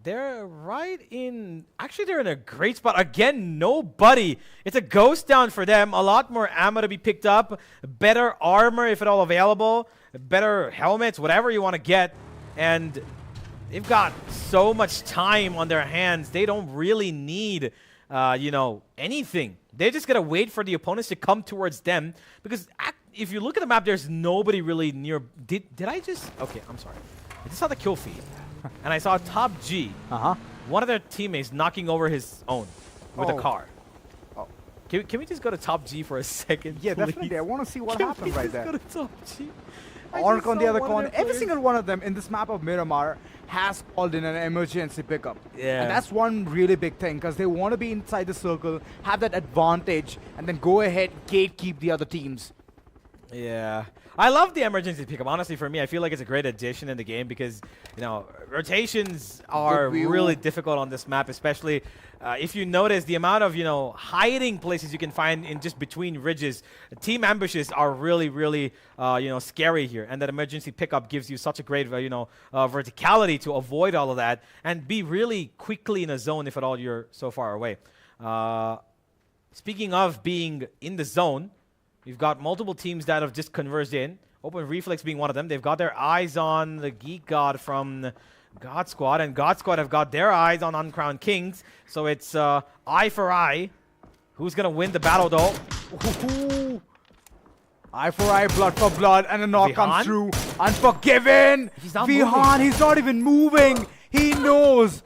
they're right in. Actually, they're in a great spot again. Nobody. It's a ghost down for them. A lot more ammo to be picked up. Better armor, if at all available. Better helmets, whatever you want to get. And they've got so much time on their hands. They don't really need, you know, anything. They're just going to wait for the opponents to come towards them. Because if you look at the map, there's nobody really near. Did I just... Okay, I'm sorry. I just saw the kill feed. And I saw Top G, one of their teammates knocking over his own with a car. Oh. Can we just go to Top G for a second, Yeah, please? definitely. I want to see what Can happened we right just there. go to Top G? I Orc just on the saw other one of corner. their Every players- single one of them in this map of Miramar has called in an emergency pickup. Yeah. And that's one really big thing because they want to be inside the circle, have that advantage, and then go ahead, gatekeep the other teams. Yeah. I love the emergency pickup. Honestly, for me, I feel like it's a great addition in the game because, you know, rotations are Good view. really difficult on this map, especially if you notice the amount of, you know, hiding places you can find in just between ridges. Team ambushes are really, really, you know, scary here. And that emergency pickup gives you such a great, you know, verticality to avoid all of that and be really quickly in a zone if at all you're so far away. Speaking of being in the zone, we've got multiple teams that have just converged in. Open Reflex being one of them. They've got their eyes on the Geek God from God Squad, and God Squad have got their eyes on Uncrowned Kings. So it's eye for eye. Who's going to win the battle, though? Ooh. Eye for eye, blood for blood, and a knock Vihan? comes through. Unforgiven! He's not Vihan, moving. he's not even moving. He knows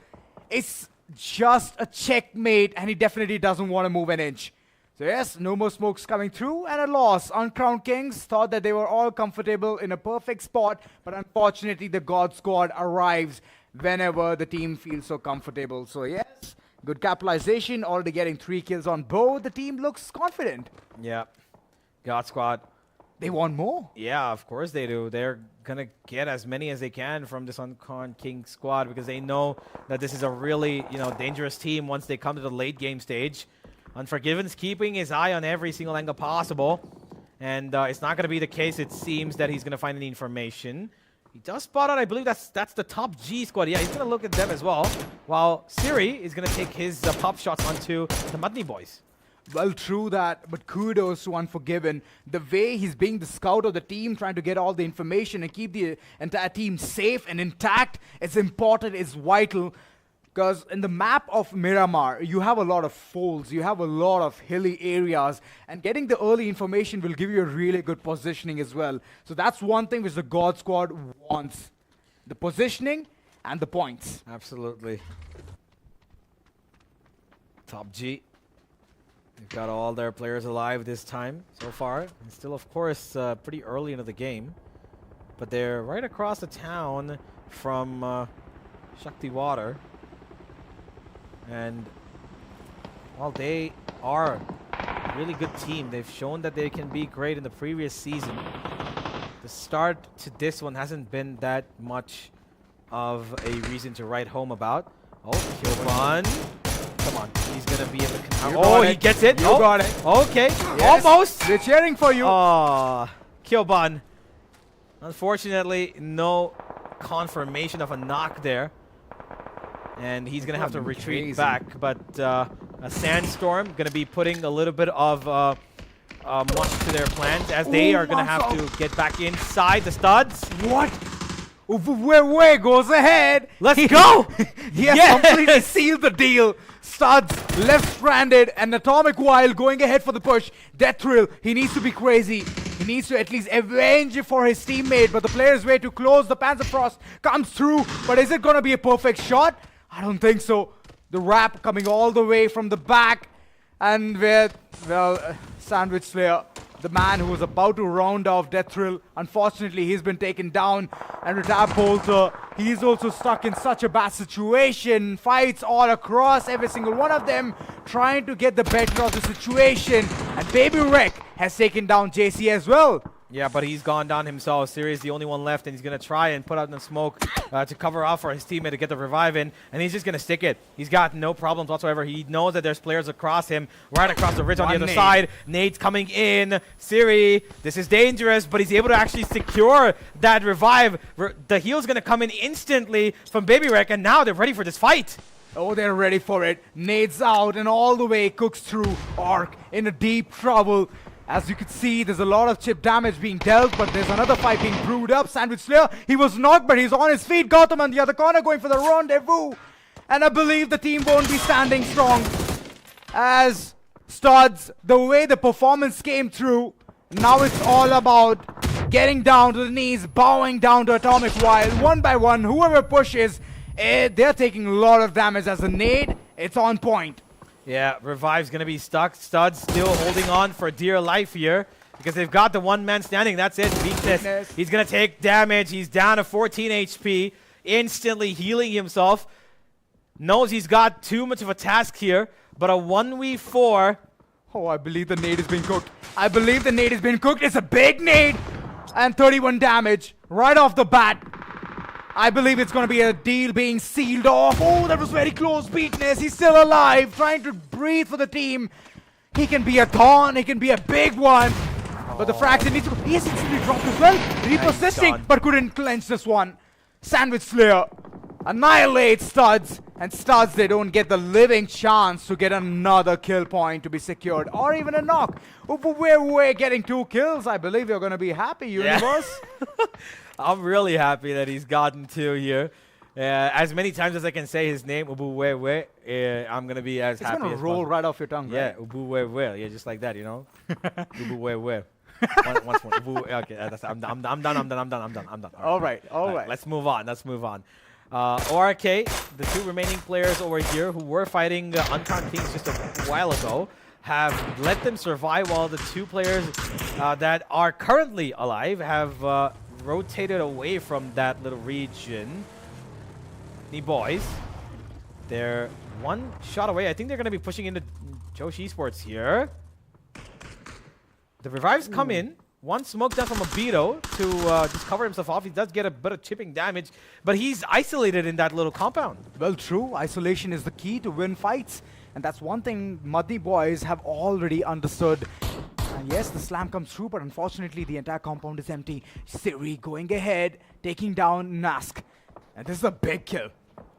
it's just a checkmate, and he definitely doesn't want to move an inch. So yes, no more smokes coming through, and a loss. Uncrowned Kings thought that they were all comfortable in a perfect spot, but unfortunately the God Squad arrives whenever the team feels so comfortable. So yes, good capitalization, already getting 3 kills on both. The team looks confident. Yeah. God Squad. They want more. Yeah, of course they do. They're going to get as many as they can from this Uncrowned King squad because they know that this is a really, you know, dangerous team once they come to the late game stage. Unforgiven's keeping his eye on every single angle possible. And it's not going to be the case, it seems, that he's going to find any information. He does spot out, I believe that's the Top G squad. Yeah, he's going to look at them as well. While Siri is going to take his pop shots onto the Mudney boys. Well, true that, but kudos to Unforgiven. The way he's being the scout of the team, trying to get all the information and keep the entire team safe and intact, it's important, it's vital. Because in the map of Miramar, you have a lot of folds, you have a lot of hilly areas, and getting the early information will give you a really good positioning as well. So that's one thing which the God Squad wants. The positioning and the points. Absolutely. Top G. They've got all their players alive this time so far. And still, of course, pretty early into the game. But they're right across the town from Shakti Water. And while they are a really good team, they've shown that they can be great in the previous season. The start to this one hasn't been that much of a reason to write home about. Oh, Kilbon. Come on, he's going to be in the... Oh, he gets it. You got it. Okay, Yes, almost. They're cheering for you. Oh, Kilbon. Unfortunately, no confirmation of a knock there. And he's going to have to retreat crazy. back. But a Sandstorm going to be putting a little bit of much to their plans as they are going to have to get back inside the studs. What? Where goes ahead? Let's go! He has Yes! completely sealed the deal. Studs left stranded and Atomic Wild going ahead for the push. Death Thrill, he needs to be crazy. He needs to at least avenge it for his teammate, but the player is way too close. The Panzerfrost comes through, but is it going to be a perfect shot? I don't think so. The wrap coming all the way from the back, and with, well, Sandwich Slayer the man who was about to round off Death Thrill. Unfortunately, he's been taken down. And Retap Bolter, he's also stuck in such a bad situation. Fights all across, every single one of them trying to get the better of the situation. And Baby Wreck has taken down JC as well. Yeah, but he's gone down himself. Siri's the only one left, and he's going to try and put out the smoke to cover off for his teammate to get the revive in, and he's just going to stick it. He's got no problems whatsoever. He knows that there's players across him, right across the ridge on the other side. Nade's coming in. Siri, this is dangerous, but he's able to actually secure that revive. The heal's going to come in instantly from Baby Wreck, and now they're ready for this fight. Oh, they're ready for it. Nade's out, and all the way cooks through. Arc in a deep trouble. As you can see, there's a lot of chip damage being dealt, but there's another fight being brewed up. Sandwich Slayer, he was knocked, but he's on his feet. Gotham on the other corner going for the rendezvous. And I believe the team won't be standing strong. As Studs, the way the performance came through, now it's all about getting down to the knees, bowing down to Atomic Wild. One by one, whoever pushes, they're taking a lot of damage. As a nade, it's on point. Yeah, Revive's going to be stuck. Studs still holding on for dear life here because they've got the one man standing. That's it. Weakness. He's going to take damage. He's down to 14 HP. Instantly healing himself. Knows he's got too much of a task here, but a 1v4. Oh, I believe the nade is being cooked. I believe the nade is being cooked. It's a big nade. And 31 damage right off the bat. I believe it's going to be a deal being sealed off. Oh, that was very close. Beatness, he's still alive, trying to breathe for the team. He can be a thorn, he can be a big one. But the fraction needs to go. He has instantly dropped as well. Repossessing, but couldn't clench this one. Sandwich Slayer annihilates Studs. And Studs, they don't get the living chance to get another kill point to be secured. Or even a knock. We're getting 2 kills. I believe you're going to be happy, Universe. Yeah. I'm really happy that he's gotten 2 here. As many times as I can say his name, Ubuwewe, I'm going to be as happy as possible. It's going to roll right off your tongue, yeah, right? Ubuwewe. Yeah, just like that, you know? Ubuwewe. Once more. Okay, I'm done. All right. Let's move on. ORK, the 2 remaining players over here who were fighting Uncrowned Kings just a while ago, have let them survive while the 2 players that are currently alive have rotated away from that little region. The boys, they're 1 shot away. I think they're going to be pushing into Joshi Esports here. The revives come in. 1 smoke down from Obito to just cover himself off. He does get a bit of chipping damage, but he's isolated in that little compound. Well, true. Isolation is the key to win fights. And that's one thing Muddy boys have already understood. And yes, the slam comes through, but unfortunately the entire compound is empty. Siri going ahead, taking down Nask. And this is a big kill.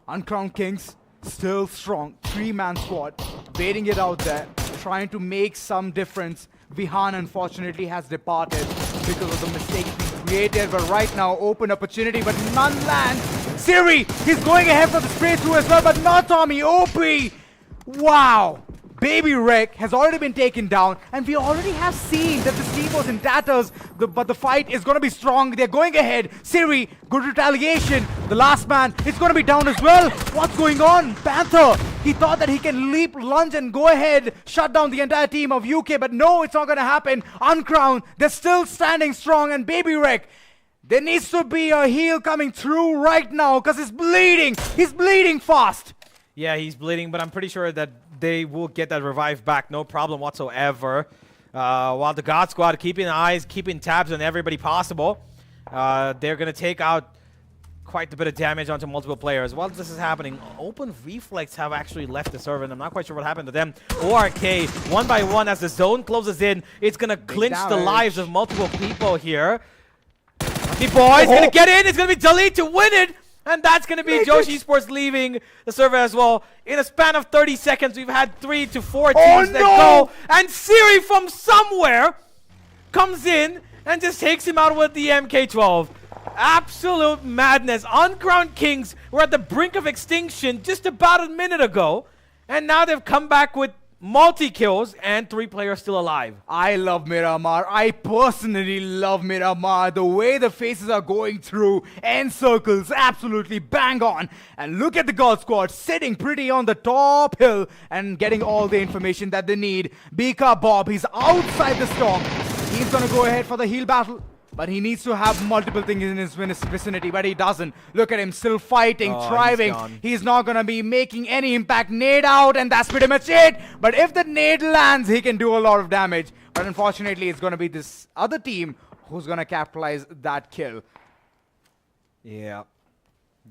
Uncrowned Kings still strong. 3-man squad, waiting it out there, trying to make some difference. Vihan unfortunately has departed because of the mistakes being created, but right now open opportunity, but none land. Siri, he's going ahead for the spray through as well, but not Tommy. OP. Wow. Baby Wreck has already been taken down, and we already have seen that this team was in tatters, but the fight is going to be strong. They're going ahead. Siri, good retaliation. The last man is going to be down as well. What's going on? Panther, he thought that he can leap, lunge, and go ahead, shut down the entire team of UK, but no, it's not going to happen. Uncrowned, they're still standing strong, and Baby Wreck, there needs to be a heal coming through right now because he's bleeding. He's bleeding fast. Yeah, he's bleeding, but I'm pretty sure that they will get that revive back, no problem whatsoever. While the God Squad keeping eyes, keeping tabs on everybody possible, they're going to take out quite a bit of damage onto multiple players. While this is happening, Open Reflex have actually left the server, and I'm not quite sure what happened to them. ORK, 1 by 1 as the zone closes in. It's going to clinch the lives of multiple people here. The boys going to get in. It's going to be Dalit to win it. And that's going to be Joshi Esports leaving the server as well. In a span of 30 seconds, we've had 3 to 4 teams that go. And Siri from somewhere comes in and just takes him out with the MK12. Absolute madness. Uncrowned Kings were at the brink of extinction just about a minute ago. And now they've come back with multi-kills and 3 players still alive. I love Miramar. I personally love Miramar. The way the faces are going through end circles, absolutely bang on. And look at the God Squad sitting pretty on the top hill and getting all the information that they need. Bika Bob, he's outside the storm. He's gonna go ahead for the heal battle, but he needs to have multiple things in his vicinity, but he doesn't. Look at him, still fighting, thriving. He's not gonna be making any impact. Nade out, and that's pretty much it. But if the nade lands, he can do a lot of damage. But unfortunately, it's gonna be this other team who's gonna capitalize that kill. Yeah.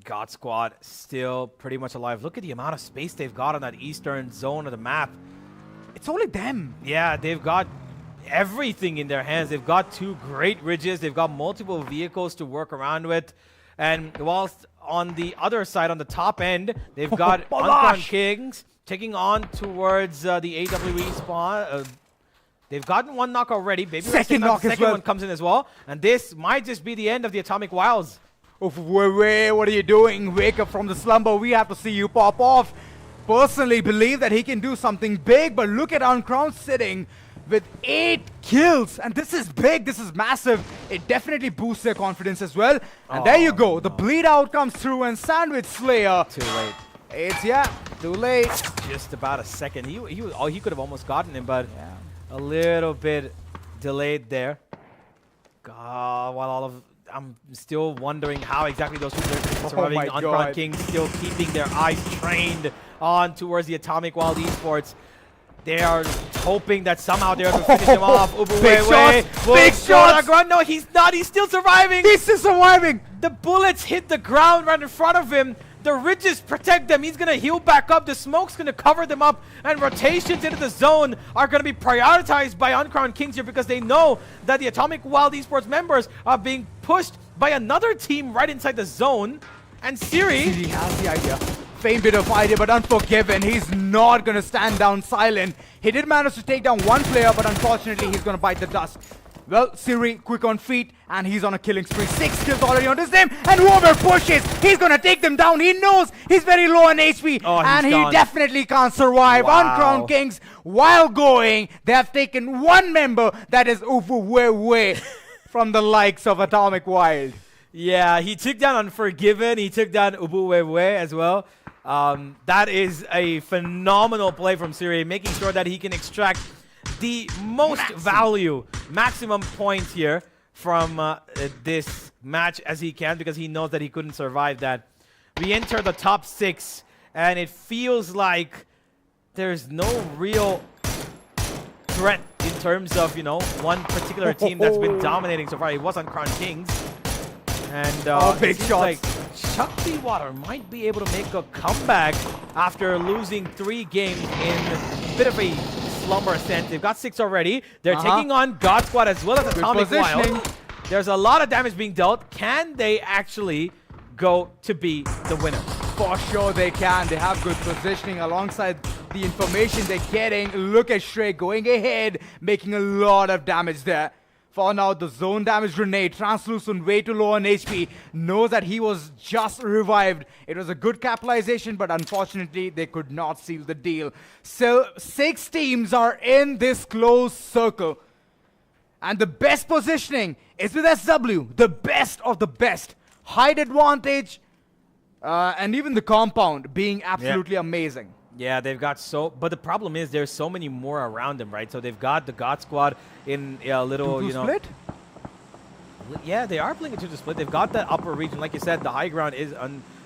God Squad still pretty much alive. Look at the amount of space they've got on that eastern zone of the map. It's only them. Yeah, they've got everything in their hands. They've got 2 great ridges. They've got multiple vehicles to work around with. And whilst on the other side, on the top end, they've got Uncrowned Kings taking on towards the AWE spawn. They've gotten 1 knock already. Baby Second knock the as second well. one comes in as well. And this might just be the end of the Atomic Wilds. What are you doing? Wake up from the slumber. We have to see you pop off. Personally believe that he can do something big, but look at Uncrowned sitting with 8 kills. And this is big. This is massive. It definitely boosts their confidence as well. And there you go. The bleed out comes through, and Sandwich Slayer. Too late. It's, too late. Just about a second. He could have almost gotten him, but a little bit delayed there. God, I'm still wondering how exactly those two are surviving. my Uncrowned God. Kings still keeping their eyes trained on towards the Atomic Wild Esports. They are hoping that somehow they're going to finish him off. Big shots! Big shots! No, he's not. He's still surviving. He's still surviving. The bullets hit the ground right in front of him. The ridges protect them. He's going to heal back up. The smoke's going to cover them up. And rotations into the zone are going to be prioritized by Uncrowned Kings here because they know that the Atomic Wild Esports members are being pushed by another team right inside the zone. And Siri has the idea. Faint bit of idea, but Unforgiven. He's not going to stand down silent. He did manage to take down 1 player, but unfortunately, he's going to bite the dust. Well, Siri, quick on feet, and he's on a killing spree. 6 kills already on his name, and whoever pushes, he's gonna take them down. He knows he's very low on HP, and he definitely can't survive. Wow. Uncrowned Kings, while going, they have taken 1 member that is way from the likes of Atomic Wild. Yeah, he took down Unforgiven. He took down Ubuwewe as well. That is a phenomenal play from Siri, making sure that he can extract the most maximum points here from this match as he can, because he knows that he couldn't survive that. We enter the top 6, and it feels like there's no real threat in terms of, one particular team that's been dominating so far. It was Uncrowned Kings. And big shots. Like Shakti Water might be able to make a comeback after losing 3 games in a bit of a slumber ascent. They've got 6 already. They're taking on God Squad as well as Atomic Wild. There's a lot of damage being dealt. Can they actually go to be the winner? For sure they can. They have good positioning alongside the information they're getting. Look at Shrek going ahead, making a lot of damage there. For now, the zone damage grenade, translucent, way too low on HP, knows that he was just revived. It was a good capitalization, but unfortunately, they could not seal the deal. So, 6 teams are in this close circle. And the best positioning is with SW, the best of the best. Height advantage, and even the compound being absolutely amazing. Yeah, they've got but the problem is there's so many more around them, right? So they've got the God Squad in a little, split? Yeah, they are playing a 2-2 split. They've got that upper region. Like you said, the high ground is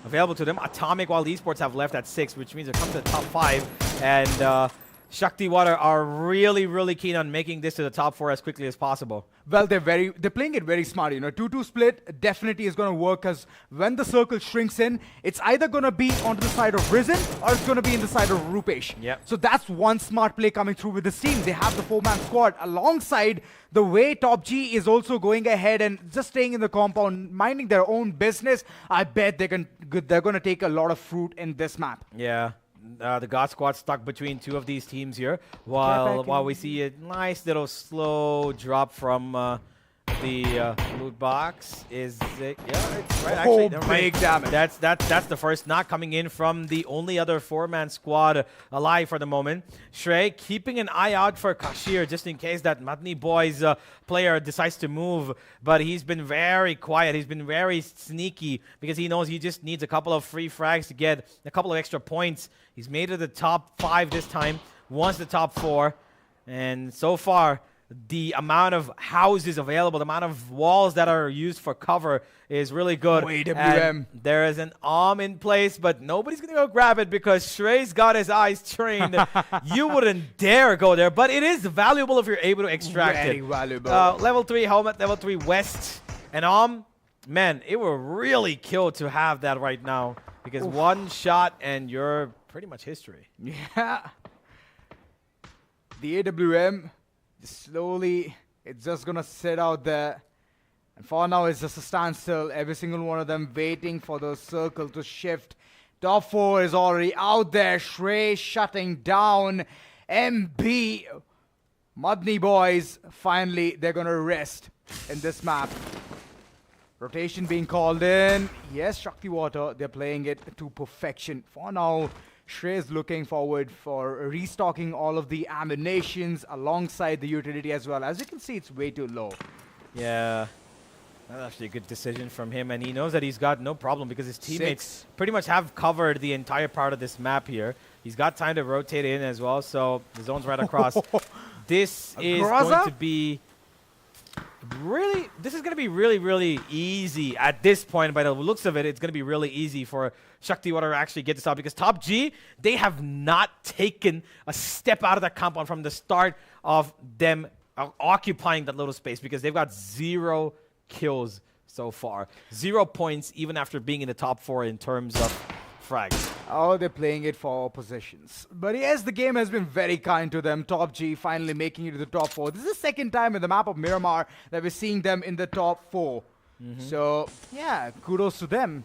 available to them. Atomic Wild Esports have left at 6, which means they're coming to the top 5. And Shakti Water are really, really keen on making this to the top 4 as quickly as possible. Well, they're playing it very smart. 2-2 split definitely is going to work, because when the circle shrinks in, it's either going to be onto the side of Risen or it's going to be in the side of Rupesh. Yep. So that's one smart play coming through with this team. They have the 4-man squad alongside the way Top G is also going ahead and just staying in the compound, minding their own business. I bet they're going to take a lot of fruit in this map. Yeah. The God Squad stuck between 2 of these teams here, while we see a nice little slow drop from the loot box. Is it? Yeah, it's right. Actually, never mind. Big damage. That's the first knock coming in from the only other 4-man squad alive for the moment. Shrey keeping an eye out for Kashir just in case that Matni Boys player decides to move, but he's been very quiet. He's been very sneaky because he knows he just needs a couple of free frags to get a couple of extra points. He's made it the top 5 this time, wants the top 4, and so far the amount of houses available, the amount of walls that are used for cover is really good. AWM. And there is an arm in place, but nobody's going to go grab it because Shrey's got his eyes trained. You wouldn't dare go there, but it is valuable if you're able to extract Very it. valuable. Level 3 helmet, level 3 west, and arm. Man, it will really kill to have that right now because one shot and you're pretty much history. Yeah. The AWM, slowly, it's just going to sit out there. And for now, it's just a standstill. Every single one of them waiting for the circle to shift. Top 4 is already out there. Shrey shutting down MB. Mudney boys, finally, they're going to rest in this map. Rotation being called in. Yes, Shakti Water, they're playing it to perfection. For now, Shrey is looking forward for restocking all of the ammunitions alongside the utility as well. As you can see, it's way too low. Yeah, that's actually a good decision from him, and he knows that he's got no problem because his teammates pretty much have covered the entire part of this map here. He's got time to rotate in as well, so the zone's right across. This is going to be really, this is going to be really easy at this point. By the looks of it, it's going to be really easy for Shakti Water to actually get this out because Top G, they have not taken a step out of that compound from the start of them occupying that little space because they've got 0 kills so far. 0 points even after being in the top 4 in terms of frags. Oh, they're playing it for all positions. But yes, the game has been very kind to them. Top G finally making it to the top 4. This is the second time in the map of Miramar that we're seeing them in the top 4. So, yeah, kudos to them.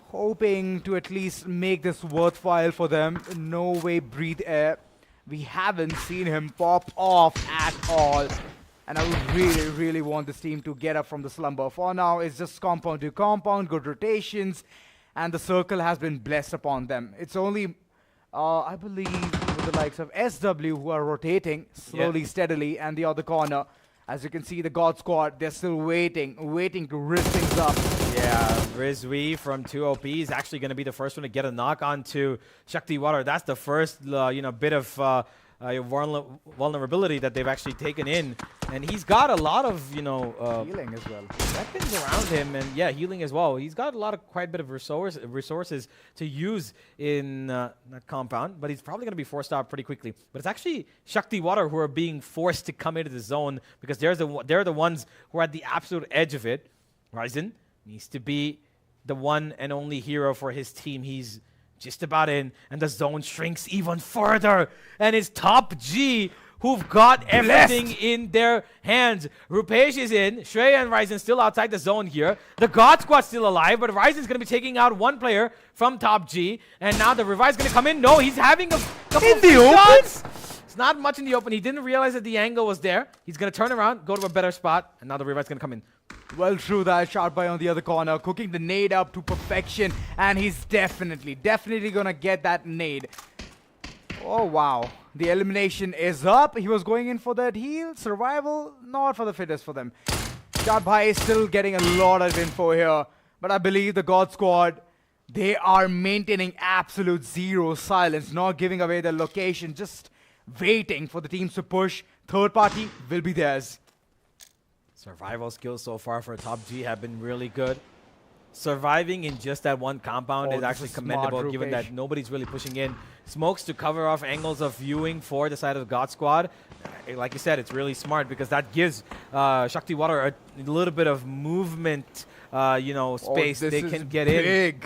Hoping to at least make this worthwhile for them. No way breathe air. We haven't seen him pop off at all. And I really want this team to get up from the slumber. For now, it's just compound to compound, good rotations. And the circle has been blessed upon them. It's only, I believe, with the likes of SW who are rotating slowly, steadily, and the other corner. As you can see, the God Squad, they're still waiting to rip things up. Yeah, Rizwi from 2OP is actually going to be the first one to get a knock onto Shakti Water. That's the first, bit of vulnerability that they've actually taken in, and he's got a lot of Healing as well. weapons around him, and yeah, healing as well. He's got quite a bit of resources to use in that compound, but he's probably going to be forced out pretty quickly. But it's actually Shakti Water who are being forced to come into the zone because they're the ones who are at the absolute edge of it. Ryzen needs to be the one and only hero for his team. He's just about in, and the zone shrinks even further. And it's Top G who've got everything in their hands. Rupesh is in. Shrey and Ryzen still outside the zone here. The God Squad's still alive, but Ryzen's going to be taking out one player from Top G. And now the Revive's going to come in. No, he's having a couple of shots. It's not much in the open. He didn't realize that the angle was there. He's going to turn around, go to a better spot, and now the Revive's going to come in. Well, true that. Shot by on the other corner, cooking the nade up to perfection, and he's definitely gonna get that nade. Oh, wow. The elimination is up. He was going in for that heal. Survival, not for the fittest for them. Shot by is still getting a lot of info here, but I believe the God Squad, they are maintaining absolute zero silence, not giving away their location, just waiting for the teams to push. Third party will be theirs. Survival skills so far for Top G have been really good. Surviving in just that one compound is actually commendable, given that nobody's really pushing in. Smokes to cover off angles of viewing for the side of the God Squad. Like you said, it's really smart because that gives Shakti Water a little bit of movement, space they can get in.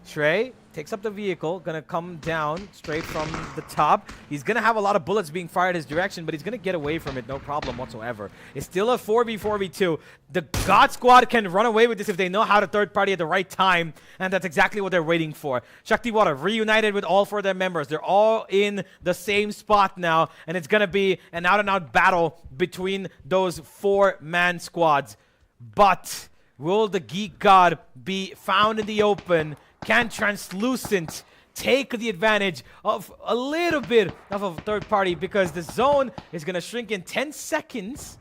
Shrey takes up the vehicle, gonna come down straight from the top. He's gonna have a lot of bullets being fired his direction, but he's gonna get away from it, no problem whatsoever. It's still a 4v4v2. The God Squad can run away with this if they know how to third party at the right time, and that's exactly what they're waiting for. Shakti Water reunited with all 4 of their members. They're all in the same spot now, and it's gonna be an out-and-out battle between those 4-man squads. But will the Geek God be found in the open? Can Translucent take the advantage of a little bit of a third party because the zone is going to shrink in 10 seconds?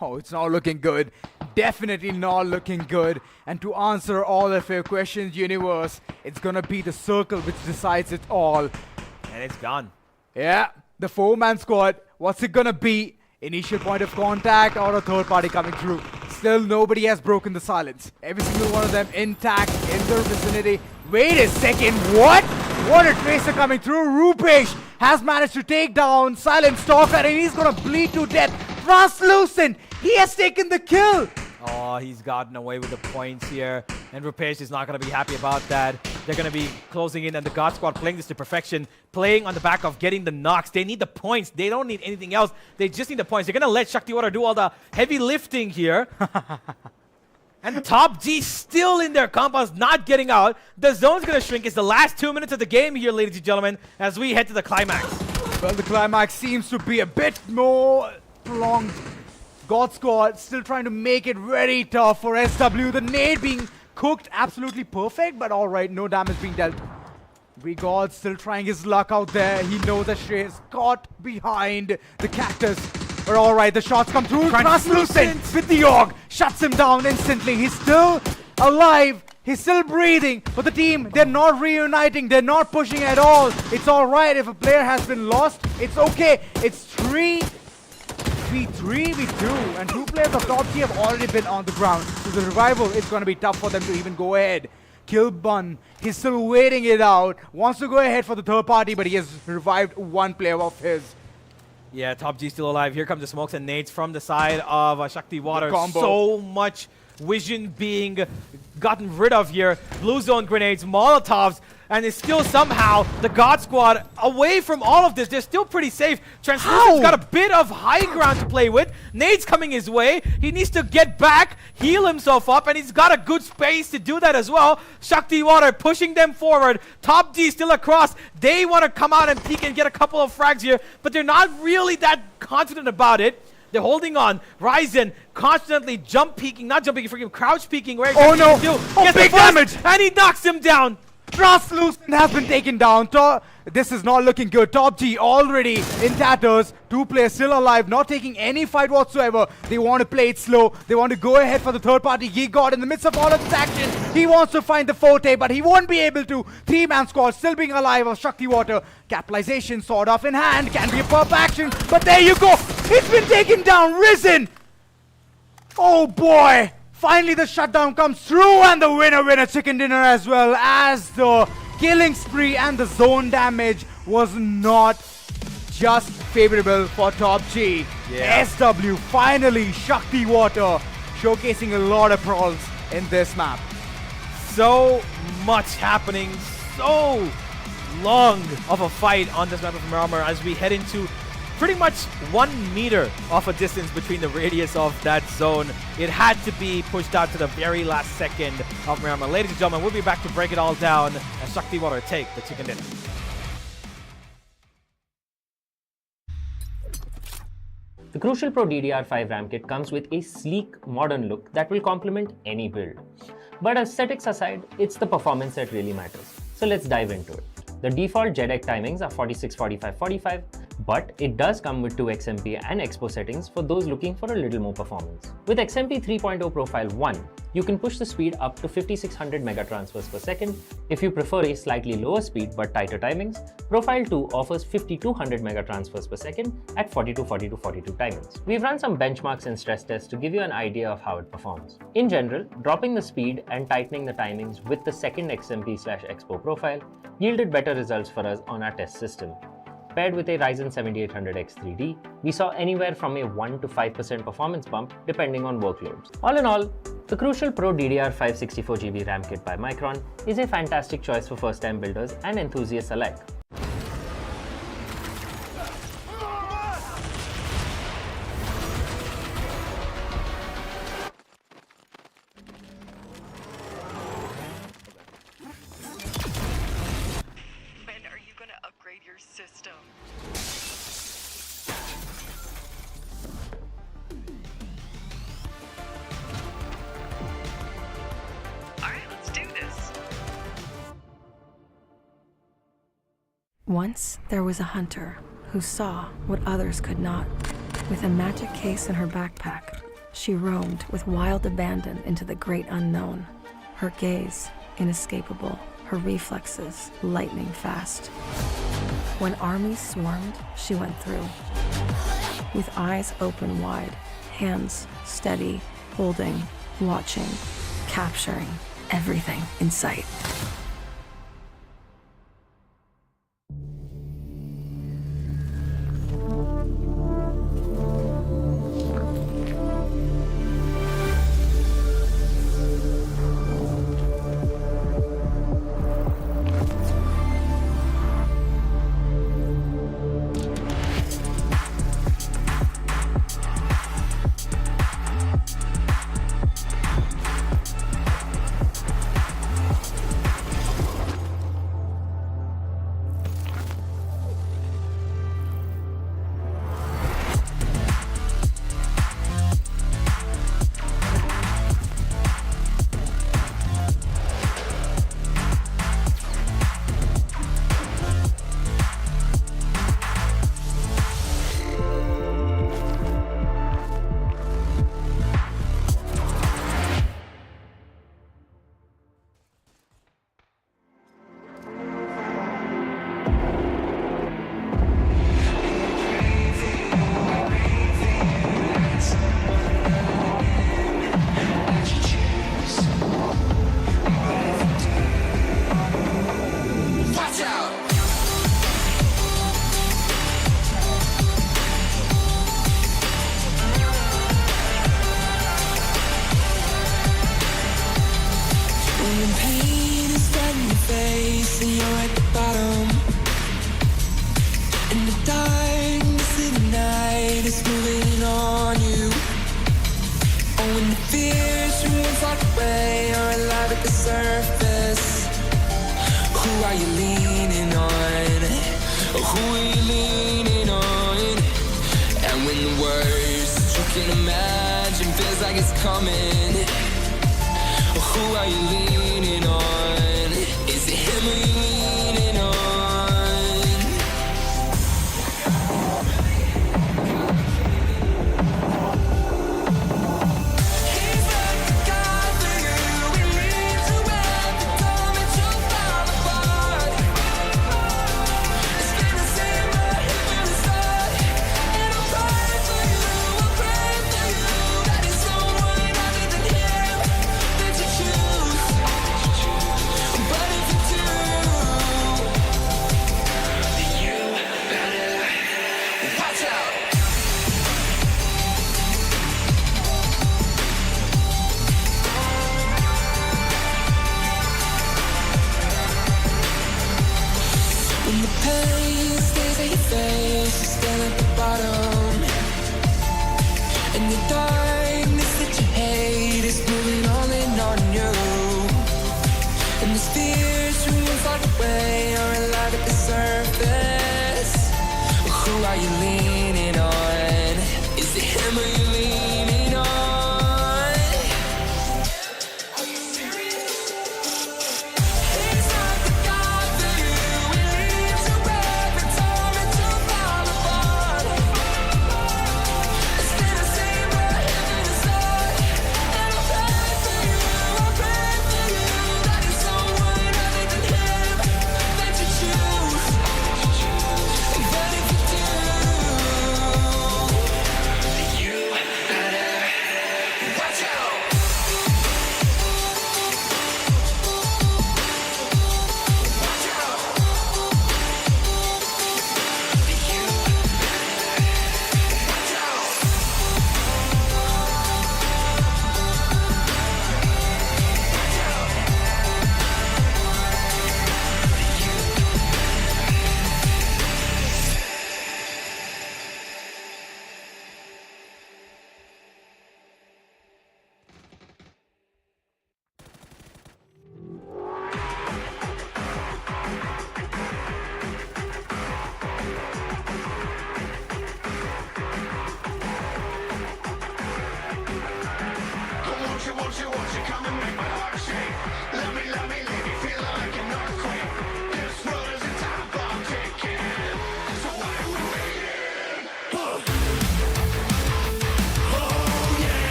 Oh, it's not looking good. Definitely not looking good. And to answer all of your questions, Universe, it's going to be the circle which decides it all. And it's gone. Yeah, the 4-man squad, what's it going to be? Initial point of contact or a third party coming through. Still nobody has broken the silence. Every single one of them intact in their vicinity. Wait a second, what? What a tracer coming through. Rupesh has managed to take down Silent Stalker and he's gonna bleed to death. Translucent, he has taken the kill. Oh, he's gotten away with the points here. And Rupesh is not going to be happy about that. They're going to be closing in, and the God Squad playing this to perfection, playing on the back of getting the knocks. They need the points. They don't need anything else. They just need the points. They're going to let Shakti Water do all the heavy lifting here. And Top G still in their compounds, not getting out. The zone's going to shrink. It's the last 2 minutes of the game here, ladies and gentlemen, as we head to the climax. Well, the climax seems to be a bit more prolonged. God Squad still trying to make it very tough for SW. The nade being cooked absolutely perfect, but alright, no damage being dealt. Rigod still trying his luck out there. He knows that Shrey is caught behind the cactus. But alright, the shots come through. Translucent with the Org shuts him down instantly. He's still alive. He's still breathing. But the team, they're not reuniting. They're not pushing at all. It's alright if a player has been lost. It's okay. It's 3v2, and 2 players of Top G have already been on the ground. So the revival is going to be tough for them to even go ahead. Kilbun, he's still waiting it out. Wants to go ahead for the third party, but he has revived one player of his. Yeah, Top G still alive. Here comes the smokes and nades from the side of Shakti Water. combo. So much vision being gotten rid of here. Blue zone grenades, Molotovs, and it's still somehow the God Squad away from all of this. They're still pretty safe. Translucent's got a bit of high ground to play with. Nade's coming his way. He needs to get back, heal himself up, and he's got a good space to do that as well. Shakti Water pushing them forward. Top G still across. They want to come out and peek and get a couple of frags here, but they're not really that confident about it. They're holding on. Ryzen constantly jump peeking, not jump peeking, freaking crouch peeking. Where Oh no! Oh, big damage! And he knocks him down. Translucent has been taken down. This is not looking good. Top G already in tatters. 2 players still alive, not taking any fight whatsoever. They want to play it slow. They want to go ahead for the third party. He got in the midst of all of this action. He wants to find the forte, but he won't be able to. 3-man squad still being alive of Shakti Water. Capitalization sort of in hand. Can be a perp action, but there you go. It's been taken down. Risen. Oh boy. Finally the shutdown comes through, and the winner chicken dinner as well, as the killing spree and the zone damage was not just favorable for Top G. Yeah. SW finally Shakti Water showcasing a lot of pros in this map. So much happening, so long of a fight on this map of Miramar as we head into pretty much 1 meter of a distance between the radius of that zone. It had to be pushed out to the very last second of Miramar. Ladies and gentlemen, we'll be back to break it all down as Shakti Water take the chicken dinner. The Crucial Pro DDR5 RAM kit comes with a sleek, modern look that will complement any build. But aesthetics aside, it's the performance that really matters. So let's dive into it. The default JEDEC timings are 46, 45, 45, but it does come with 2 XMP and Expo settings for those looking for a little more performance. With XMP 3.0 Profile 1, you can push the speed up to 5600 megatransfers per second. If you prefer a slightly lower speed but tighter timings, Profile 2 offers 5200 megatransfers per second at 42 timings. We've run some benchmarks and stress tests to give you an idea of how it performs. In general, dropping the speed and tightening the timings with the second XMP/Expo profile yielded better results for us on our test system. Paired with a Ryzen 7800X 3D, we saw anywhere from a 1 to 5% performance bump depending on workloads. All in all, the Crucial Pro DDR5 64GB RAM kit by Micron is a fantastic choice for first-time builders and enthusiasts alike. When are you gonna upgrade your system? Alright, let's do this. Once there was a hunter who saw what others could not. With a magic case in her backpack, she roamed with wild abandon into the great unknown. Her gaze inescapable, her reflexes lightning fast. When armies swarmed, she went through. with eyes open wide, hands steady, holding, watching, capturing everything in sight.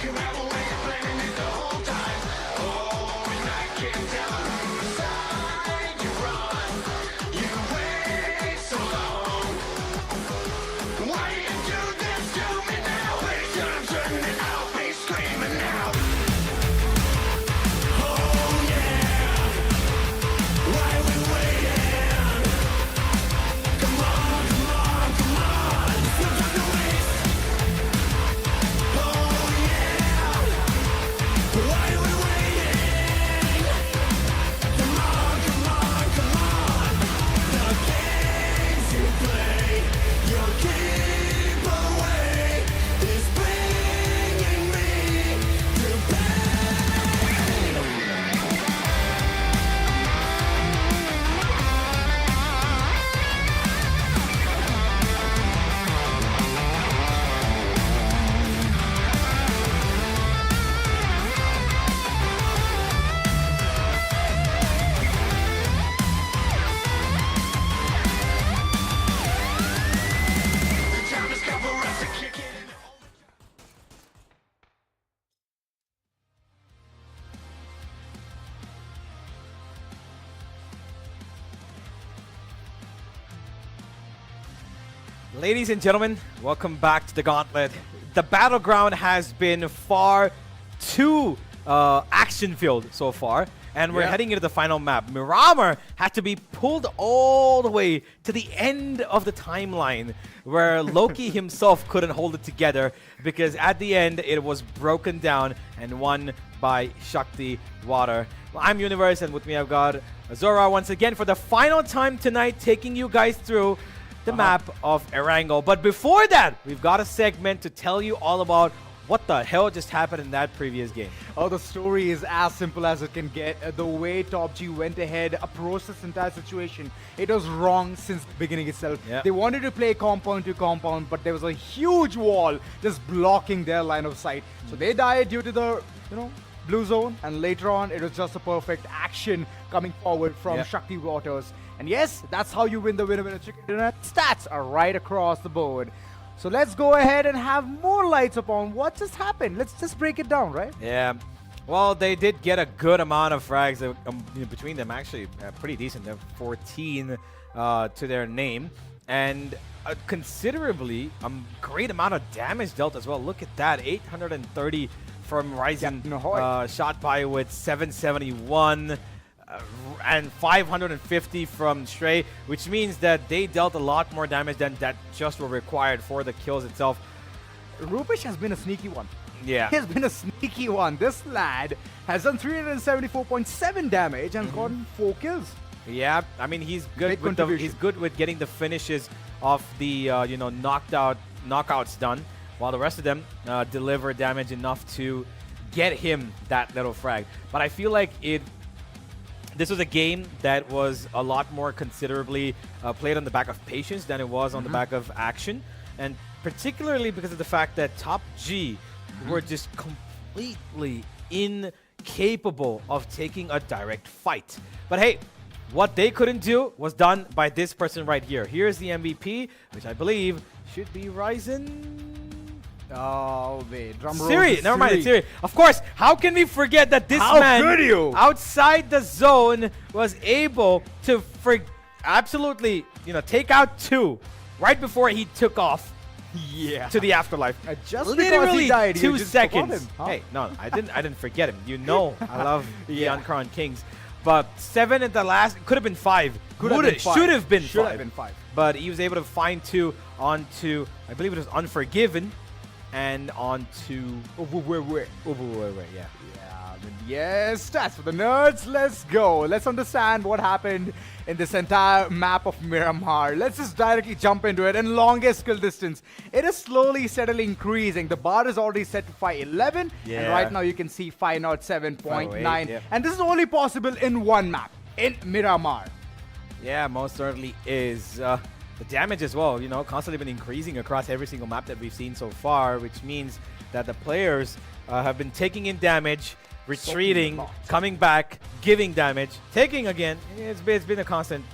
like you have a way of planning it the whole time. Oh, and I can't tell whose side you're on. You wait so long. Why do you do this to me now? Wait till I'm turning it out, be screaming now. Oh yeah. Why are we waiting? Come on, come on, come on. No time to waste. Oh yeah. Why are we waiting? Come on, come on, come on. The games you play, your giveaway is bringing me to pain. The time has come for us to kick it. Ladies and gentlemen, welcome back to the Gauntlet. The battleground has been far too action-filled so far, and we're heading into the final map. Miramar had to be pulled all the way to the end of the timeline, where Loki himself couldn't hold it together, because at the end it was broken down and won by Shakti Water. Well, I'm Universe, and with me I've got Azora once again for the final time tonight, taking you guys through the map of Erangel. But before that, we've got a segment to tell you all about what the hell just happened in that previous game. Oh, the story is as simple as it can get. The way Top G went ahead, approached this entire situation, it was wrong since the beginning itself. Yeah. They wanted to play compound to compound, but there was a huge wall just blocking their line of sight. So they died due to the, blue zone, and later on, it was just a perfect action coming forward from Shakti Waters. And yes, that's how you win the winner chicken dinner. Stats are right across the board. So let's go ahead and have more lights upon what just happened. Let's just break it down, right? Yeah. Well, they did get a good amount of frags between them, actually pretty decent. They have 14 to their name, and considerably great amount of damage dealt as well. Look at that, 830 from Ryzen, shot by with 771. And 550 from Stray, which means that they dealt a lot more damage than that just were required for the kills itself. Rupesh has been a sneaky one. Yeah. He has been a sneaky one. This lad has done 374.7 damage and gotten 4 kills. Yeah, I mean he's good. He's good with getting the finishes of the knockouts done, while the rest of them deliver damage enough to get him that little frag. But I feel like this was a game that was a lot more considerably played on the back of patience than it was on the back of action. And particularly because of the fact that Top G were just completely incapable of taking a direct fight. But hey, what they couldn't do was done by this person right here. Here's the MVP, which I believe should be Ryzen. Oh, wait. Drum roll. Siri, never mind, it's Siri. Of course, how can we forget that this man outside the zone was able to absolutely, take out 2 right before he took off to the afterlife. Just literally he died, 2 just seconds. him, huh? Hey, no, I didn't forget him. I love the Uncrowned Kings. But 7 at the last, could have been 5. Should have been 5. But he was able to find 2 onto, I believe it was Unforgiven, and onto yeah. Yes, that's for the nerds. Let's go. Let's understand what happened in this entire map of Miramar. Let's just directly jump into it. And longest kill distance, it is slowly, steadily increasing. The bar is already set to 511, and right now you can see 507.9. Yep. And this is only possible in one map, in Miramar. Yeah, most certainly is. The damage as well, constantly been increasing across every single map that we've seen so far, which means that the players have been taking in damage, retreating, coming back, giving damage, taking again. It's been a constant,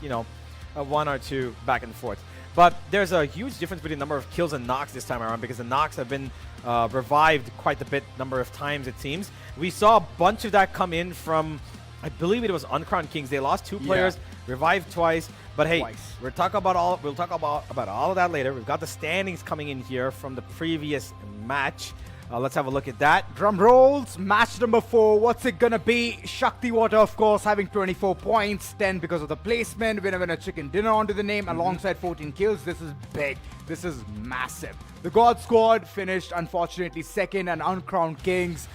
1 or 2 back and forth. But there's a huge difference between the number of kills and knocks this time around, because the knocks have been revived quite a bit number of times, it seems. We saw a bunch of that come in from, I believe it was Uncrowned Kings. They lost 2 players, revived twice. But hey, we'll talk about all of that later. We've got the standings coming in here from the previous match. Let's have a look at that. Drum rolls, match number 4. What's it gonna be? Shakti Water, of course, having 24 points, 10 because of the placement. Winner chicken dinner onto the name, alongside 14 kills. This is big. This is massive. The God Squad finished, unfortunately, second, and Uncrowned Kings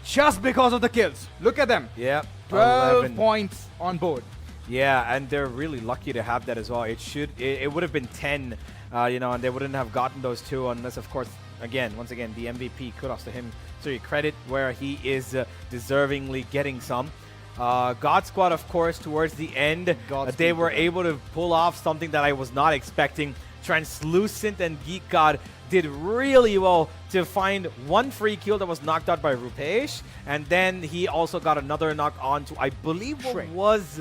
just because of the kills. Look at them. Yeah, 12 11 points on board. Yeah, and they're really lucky to have that as well. It would have been 10, and they wouldn't have gotten those 2 unless, of course, once again, the MVP, kudos to him. So you credit where he is deservingly getting some. God Squad, of course, towards the end, they were able to pull off something that I was not expecting. Translucent and Geek God did really well to find 1 free kill that was knocked out by Rupesh, and then he also got another knock onto, I believe, what was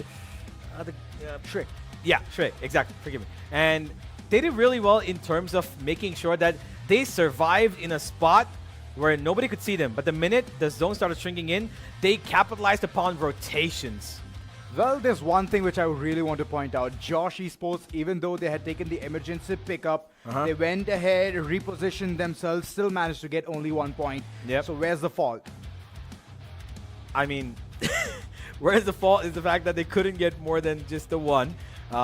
the Trick. Yeah, Trick, exactly. Forgive me. And they did really well in terms of making sure that they survived in a spot where nobody could see them. But the minute the zone started shrinking in, they capitalized upon rotations. Well, there's one thing which I really want to point out. Josh Esports, even though they had taken the emergency pickup, they went ahead, repositioned themselves, still managed to get only 1 point. Yep. So where's the fault? I mean, where's the fault is the fact that they couldn't get more than just the 1.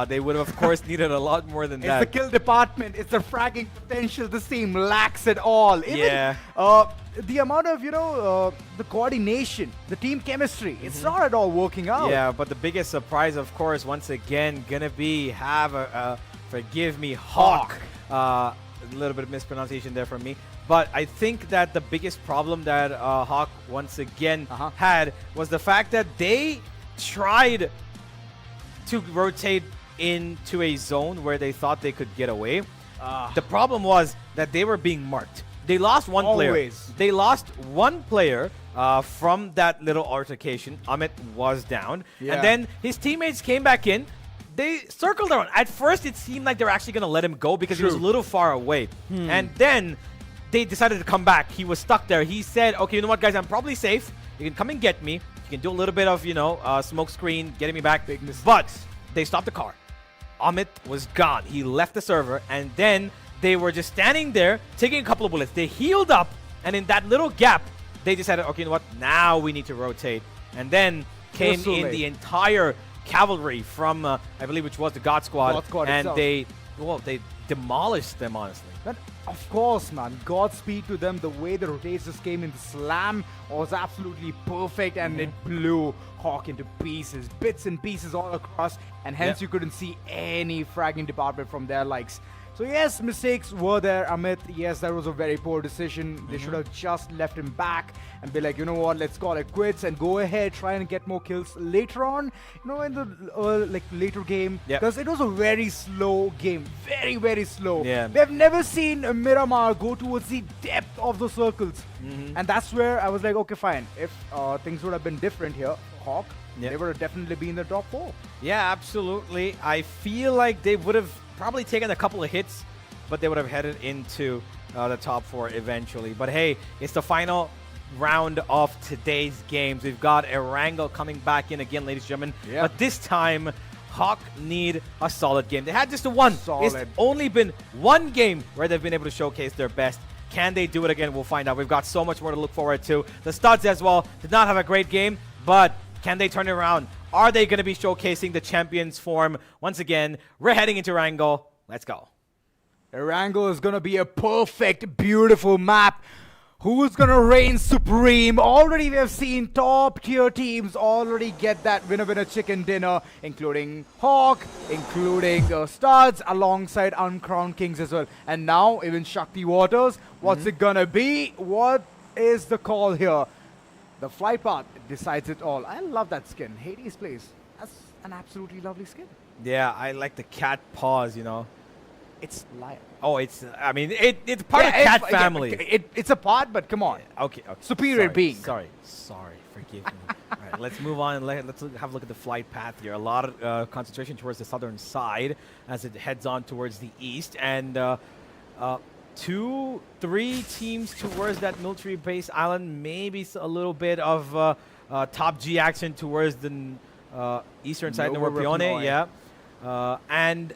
They would have, of course, needed a lot more than that. It's the kill department. It's the fragging potential. This team lacks it all. Even, the amount of, the coordination, the team chemistry, it's not at all working out. Yeah, but the biggest surprise, of course, once again, gonna be forgive me, Hawk. A little bit of mispronunciation there from me. But I think that the biggest problem that Hawk once again had was the fact that they tried to rotate into a zone where they thought they could get away. The problem was that they were being marked. They lost 1 player. They lost 1 player from that little altercation. Amit was down. And then his teammates came back in. They circled around. At first, it seemed like they were actually going to let him go because he was a little far away. And then they decided to come back. He was stuck there. He said, okay, you know what, guys? I'm probably safe. You can come and get me. You can do a little bit of, smoke screen, getting me back. But they stopped the car. Amit was gone. He left the server, and then they were just standing there, taking a couple of bullets. They healed up, and in that little gap, they decided, okay, you know what? Now we need to rotate. And then came in the entire cavalry from, I believe, which was the God Squad, and itself. they demolished them, honestly. But of course, man, Godspeed to them. The way the rotations came in the slam was absolutely perfect, and it blew Hawk into pieces, bits and pieces all across, and hence you couldn't see any fragging department from their likes. So yes, mistakes were there, Amit. Yes, that was a very poor decision. They should have just left him back and be like, you know what, let's call it quits and go ahead, try and get more kills later on, in the later game. Because it was a very slow game, very, very slow. We have never seen Miramar go towards the depth of the circles. And that's where I was like, okay, fine. If things would have been different here, Hawk, they would have definitely been in the top 4. Yeah, absolutely. I feel like they would have probably taken a couple of hits, but they would have headed into the top 4 eventually. But hey, it's the final round of today's games. We've got Erangel coming back in again, ladies and gentlemen. But this time, Hawk need a solid game. They had just a 1. It's only been 1 game where they've been able to showcase their best. Can they do it again? We'll find out. We've got so much more to look forward to. The Studs as well did not have a great game, but can they turn it around? Are they going to be showcasing the champions form? Once again, we're heading into Erangel. Let's go. Erangel is going to be a perfect, beautiful map. Who's going to reign supreme? Already we have seen top tier teams already get that winner chicken dinner, including Hawk, including Studs, alongside Uncrowned Kings as well. And now even Shakti Waters. What's it going to be? What is the call here? The flight path decides it all. I love that skin. Hades plays. That's an absolutely lovely skin. Yeah, I like the cat paws, It's lion. Oh, it's. I mean, it's part of cat family. It's a part, but come on. Okay. Superior Sorry, being. Sorry. Forgive me. All right, let's move on and let's have a look at the flight path here. A lot of concentration towards the southern side as it heads on towards the east, and 2, 3 teams towards that military base island. Maybe a little bit of top G action towards the eastern side, Nova Pione. Yeah, and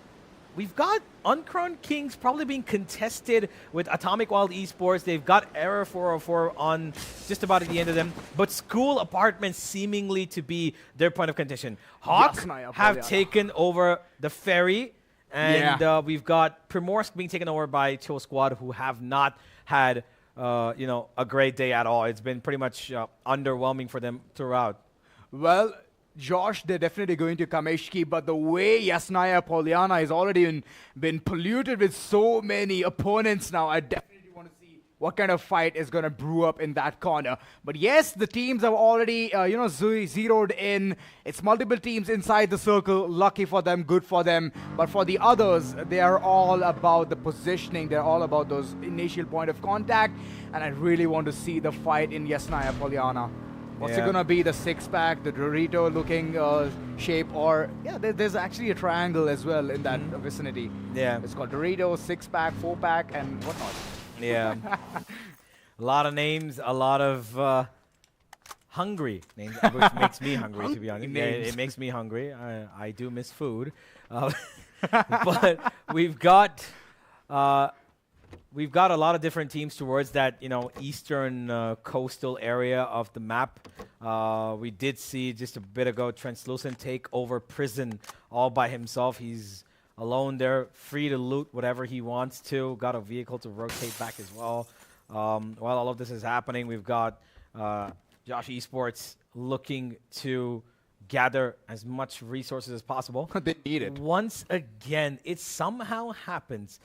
we've got Uncrowned Kings probably being contested with Atomic Wild Esports. They've got Error 404 on just about at the end of them. But School Apartments seemingly to be their point of contention. Hawk have taken over the ferry. And we've got Primorsk being taken over by Chill Squad, who have not had a great day at all. It's been pretty much underwhelming for them throughout. Well, Josh, they're definitely going to Kameshki, but the way Yasnaya Poliana has already been polluted with so many opponents now, I definitely want to see what kind of fight is going to brew up in that corner. But yes, the teams have already, zeroed in. It's multiple teams inside the circle. Lucky for them, good for them. But for the others, they are all about the positioning. They're all about those initial point of contact. And I really want to see the fight in Yasnaya Poliana. What's it gonna be? The six-pack, the Dorito-looking shape, or there's actually a triangle as well in that vicinity. Yeah, it's called Dorito, six-pack, four-pack, and whatnot. Yeah, a lot of names, a lot of hungry names, which makes me hungry to be honest. Yeah, it makes me hungry. I do miss food, but we've got a lot of different teams towards that, eastern coastal area of the map. We did see just a bit ago Translucent take over Prison all by himself. He's alone there, free to loot whatever he wants to. Got a vehicle to rotate back as well. While all of this is happening, we've got Josh Esports looking to gather as much resources as possible. They need it. Once again, it somehow happens.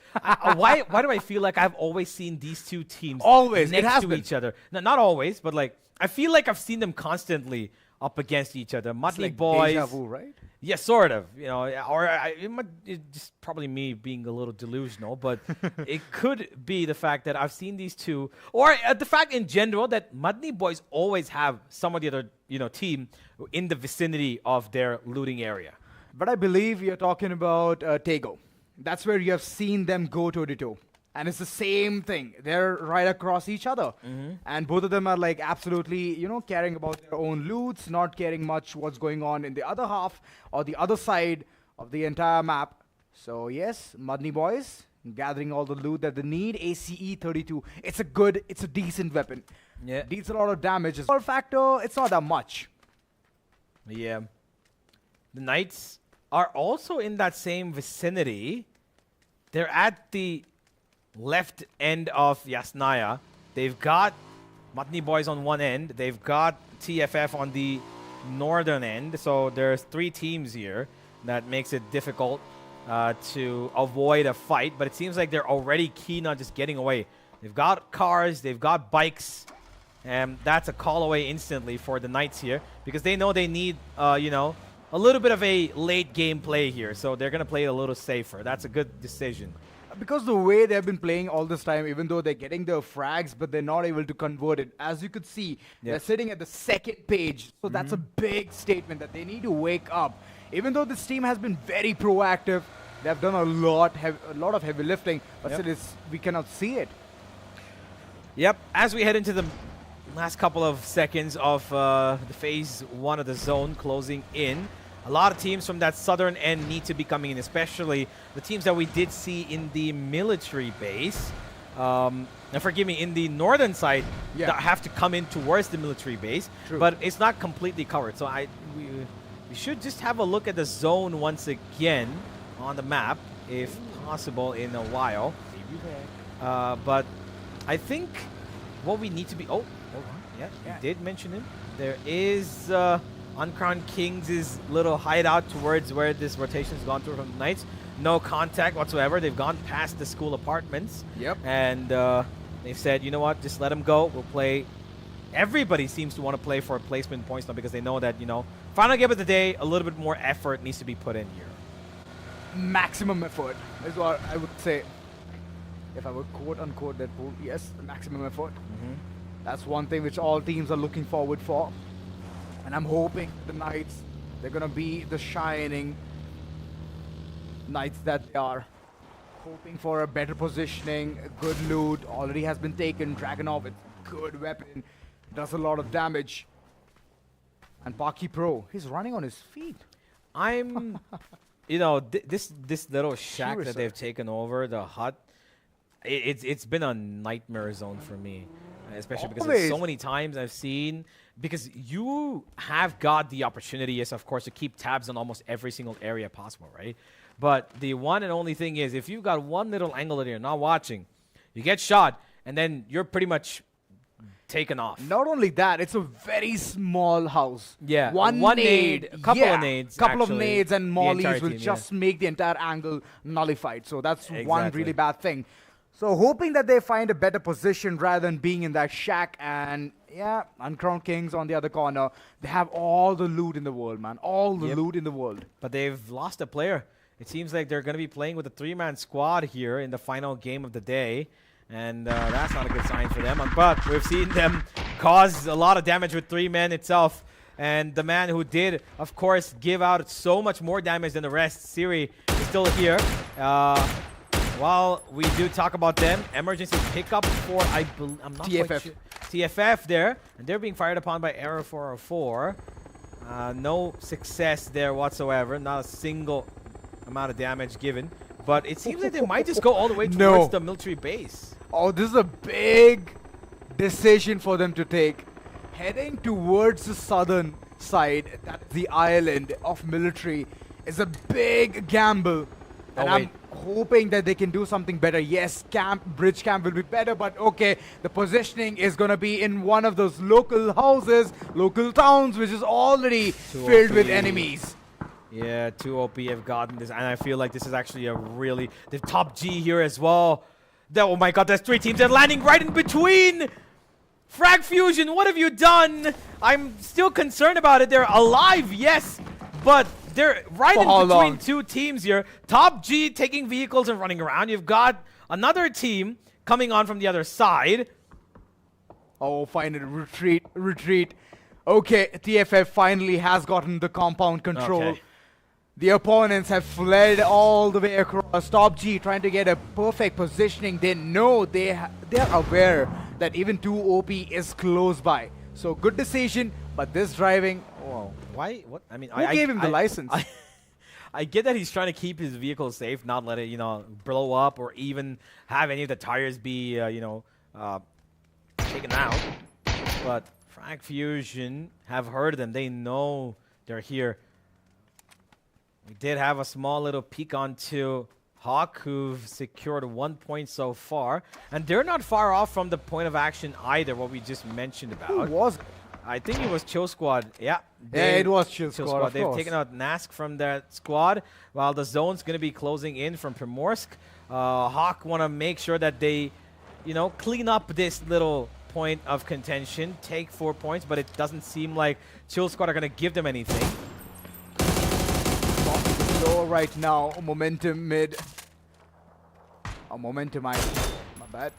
Why do I feel like I've always seen these two teams next to each other? No, not always, but like I feel like I've seen them constantly up against each other. Mudley Boys. Deja vu, right? Yeah, sort of. It's just probably me being a little delusional, but it could be the fact that I've seen these two, or the fact in general that Mudley Boys always have some of the other, team in the vicinity of their looting area. But I believe you're talking about Taego. That's where you have seen them go toe-to-toe. And it's the same thing. They're right across each other. And both of them are like absolutely, caring about their own loots, not caring much what's going on in the other half or the other side of the entire map. So yes, Mudney Boys gathering all the loot that they need. ACE 32. It's a decent weapon. Yeah. Deals a lot of damage. For factor, it's not that much. Yeah. The Knights are also in that same vicinity. They're at the left end of Yasnaya. They've got Mudney Boys on one end. They've got TFF on the northern end. So there's 3 teams here. That makes it difficult to avoid a fight. But it seems like they're already keen on just getting away. They've got cars. They've got bikes. And that's a call away instantly for the Knights here. Because they know they need, a little bit of a late game play here. So they're going to play it a little safer. That's a good decision. Because the way they've been playing all this time, even though they're getting the frags, but they're not able to convert it. As you could see, they're sitting at the second page. So that's a big statement that they need to wake up. Even though this team has been very proactive, they've done a lot of heavy lifting, but still we cannot see it. Yep, as we head into the last couple of seconds of the phase 1 of the zone closing in, a lot of teams from that southern end need to be coming in, especially the teams that we did see in the military base. And forgive me, in the northern side, that have to come in towards the military base. True. But it's not completely covered. So we should just have a look at the zone once again on the map, if possible, in a while. But I think what we need to be... Oh, yeah, you did mention it. There is... Uncrowned Kings' little hideout towards where this rotation's gone through from the Knights. No contact whatsoever. They've gone past the school apartments. Yep. And they've said, you know what, just let them go. We'll play. Everybody seems to want to play for placement points now because they know that, final game of the day, a little bit more effort needs to be put in here. maximum effort is what I would say. If I were quote unquote Deadpool, yes, maximum effort. That's one thing which all teams are looking forward for. And I'm hoping the Knights, they're gonna be the shining Knights that they are. Hoping for a better positioning, a good loot, already has been taken. Dragonov, it's a good weapon, does a lot of damage. And Paki Pro, he's running on his feet. I'm, you know, this little shack Sure, that sir. they've taken over, the hut, it's been a nightmare zone for me, especially because there's so Always. many times I've seen, because you have got the opportunity, yes, of course, to keep tabs on almost every single area possible, right? But the one and only thing is, if you've got one little angle that you're not watching, you get shot, and then you're pretty much taken off. Not only that, it's a very small house. Yeah, one one nade, nade, a couple of nades, couple of actually. nades and The mollies entire will team, yeah. just make the entire angle nullified. So that's one Exactly. really bad thing. So hoping that they find a better position rather than being in that shack. And yeah, Uncrowned Kings on the other corner. They have all the loot in the world, man. All the Yep. loot in the world. But they've lost a player. It seems like they're going to be playing with a 3-man squad here in the final game of the day. And that's not a good sign for them. But we've seen them cause a lot of damage with 3 men itself. And the man who did, of course, give out so much more damage than the rest, Siri, is still here. While we do talk about them, emergency pickup for, I'm not quite TFF. sure. TFF there. And they're being fired upon by Arrow 404. No success there whatsoever. Not a single amount of damage given. But it seems like they might just go all the way towards No. the military base. Oh, this is a big decision for them to take. Heading towards the southern side, that's the island of military, is a big gamble. And I'm wait. hoping that they can do something better. Yes, bridge camp will be better, but okay, the positioning is going to be in one of those local houses, local towns, which is already filled with OP. enemies. Yeah, 2 OP have gotten this, and I feel like this is actually a really... The top G here as well. Oh my god, there's 3 teams. They're landing right in between! Frag Fusion, what have you done? I'm still concerned about it. They're alive, yes, but they're right For how in between long? 2 teams here. Top G taking vehicles and running around. You've got another team coming on from the other side. Oh, finally, retreat. Okay, TFF finally has gotten the compound control. Okay. The opponents have fled all the way across. Top G trying to get a perfect positioning. They know they're aware that even 2 OP is close by. So good decision, but this driving, oh, Why? What? I mean, who gave him the license? I get that he's trying to keep his vehicle safe, not let it, you know, blow up or even have any of the tires be, taken out. But Frag Fusion have heard them. They know they're here. We did have a small little peek onto Hawk, who've secured 1 point so far. And they're not far off from the point of action either, what we just mentioned who about. was? I think it was Chill Squad. Yeah. Yeah, it was Chill Squad, of They've course. taken out Nask from that squad, while the zone's going to be closing in from Primorsk. Hawk want to make sure that they, you know, clean up this little point of contention, take 4 points, but it doesn't seem like Chill Squad are going to give them anything. Low right now, momentum mid. Oh, momentum, my bad.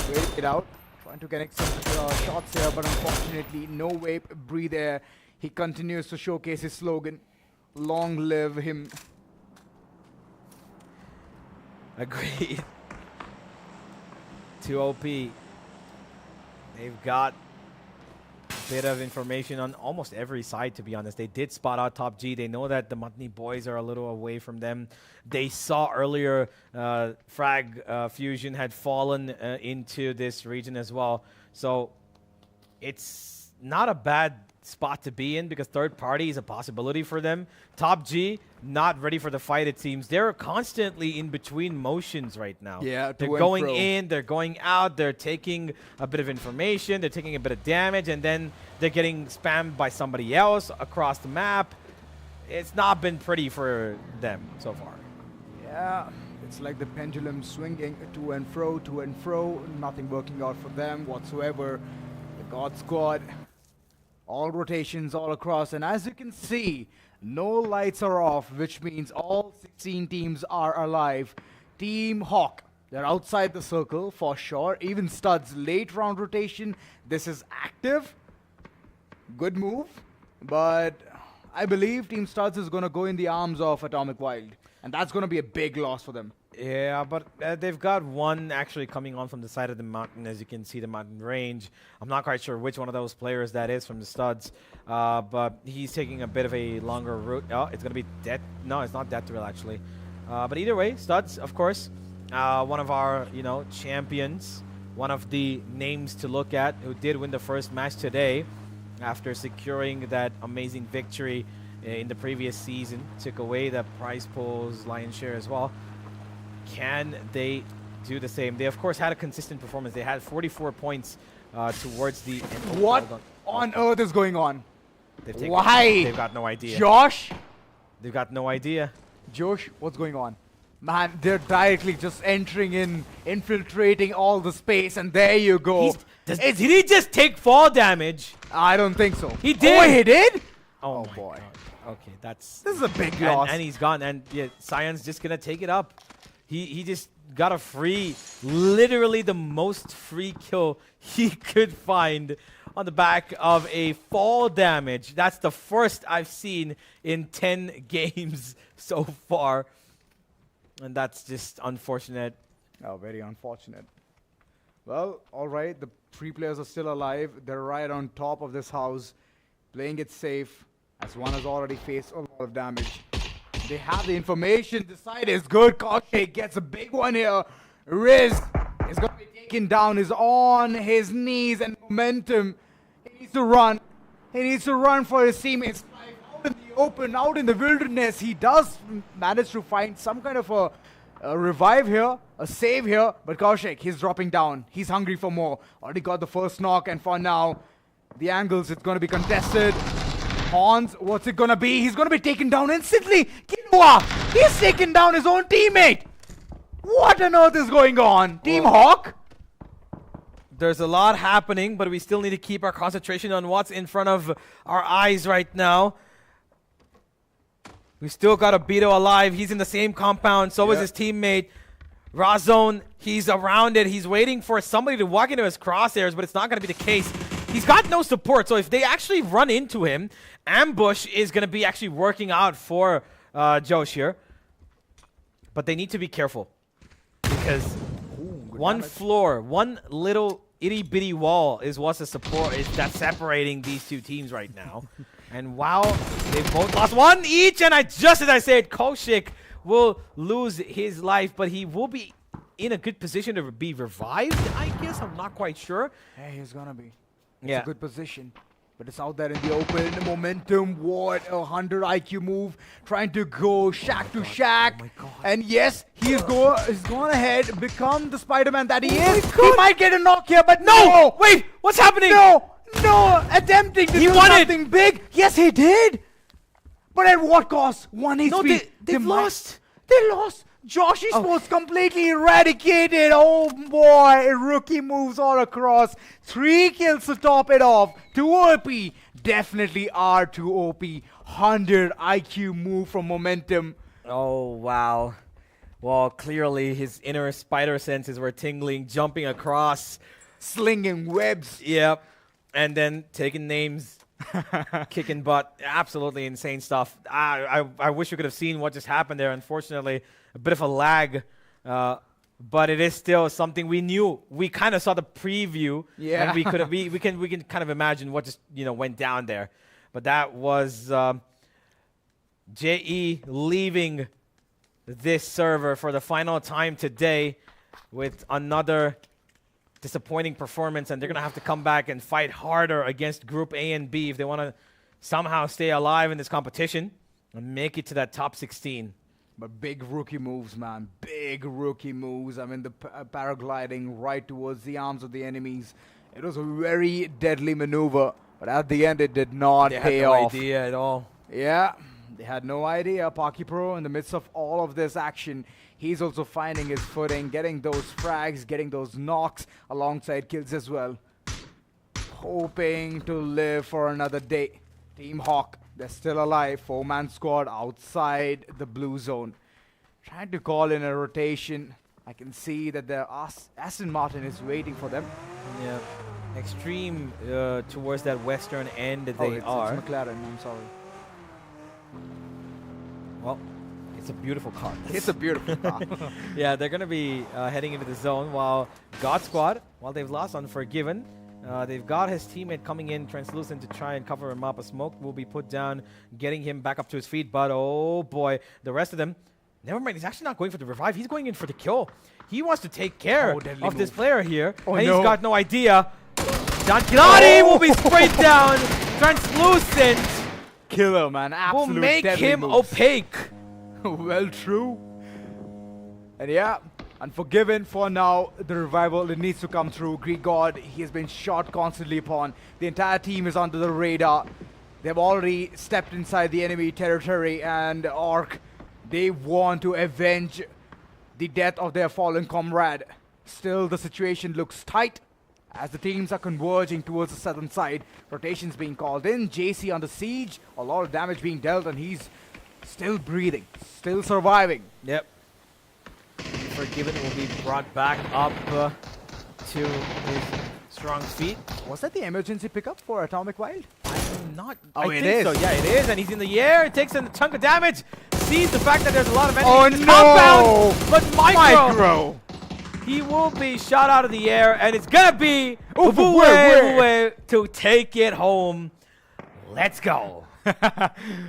Wait it out. Trying to connect some shots here, but unfortunately, no way. Breathe air. He continues to showcase his slogan. Long live him. Agreed. 2 OP. They've got a bit of information on almost every side, to be honest. They did spot out Top G. They know that the Matni boys are a little away from them. They saw earlier Frag Fusion had fallen into this region as well. So it's not a bad spot to be in, because third party is a possibility for them. Top G not ready for the fight, it seems. They're constantly in between motions right now. Yeah, to they're and going fro. in, they're going out, they're taking a bit of information, they're taking a bit of damage, and then they're getting spammed by somebody else across the map. It's not been pretty for them so far. Yeah, it's like the pendulum swinging to and fro, nothing working out for them whatsoever. The God Squad All rotations all across, and as you can see, no lights are off, which means all 16 teams are alive. Team Hawk, they're outside the circle for sure. Even Studs, late round rotation. This is active. Good move, but I believe Team Studs is going to go in the arms of Atomic Wild, and that's going to be a big loss for them. Yeah, but they've got one actually coming on from the side of the mountain, as you can see the mountain range. I'm not quite sure which one of those players that is from the Studs, but he's taking a bit of a longer route. Oh, it's going to be death. No, it's not death drill actually. But either way, Studs, of course, one of our, champions, one of the names to look at, who did win the first match today after securing that amazing victory in the previous season. Took away the prize pool's lion's share as well. Can they do the same? They, of course, had a consistent performance. They had 44 points towards the end. What on earth is going on? Why? They've got no idea. Josh? They've got no idea. Josh, what's going on? Man, they're directly just entering in, infiltrating all the space, and there you go. Did he just take fall damage? I don't think so. He did. Oh, he did? Oh boy. God. Okay, This is a big loss. And he's gone. And yeah, Cyan's just gonna take it up. He just got a free, literally the most free kill he could find on the back of a fall damage. That's the first I've seen in 10 games so far. And that's just unfortunate. Oh, very unfortunate. Well, all right. The 3 players are still alive. They're right on top of this house, playing it safe, as one has already faced a lot of damage. They have the information. The side is good. Kaushik gets a big one here. Riz is going to be taken down. He's on his knees, and momentum. He needs to run. He needs to run for his teammates. Out in the open, out in the wilderness. He does manage to find some kind of a revive here, a save here. But Kaushik, he's dropping down. He's hungry for more. Already got the first knock, and for now, the angles, it's going to be contested. Hans, what's it gonna be? He's gonna be taken down instantly. Kinua, he's taken down his own teammate. What on earth is going on? Team Hawk? There's a lot happening, but we still need to keep our concentration on what's in front of our eyes right now. We still got Obito alive. He's in the same compound. So is his teammate. Razone, he's around it. He's waiting for somebody to walk into his crosshairs, but it's not going to be the case. He's got no support, so if they actually run into him, ambush is going to be actually working out for Josh here. But they need to be careful, because one floor, one little itty-bitty wall is what's the support that's separating these two teams right now. And wow, they've both lost one each, and just as I said, Kaushik will lose his life, but he will be in a good position to be revived, I guess. I'm not quite sure. Hey, he's gonna be. Yeah. It's a good position, but it's out there in the open. Momentum, what a 100 IQ move, trying to go shack to shack. Oh my God. And yes, he's gone ahead, become the Spider-Man that he is. He might get a knock here, but no! Wait, what's happening? No, attempting to do something big. Yes, he did. But at what cost? 1 HP. No, they've lost. They lost. Josh Esports completely eradicated. Oh boy, rookie moves all across. 3 kills to top it off. 2 OP. Definitely are 2 OP. 100 IQ move from momentum. Oh, wow. Well, clearly his inner spider senses were tingling, jumping across. Slinging webs. Yep. And then taking names. Kicking butt. Absolutely insane stuff. I wish we could have seen what just happened there. Unfortunately, a bit of a lag. But it is still something we knew. We kind of saw the preview. Yeah. And we could have we can kind of imagine what just went down there. But that was JE leaving this server for the final time today with another disappointing performance, and they're gonna have to come back and fight harder against Group A and B if they want to somehow stay alive in this competition and make it to that top 16. But big rookie moves, man. Big rookie moves. I mean, the paragliding right towards the arms of the enemies. It was a very deadly maneuver, but at the end, it did not pay off. They had no idea at all. Yeah, they had no idea. Paki Pro, in the midst of all of this action, he's also finding his footing, getting those frags, getting those knocks alongside kills as well. hoping to live for another day. Team Hawk, they're still alive. 4-man squad outside the blue zone. Trying to call in a rotation. I can see that the Aston Martin is waiting for them. Yeah. Extreme towards that western end that they it's McLaren, I'm sorry. Well, it's a beautiful car. It's a beautiful car. Yeah, they're going to be heading into the zone while God Squad, while they've lost Unforgiven, they've got his teammate coming in, Translucent, to try and cover him up. A smoke will be put down, getting him back up to his feet. But, oh boy, the rest of them, never mind. He's actually not going for the revive. He's going in for the kill. He wants to take care of this player here. And he's got no idea. Dankilati will be sprayed down. Translucent Killer, man. Absolute will make deadly him moves. opaque. Well, true. And yeah, Unforgiven for now. The revival, it needs to come through. Greek God, he has been shot constantly upon. The entire team is under the radar. They've already stepped inside the enemy territory, and Orc, they want to avenge the death of their fallen comrade. Still, the situation looks tight as the teams are converging towards the southern side. Rotations being called in. JC under siege. A lot of damage being dealt, and he's still breathing, still surviving. Yep. Forgiven will be brought back up to his strong feet. Was that the emergency pickup for Atomic Wild? I'm not. Oh, I it think is. so. Yeah, it is, and he's in the air. It takes a chunk of damage. Sees the fact that there's a lot of enemies. Oh, in the no. compound, but Micro! he will be shot out of the air, and it's gonna be Uwe to take it home. Let's go.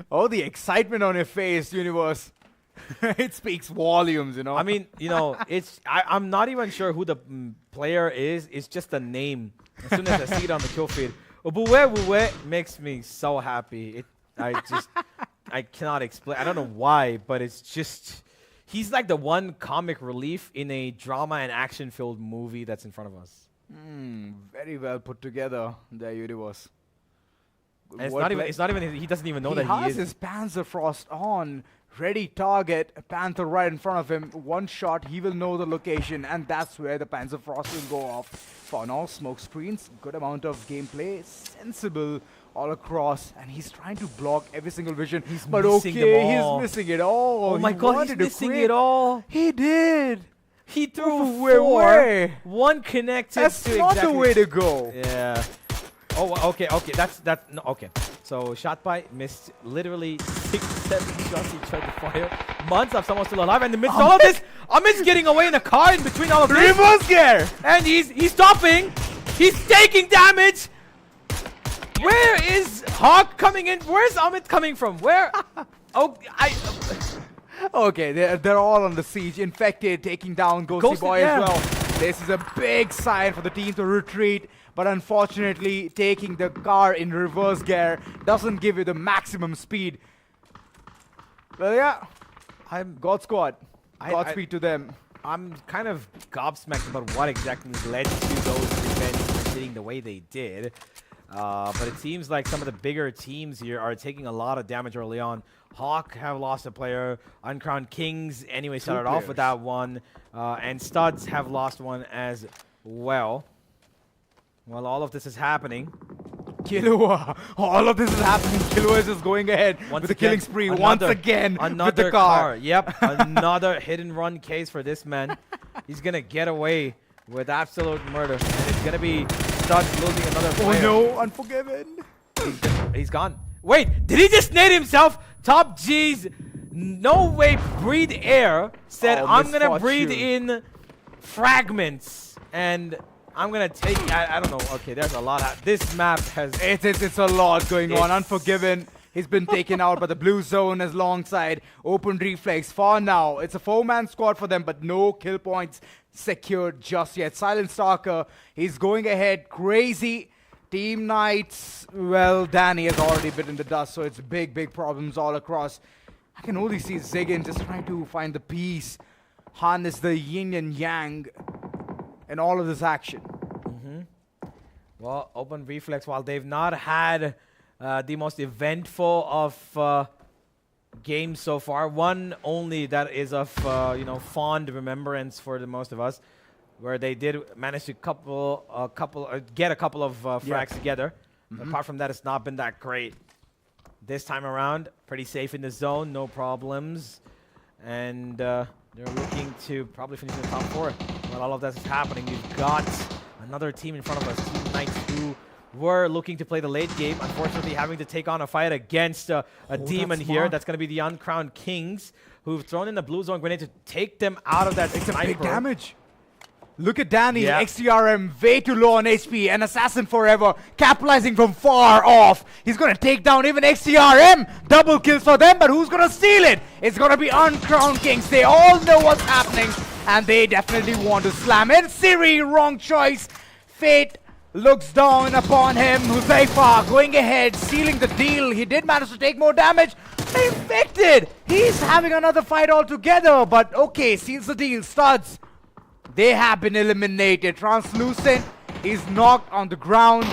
Oh, the excitement on your face, Universe. It speaks volumes, you know. I mean, you know, I'm not even sure who the player is. It's just the name. As soon as I see it on the kill feed, Uwe makes me so happy. I cannot explain. I don't know why, but it's just, he's like the one comic relief in a drama and action-filled movie that's in front of us. Very well put together, there, Universe. And it's not even. He doesn't even know that he has is. his Panzerfrost on. Ready target, Panther right in front of him. One shot, he will know the location, and that's where the Panzerfrost will go off. For now, smoke screens, good amount of gameplay, sensible all across, and he's trying to block every single vision. But missing them okay, all. he's missing it all. Oh my god, he's missing it all. He did. He threw Where? four. One connected That's to not exactly the way to go. Yeah. Oh, okay. That's no, okay. So shot by missed literally 6-7 shots he tried to fire. Months of someone still alive, and in the midst of all of this, Amit's getting away in a car in between all of this. Reverse gear! And he's stopping. He's taking damage. Where is Hawk coming in? Where's Amit coming from? Where? Okay, they're all on the siege. Infected, taking down Ghosty Boy as well. This is a big sign for the team to retreat. But unfortunately, taking the car in reverse gear doesn't give you the maximum speed. Well, yeah. God Squad. Godspeed to them. I'm kind of gobsmacked about what exactly led to those events proceeding the way they did. But it seems like some of the bigger teams here are taking a lot of damage early on. Hawk have lost a player. Uncrowned Kings anyway started off with that one. And Studs have lost one as well. While all of this is happening, Killua. All of this is happening. Killua is just going ahead with the killing spree once again with the car. Yep, another hit and run case for this man. He's gonna get away with absolute murder, and it's gonna be Studs losing another player. Oh no, Unforgiven. He's gone. Wait, did he just nade himself? Top G's no way breathe air said, I'm gonna breathe in fragments, and I'm gonna take. I don't know. Okay, there's a lot. This map has. It's a lot going on. Unforgiven. He's been taken out by the blue zone alongside Open Reflex. For now, it's a 4-man squad for them, but no kill points secured just yet. Silent Stalker. He's going ahead crazy. Team Knights. Well, Danny has already bitten the dust, so it's big problems all across. I can only see Ziggin just trying to find the peace, harness the yin and yang in all of this action. Well, Open Reflex, while they've not had the most eventful of games so far, one only that is of fond remembrance for the most of us. where they did manage to get a couple of frags together. Apart from that, it's not been that great. This time around, pretty safe in the zone, no problems. And they're looking to probably finish in the top 4. While all of that is happening, we've got another team in front of us, Team Knights, who were looking to play the late game. Unfortunately, having to take on a fight against a demon here. That's going to be the Uncrowned Kings, who've thrown in the blue zone grenade to take them out of that It's a sniper. big damage. Look at Danny, Yeah. XTRM, way too low on HP, an assassin forever, capitalizing from far off. He's gonna take down even XTRM. Double kills for them, but who's gonna steal it? It's gonna be Uncrowned Kings. They all know what's happening, and they definitely want to slam in. Siri, wrong choice. Fate looks down upon him. Huzaifa going ahead, sealing the deal. He did manage to take more damage. Infected! He's having another fight altogether, but okay, seals the deal. Studs. They have been eliminated. Translucent is knocked on the ground.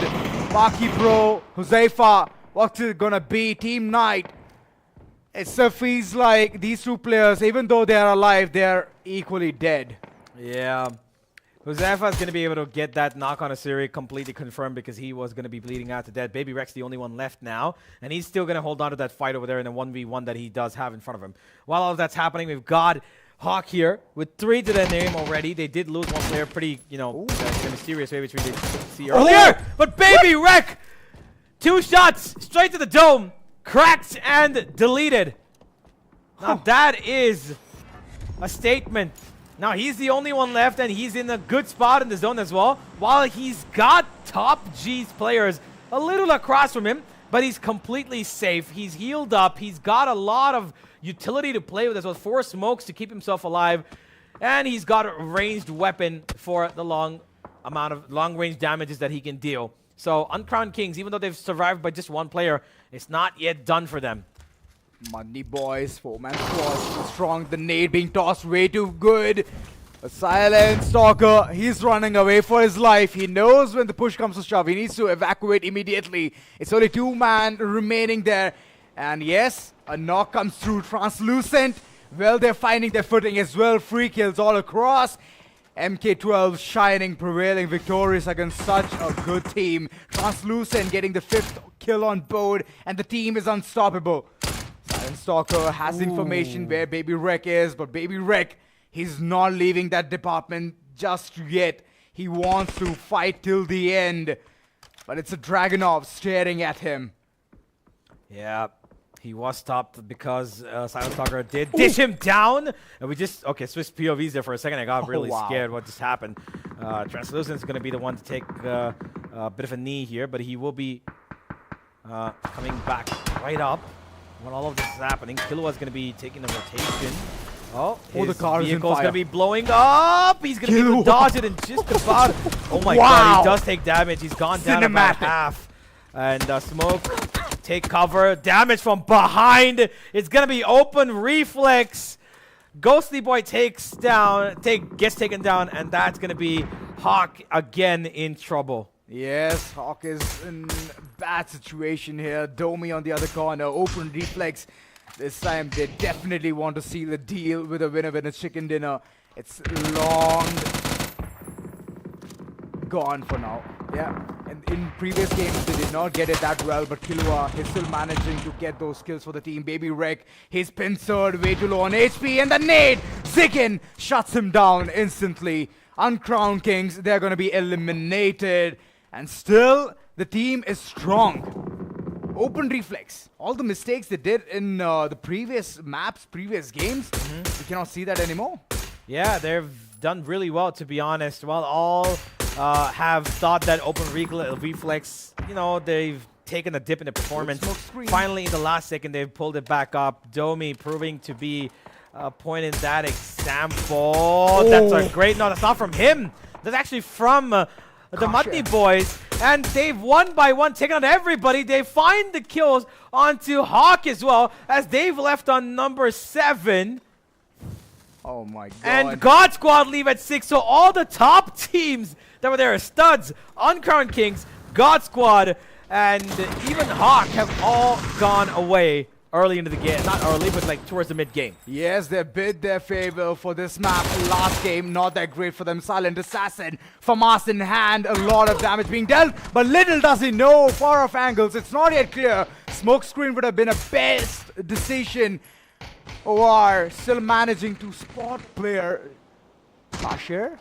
Baki Pro, Huzaifa, what's it gonna be? Team Knight. It still feels like these two players, even though they are alive, they're equally dead. Yeah. Huzaifa is going to be able to get that knock on a Siri completely confirmed because he was going to be bleeding out to death. Baby Rex the only one left now, and he's still going to hold on to that fight over there in the 1v1 that he does have in front of him. While all of that's happening, we've got Hawk here with 3 to their name already. They did lose one player pretty, in a mysterious way, which we did see earlier. But Baby Wreck, 2 shots straight to the dome, cracked and deleted. Now that is a statement. Now he's the only one left, and he's in a good spot in the zone as well. While he's got top G's players a little across from him, but he's completely safe. He's healed up. He's got a lot of utility to play with as well. 4 smokes to keep himself alive, and he's got a ranged weapon for the long range damages that he can deal. So Uncrowned Kings, even though they've survived by just 1 player, it's not yet done for them. Money boys, 4-man squad, strong. The nade being tossed way too good. A silent Stalker, he's running away for his life. He knows when the push comes to shove, he needs to evacuate immediately. It's only 2-man remaining there. And yes, a knock comes through. Translucent, well, they're finding their footing as well. Free kills all across. MK12 shining, prevailing, victorious against such a good team. Translucent getting the 5th kill on board, and the team is unstoppable. Silent Stalker has information where Baby Wreck is, but Baby Wreck, he's not leaving that department just yet. He wants to fight till the end, but it's a Dragunov staring at him. Yeah, he was stopped because Silent Stalker did dish him down. And we just, switched POVs there for a second. I got really scared what just happened. Translucent is going to be the one to take a bit of a knee here, but he will be coming back right up when all of this is happening. Killua is going to be taking the rotation. The car is in vehicle's fire. going to be blowing up. He's going to be able to dodge it in just about. Oh my god, he does take damage. He's gone down about half. And Smoke, take cover. Damage from behind. It's going to be open reflex. Ghostly Boy gets taken down, and that's going to be Hawk again in trouble. Yes, Hawk is in a bad situation here. Domi on the other corner, open reflex. This time they definitely want to seal the deal with a winner chicken dinner. It's long gone for now. Yeah, and in previous games they did not get it that well, but Killua is still managing to get those kills for the team. Baby Wreck, he's pincered, way too low on HP, and the nade! Zikin shuts him down instantly. Uncrowned Kings, they're going to be eliminated. And still, the team is strong. Open reflex. All the mistakes they did in the previous maps, previous games, we cannot see that anymore. Yeah, they've done really well, to be honest. While all have thought that open reflex, they've taken a dip in the performance. Finally, in the last second, they've pulled it back up. Domi proving to be a point in that example. That's a great... No, that's not from him. That's actually from... the Mutney boys, and they've one by one taken out everybody. They find the kills onto Hawk as well, as they've left on number 7. Oh my god. And God Squad leave at 6, so all the top teams that were there, Studs, Uncrowned Kings, God Squad, and even Hawk have all gone away. early into the game. Not early, but like towards the mid-game. Yes, they bid their favor for this map. Last game, not that great for them. Silent Assassin, FAMAS in hand, a lot of damage being dealt, but little does he know, far off angles, it's not yet clear. Smoke screen would have been a best decision. OR still managing to spot player. Kasher,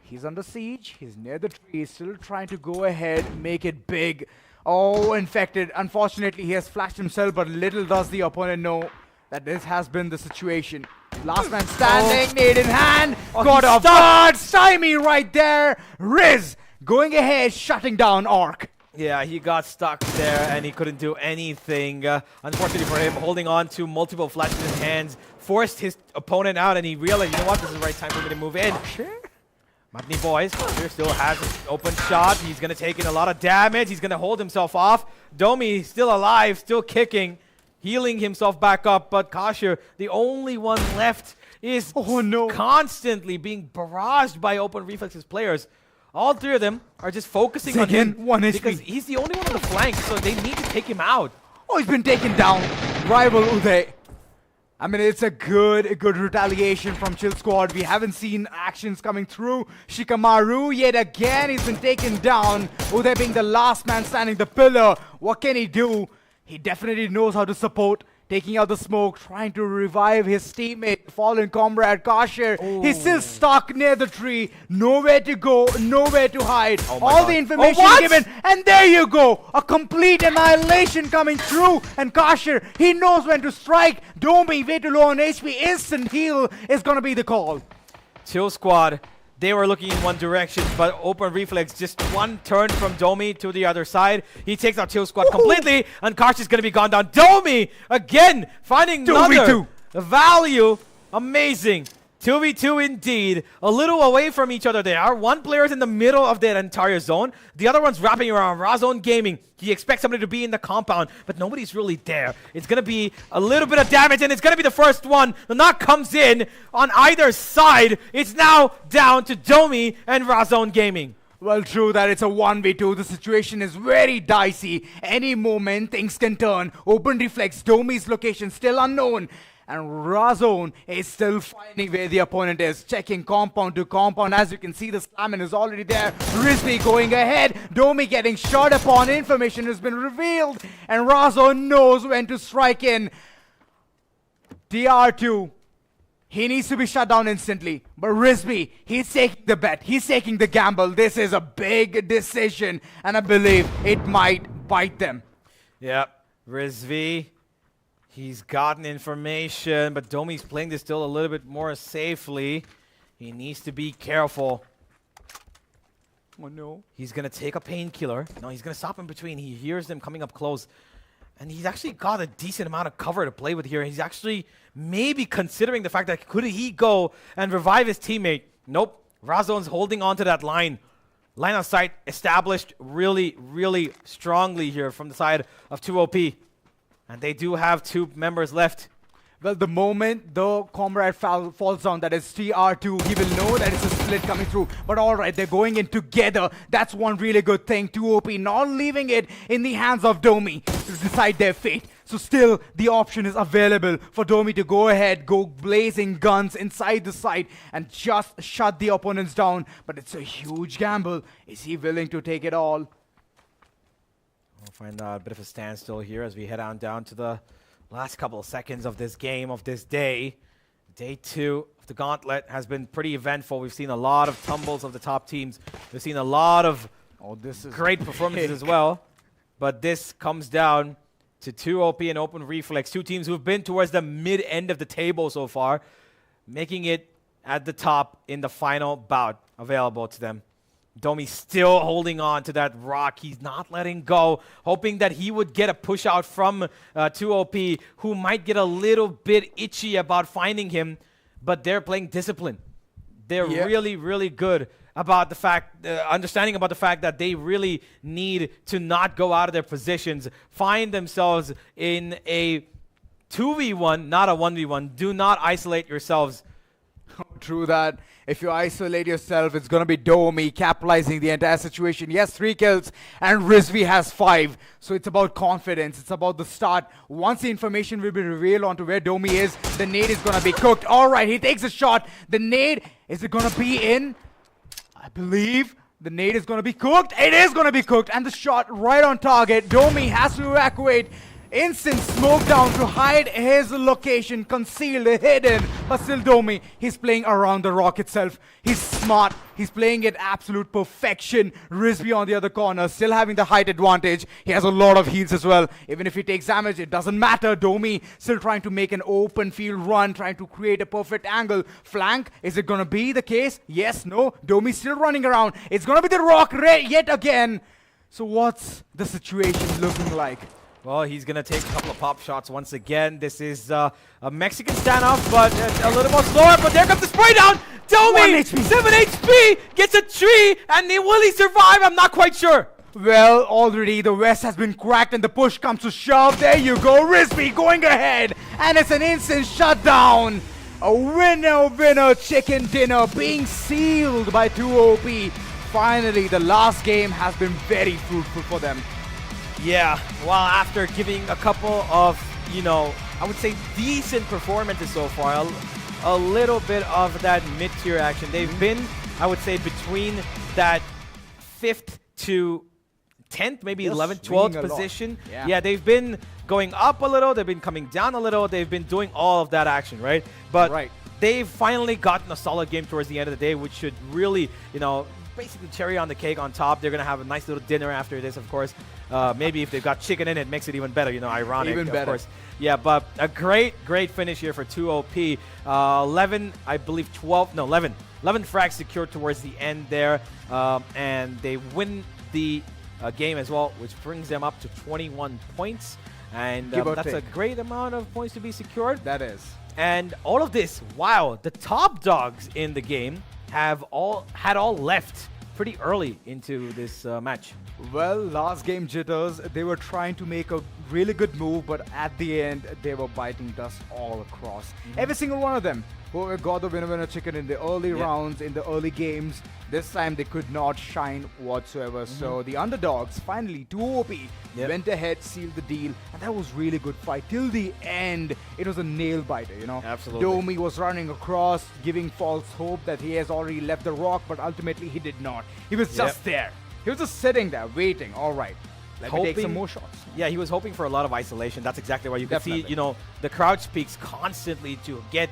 he's under siege, he's near the tree, still trying to go ahead, make it big. Oh, infected. Unfortunately, he has flashed himself, but little does the opponent know that this has been the situation. Last man standing, nade in hand, got a guard, stymie right there. Riz going ahead, shutting down Arc. Yeah, he got stuck there and he couldn't do anything. Unfortunately for him, holding on to multiple flashes in his hands, forced his opponent out, and he realized, you know what, this is the right time for me to move in. Matni boys, here still has an open shot. He's going to take in a lot of damage. He's going to hold himself off. Domi still alive, still kicking, healing himself back up. But Kasher, the only one left, is constantly being barraged by Open Reflexes players. All three of them are just focusing on him because he's the only one on the flank, so they need to take him out. Oh, he's been taken down. Rival Uday. I mean, it's a good retaliation from Chill Squad. We haven't seen actions coming through. Shikamaru, yet again, he's been taken down. Uday being the last man standing, the pillar. What can he do? He definitely knows how to support. Taking out the smoke, trying to revive his teammate, fallen comrade, Kasher. He's still stuck near the tree. Nowhere to go, nowhere to hide. All the information given, and there you go. A complete annihilation coming through. And Kasher, he knows when to strike. Domi, way too low on HP. Instant heal is going to be the call. Chill Squad, they were looking in one direction, but Open Reflex just one turn from Domi to the other side. He takes out Chill Squad completely, and Karsh is going to be gone down. Domi, again, finding another value. Amazing. 2v2 indeed. A little away from each other there. One player is in the middle of that entire zone. The other one's wrapping around. Razone Gaming. He expects somebody to be in the compound, but nobody's really there. It's going to be a little bit of damage, and it's going to be the first one. The knock comes in on either side. It's now down to Domi and Razone Gaming. Well, true that it's a 1v2. The situation is very dicey. Any moment, things can turn. Open Reflex, Domi's location still unknown. And Razone is still finding where the opponent is. Checking compound to compound. As you can see, the Slamming is already there. Rizvi going ahead. Domi getting shot upon. Information has been revealed. And Razone knows when to strike in. DR2. He needs to be shut down instantly. But Rizvi, he's taking the bet. He's taking the gamble. This is a big decision. And I believe it might bite them. Yep. Rizvi. He's gotten information, but Domi's playing this still a little bit more safely. He needs to be careful. Oh no. He's going to take a painkiller. No, he's going to stop in between. He hears them coming up close. And he's actually got a decent amount of cover to play with here. He's actually maybe considering the fact that could he go and revive his teammate. Nope. Razone's holding on to that line. Line of sight established really, really strongly here from the side of 2OP. And they do have two members left. Well, the moment the comrade falls down, that is TR2, he will know that it's a split coming through. But alright, they're going in together. That's one really good thing. 2OP not leaving it in the hands of Domi to decide their fate. So still, the option is available for Domi to go ahead, go blazing guns inside the site and just shut the opponents down. But it's a huge gamble. Is he willing to take it all? We'll find a bit of a standstill here as we head on down to the last couple of seconds of this game, of this day. Day 2 of the Gauntlet has been pretty eventful. We've seen a lot of tumbles of the top teams. We've seen a lot of great performances as well. But this comes down to 2OP and Open Reflex, two teams who've been towards the mid-end of the table so far, making it at the top in the final bout available to them. Domi still holding on to that rock. He's not letting go, hoping that he would get a push out from 2OP, who might get a little bit itchy about finding him, but they're playing discipline. They're really, really good about the fact, understanding about the fact that they really need to not go out of their positions, find themselves in a 2v1, not a 1v1. Do not isolate yourselves True that. If you isolate yourself, it's going to be Domi capitalizing the entire situation. He has 3 kills and Rizvi has 5. So it's about confidence. It's about the start. Once the information will be revealed onto where Domi is, the nade is going to be cooked. All right, he takes a shot. The nade, is it going to be in? I believe the nade is going to be cooked. It is going to be cooked. And the shot right on target. Domi has to evacuate. Instant smoke down to hide his location, concealed, hidden. But still Domi, he's playing around the rock itself. He's smart. He's playing at absolute perfection. Rizvi on the other corner, still having the height advantage. He has a lot of heals as well. Even if he takes damage, it doesn't matter. Domi still trying to make an open field run, trying to create a perfect angle. Flank, is it going to be the case? Yes, no. Domi still running around. It's going to be the rock yet again. So what's the situation looking like? Well, he's going to take a couple of pop shots once again. This is a Mexican standoff, but a little more slower. But there comes the spray down. Domi, 7 HP, gets a tree, and will he survive? I'm not quite sure. Well, already the West has been cracked and the push comes to shove. There you go, Rizvi going ahead. And it's an instant shutdown. A winner chicken dinner being sealed by 2OP. Finally, the last game has been very fruitful for them. Yeah, well, after giving a couple of, I would say decent performances so far, a little bit of that mid-tier action. They've been, I would say, between that 5th to 10th, maybe 11th, 12th position. Yeah, they've been going up a little, they've been coming down a little, they've been doing all of that action, right? But they've finally gotten a solid game towards the end of the day, which should really, basically cherry on the cake on top. They're going to have a nice little dinner after this, of course. Maybe if they've got chicken in it, makes it even better, ironic, even better. Of course. Yeah, but a great finish here for 2OP. 11, I believe 11 frags secured towards the end there. And they win the game as well, which brings them up to 21 points. And that's a great amount of points to be secured. That is. And all of this, wow, the top dogs in the game had all left pretty early into this match. Well, last game jitters, they were trying to make a really good move, but at the end, they were biting dust all across. Every single one of them who got the winner chicken in the early rounds, in the early games, this time they could not shine whatsoever. So the underdogs, finally, 2OP, went ahead, sealed the deal, and that was really good fight. Till the end, it was a nail-biter, Absolutely. Domi was running across, giving false hope that he has already left the rock, but ultimately he did not. He was just there. He was just sitting there, waiting. All right, let me take some more shots. Yeah, he was hoping for a lot of isolation. That's exactly why you could see, the crouch peaks constantly to get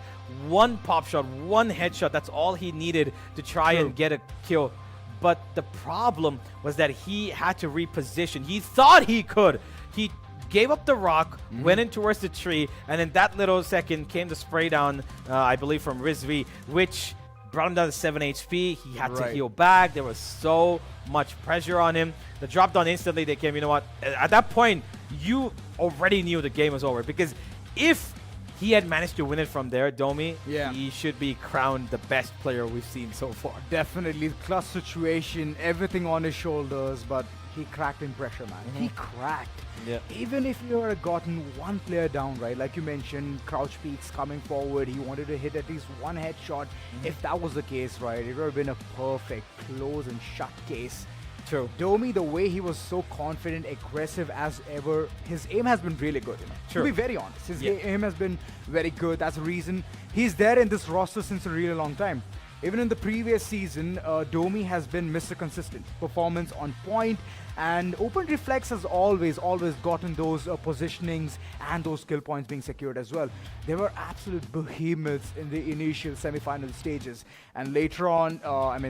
one pop shot, one headshot. That's all he needed to try and get a kill. But the problem was that he had to reposition. He thought he could. He gave up the rock, went in towards the tree, and in that little second came the spray down, I believe, from Rizvi, which brought him down to 7 HP. He had to heal back. There was so much pressure on him. The drop down instantly, they came, at that point, you already knew the game was over, because if he had managed to win it from there, Domi, he should be crowned the best player we've seen so far. Definitely, clutch situation, everything on his shoulders, but he cracked in pressure, man. He cracked. Yeah. Even if you had gotten one player down, right? Like you mentioned, Crouch Peaks coming forward, he wanted to hit at least one headshot. If that was the case, right, it would have been a perfect close and shut case. True. Domi, the way he was so confident, aggressive as ever, his aim has been really good. True. To be very honest, his aim has been very good. That's the reason he's there in this roster since a really long time. Even in the previous season, Domi has been Mr. Consistent. Performance on point, and Open Reflex has always gotten those positionings and those skill points being secured as well. They were absolute behemoths in the initial semi-final stages, and later on,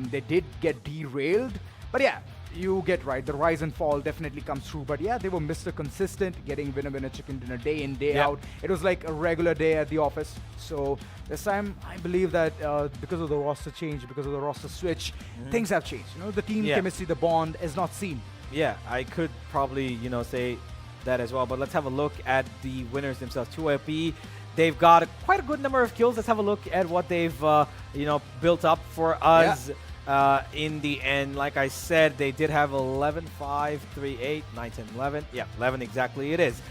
they did get derailed. But yeah, you get right. The rise and fall definitely comes through. But yeah, they were Mr. Consistent, getting winner chicken dinner day in, day out. It was like a regular day at the office. So this time, I believe that because of the roster change, because of the roster switch, things have changed. The team chemistry, the bond is not seen. Yeah, I could probably, say that as well. But let's have a look at the winners themselves. 2OP, they've got quite a good number of kills. Let's have a look at what they've, built up for us. In the end, like I said, they did have 11, 5, 3, 8, 9, 10, 11. Yeah, 11 exactly it is.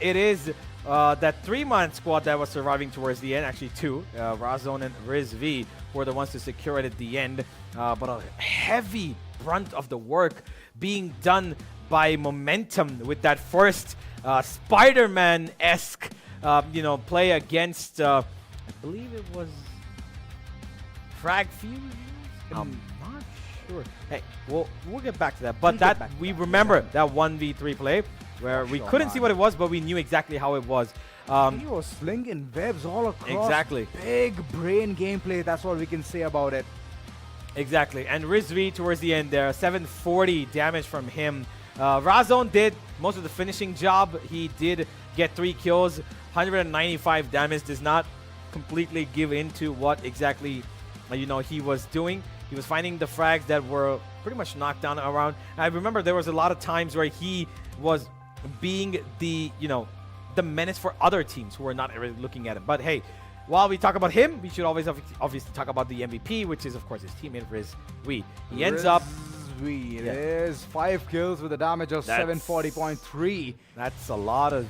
It is that 3-man squad that was surviving towards the end, actually 2, Razone and Riz V were the ones to secure it at the end. But a heavy brunt of the work being done by Momentum with that first Spider-Man-esque, play against, I believe it was Frag Fuse? I'm not sure. Hey, we'll get back to that. But we remember that 1v3 play where we couldn't see what it was, but we knew exactly how it was. He was slinging webs all across. Exactly. Big brain gameplay. That's what we can say about it. Exactly. And Rizvi towards the end there, 740 damage from him. Razone did most of the finishing job. He did get 3 kills, 195 damage. Does not completely give into what exactly he was doing. He was finding the frags that were pretty much knocked down around. And I remember there was a lot of times where he was being the menace for other teams who were not really looking at him. But hey, while we talk about him, we should always obviously talk about the MVP, which is of course his teammate Riz Wee. He ends up. It is 5 kills with a damage of 740.3. That's a lot of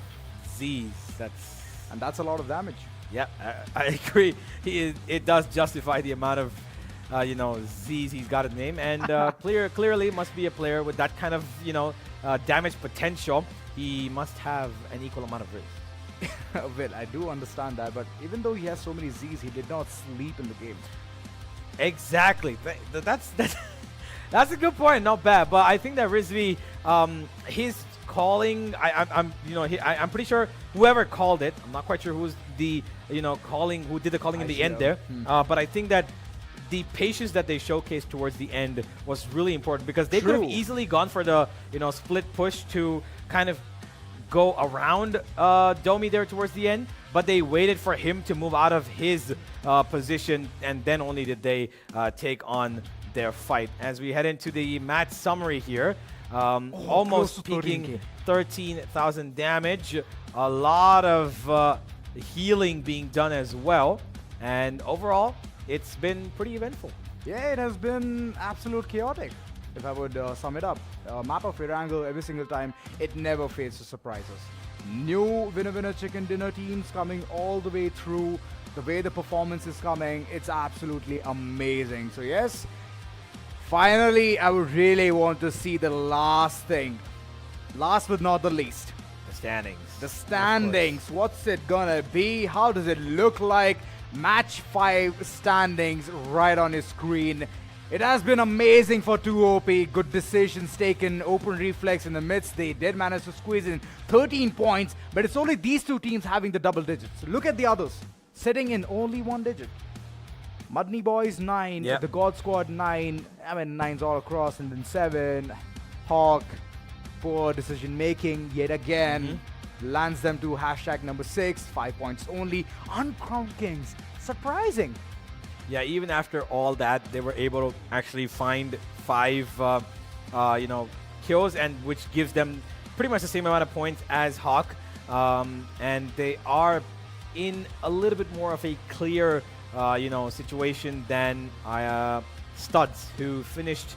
Z's. That's a lot of damage. Yeah, I agree. It does justify the amount of Z's he's got in the name, and clearly must be a player with that kind of damage potential. He must have an equal amount of Riz. Well, I do understand that, but even though he has so many Z's, he did not sleep in the game. Exactly. That's a good point. Not bad, but I think that Rizvi, his calling, I'm pretty sure whoever called it. I'm not quite sure who's the who did the calling in the end there. But I think that the patience that they showcased towards the end was really important, because they could have easily gone for the split push to kind of go around Domi there towards the end, but they waited for him to move out of his position, and then only did they take on their fight. As we head into the match summary here, almost peaking 13,000 damage, a lot of healing being done as well, and overall it's been pretty eventful. Yeah, it has been absolute chaotic, if I would sum it up. Map of Erangel, every single time, it never fails to surprise us. New winner chicken dinner teams coming all the way through. The way the performance is coming, it's absolutely amazing. So yes, finally, I would really want to see the last thing. Last but not the least. The standings. The standings. What's it gonna be? How does it look like? Match 5 standings right on your screen. It has been amazing for 2OP. Good decisions taken. Open reflex in the midst. They did manage to squeeze in 13 points, but it's only these 2 teams having the double digits. Look at the others, sitting in only 1 digit. Mudney Boys 9, the God Squad 9, I mean 9's all across, and then 7. Hawk, poor decision making yet again. Lands them to hashtag number 6, 5 points only. Uncrowned Kings, surprising. Yeah, even after all that, they were able to actually find 5, kills, and which gives them pretty much the same amount of points as Hawk. And they are in a little bit more of a clear, situation than Studs, who finished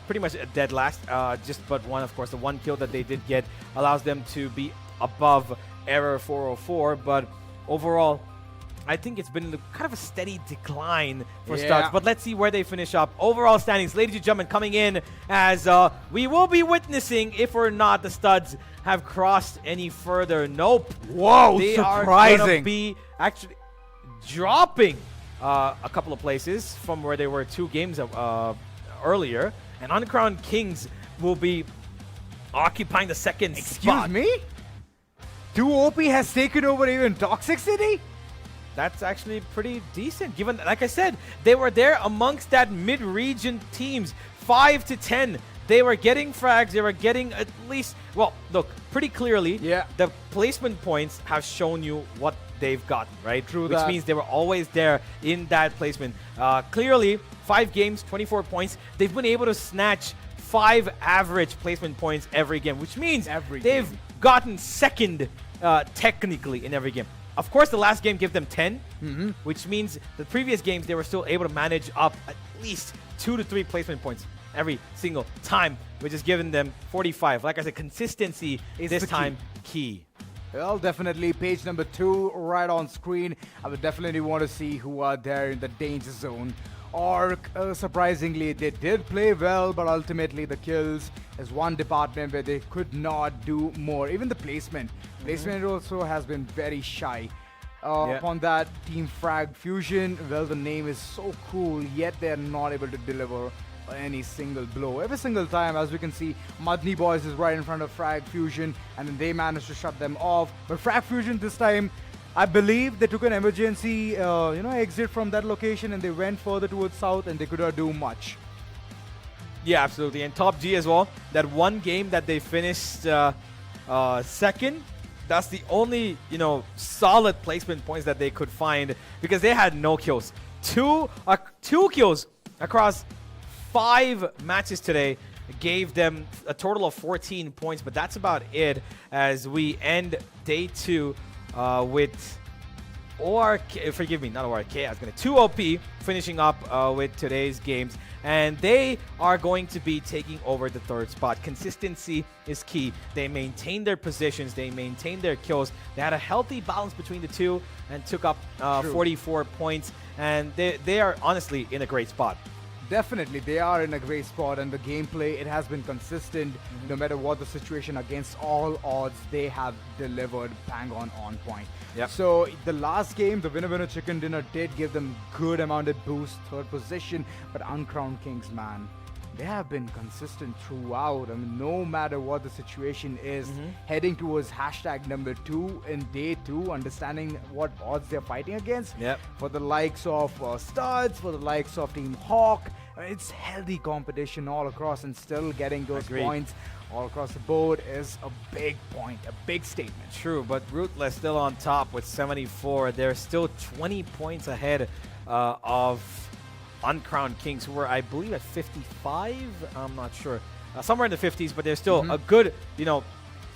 pretty much dead last. Just but one, of course, the 1 kill that they did get allows them to be above Error 404. But overall, I think it's been kind of a steady decline for Studs, but let's see where they finish up. Overall standings, ladies and gentlemen, coming in as we will be witnessing, if or not the Studs have crossed any further. Nope. Whoa, they surprising. are going to be actually dropping a couple of places from where they were 2 games earlier. And Uncrowned Kings will be occupying the 2nd spot. Excuse me? 2OP has taken over even Toxic City? That's actually pretty decent, given, like I said, they were there amongst that mid-region teams, 5 to 10. They were getting frags, they were getting at least, well, look, pretty clearly, the placement points have shown you what they've gotten, right? True Which that. means they were always there in that placement. Clearly, 5 games, 24 points. They've been able to snatch 5 average placement points every game, which means they've gotten 2nd technically in every game. Of course, the last game gave them 10, which means the previous games they were still able to manage up at least 2 to 3 placement points every single time, which has given them 45. Like I said, consistency is this time key. Well, definitely page number 2 right on screen. I would definitely want to see who are there in the danger zone. Orc, surprisingly, they did play well, but ultimately the kills is one department where they could not do more. Even the placement. Placement also has been very shy. Upon that, Team Frag Fusion, well, the name is so cool, yet they're not able to deliver any single blow. Every single time, as we can see, Madni Boys is right in front of Frag Fusion, and then they managed to shut them off. But Frag Fusion this time, I believe they took an emergency, exit from that location, and they went further towards south, and they could not do much. Yeah, absolutely. And Top G as well. That one game that they finished second, that's the only, solid placement points that they could find because they had no kills. Two kills across 5 matches today gave them a total of 14 points, but that's about it as we end day 2 with ORK, forgive me, not ORK, I was going to 2 OP finishing up with today's games, and they are going to be taking over the 3rd spot. Consistency is key. They maintain their positions, they maintain their kills. They had a healthy balance between the two and took up 44 points, and they are honestly in a great spot. Definitely, they are in a great spot, and the gameplay, it has been consistent. No matter what the situation, against all odds, they have delivered bang on point. Yep. So the last game, the winner chicken dinner did give them good amount of boost, 3rd position, but Uncrowned Kings, man, they have been consistent throughout. I mean, no matter what the situation is, heading towards hashtag number 2 in day 2, understanding what odds they're fighting against. Yep. For the likes of Studs, for the likes of Team Hawk, it's healthy competition all across, and still getting those Agreed. points all across the board is a big point, a big statement. True, but Ruthless still on top with 74. They're still 20 points ahead of Uncrowned Kings, who were, I believe, at 55. I'm not sure. Somewhere in the 50s, but they're still a good,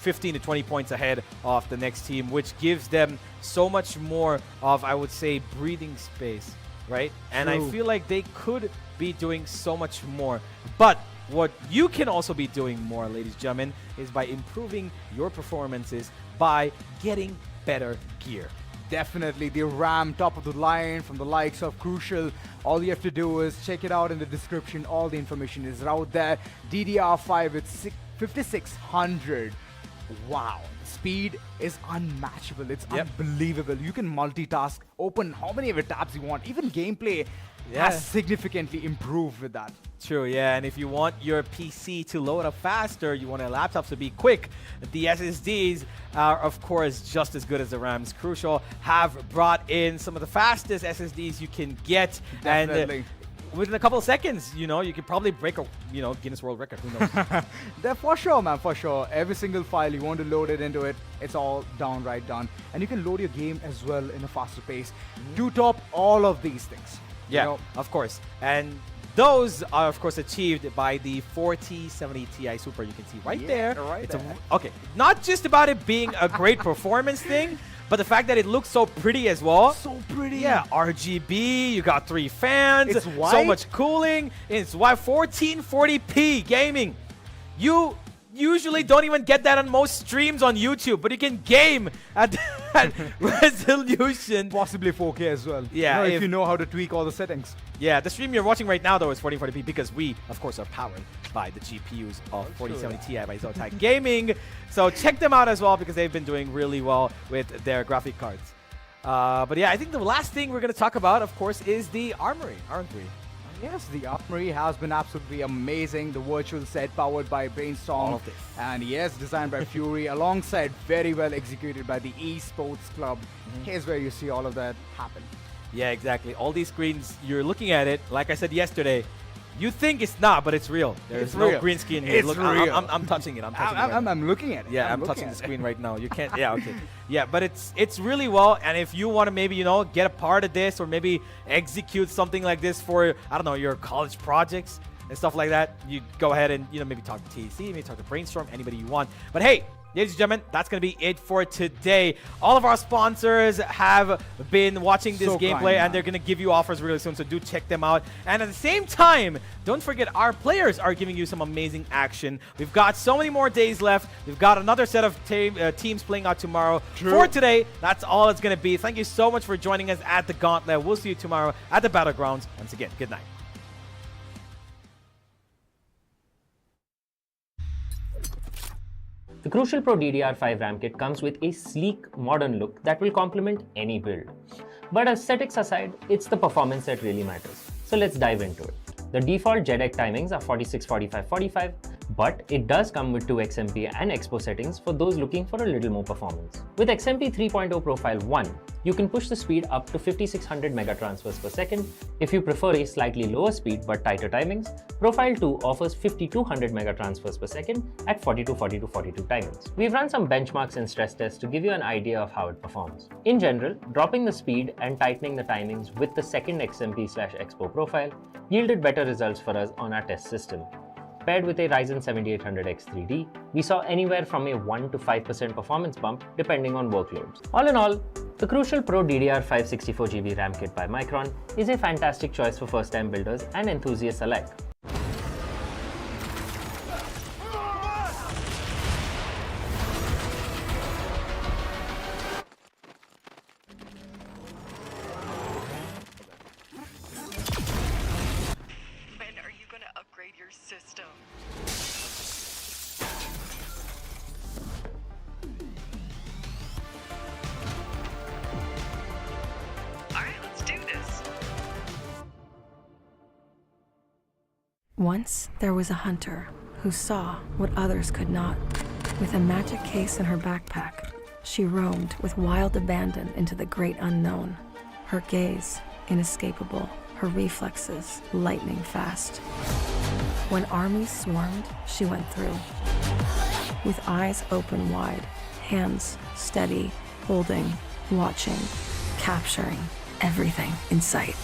15 to 20 points ahead of the next team, which gives them so much more of, I would say, breathing space, right? And I feel like they could be doing so much more. But what you can also be doing more, ladies and gentlemen, is by improving your performances by getting better gear. Definitely the RAM top of the line from the likes of Crucial. All you have to do is check it out in the description. All the information is out there. DDR5 with 5600. Wow, speed is unmatchable. It's unbelievable. You can multitask, open how many ever tabs you want. Even gameplay has significantly improved with that. True, yeah, and if you want your PC to load up faster, you want your laptops to be quick, the SSDs are, of course, just as good as the RAMs. Crucial have brought in some of the fastest SSDs you can get. Definitely. And within a couple of seconds, you could probably break a, Guinness World Record. Who knows? They're for sure, man, for sure. Every single file you want to load it into it, it's all downright done. And you can load your game as well in a faster pace to top all of these things. Yeah, of course. And those are, of course, achieved by the 4070 Ti Super. You can see right there. Right there. Okay, not just about it being a great performance thing, but the fact that it looks so pretty as well. So pretty. Yeah, RGB, you got 3 fans, It's so white. much cooling. It's why 1440p gaming. You usually don't even get that on most streams on YouTube, but you can game at that resolution. Possibly 4K as well. Yeah, if you know how to tweak all the settings. Yeah, the stream you're watching right now, though, is 1440p because we, of course, are powered by the GPUs of 4070 Ti by Zotac Gaming. So check them out as well because they've been doing really well with their graphic cards. But yeah, I think the last thing we're going to talk about, of course, is the Armory, aren't we? Yes, the Armory has been absolutely amazing. The virtual set powered by Brainstorm. All of this. And yes, designed by Fury alongside very well executed by the Esports Club. Here's where you see all of that happen. Yeah, exactly. All these screens, you're looking at it, like I said yesterday, you think it's not, but it's real. There's It's no real. green screen here. It's Look, real. I'm touching it. I'm touching it. Right now. I'm looking at it. Yeah, I'm looking touching the at it. screen right now. You can't. Yeah, okay. Yeah, but it's really well. And if you want to maybe get a part of this or maybe execute something like this for your college projects and stuff like that, you go ahead and maybe talk to TEC, maybe talk to Brainstorm, anybody you want. But hey, ladies and gentlemen, that's going to be it for today. All of our sponsors have been watching this So gameplay, kind, and they're going to give you offers really soon, so do check them out. And at the same time, don't forget our players are giving you some amazing action. We've got so many more days left. We've got another set of teams playing out tomorrow. For today, that's all it's going to be. Thank you so much for joining us at the Gauntlet. We'll see you tomorrow at the Battlegrounds. Once again, good night. The Crucial Pro DDR5 RAM kit comes with a sleek, modern look that will complement any build. But aesthetics aside, it's the performance that really matters. So let's dive into it. The default JEDEC timings are 46, 45, 45, but it does come with 2 XMP and Expo settings for those looking for a little more performance. With XMP 3.0 Profile 1, you can push the speed up to 5600 megatransfers per second. If you prefer a slightly lower speed but tighter timings, Profile 2 offers 5200 megatransfers per second at 42, 42, 42 timings. We've run some benchmarks and stress tests to give you an idea of how it performs. In general, dropping the speed and tightening the timings with the second XMP/Expo profile yielded better results for us on our test system. Paired with a Ryzen 7800X 3D, we saw anywhere from a 1 to 5% performance bump depending on workloads. All in all, the Crucial Pro DDR5 64GB RAM kit by Micron is a fantastic choice for first-time builders and enthusiasts alike. When are you gonna upgrade your system? Alright, let's do this. Once there was a hunter who saw what others could not. With a magic case in her backpack, she roamed with wild abandon into the great unknown. Her gaze inescapable, her reflexes lightning fast. When armies swarmed, she went through. With eyes open wide, hands steady, holding, watching, capturing everything in sight.